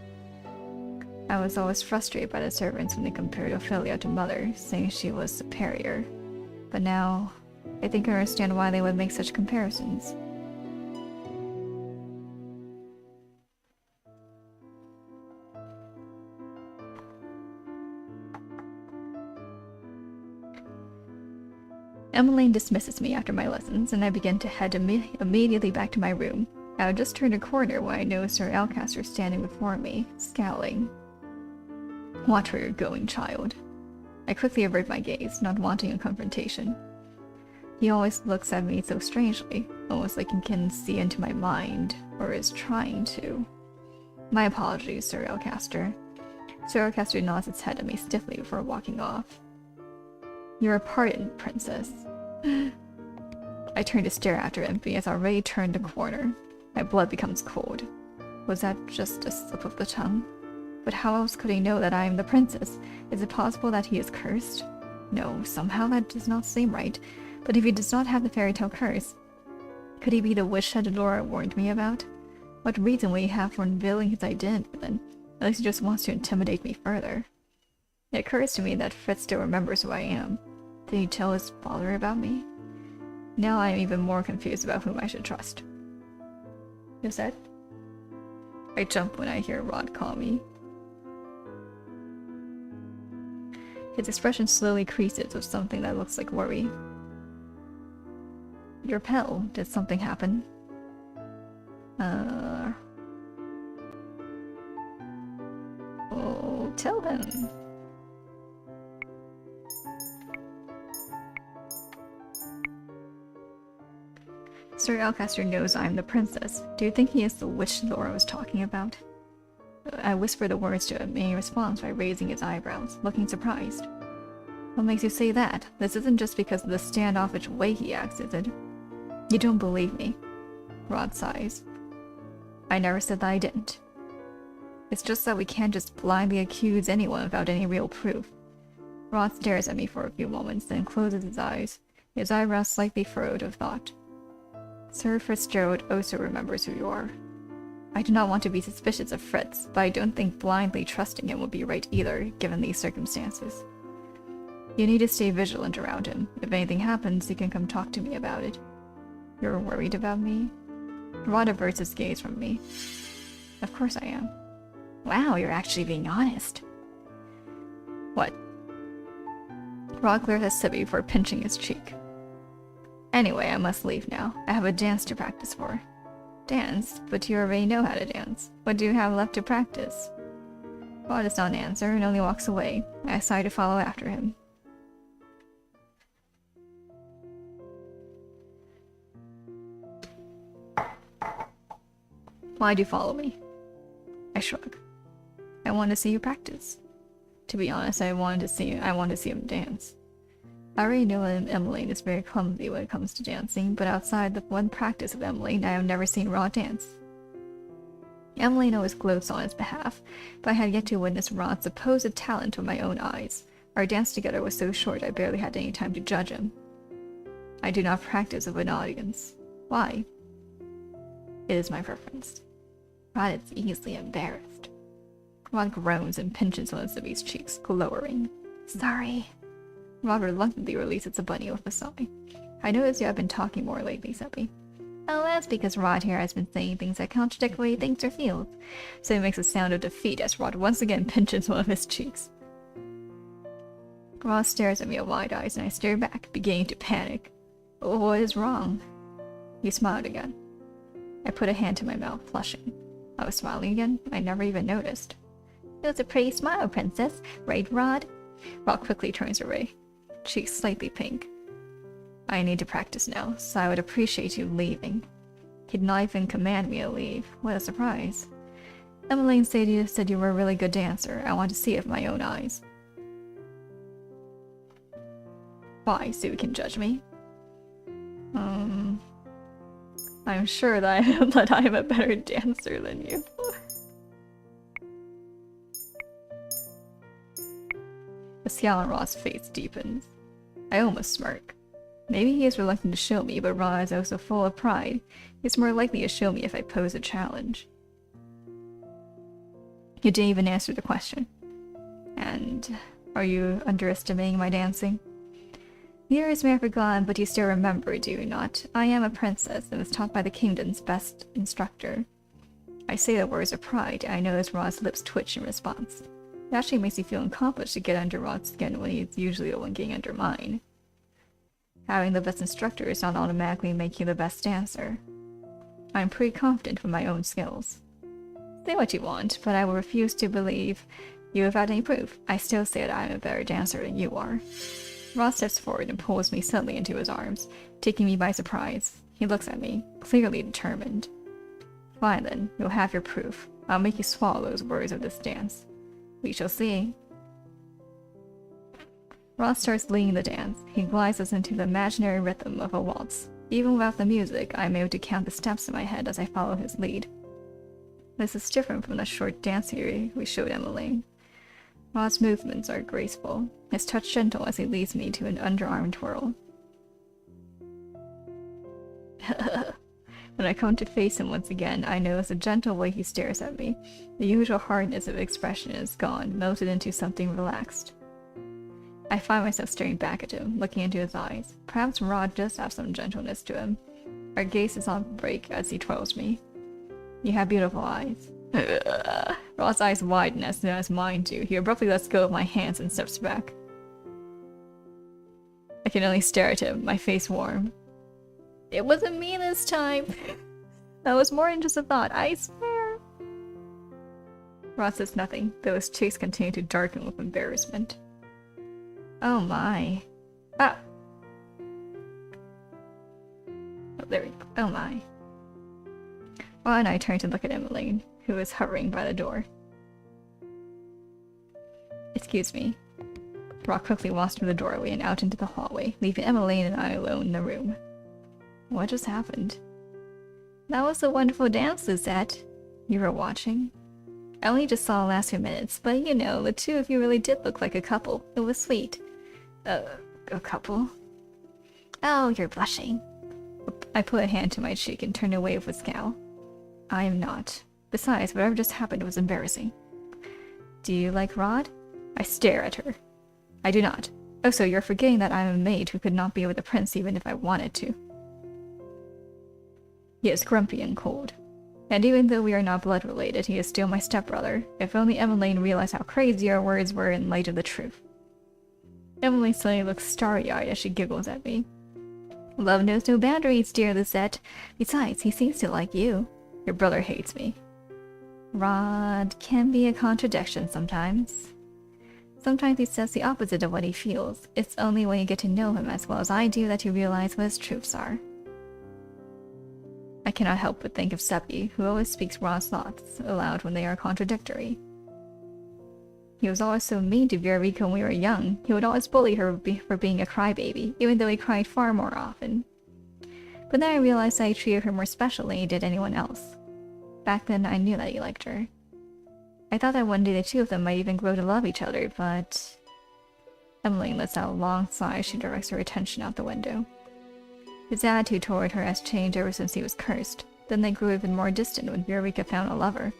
I was always frustrated by the servants when they compared Ophelia to Mother, saying she was superior. But now, I think I understand why they would make such comparisons. Emmeline dismisses me after my lessons, and I begin to head immediately back to my room. I had just turned a corner when I noticed Sir Alcaster standing before me, scowling. Watch where you're going, child. I quickly avert my gaze, not wanting a confrontation. He always looks at me so strangely, almost like he can see into my mind, or is trying to. My apologies, Sir Alcaster. Sir Alcaster nods his head at me stiffly before walking off. You're pardoned, princess. I turn to stare after him, but he has already turned the corner. My blood becomes cold. Was that just a slip of the tongue? But how else could he know that I am the princess? Is it possible that he is cursed? No, somehow that does not seem right. But if he does not have the fairy tale curse, could he be the witch that Delora warned me about? What reason would he have for unveiling his identity then? At least he just wants to intimidate me further. It occurs to me that Fritz still remembers who I am. Did he tell his father about me? Now I am even more confused about whom I should trust. You said? I jump when I hear Rod call me. His expression slowly creases with something that looks like worry. You're pale. Did something happen? Oh, tell him. Sir Alcaster knows I'm the princess. Do you think he is the witch Laura was talking about? I whisper the words to him, and he responds by raising his eyebrows, looking surprised. What makes you say that? This isn't just because of the standoffish way he acts, is it? You don't believe me. Rod sighs. I never said that I didn't. It's just that we can't just blindly accuse anyone without any real proof. Rod stares at me for a few moments, then closes his eyes, his eyebrows slightly furrowed with thought. Sir Fitzgerald also remembers who you are. I do not want to be suspicious of Fritz, but I don't think blindly trusting him would be right either, given these circumstances. You need to stay vigilant around him. If anything happens, you can come talk to me about it. You're worried about me? Rod averts his gaze from me. Of course I am. Wow, you're actually being honest. What? Rod clears his sip before pinching his cheek. Anyway, I must leave now. I have a dance to practice for. Dance? But you already know how to dance. What do you have left to practice? Rod does not answer and only walks away. I sigh to follow after him. Why do you follow me? I shrug. I want to see you practice. To be honest, I want to see him dance. I already know Emmeline is very clumsy when it comes to dancing, but outside the one practice of Emmeline, I have never seen Rod dance. Emmeline always gloats on his behalf, but I had yet to witness Rod's supposed talent with my own eyes. Our dance together was so short I barely had any time to judge him. I do not practice with an audience. Why? It is my preference. Rod is easily embarrassed. Rod groans and pinches one of Zibby's cheeks, glowering. Sorry. Rod reluctantly releases the bunny with a sigh. I notice you have been talking more lately, Zibby. Oh, that's because Rod here has been saying things that contradict what he thinks or feels. So he makes a sound of defeat as Rod once again pinches one of his cheeks. Rod stares at me with wide eyes and I stare back, beginning to panic. What is wrong? He smiled again. I put a hand to my mouth, flushing. I was smiling again? I never even noticed. It was a pretty smile, princess, right, Rod? Rod quickly turns away, cheeks slightly pink. I need to practice now, so I would appreciate you leaving. He'd not even command me to leave. What a surprise. Emmeline said you were a really good dancer. I want to see it with my own eyes. Why, so you can judge me? I'm sure that I am a better dancer than you. The scowl on Rod's face deepens. I almost smirk. Maybe he is reluctant to show me, but Rod is also full of pride. He's more likely to show me if I pose a challenge. You didn't even answer the question. And are you underestimating my dancing? Years may have forgotten, but you still remember, do you not? I am a princess and was taught by the kingdom's best instructor. I say the words of pride, and I notice Rod's lips twitch in response. It actually makes me feel accomplished to get under Rod's skin when he's usually the one getting under mine. Having the best instructor does not automatically make you the best dancer. I'm pretty confident with my own skills. Say what you want, but I will refuse to believe you without any proof. I still say that I am a better dancer than you are. Rod steps forward and pulls me suddenly into his arms, taking me by surprise. He looks at me, clearly determined. Fine then, you'll have your proof. I'll make you swallow those words of this dance. We shall see. Rod starts leading the dance. He glides us into the imaginary rhythm of a waltz. Even without the music, I am able to count the steps in my head as I follow his lead. This is different from the short dance theory we showed Emmeline. Rod's movements are graceful, his touch gentle as he leads me to an underarm twirl. When I come to face him once again, I notice the gentle way he stares at me. The usual hardness of expression is gone, melted into something relaxed. I find myself staring back at him, looking into his eyes. Perhaps Rod does have some gentleness to him. Our gaze is on break as he twirls me. You have beautiful eyes. Rod's eyes widen as soon as mine do. He abruptly lets go of my hands and steps back. I can only stare at him, my face warm. It wasn't me this time. That was more than just a thought, I swear. Rod says nothing, though his cheeks continue to darken with embarrassment. Oh my. Ah! Oh, there we go. Oh my. Rod and I turn to look at Emmeline, who is hovering by the door. Excuse me. Rod quickly walks through the doorway and out into the hallway, leaving Emmeline and I alone in the room. What just happened? That was a wonderful dance, Lizette. You were watching? I only just saw the last few minutes, but you know, the two of you really did look like a couple. It was sweet. A couple? Oh, you're blushing. I put a hand to my cheek and turned away with a scowl. I am not. Besides, whatever just happened was embarrassing. Do you like Rod? I stare at her. I do not. Oh, so you're forgetting that I'm a maid who could not be with the prince even if I wanted to. He is grumpy and cold. And even though we are not blood related, he is still my stepbrother. If only Emmeline realized how crazy our words were in light of the truth. Emmeline suddenly looks starry-eyed as she giggles at me. Love knows no boundaries, dear Lisette. Besides, he seems to like you. Your brother hates me. Rod can be a contradiction sometimes. Sometimes he says the opposite of what he feels. It's only when you get to know him as well as I do that you realize what his truths are. I cannot help but think of Seppi, who always speaks Rod's thoughts aloud when they are contradictory. He was always so mean to Viorica when we were young. He would always bully her for being a crybaby, even though he cried far more often. But then I realized that he treated her more special than he did anyone else. Back then, I knew that he liked her. I thought that one day the two of them might even grow to love each other, but... Emmeline lets out a long sigh as she directs her attention out the window. His attitude toward her has changed ever since he was cursed. Then they grew even more distant when Viorica found a lover.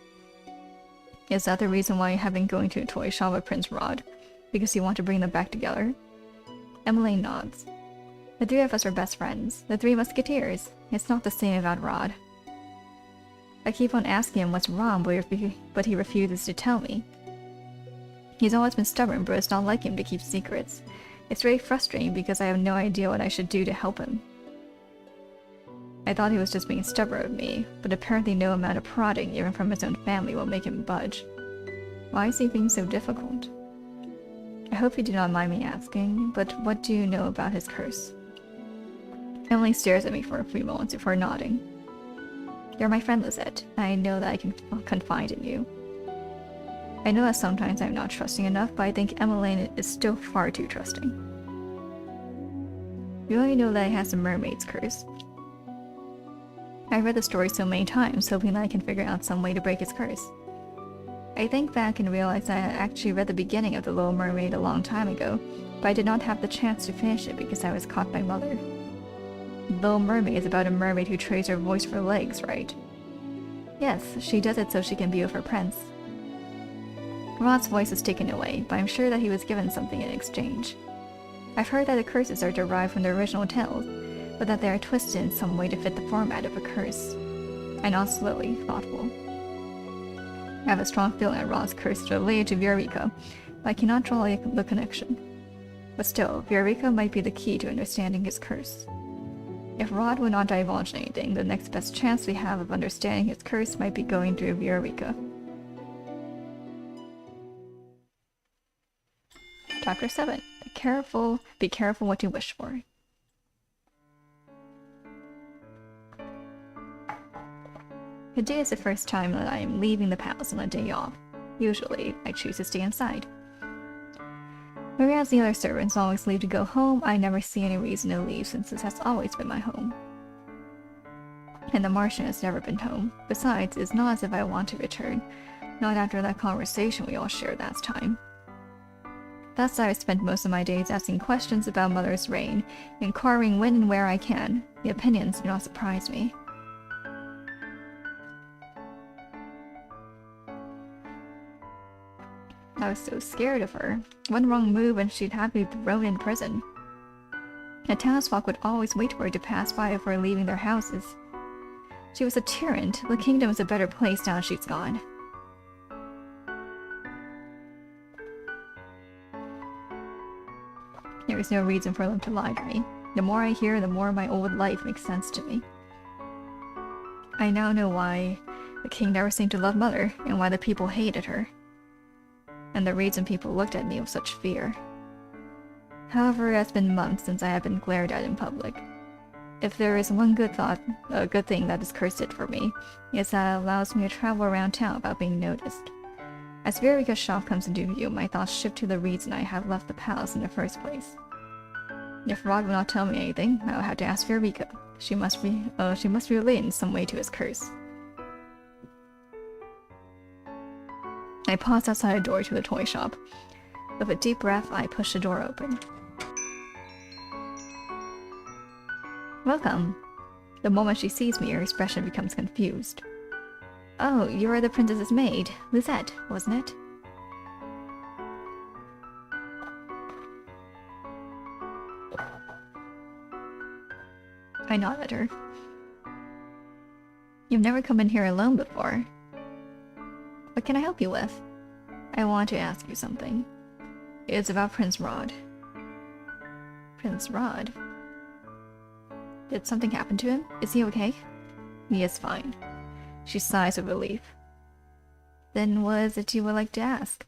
Is that the reason why you have been going to a toy shop with Prince Rod? Because you want to bring them back together? Emmeline nods. The three of us are best friends. The Three Musketeers. It's not the same about Rod. I keep on asking him what's wrong, but he refuses to tell me. He's always been stubborn, but it's not like him to keep secrets. It's very frustrating because I have no idea what I should do to help him. I thought he was just being stubborn with me, but apparently no amount of prodding, even from his own family, will make him budge. Why is he being so difficult? I hope you do not mind me asking, but what do you know about his curse? Emily stares at me for a few moments before nodding. You're my friend, Lisette. I know that I can confide in you. I know that sometimes I'm not trusting enough, but I think Emmeline is still far too trusting. You only know that he has a mermaid's curse. I read the story so many times, hoping that I can figure out some way to break his curse. I think back and realize that I actually read the beginning of The Little Mermaid a long time ago, but I did not have the chance to finish it because I was caught by Mother. The Little Mermaid is about a mermaid who trades her voice for legs, right? Yes, she does it so she can be with her prince. Rod's voice is taken away, but I'm sure that he was given something in exchange. I've heard that the curses are derived from the original tales, but that they are twisted in some way to fit the format of a curse. I nod slowly, thoughtful. I have a strong feeling that Rod's curse is related to Viorica, but I cannot draw the connection. But still, Viorica might be the key to understanding his curse. If Rod would not divulge anything, the next best chance we have of understanding his curse might be going through Viorica. Chapter 7. Be careful what you wish for. Today is the first time that I am leaving the palace on a day off. Usually, I choose to stay inside. Whereas the other servants always leave to go home, I never see any reason to leave since this has always been my home. And the Martian has never been home. Besides, it's not as if I want to return, not after that conversation we all shared last time. Thus I have spent most of my days asking questions about Mother's reign, inquiring when and where I can. The opinions do not surprise me. I was so scared of her. One wrong move and she'd have me thrown in prison. The townsfolk would always wait for her to pass by before leaving their houses. She was a tyrant. The kingdom is a better place now she's gone. There is no reason for them to lie to me. The more I hear, the more my old life makes sense to me. I now know why the king never seemed to love Mother, and why the people hated her. And the reason people looked at me with such fear. However, it has been months since I have been glared at in public. If there is one good thing that this curse did for me, is that it allows me to travel around town without being noticed. As Verika's shop comes into view, my thoughts shift to the reason I have left the palace in the first place. If Rod will not tell me anything, I will have to ask Verika. She must be related in some way to his curse. I paused outside a door to the toy shop. With a deep breath, I push the door open. Welcome. The moment she sees me, her expression becomes confused. Oh, you are the princess's maid, Lisette, wasn't it? I nod at her. You've never come in here alone before. What can I help you with? I want to ask you something. It's about Prince Rod. Prince Rod? Did something happen to him? Is he okay? He is fine. She sighs with relief. Then what is it you would like to ask?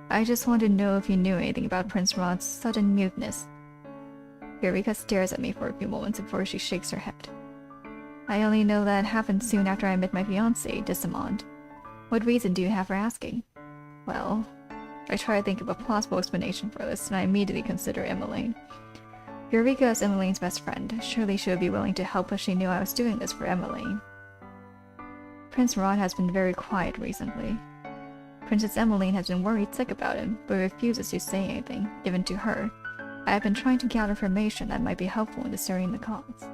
I just want to know if you knew anything about Prince Rod's sudden muteness. Verika stares at me for a few moments before she shakes her head. I only know that happened soon after I met my fiancé, Dissamond. What reason do you have for asking? Well, I try to think of a plausible explanation for this, and I immediately consider Emmeline. Verika is Emmeline's best friend. Surely she would be willing to help if she knew I was doing this for Emmeline. Prince Rod has been very quiet recently. Princess Emmeline has been worried sick about him, but refuses to say anything, even to her. I have been trying to gather information that might be helpful in discerning the cause.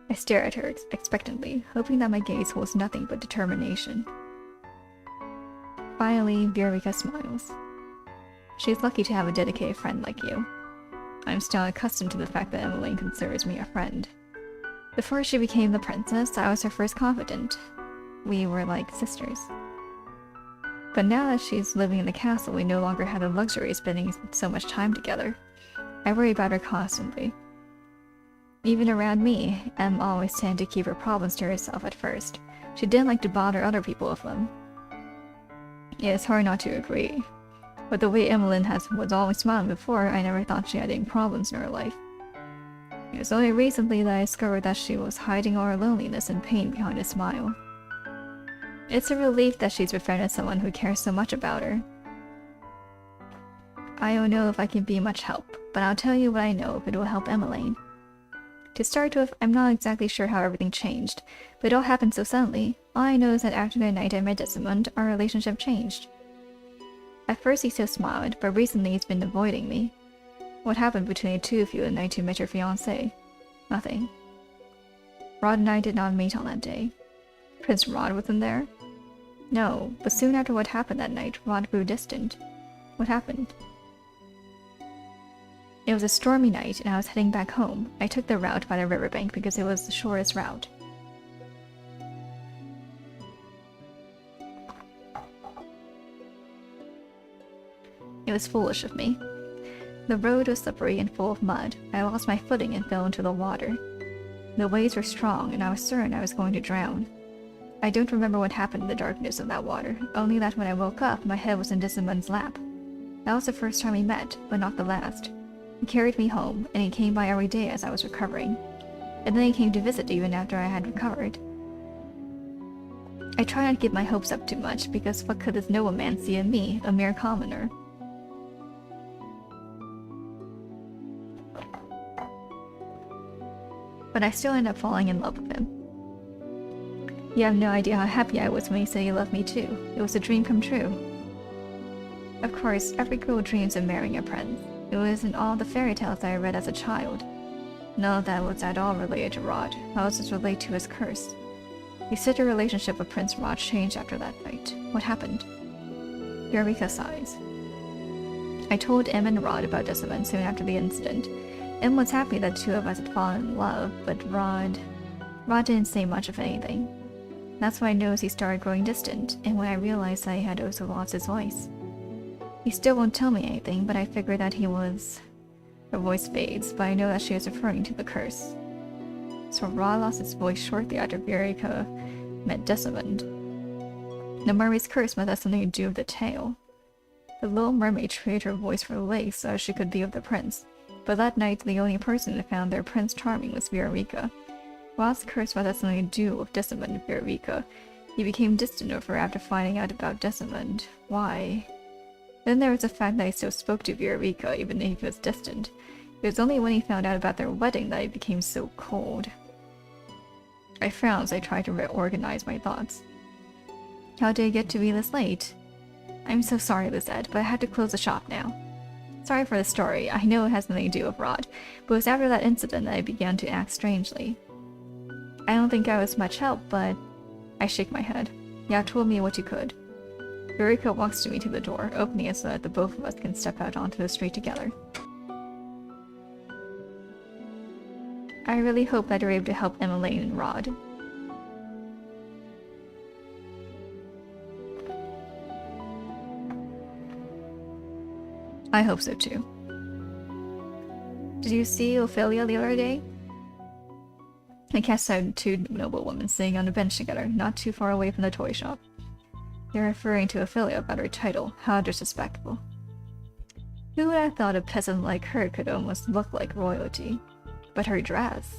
I stare at her expectantly, hoping that my gaze holds nothing but determination. Finally, Verika smiles. She is lucky to have a dedicated friend like you. I am still accustomed to the fact that Emmeline considers me a friend. Before she became the princess, I was her first confidant. We were like sisters. But now that she's living in the castle, we no longer have the luxury of spending so much time together. I worry about her constantly. Even around me, Em always tended to keep her problems to herself at first. She didn't like to bother other people with them. It is hard not to agree. But the way Emmeline was always smiling before, I never thought she had any problems in her life. It was only recently that I discovered that she was hiding all her loneliness and pain behind a smile. It's a relief that she's befriended someone who cares so much about her. I don't know if I can be much help, but I'll tell you what I know if it will help Emmeline. To start with, I'm not exactly sure how everything changed, but it all happened so suddenly. All I know is that after the night I met Dissamond, our relationship changed. At first he still smiled, but recently he's been avoiding me. What happened between the two of you the night you met your fiancé? Nothing. Rod and I did not meet on that day. Prince Rod wasn't there? No, but soon after what happened that night, Rod grew distant. What happened? It was a stormy night, and I was heading back home. I took the route by the riverbank because it was the shortest route. It was foolish of me. The road was slippery and full of mud. I lost my footing and fell into the water. The waves were strong, and I was certain I was going to drown. I don't remember what happened in the darkness of that water, only that when I woke up, my head was in Dissamund's lap. That was the first time we met, but not the last. He carried me home, and he came by every day as I was recovering. And then he came to visit even after I had recovered. I try not to get my hopes up too much, because what could this nobleman see in me, a mere commoner? But I still end up falling in love with him. You have no idea how happy I was when he said he loved me too. It was a dream come true. Of course, every girl dreams of marrying a prince. It was in all the fairy tales I read as a child. None of that was at all related to Rod. How does this relate to his curse? You said your relationship with Prince Rod changed after that night. What happened? Eureka sighs. I told Em and Rod about this event soon after the incident. Em was happy that two of us had fallen in love, but Rod didn't say much of anything. That's when I noticed he started growing distant, and when I realized I had also lost his voice. He still won't tell me anything, but I figured that he was... Her voice fades, but I know that she is referring to the curse. So Rod lost his voice shortly after Eureka met Desmond. The mermaid's curse must have something to do with the tale. The little mermaid traded her voice for legs so she could be with the prince, but that night the only person who found their Prince Charming was Eureka. Rod's curse must have something to do with Desmond and Eureka. He became distant with her after finding out about Desmond. Why? Then there was the fact that he still spoke to Eureka even if he was distant. It was only when he found out about their wedding that he became so cold. I frowned as I tried to reorganize my thoughts. How did it get to be this late? I'm so sorry, Lizette, but I have to close the shop now. Sorry for the story. I know it has nothing to do with Rod, but it was after that incident that I began to act strangely. I don't think I was much help, but... I shake my head. You have told me what you could. Eureka walks to me to the door, opening it so that the both of us can step out onto the street together. I really hope that you're able to help Emmeline and Rod. I hope so too. Did you see Ophelia the other day? I cast out two noblewomen sitting on a bench together, not too far away from the toy shop. They're referring to Ophelia about her title. How disrespectful. Who would have thought a peasant like her could almost look like royalty? But her dress.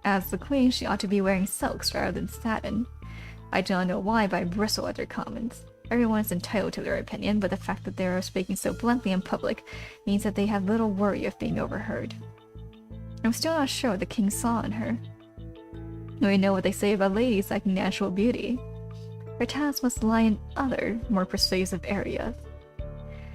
As the queen, she ought to be wearing silks rather than satin. I do not know why, but I bristle at their comments. Everyone is entitled to their opinion, but the fact that they are speaking so bluntly in public means that they have little worry of being overheard. I'm still not sure what the king saw in her. We know what they say about ladies lacking natural beauty. Her talents must lie in other, more persuasive areas.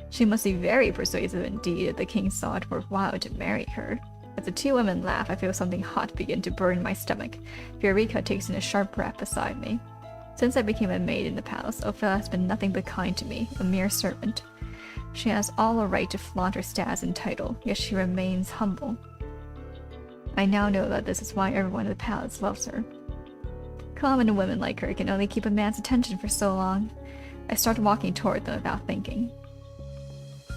She must be very persuasive indeed if the king saw it worthwhile to marry her. As the two women laugh, I feel something hot begin to burn my stomach. Eureka takes in a sharp breath beside me. Since I became a maid in the palace, Ophelia has been nothing but kind to me, a mere servant. She has all the right to flaunt her status and title, yet she remains humble. I now know that this is why everyone in the palace loves her. Common women like her can only keep a man's attention for so long. I started walking toward them without thinking.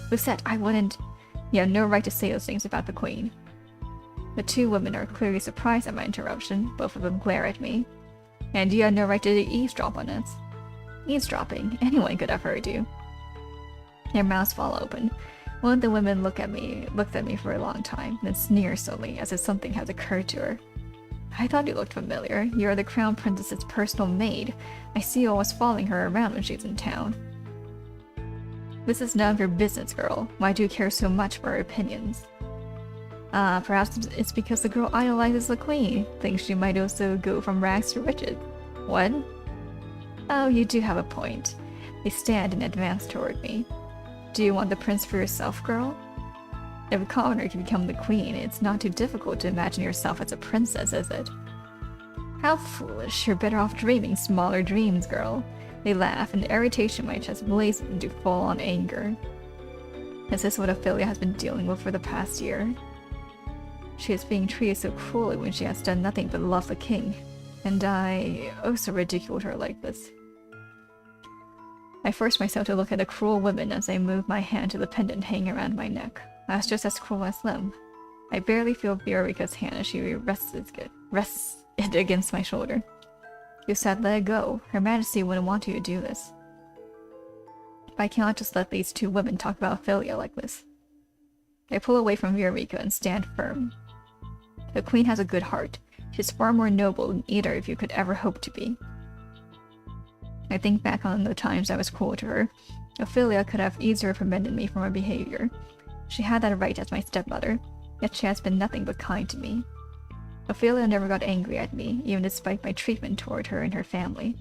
Lucette, I wouldn't... You have no right to say those things about the queen. The two women are clearly surprised at my interruption. Both of them glare at me. And you had no right to eavesdrop on us. Eavesdropping? Anyone could have heard you. Their mouths fall open. One of the women looked at me for a long time, then sneered slowly, as if something had occurred to her. I thought you looked familiar. You are the crown princess's personal maid. I see you always following her around when she's in town. This is none of your business, girl. Why do you care so much for her opinions? Perhaps it's because the girl idolizes the queen, thinks she might also go from rags to riches. What? Oh, you do have a point. They stand and advance toward me. Do you want the prince for yourself, girl? If a commoner can become the queen, it's not too difficult to imagine yourself as a princess, is it? How foolish. You're better off dreaming smaller dreams, girl. They laugh, and the irritation in my chest blazes into full-on anger. Is this what Ophelia has been dealing with for the past year? She is being treated so cruelly when she has done nothing but love the king, and I also ridiculed her like this. I forced myself to look at the cruel women as I moved my hand to the pendant hanging around my neck. I was just as cruel as them. I barely feel Eureka's hand as she rests it against my shoulder. You said let it go. Her Majesty wouldn't want you to do this. But I cannot just let these two women talk about Ophelia like this. I pull away from Eureka and stand firm. The queen has a good heart. She is far more noble than either of you could ever hope to be. I think back on the times I was cruel to her. Ophelia could have easier prevented me from her behavior. She had that right as my stepmother, yet she has been nothing but kind to me. Ophelia never got angry at me, even despite my treatment toward her and her family.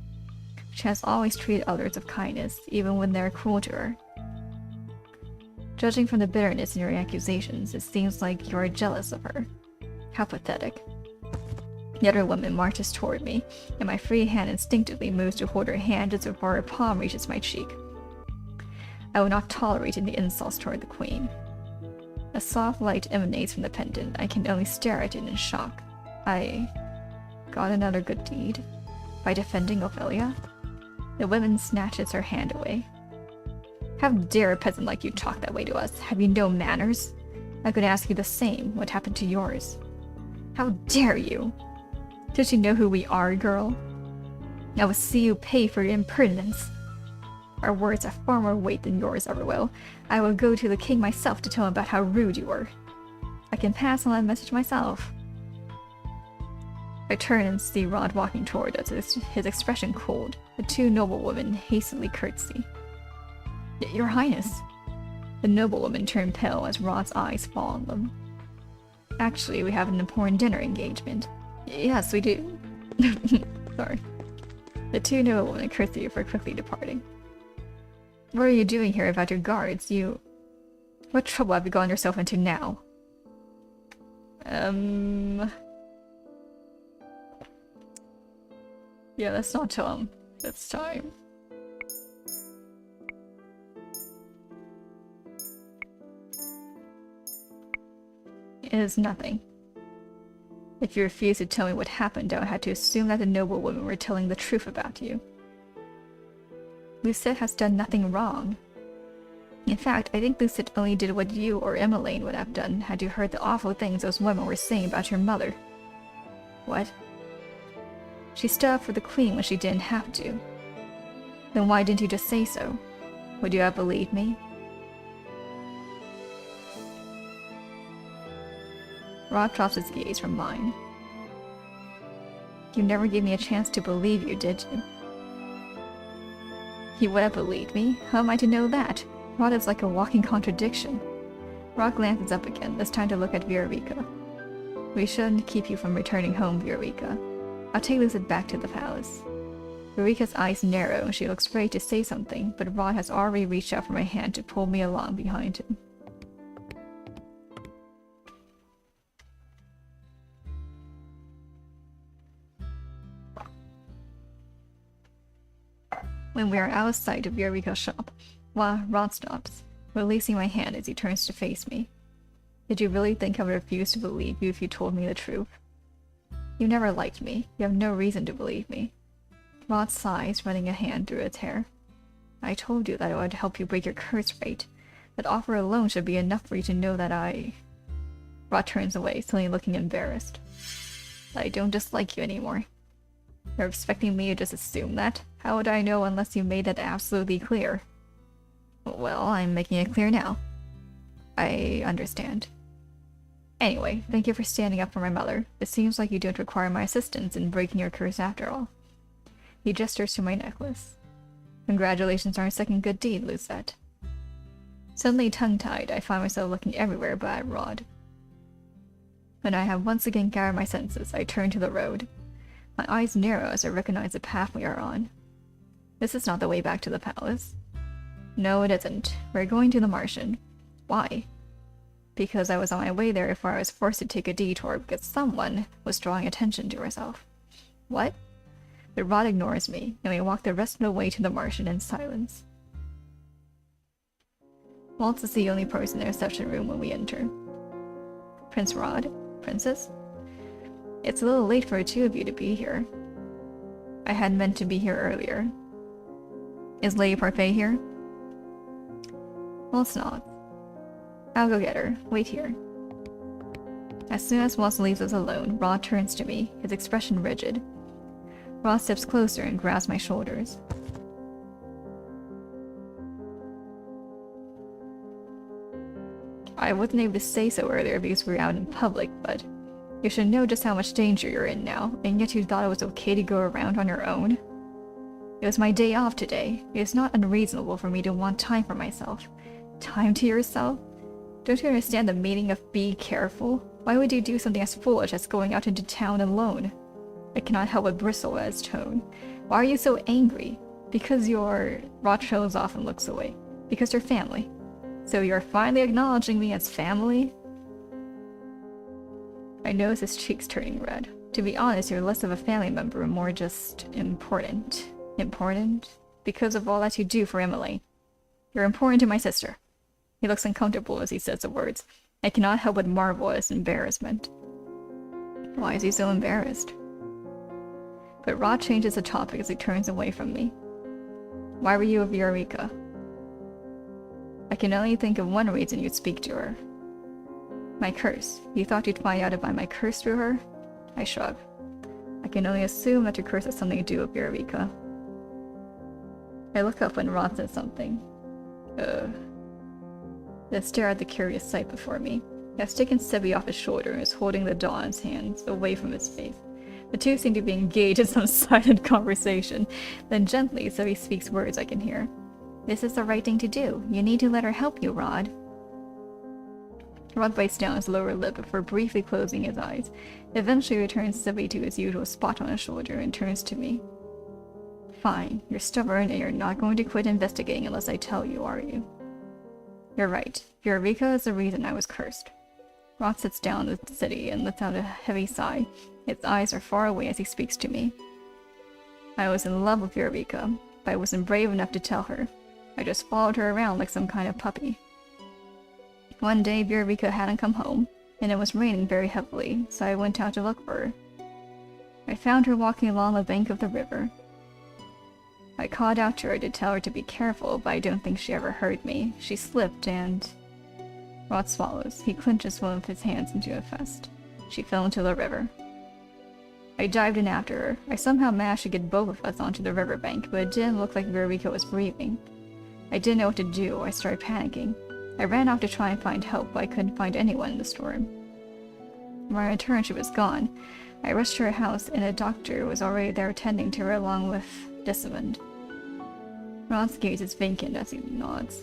She has always treated others with kindness, even when they are cruel to her. Judging from the bitterness in your accusations, it seems like you are jealous of her. How pathetic. The other woman marches toward me, and my free hand instinctively moves to hold her hand just before her palm reaches my cheek. I will not tolerate any insults toward the queen. A soft light emanates from the pendant. I can only stare at it in shock. I got another good deed by defending Ophelia. The woman snatches her hand away. How dare a peasant like you talk that way to us? Have you no manners? I could ask you the same. What happened to yours? How dare you? Don't you know who we are, girl? I will see you pay for your impertinence. Our words have far more weight than yours ever will. I will go to the king myself to tell him about how rude you were. I can pass on that message myself. I turn and see Rod walking toward us, his expression cold. The two noblewomen hastily curtsy. Your Highness. The noblewomen turn pale as Rod's eyes fall on them. Actually, we have an important dinner engagement. Yes, we do. Sorry. The two noblewomen curtsy before quickly departing. What are you doing here without your guards? What trouble have you gotten yourself into now? Yeah, let's not tell him this time. It is nothing. If you refuse to tell me what happened, I would have to assume that the noblewomen were telling the truth about you. Lucette has done nothing wrong. In fact, I think Lucette only did what you or Emmeline would have done had you heard the awful things those women were saying about your mother. What? She stood up for the queen when she didn't have to. Then why didn't you just say so? Would you have believed me? Rod drops his gaze from mine. You never gave me a chance to believe you, did you? You would have believed me? How am I to know that? Rod is like a walking contradiction. Rod glances up again, this time to look at Viorica. We shouldn't keep you from returning home, Viorica. I'll take Lucette back to the palace. Viorica's eyes narrow and she looks ready to say something, but Rod has already reached out for my hand to pull me along behind him. When we are out of sight of Viorica's shop, Rod stops, releasing my hand as he turns to face me. Did you really think I would refuse to believe you if you told me the truth? You never liked me. You have no reason to believe me. Rod sighs, running a hand through his hair. I told you that I would help you break your curse rate. That offer alone should be enough for you to know that I... Rod turns away, suddenly looking embarrassed. I don't dislike you anymore. You're expecting me to just assume that? How would I know unless you made that absolutely clear? Well, I'm making it clear now. I understand. Anyway, thank you for standing up for my mother. It seems like you don't require my assistance in breaking your curse after all. He gestures to my necklace. Congratulations on our second good deed, Lucette. Suddenly tongue-tied, I find myself looking everywhere but at Rod. When I have once again gathered my senses, I turn to the road. My eyes narrow as I recognize the path we are on. This is not the way back to the palace. No, it isn't. We're going to the Martian. Why? Because I was on my way there before I was forced to take a detour because someone was drawing attention to herself. What? But Rod ignores me, and we walk the rest of the way to the Martian in silence. Waltz is the only person in the reception room when we enter. Prince Rod? Princess? It's a little late for the two of you to be here. I had meant to be here earlier. Is Lady Parfait here? Well, it's not. I'll go get her. Wait here. As soon as Waltz leaves us alone, Rod turns to me, his expression rigid. Rod steps closer and grabs my shoulders. I wasn't able to say so earlier because we were out in public, but you should know just how much danger you're in now, and yet you thought it was okay to go around on your own? It was my day off today. It is not unreasonable for me to want time for myself. Time to yourself? Don't you understand the meaning of be careful? Why would you do something as foolish as going out into town alone? I cannot help but bristle at his tone. Why are you so angry? Because you're... Rod shows off and looks away. Because you're family. So you're finally acknowledging me as family? I notice his cheeks turning red. To be honest, you're less of a family member and more just important. Important? Because of all that you do for Emily. You're important to my sister. He looks uncomfortable as he says the words. I cannot help but marvel at his embarrassment. Why is he so embarrassed? But Rod changes the topic as he turns away from me. Why were you with Eureka? I can only think of one reason you'd speak to her. My curse. You thought you'd find out about my curse through her? I shrug. I can only assume that your curse has something to do with Eureka. I look up when Rod says something. Then stare at the curious sight before me. He has taken Sebi off his shoulder and is holding the doll in his hands, away from his face. The two seem to be engaged in some silent conversation. Then gently, Sebi speaks words I can hear. This is the right thing to do. You need to let her help you, Rod. Rod bites down his lower lip before briefly closing his eyes. Eventually returns Sebi to his usual spot on his shoulder and turns to me. Fine, you're stubborn and you're not going to quit investigating unless I tell you, are you? You're right. Eureka is the reason I was cursed. Rod sits down in the city and lets out a heavy sigh. His eyes are far away as he speaks to me. I was in love with Eureka, but I wasn't brave enough to tell her. I just followed her around like some kind of puppy. One day, Eureka hadn't come home, and it was raining very heavily, so I went out to look for her. I found her walking along the bank of the river. I called out to her to tell her to be careful, but I don't think she ever heard me. She slipped and... Rod swallows. He clenches one of his hands into a fist. She fell into the river. I dived in after her. I somehow managed to get both of us onto the riverbank, but it didn't look like Eureka was breathing. I didn't know what to do. I started panicking. I ran off to try and find help, but I couldn't find anyone in the storm. When I returned, she was gone. I rushed to her house, and a doctor was already there attending to her along with Desmond. Rod's gaze is vacant as he nods.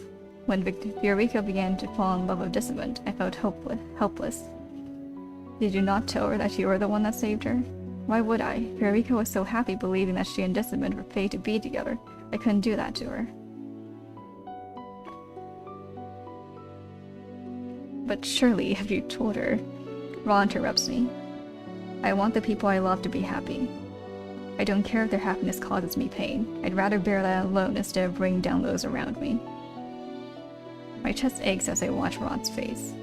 When Eureka began to fall in love with Desmond, I felt helpless. Did you not tell her that you were the one that saved her? Why would I? Eureka was so happy believing that she and Desmond were fated to be together. I couldn't do that to her. But surely, if you told her... Rod interrupts me. I want the people I love to be happy. I don't care if their happiness causes me pain. I'd rather bear that alone instead of bringing down those around me. My chest aches as I watch Rod's face.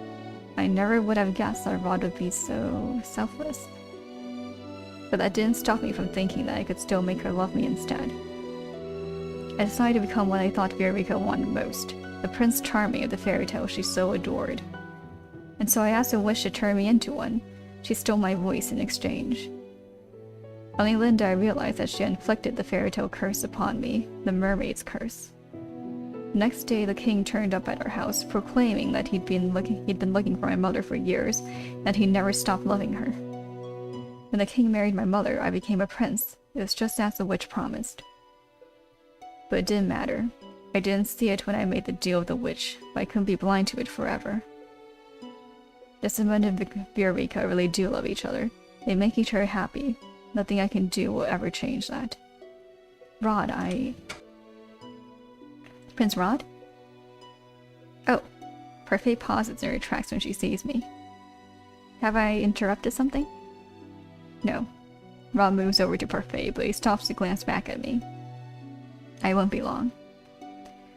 I never would have guessed that Rod would be so selfless. But that didn't stop me from thinking that I could still make her love me instead. I decided to become what I thought Eureka wanted most, the Prince Charming of the fairy tale she so adored. And so I asked a wish to turn me into one. She stole my voice in exchange. Only then did I realize that she had inflicted the fairy tale curse upon me, the mermaid's curse. The next day, the king turned up at our house, proclaiming that he'd been looking for my mother for years, and that he never stopped loving her. When the king married my mother, I became a prince. It was just as the witch promised. But it didn't matter. I didn't see it when I made the deal with the witch, but I couldn't be blind to it forever. Desmond and Eureka really do love each other. They make each other happy. Nothing I can do will ever change that. Rod, Prince Rod? Oh. Parfait pauses and retracts when she sees me. Have I interrupted something? No. Rod moves over to Parfait, but he stops to glance back at me. I won't be long.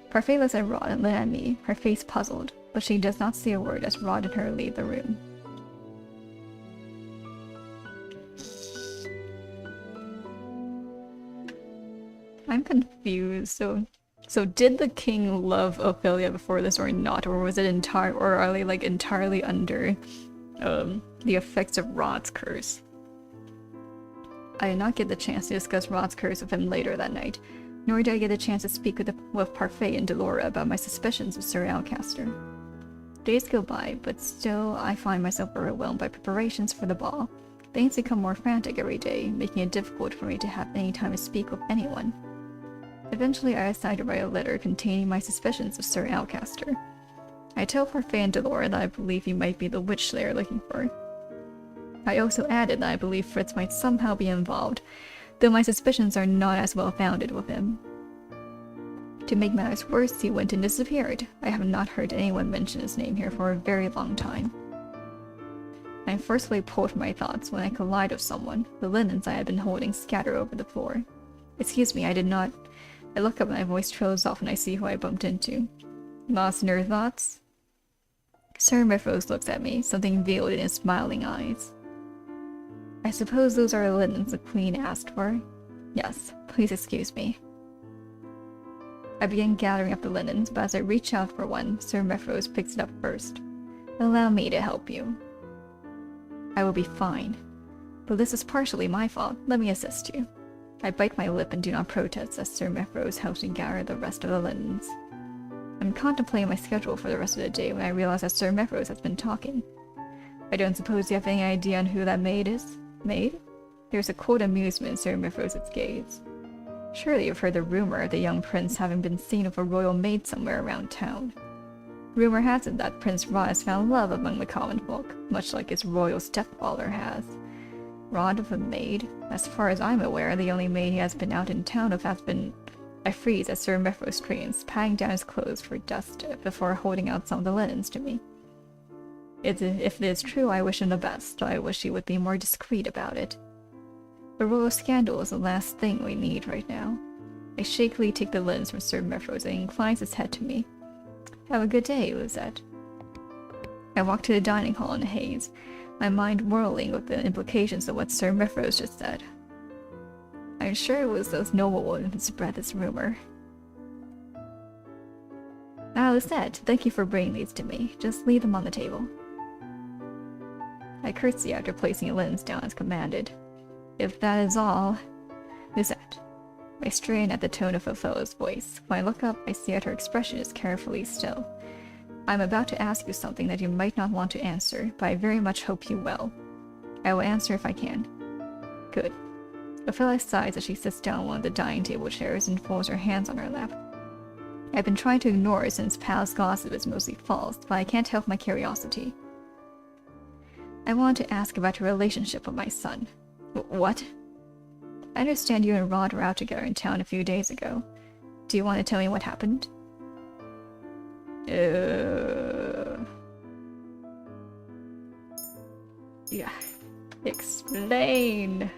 Parfait looks at Rod and then at me, her face puzzled, but she does not say a word as Rod and her leave the room. I'm confused. So did the king love Ophelia before this or not, or was it or are they like entirely under the effects of Rod's curse? I did not get the chance to discuss Rod's curse with him later that night, nor did I get a chance to speak with Parfait and Delora about my suspicions of Sir Alcaster. Days go by, but still I find myself overwhelmed by preparations for the ball. Things become more frantic every day, making it difficult for me to have any time to speak with anyone. Eventually I decide to write a letter containing my suspicions of Sir Alcaster. I tell Parfait and Delora that I believe he might be the witch they are looking for. I also added that I believe Fritz might somehow be involved, though my suspicions are not as well founded with him. To make matters worse, he went and disappeared. I have not heard anyone mention his name here for a very long time. I'm forcefully pulled from my thoughts when I collide with someone. The linens I had been holding scatter over the floor. Excuse me, I did not. I look up and my voice trails off and I see who I bumped into. Lost in her thoughts? Sir Mifros looks at me, something veiled in his smiling eyes. I suppose those are the linens the Queen asked for? Yes, please excuse me. I begin gathering up the linens, but as I reach out for one, Sir Mifros picks it up first. Allow me to help you. I will be fine. But this is partially my fault. Let me assist you. I bite my lip and do not protest as Sir Mifros helps me gather the rest of the linens. I'm contemplating my schedule for the rest of the day when I realize that Sir Mifros has been talking. I don't suppose you have any idea on who that maid is? Maid? There's a cold amusement in Sir Mifros' gaze. Surely you've heard the rumor of the young prince having been seen with a royal maid somewhere around town. Rumor has it that Prince Rod has found love among the common folk, much like his royal stepfather has. Rod with a maid? As far as I'm aware, the only maid he has been out in town with has been... I freeze as Sir Mifros screams, patting down his clothes for dust before holding out some of the linens to me. If it is true, I wish him the best, though I wish he would be more discreet about it. A royal scandal is the last thing we need right now. I shakily take the linens from Sir Mifros and he inclines his head to me. Have a good day, Lizette. I walk to the dining hall in a haze, my mind whirling with the implications of what Sir Mifros just said. I'm sure it was those noble women who spread this rumor. Ah, Lizette, thank you for bringing these to me. Just leave them on the table. I curtsy after placing the linens down as commanded. If that is all... Lizette. I strain at the tone of Othello's voice. When I look up, I see that her expression is carefully still. I'm about to ask you something that you might not want to answer, but I very much hope you will. I will answer if I can. Good. Othello sighs as she sits down on one of the dining table chairs and folds her hands on her lap. I've been trying to ignore it since palace gossip is mostly false, but I can't help my curiosity. I want to ask about your relationship with my son. What? I understand you and Rod were out together in town a few days ago. Do you want to tell me what happened? Yeah. Explain!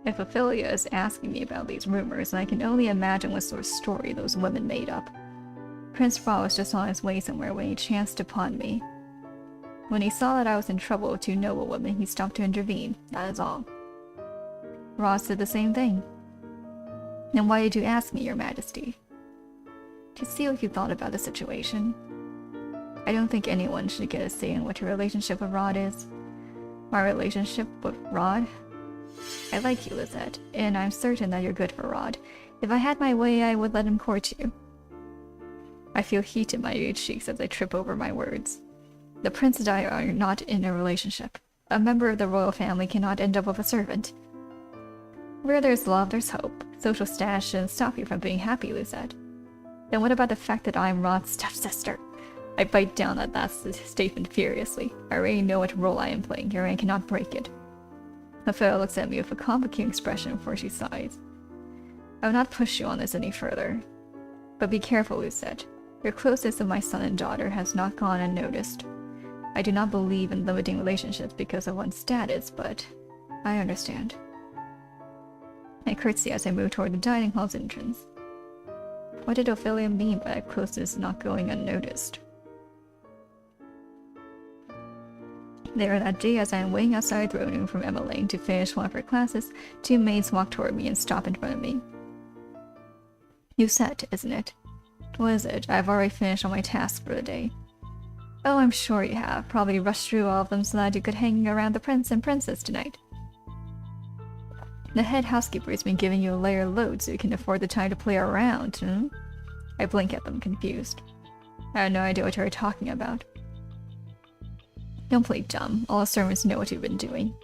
If Ophelia is asking me about these rumors, then I can only imagine what sort of story those women made up. Prince Rod was just on his way somewhere when he chanced upon me. When he saw that I was in trouble with two noble women, he stopped to intervene, that is all. Rod said the same thing. Then why did you ask me, Your Majesty? To see what you thought about the situation. I don't think anyone should get a say in what your relationship with Rod is. My relationship with Rod? I like you, Lizette, and I'm certain that you're good for Rod. If I had my way, I would let him court you. I feel heat in my cheeks as I trip over my words. The prince and I are not in a relationship. A member of the royal family cannot end up with a servant. Where there's love, there's hope. Social status shouldn't stop you from being happy, Lizette. Then what about the fact that I'm Rod's stepsister? I bite down at that statement furiously. I already know what role I am playing here, and I cannot break it. Ophelia looks at me with a complicated expression before she sighs. I will not push you on this any further. But be careful, Lucette. Your closeness with my son and daughter has not gone unnoticed. I do not believe in limiting relationships because of one's status, but I understand. I curtsy as I move toward the dining hall's entrance. What did Ophelia mean by that closeness not going unnoticed? Later that day, as I am waiting outside the throne room from Emma Lane to finish one of her classes, two maids walk toward me and stop in front of me. You said, isn't it? What is it? I've already finished all my tasks for the day. Oh, I'm sure you have. Probably rushed through all of them so that you could hang around the prince and princess tonight. The head housekeeper has been giving you a layer load so you can afford the time to play around, hmm? I blink at them, confused. I have no idea what you're talking about. Don't play dumb. All the servants know what you've been doing.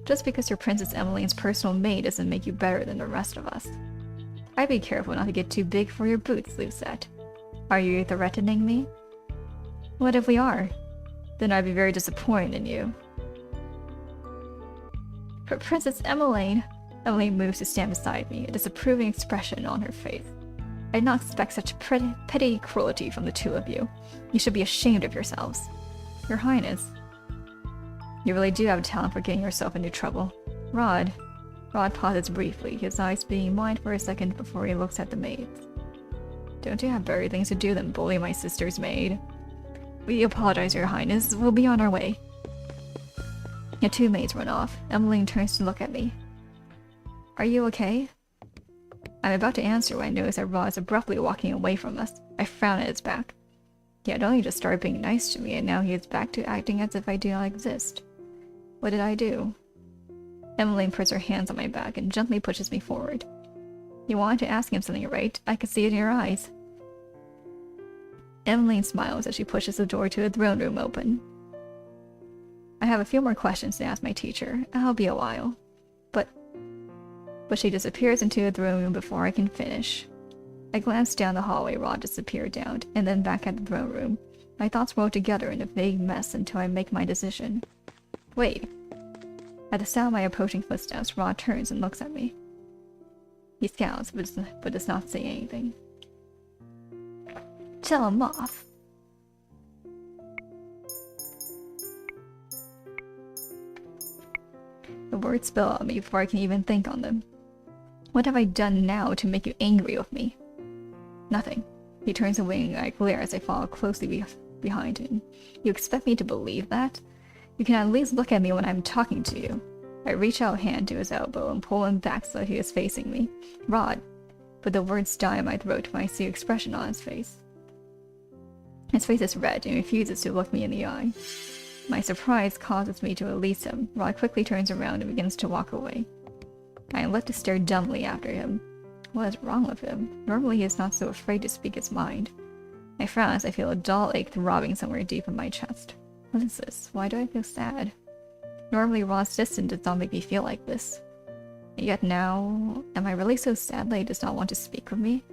Just because you're Princess Emmeline's personal maid doesn't make you better than the rest of us. I'd be careful not to get too big for your boots, Lucette. Are you threatening me? What if we are? Then I'd be very disappointed in you. Princess Emmeline, Emily moves to stand beside me, a disapproving expression on her face. I did not expect such petty cruelty from the two of you. You should be ashamed of yourselves. Your Highness. You really do have a talent for getting yourself into trouble. Rod. Rod pauses briefly, his eyes being wide for a second before he looks at the maids. Don't you have better things to do than bully my sister's maid? We apologize, Your Highness. We'll be on our way. The two maids run off. Emmeline turns to look at me. Are you okay? I'm about to answer when I notice that Rod is abruptly walking away from us. I frown at his back. He had only just started being nice to me, and now he is back to acting as if I do not exist. What did I do? Emmeline puts her hands on my back and gently pushes me forward. You wanted to ask him something, right? I could see it in your eyes. Emmeline smiles as she pushes the door to the throne room open. I have a few more questions to ask my teacher. I'll be a while. But she disappears into the throne room before I can finish. I glance down the hallway Rod disappeared down, and then back at the throne room. My thoughts roll together in a vague mess until I make my decision. Wait. At the sound of my approaching footsteps, Rod turns and looks at me. He scowls, but does not say anything. Tell him off. The words spill out of me before I can even think on them. What have I done now to make you angry with me? Nothing. He turns away and I glare as I follow closely behind him. You expect me to believe that? You can at least look at me when I'm talking to you. I reach out a hand to his elbow and pull him back so he is facing me. Rod. But the words die in my throat when I see expression on his face. His face is red and refuses to look me in the eye. My surprise causes me to release him. Rod quickly turns around and begins to walk away. I am left to stare dumbly after him. What is wrong with him? Normally he is not so afraid to speak his mind. I frown as I feel a dull ache throbbing somewhere deep in my chest. What is this? Why do I feel sad? Normally Rod's distance does not make me feel like this. Yet now, am I really so sad that he does not want to speak with me?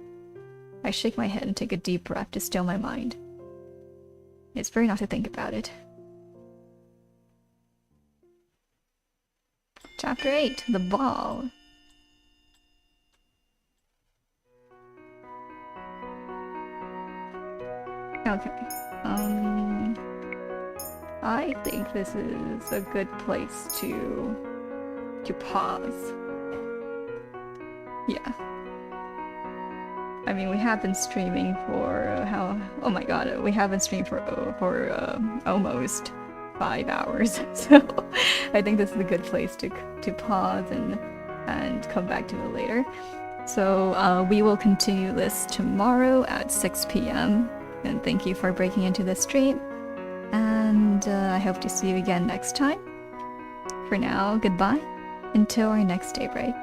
I shake my head and take a deep breath to still my mind. It's better not to think about it. Chapter 8, The Ball. Okay. I think this is a good place to pause. Yeah. I mean, we have been streaming for oh my god, we have been streaming for almost 5 hours. So I think this is a good place to pause and come back to it later. So we will continue this tomorrow at 6 p.m. And thank you for breaking into the stream. And I hope to see you again next time. For now, goodbye until our next daybreak.